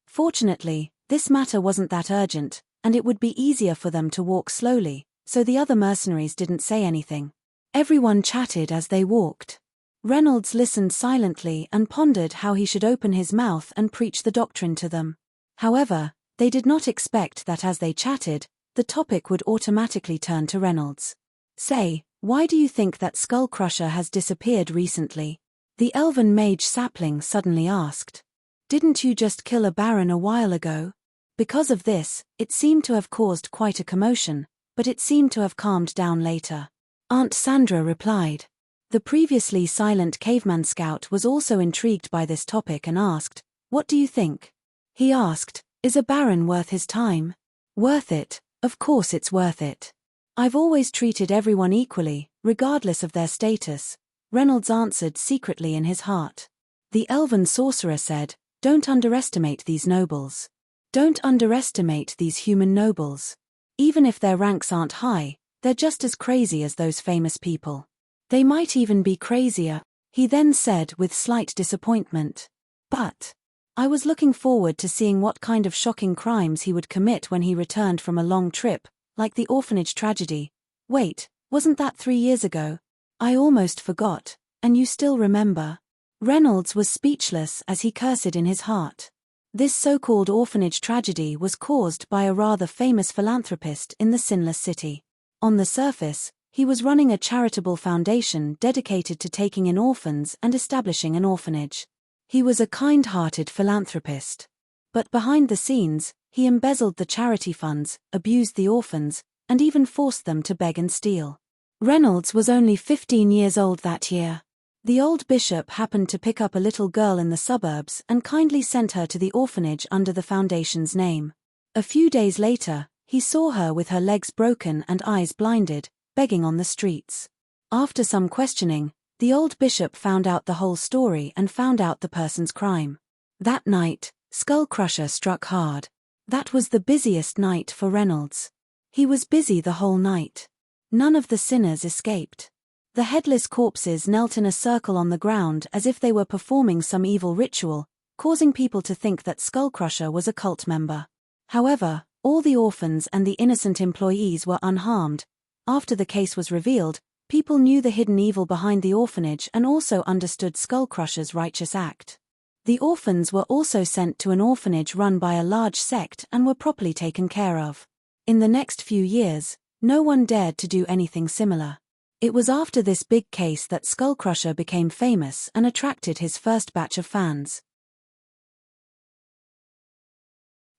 Fortunately, this matter wasn't that urgent, and it would be easier for them to walk slowly, so the other mercenaries didn't say anything. Everyone chatted as they walked. Reynolds listened silently and pondered how he should open his mouth and preach the doctrine to them. However, they did not expect that as they chatted, the topic would automatically turn to Reynolds. "Say, why do you think that Skull Crusher has disappeared recently?" the elven mage sapling suddenly asked. "Didn't you just kill a baron a while ago?" Because of this, it seemed to have caused quite a commotion, but it seemed to have calmed down later. Aunt Sandra replied. The previously silent caveman scout was also intrigued by this topic and asked, "What do you think?" He asked, "Is a baron worth his time?" "Worth it, of course it's worth it. I've always treated everyone equally, regardless of their status," Reynolds answered secretly in his heart. The elven sorcerer said, "Don't underestimate these nobles. Don't underestimate these human nobles. Even if their ranks aren't high, they're just as crazy as those famous people. They might even be crazier," he then said with slight disappointment. "But I was looking forward to seeing what kind of shocking crimes he would commit when he returned from a long trip, like the orphanage tragedy. Wait, wasn't that 3 years ago? I almost forgot, and you still remember?" Reynolds was speechless as he cursed in his heart. This so-called orphanage tragedy was caused by a rather famous philanthropist in the Sinless City. On the surface, he was running a charitable foundation dedicated to taking in orphans and establishing an orphanage. He was a kind-hearted philanthropist. But behind the scenes, he embezzled the charity funds, abused the orphans, and even forced them to beg and steal. Reynolds was only 15 years old that year. The old bishop happened to pick up a little girl in the suburbs and kindly sent her to the orphanage under the foundation's name. A few days later, he saw her with her legs broken and eyes blinded, begging on the streets. After some questioning, the old bishop found out the whole story and found out the person's crime. That night, Skull Crusher struck hard. That was the busiest night for Reynolds. He was busy the whole night. None of the sinners escaped. The headless corpses knelt in a circle on the ground as if they were performing some evil ritual, causing people to think that Skull Crusher was a cult member. However, all the orphans and the innocent employees were unharmed. After the case was revealed, people knew the hidden evil behind the orphanage and also understood Skull Crusher's righteous act. The orphans were also sent to an orphanage run by a large sect and were properly taken care of. In the next few years, no one dared to do anything similar. It was after this big case that Skull Crusher became famous and attracted his first batch of fans.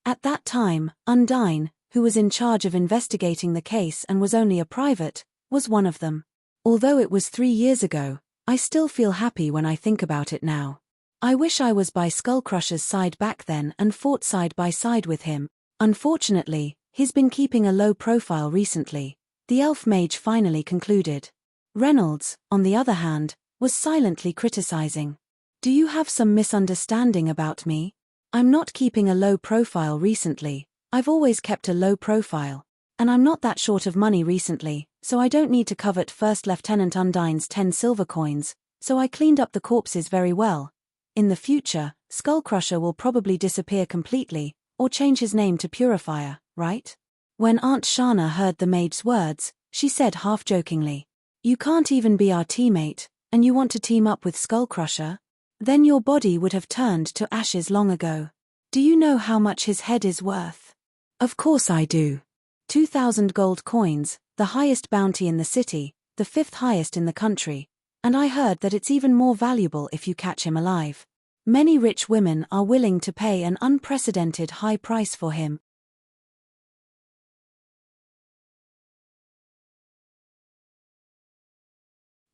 At that time, Undine, who was in charge of investigating the case and was only a private, was one of them. Although it was 3 years ago, I still feel happy when I think about it now. I wish I was by Skull Crusher's side back then and fought side by side with him. Unfortunately, he's been keeping a low profile recently, the elf mage finally concluded. Reynolds, on the other hand, was silently criticizing. Do you have some misunderstanding about me? I'm not keeping a low profile recently, I've always kept a low profile. And I'm not that short of money recently, so I don't need to covet First Lieutenant Undine's 10 silver coins, so I cleaned up the corpses very well. In the future, Skull Crusher will probably disappear completely, or change his name to Purifier, right? When Aunt Shana heard the maid's words, she said half-jokingly, "You can't even be our teammate, and you want to team up with Skull Crusher? Then your body would have turned to ashes long ago. Do you know how much his head is worth?" "Of course I do. 2,000 gold coins, the highest bounty in the city, the 5th highest in the country, and I heard that it's even more valuable if you catch him alive. Many rich women are willing to pay an unprecedented high price for him."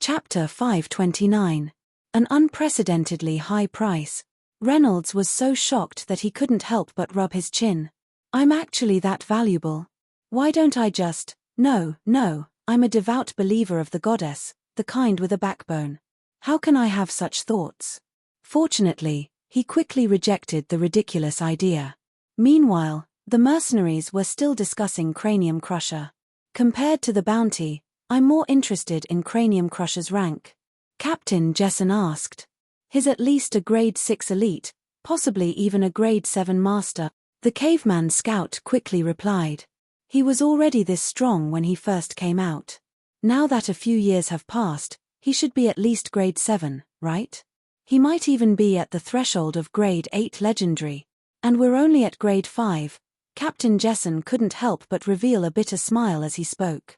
Chapter 529. An unprecedentedly high price. Reynolds was so shocked that he couldn't help but rub his chin. "I'm actually that valuable. Why don't I just— No, I'm a devout believer of the goddess, the kind with a backbone. How can I have such thoughts?" Fortunately, he quickly rejected the ridiculous idea. Meanwhile, the mercenaries were still discussing Cranium Crusher. "Compared to the bounty, I'm more interested in Cranium Crusher's rank," Captain Jessen asked. "He's at least a grade 6 elite, possibly even a grade 7 master," the caveman scout quickly replied. "He was already this strong when he first came out. Now that a few years have passed, he should be at least grade 7, right? He might even be at the threshold of grade 8 legendary. And we're only at grade 5, Captain Jessen couldn't help but reveal a bitter smile as he spoke.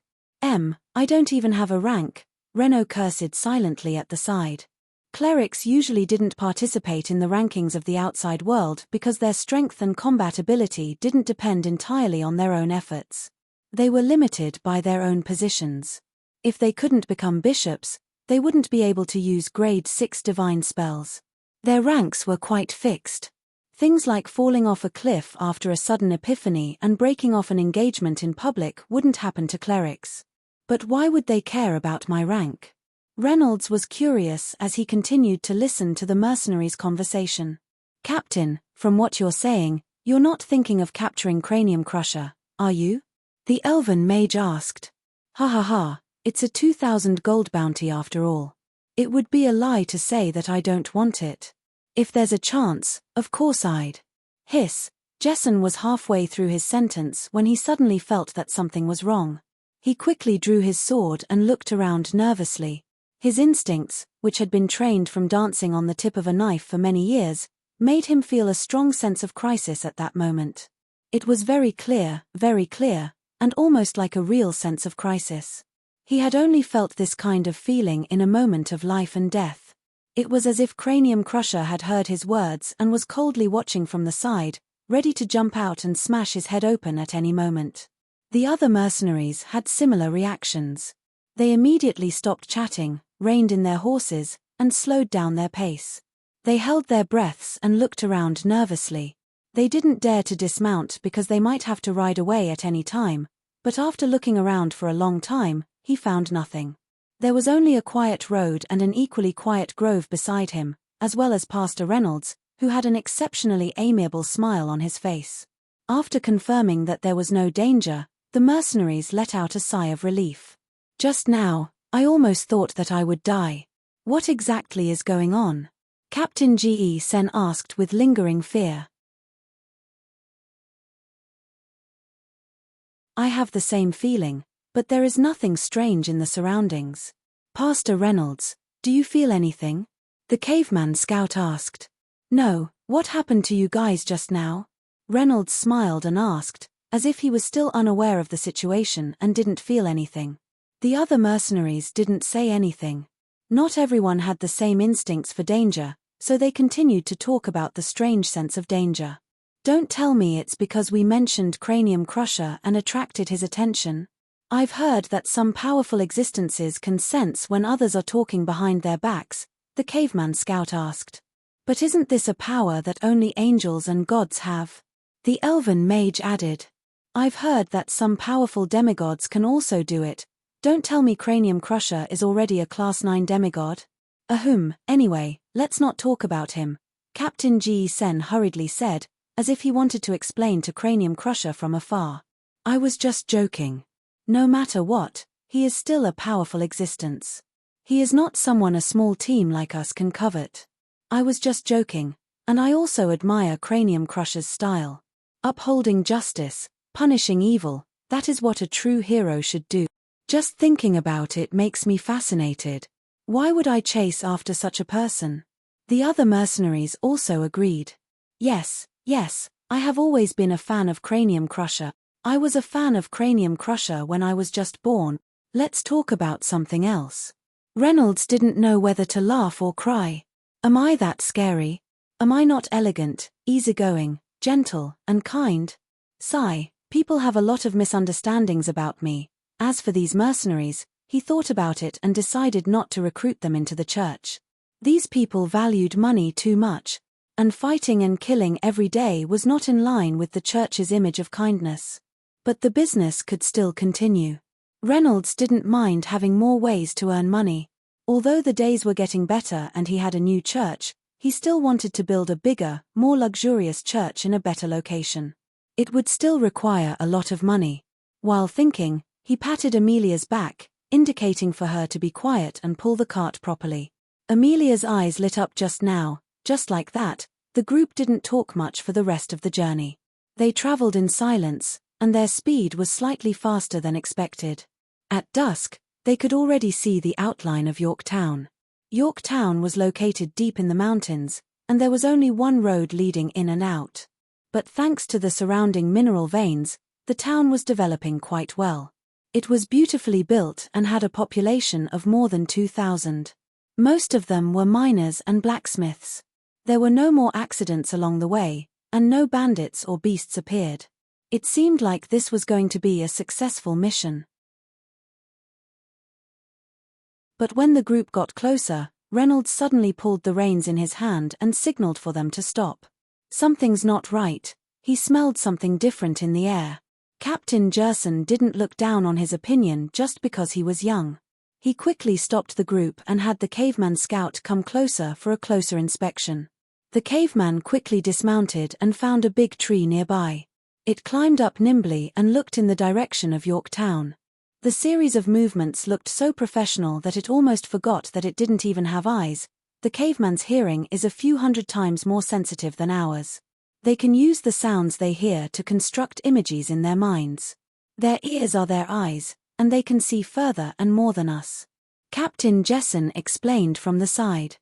I don't even have a rank," Renault cursed silently at the side. Clerics usually didn't participate in the rankings of the outside world because their strength and combat ability didn't depend entirely on their own efforts. They were limited by their own positions. If they couldn't become bishops, they wouldn't be able to use grade 6 divine spells. Their ranks were quite fixed. Things like falling off a cliff after a sudden epiphany and breaking off an engagement in public wouldn't happen to clerics. But why would they care about my rank? Reynolds was curious as he continued to listen to the mercenaries' conversation. "Captain, from what you're saying, you're not thinking of capturing Cranium Crusher, are you?" the elven mage asked. Ha, it's a 2,000 gold bounty after all. It would be a lie to say that I don't want it. If there's a chance, of course I'd." Hiss, Jessen was halfway through his sentence when he suddenly felt that something was wrong. He quickly drew his sword and looked around nervously. His instincts, which had been trained from dancing on the tip of a knife for many years, made him feel a strong sense of crisis at that moment. It was very clear, and almost like a real sense of crisis. He had only felt this kind of feeling in a moment of life and death. It was as if Cranium Crusher had heard his words and was coldly watching from the side, ready to jump out and smash his head open at any moment. The other mercenaries had similar reactions. They immediately stopped chatting, reined in their horses, and slowed down their pace. They held their breaths and looked around nervously. They didn't dare to dismount because they might have to ride away at any time, but after looking around for a long time, he found nothing. There was only a quiet road and an equally quiet grove beside him, as well as Pastor Reynolds, who had an exceptionally amiable smile on his face. After confirming that there was no danger, the mercenaries let out a sigh of relief. Just now, I almost thought that I would die. What exactly is going on? Captain Sen asked with lingering fear. I have the same feeling, but there is nothing strange in the surroundings. Pastor Reynolds, do you feel anything? The caveman scout asked. No, what happened to you guys just now? Reynolds smiled and asked, as if he was still unaware of the situation and didn't feel anything. The other mercenaries didn't say anything. Not everyone had the same instincts for danger, so they continued to talk about the strange sense of danger. Don't tell me it's because we mentioned Cranium Crusher and attracted his attention. I've heard that some powerful existences can sense when others are talking behind their backs, the caveman scout asked. But isn't this a power that only angels and gods have? The elven mage added. I've heard that some powerful demigods can also do it. Don't tell me Cranium Crusher is already a Class 9 demigod. Anyway, let's not talk about him, Captain Sen hurriedly said, as if he wanted to explain to Cranium Crusher from afar. I was just joking. No matter what, he is still a powerful existence. He is not someone a small team like us can covet. I was just joking, and I also admire Cranium Crusher's style. Upholding justice, punishing evil, that is what a true hero should do. Just thinking about it makes me fascinated. Why would I chase after such a person? The other mercenaries also agreed. Yes, I have always been a fan of Cranium Crusher. I was a fan of Cranium Crusher when I was just born. Let's talk about something else. Reynolds didn't know whether to laugh or cry. Am I that scary? Am I not elegant, easygoing, gentle, and kind? Sigh, people have a lot of misunderstandings about me. As for these mercenaries, he thought about it and decided not to recruit them into the church. These people valued money too much, and fighting and killing every day was not in line with the church's image of kindness. But the business could still continue. Reynolds didn't mind having more ways to earn money. Although the days were getting better and he had a new church, he still wanted to build a bigger, more luxurious church in a better location. It would still require a lot of money. While thinking, he patted Amelia's back, indicating for her to be quiet and pull the cart properly. Amelia's eyes lit up just now. Just like that, the group didn't talk much for the rest of the journey. They traveled in silence, and their speed was slightly faster than expected. At dusk, they could already see the outline of Yorktown. Yorktown was located deep in the mountains, and there was only one road leading in and out. But thanks to the surrounding mineral veins, the town was developing quite well. It was beautifully built and had a population of more than 2,000. Most of them were miners and blacksmiths. There were no more accidents along the way, and no bandits or beasts appeared. It seemed like this was going to be a successful mission. But when the group got closer, Reynolds suddenly pulled the reins in his hand and signaled for them to stop. Something's not right. He smelled something different in the air. Captain Jerson didn't look down on his opinion just because he was young. He quickly stopped the group and had the caveman scout come closer for a closer inspection. The caveman quickly dismounted and found a big tree nearby. It climbed up nimbly and looked in the direction of Yorktown. The series of movements looked so professional that it almost forgot that it didn't even have eyes. The caveman's hearing is a few hundred times more sensitive than ours. They can use the sounds they hear to construct images in their minds. Their ears are their eyes, and they can see further and more than us. Captain Jessen explained from the side.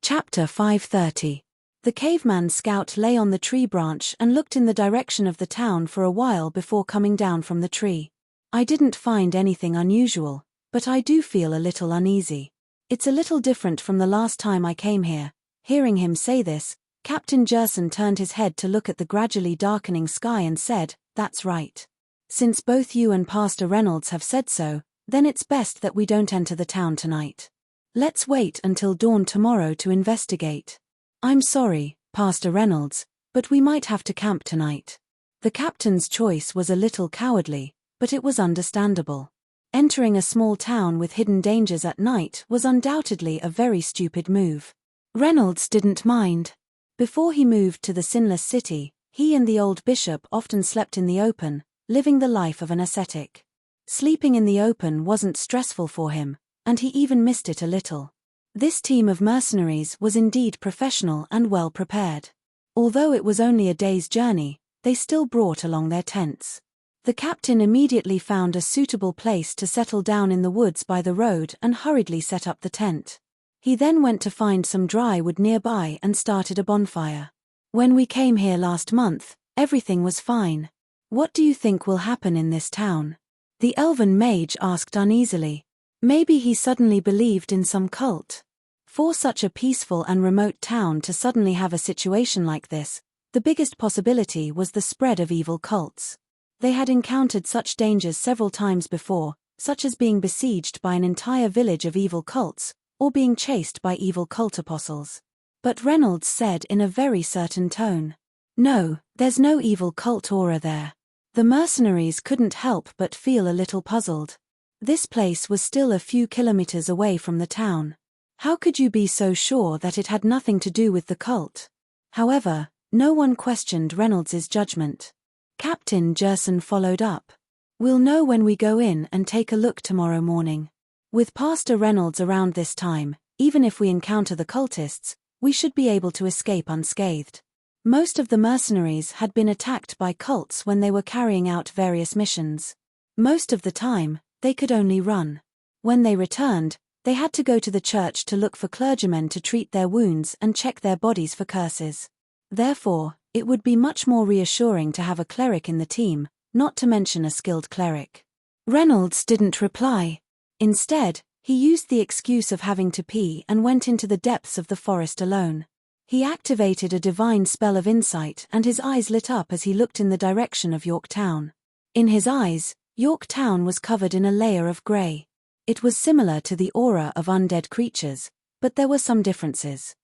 Chapter 530. The caveman scout lay on the tree branch and looked in the direction of the town for a while before coming down from the tree. I didn't find anything unusual, but I do feel a little uneasy. It's a little different from the last time I came here." Hearing him say this, Captain Gerson turned his head to look at the gradually darkening sky and said, "That's right. Since both you and Pastor Reynolds have said so, then it's best that we don't enter the town tonight. Let's wait until dawn tomorrow to investigate." "I'm sorry, Pastor Reynolds, but we might have to camp tonight." The captain's choice was a little cowardly, but it was understandable. Entering a small town with hidden dangers at night was undoubtedly a very stupid move. Reynolds didn't mind. Before he moved to the Sinless City, he and the old bishop often slept in the open, living the life of an ascetic. Sleeping in the open wasn't stressful for him, and he even missed it a little. This team of mercenaries was indeed professional and well prepared. Although it was only a day's journey, they still brought along their tents. The captain immediately found a suitable place to settle down in the woods by the road and hurriedly set up the tent. He then went to find some dry wood nearby and started a bonfire. "When we came here last month, everything was fine. What do you think will happen in this town?" the elven mage asked uneasily. Maybe he suddenly believed in some cult. For such a peaceful and remote town to suddenly have a situation like this, the biggest possibility was the spread of evil cults. They had encountered such dangers several times before, such as being besieged by an entire village of evil cults, or being chased by evil cult apostles. But Reynolds said in a very certain tone, "No, there's no evil cult aura there." The mercenaries couldn't help but feel a little puzzled. This place was still a few kilometers away from the town. How could you be so sure that it had nothing to do with the cult? However, no one questioned Reynolds's judgment. Captain Gerson followed up. "We'll know when we go in and take a look tomorrow morning. With Pastor Reynolds around this time, even if we encounter the cultists, we should be able to escape unscathed." Most of the mercenaries had been attacked by cults when they were carrying out various missions. Most of the time, they could only run. When they returned, they had to go to the church to look for clergymen to treat their wounds and check their bodies for curses. Therefore, it would be much more reassuring to have a cleric in the team, not to mention a skilled cleric. Reynolds didn't reply. Instead, he used the excuse of having to pee and went into the depths of the forest alone. He activated a divine spell of insight and his eyes lit up as he looked in the direction of Yorktown. In his eyes, Yorktown was covered in a layer of grey. It was similar to the aura of undead creatures, but there were some differences.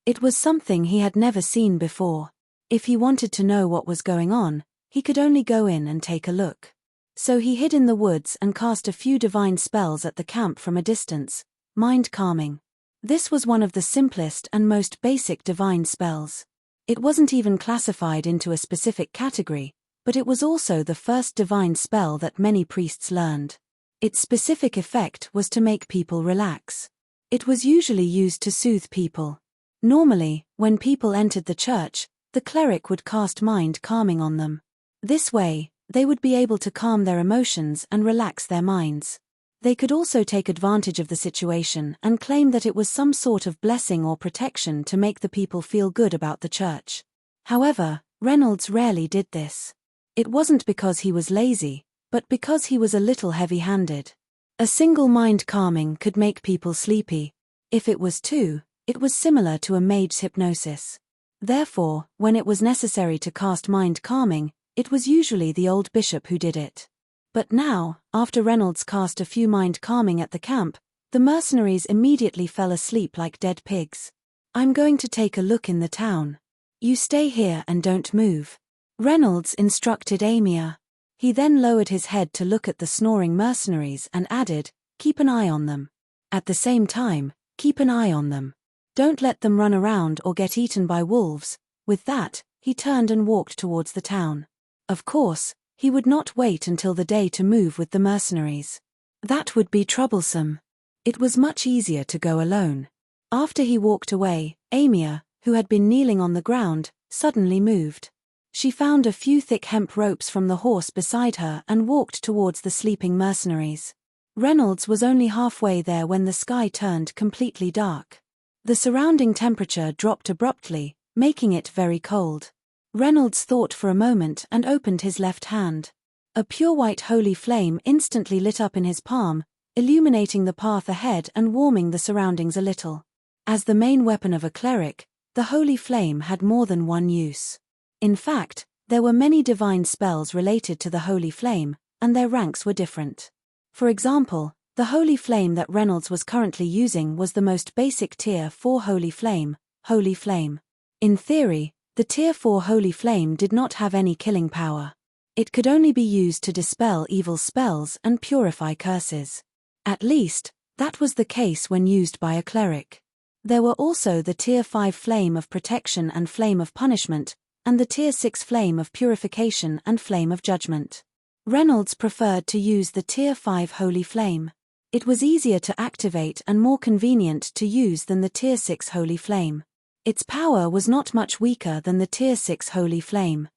It was something he had never seen before. If he wanted to know what was going on, he could only go in and take a look. So he hid in the woods and cast a few divine spells at the camp from a distance, mind calming. This was one of the simplest and most basic divine spells. It wasn't even classified into a specific category, but it was also the first divine spell that many priests learned. Its specific effect was to make people relax. It was usually used to soothe people. Normally, when people entered the church, the cleric would cast mind calming on them. This way, they would be able to calm their emotions and relax their minds. They could also take advantage of the situation and claim that it was some sort of blessing or protection to make the people feel good about the church. However, Reynolds rarely did this. It wasn't because he was lazy, but because he was a little heavy-handed. A single mind calming could make people sleepy. If it was two, it was similar to a mage's hypnosis. Therefore, when it was necessary to cast mind calming, it was usually the old bishop who did it. But now, after Reynolds cast a few mind calming at the camp, the mercenaries immediately fell asleep like dead pigs. "I'm going to take a look in the town. You stay here and don't move," Reynolds instructed Amia. He then lowered his head to look at the snoring mercenaries and added, "Keep an eye on them. At the same time, keep an eye on them. Don't let them run around or get eaten by wolves." With that, he turned and walked towards the town. Of course, he would not wait until the day to move with the mercenaries. That would be troublesome. It was much easier to go alone. After he walked away, Amia, who had been kneeling on the ground, suddenly moved. She found a few thick hemp ropes from the horse beside her and walked towards the sleeping mercenaries. Reynolds was only halfway there when the sky turned completely dark. The surrounding temperature dropped abruptly, making it very cold. Reynolds thought for a moment and opened his left hand. A pure white holy flame instantly lit up in his palm, illuminating the path ahead and warming the surroundings a little. As the main weapon of a cleric, the holy flame had more than one use. In fact, there were many divine spells related to the holy flame, and their ranks were different. For example, the holy flame that Reynolds was currently using was the most basic Tier 4 holy flame, Holy Flame. In theory, the Tier 4 holy flame did not have any killing power. It could only be used to dispel evil spells and purify curses. At least, that was the case when used by a cleric. There were also the Tier 5 Flame of Protection and Flame of Punishment, and the Tier 6 Flame of Purification and Flame of Judgment. Reynolds preferred to use the Tier 5 Holy Flame. It was easier to activate and more convenient to use than the Tier 6 Holy Flame. Its power was not much weaker than the Tier 6 Holy Flame.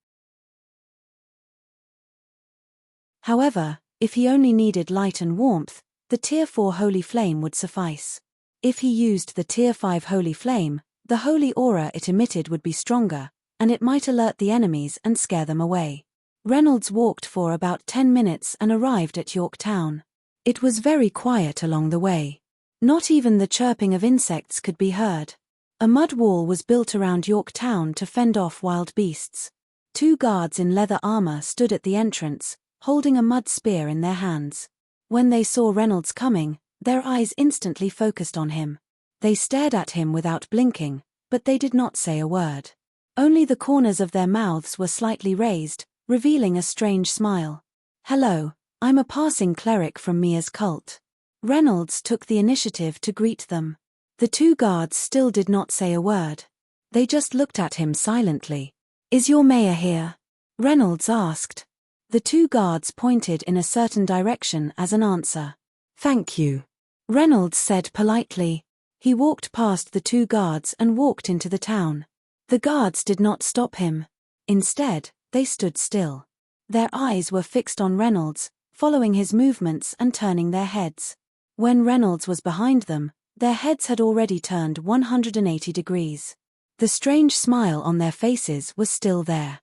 However, if he only needed light and warmth, the Tier 4 Holy Flame would suffice. If he used the Tier 5 Holy Flame, the holy aura it emitted would be stronger, and it might alert the enemies and scare them away. Reynolds walked for about 10 minutes and arrived at York Town. It was very quiet along the way. Not even the chirping of insects could be heard. A mud wall was built around York Town to fend off wild beasts. 2 guards in leather armor stood at the entrance, holding a mud spear in their hands. When they saw Reynolds coming, their eyes instantly focused on him. They stared at him without blinking, but they did not say a word. Only the corners of their mouths were slightly raised, revealing a strange smile. "Hello, I'm a passing cleric from Mia's cult." Reynolds took the initiative to greet them. The 2 guards still did not say a word. They just looked at him silently. "Is your mayor here?" Reynolds asked. The 2 guards pointed in a certain direction as an answer. "Thank you," Reynolds said politely. He walked past the 2 guards and walked into the town. The guards did not stop him. Instead, they stood still. Their eyes were fixed on Reynolds, following his movements and turning their heads. When Reynolds was behind them, their heads had already turned 180 degrees. The strange smile on their faces was still there.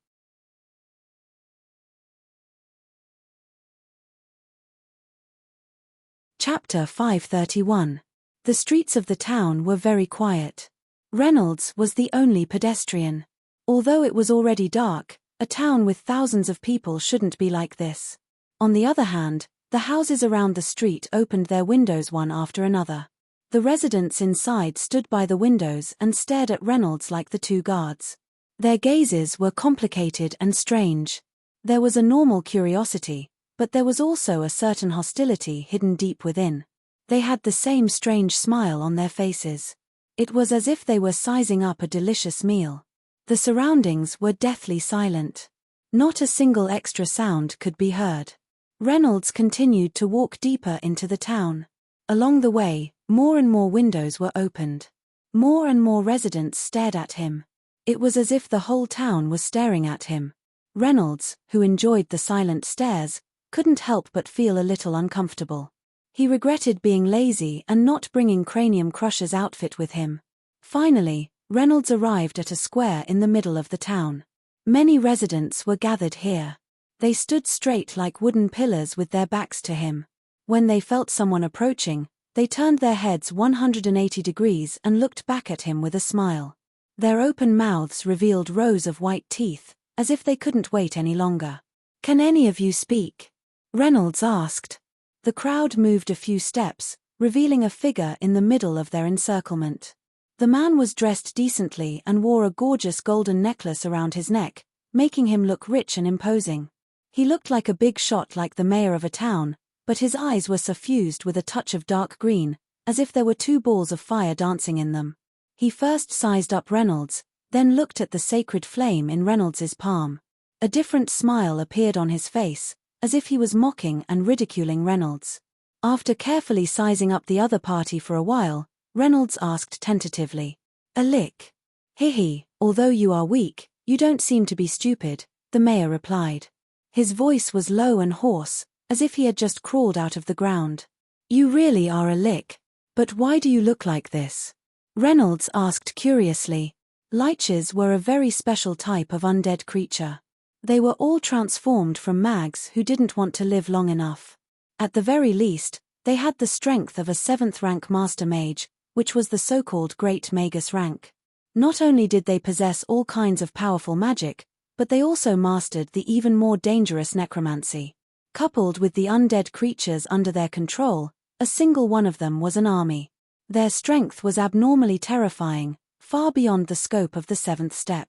Chapter 531. The streets of the town were very quiet. Reynolds was the only pedestrian. Although it was already dark, a town with thousands of people shouldn't be like this. On the other hand, the houses around the street opened their windows one after another. The residents inside stood by the windows and stared at Reynolds like the 2 guards. Their gazes were complicated and strange. There was a normal curiosity, but there was also a certain hostility hidden deep within. They had the same strange smile on their faces. It was as if they were sizing up a delicious meal. The surroundings were deathly silent. Not a single extra sound could be heard. Reynolds continued to walk deeper into the town. Along the way, more and more windows were opened. More and more residents stared at him. It was as if the whole town was staring at him. Reynolds, who enjoyed the silent stares, couldn't help but feel a little uncomfortable. He regretted being lazy and not bringing Cranium Crusher's outfit with him. Finally, Reynolds arrived at a square in the middle of the town. Many residents were gathered here. They stood straight like wooden pillars with their backs to him. When they felt someone approaching, they turned their heads 180 degrees and looked back at him with a smile. Their open mouths revealed rows of white teeth, as if they couldn't wait any longer. "Can any of you speak?" Reynolds asked. The crowd moved a few steps, revealing a figure in the middle of their encirclement. The man was dressed decently and wore a gorgeous golden necklace around his neck, making him look rich and imposing. He looked like a big shot like the mayor of a town, but his eyes were suffused with a touch of dark green, as if there were 2 balls of fire dancing in them. He first sized up Reynolds, then looked at the sacred flame in Reynolds's palm. A different smile appeared on his face, as if he was mocking and ridiculing Reynolds. After carefully sizing up the other party for a while, Reynolds asked tentatively, "A lick?" "Hee, although you are weak, you don't seem to be stupid," the mayor replied. His voice was low and hoarse, as if he had just crawled out of the ground. "You really are a lick. But why do you look like this?" Reynolds asked curiously. Liches were a very special type of undead creature. They were all transformed from mags who didn't want to live long enough. At the very least, they had the strength of a 7th rank master mage, which was the so-called Great Magus rank. Not only did they possess all kinds of powerful magic, but they also mastered the even more dangerous necromancy. Coupled with the undead creatures under their control, a single one of them was an army. Their strength was abnormally terrifying, far beyond the scope of the 7th step.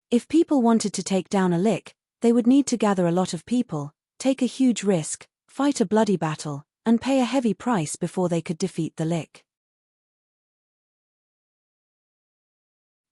If people wanted to take down a Lich, they would need to gather a lot of people, take a huge risk, fight a bloody battle, and pay a heavy price before they could defeat the Lich.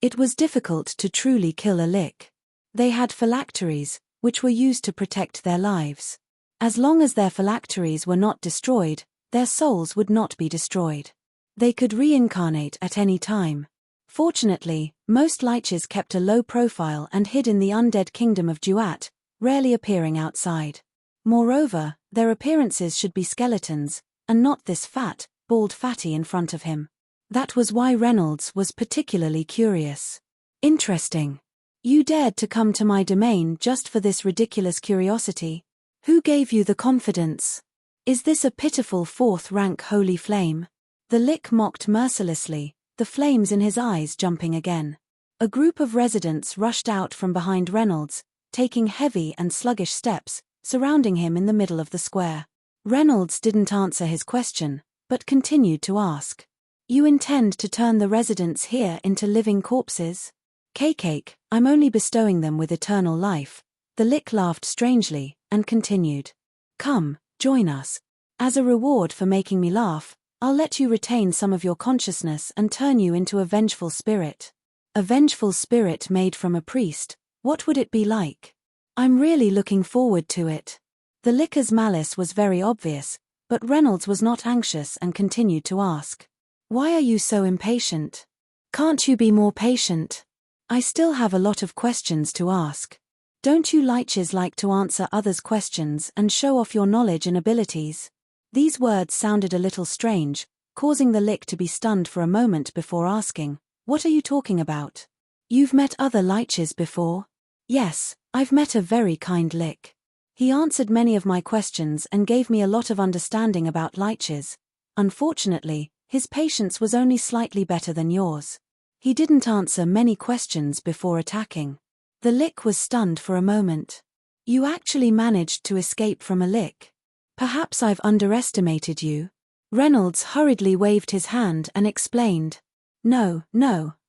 It was difficult to truly kill a Lich. They had phylacteries, which were used to protect their lives. As long as their phylacteries were not destroyed, their souls would not be destroyed. They could reincarnate at any time. Fortunately, most Liches kept a low profile and hid in the undead kingdom of Duat, rarely appearing outside. Moreover, their appearances should be skeletons, and not this fat, bald fatty in front of him. That was why Reynolds was particularly curious. Interesting. You dared to come to my domain just for this ridiculous curiosity? Who gave you the confidence? Is this a pitiful 4th rank holy flame? The Lich mocked mercilessly, the flames in his eyes jumping again. A group of residents rushed out from behind Reynolds, taking heavy and sluggish steps, surrounding him in the middle of the square. Reynolds didn't answer his question, but continued to ask. You intend to turn the residents here into living corpses? Cake, I'm only bestowing them with eternal life. The Lich laughed strangely, and continued. Come, join us. As a reward for making me laugh, I'll let you retain some of your consciousness and turn you into a vengeful spirit. A vengeful spirit made from a priest, what would it be like? I'm really looking forward to it. The Lich's malice was very obvious, but Reynolds was not anxious and continued to ask. Why are you so impatient? Can't you be more patient? I still have a lot of questions to ask. Don't you Liches like to answer others' questions and show off your knowledge and abilities? These words sounded a little strange, causing the Lich to be stunned for a moment before asking, What are you talking about? You've met other Liches before? Yes, I've met a very kind Lich. He answered many of my questions and gave me a lot of understanding about Liches. Unfortunately, his patience was only slightly better than yours. He didn't answer many questions before attacking. The Lich was stunned for a moment. You actually managed to escape from a Lich. Perhaps I've underestimated you. Reynolds hurriedly waved his hand and explained. No,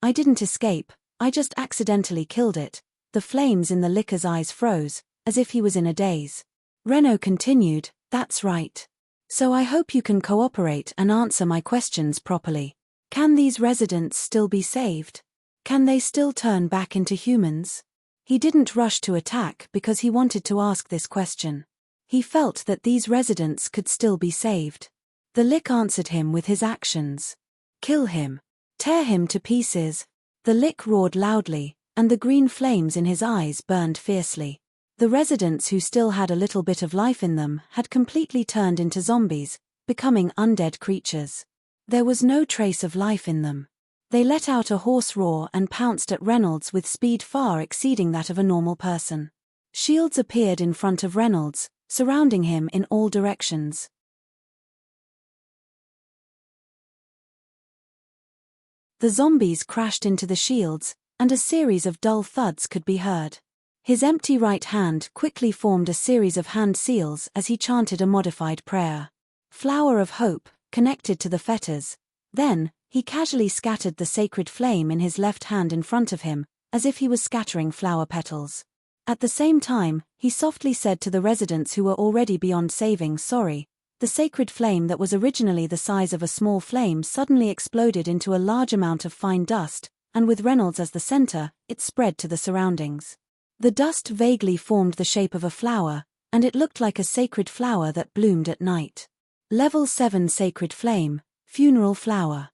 I didn't escape, I just accidentally killed it. The flames in the Lich's eyes froze, as if he was in a daze. Renaud continued, That's right. So I hope you can cooperate and answer my questions properly. Can these residents still be saved? Can they still turn back into humans? He didn't rush to attack because he wanted to ask this question. He felt that these residents could still be saved. The Lich answered him with his actions. Kill him. Tear him to pieces. The Lich roared loudly, and the green flames in his eyes burned fiercely. The residents who still had a little bit of life in them had completely turned into zombies, becoming undead creatures. There was no trace of life in them. They let out a hoarse roar and pounced at Reynolds with speed far exceeding that of a normal person. Shields appeared in front of Reynolds, surrounding him in all directions. The zombies crashed into the shields, and a series of dull thuds could be heard. His empty right hand quickly formed a series of hand seals as he chanted a modified prayer. Flower of Hope, connected to the fetters. Then, he casually scattered the sacred flame in his left hand in front of him, as if he was scattering flower petals. At the same time, he softly said to the residents who were already beyond saving sorry. The sacred flame that was originally the size of a small flame suddenly exploded into a large amount of fine dust, and with Reynolds as the center, it spread to the surroundings. The dust vaguely formed the shape of a flower, and it looked like a sacred flower that bloomed at night. Level 7 Sacred Flame, Funeral Flower.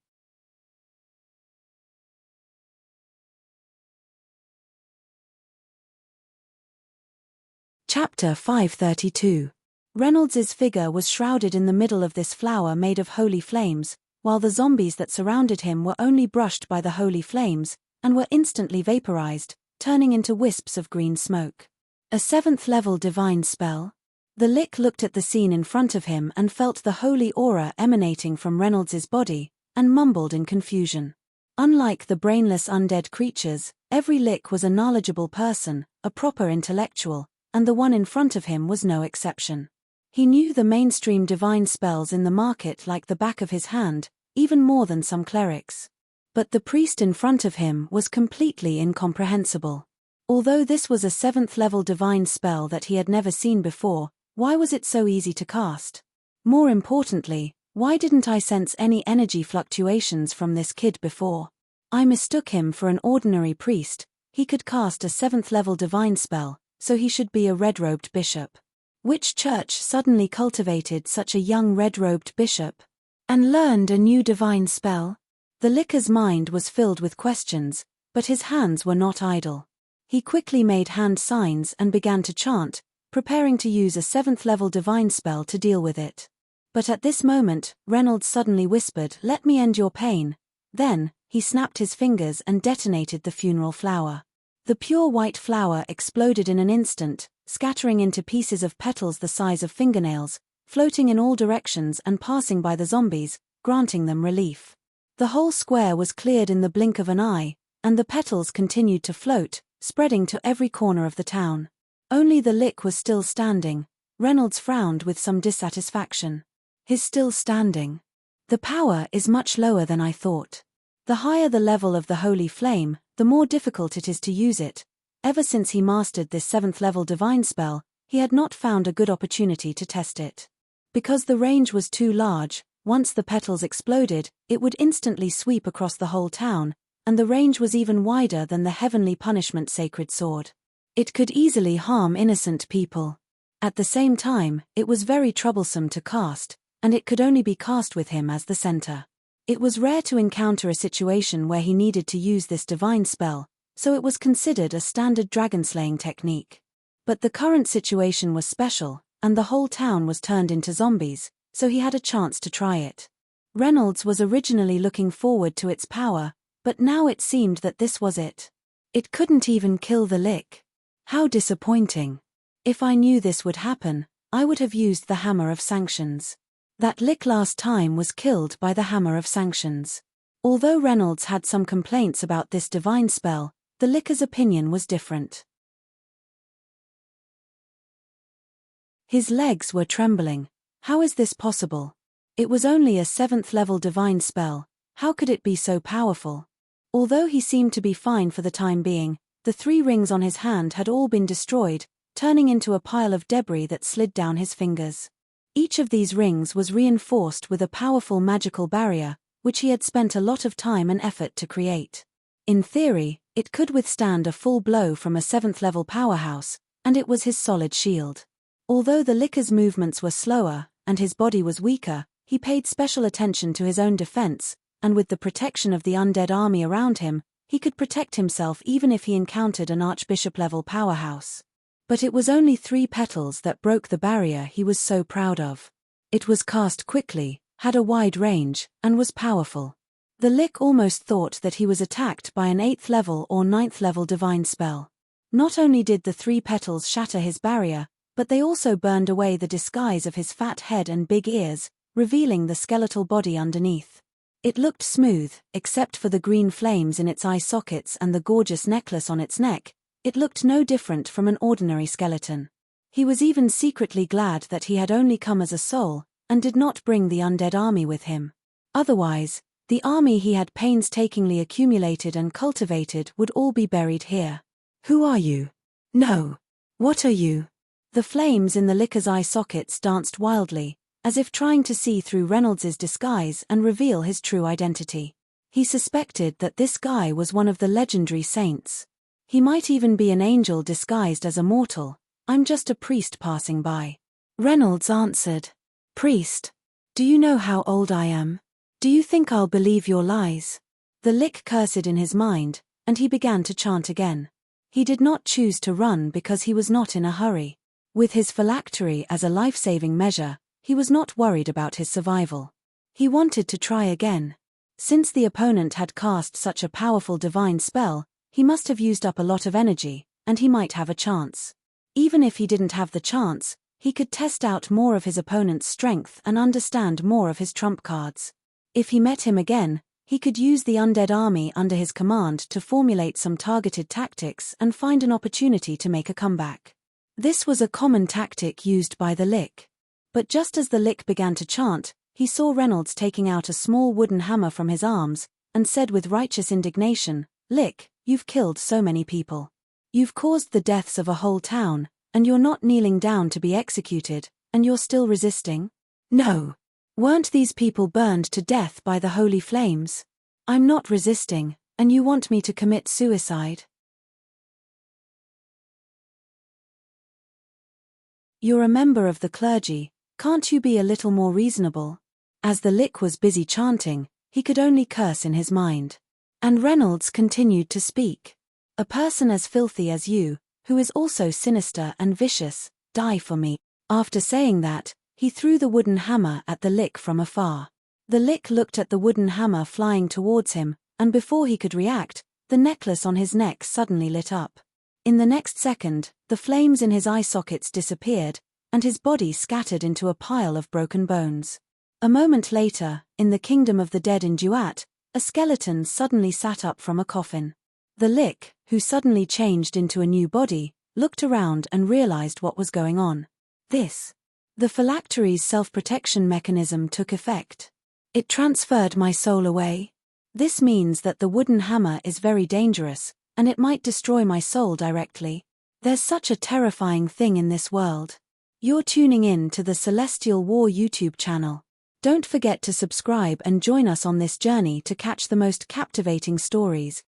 Chapter 532. Reynolds's figure was shrouded in the middle of this flower made of holy flames, while the zombies that surrounded him were only brushed by the holy flames, and were instantly vaporized, turning into wisps of green smoke. A 7th level divine spell? The Lick looked at the scene in front of him and felt the holy aura emanating from Reynolds's body, and mumbled in confusion. Unlike the brainless undead creatures, every Lick was a knowledgeable person, a proper intellectual, and the one in front of him was no exception. He knew the mainstream divine spells in the market like the back of his hand, even more than some clerics. But the priest in front of him was completely incomprehensible. Although this was a 7th level divine spell that he had never seen before, why was it so easy to cast? More importantly, why didn't I sense any energy fluctuations from this kid before? I mistook him for an ordinary priest. He could cast a 7th level divine spell, so he should be a red-robed bishop. Which church suddenly cultivated such a young red-robed bishop? And learned a new divine spell? The Licker's mind was filled with questions, but his hands were not idle. He quickly made hand signs and began to chant, preparing to use a 7th level divine spell to deal with it. But at this moment, Reynolds suddenly whispered, "Let me end your pain." Then, he snapped his fingers and detonated the funeral flower. The pure white flower exploded in an instant, scattering into pieces of petals the size of fingernails, floating in all directions and passing by the zombies, granting them relief. The whole square was cleared in the blink of an eye, and the petals continued to float, spreading to every corner of the town. Only the Lick was still standing. Reynolds frowned with some dissatisfaction. He's still standing. The power is much lower than I thought. The higher the level of the holy flame, the more difficult it is to use it. Ever since he mastered this 7th level divine spell, he had not found a good opportunity to test it. Because the range was too large, once the petals exploded, it would instantly sweep across the whole town, and the range was even wider than the heavenly punishment sacred sword. It could easily harm innocent people. At the same time, it was very troublesome to cast, and it could only be cast with him as the center. It was rare to encounter a situation where he needed to use this divine spell, so it was considered a standard dragon-slaying technique. But the current situation was special, and the whole town was turned into zombies, so he had a chance to try it. Reynolds was originally looking forward to its power, but now it seemed that this was it. It couldn't even kill the Lick. How disappointing. If I knew this would happen, I would have used the Hammer of Sanctions. That Lick last time was killed by the Hammer of Sanctions. Although Reynolds had some complaints about this divine spell, the Licker's opinion was different. His legs were trembling. How is this possible? It was only a 7th level divine spell. How could it be so powerful? Although he seemed to be fine for the time being, the 3 rings on his hand had all been destroyed, turning into a pile of debris that slid down his fingers. Each of these rings was reinforced with a powerful magical barrier, which he had spent a lot of time and effort to create. In theory, it could withstand a full blow from a 7th level powerhouse, and it was his solid shield. Although the Licker's movements were slower, and his body was weaker, he paid special attention to his own defense, and with the protection of the undead army around him, he could protect himself even if he encountered an archbishop-level powerhouse. But it was only 3 petals that broke the barrier he was so proud of. It was cast quickly, had a wide range, and was powerful. The Lick almost thought that he was attacked by an 8th level or 9th level divine spell. Not only did the 3 petals shatter his barrier, but they also burned away the disguise of his fat head and big ears, revealing the skeletal body underneath. It looked smooth, except for the green flames in its eye sockets and the gorgeous necklace on its neck. It looked no different from an ordinary skeleton. He was even secretly glad that he had only come as a soul, and did not bring the undead army with him. Otherwise, the army he had painstakingly accumulated and cultivated would all be buried here. Who are you? No. What are you? The flames in the Licker's eye sockets danced wildly, as if trying to see through Reynolds's disguise and reveal his true identity. He suspected that this guy was one of the legendary saints. He might even be an angel disguised as a mortal. I'm just a priest passing by. Reynolds answered. Priest? Do you know how old I am? Do you think I'll believe your lies? The Lick cursed in his mind, and he began to chant again. He did not choose to run because he was not in a hurry. With his phylactery as a life-saving measure, he was not worried about his survival. He wanted to try again. Since the opponent had cast such a powerful divine spell, he must have used up a lot of energy, and he might have a chance. Even if he didn't have the chance, he could test out more of his opponent's strength and understand more of his trump cards. If he met him again, he could use the undead army under his command to formulate some targeted tactics and find an opportunity to make a comeback. This was a common tactic used by the Lick. But just as the Lick began to chant, he saw Reynolds taking out a small wooden hammer from his arms, and said with righteous indignation, "Lick, you've killed so many people. You've caused the deaths of a whole town, and you're not kneeling down to be executed, and you're still resisting? No. Weren't these people burned to death by the holy flames? I'm not resisting, and you want me to commit suicide? You're a member of the clergy, can't you be a little more reasonable?" As the Lick was busy chanting, he could only curse in his mind. And Reynolds continued to speak. "A person as filthy as you, who is also sinister and vicious, die for me." After saying that, he threw the wooden hammer at the Lick from afar. The Lick looked at the wooden hammer flying towards him, and before he could react, the necklace on his neck suddenly lit up. In the next second, the flames in his eye sockets disappeared, and his body scattered into a pile of broken bones. A moment later, in the kingdom of the dead in Duat, a skeleton suddenly sat up from a coffin. The Lick, who suddenly changed into a new body, looked around and realized what was going on. The phylactery's self-protection mechanism took effect. It transferred my soul away. This means that the wooden hammer is very dangerous, and it might destroy my soul directly. There's such a terrifying thing in this world. You're tuning in to the Celestial War YouTube channel. Don't forget to subscribe and join us on this journey to catch the most captivating stories,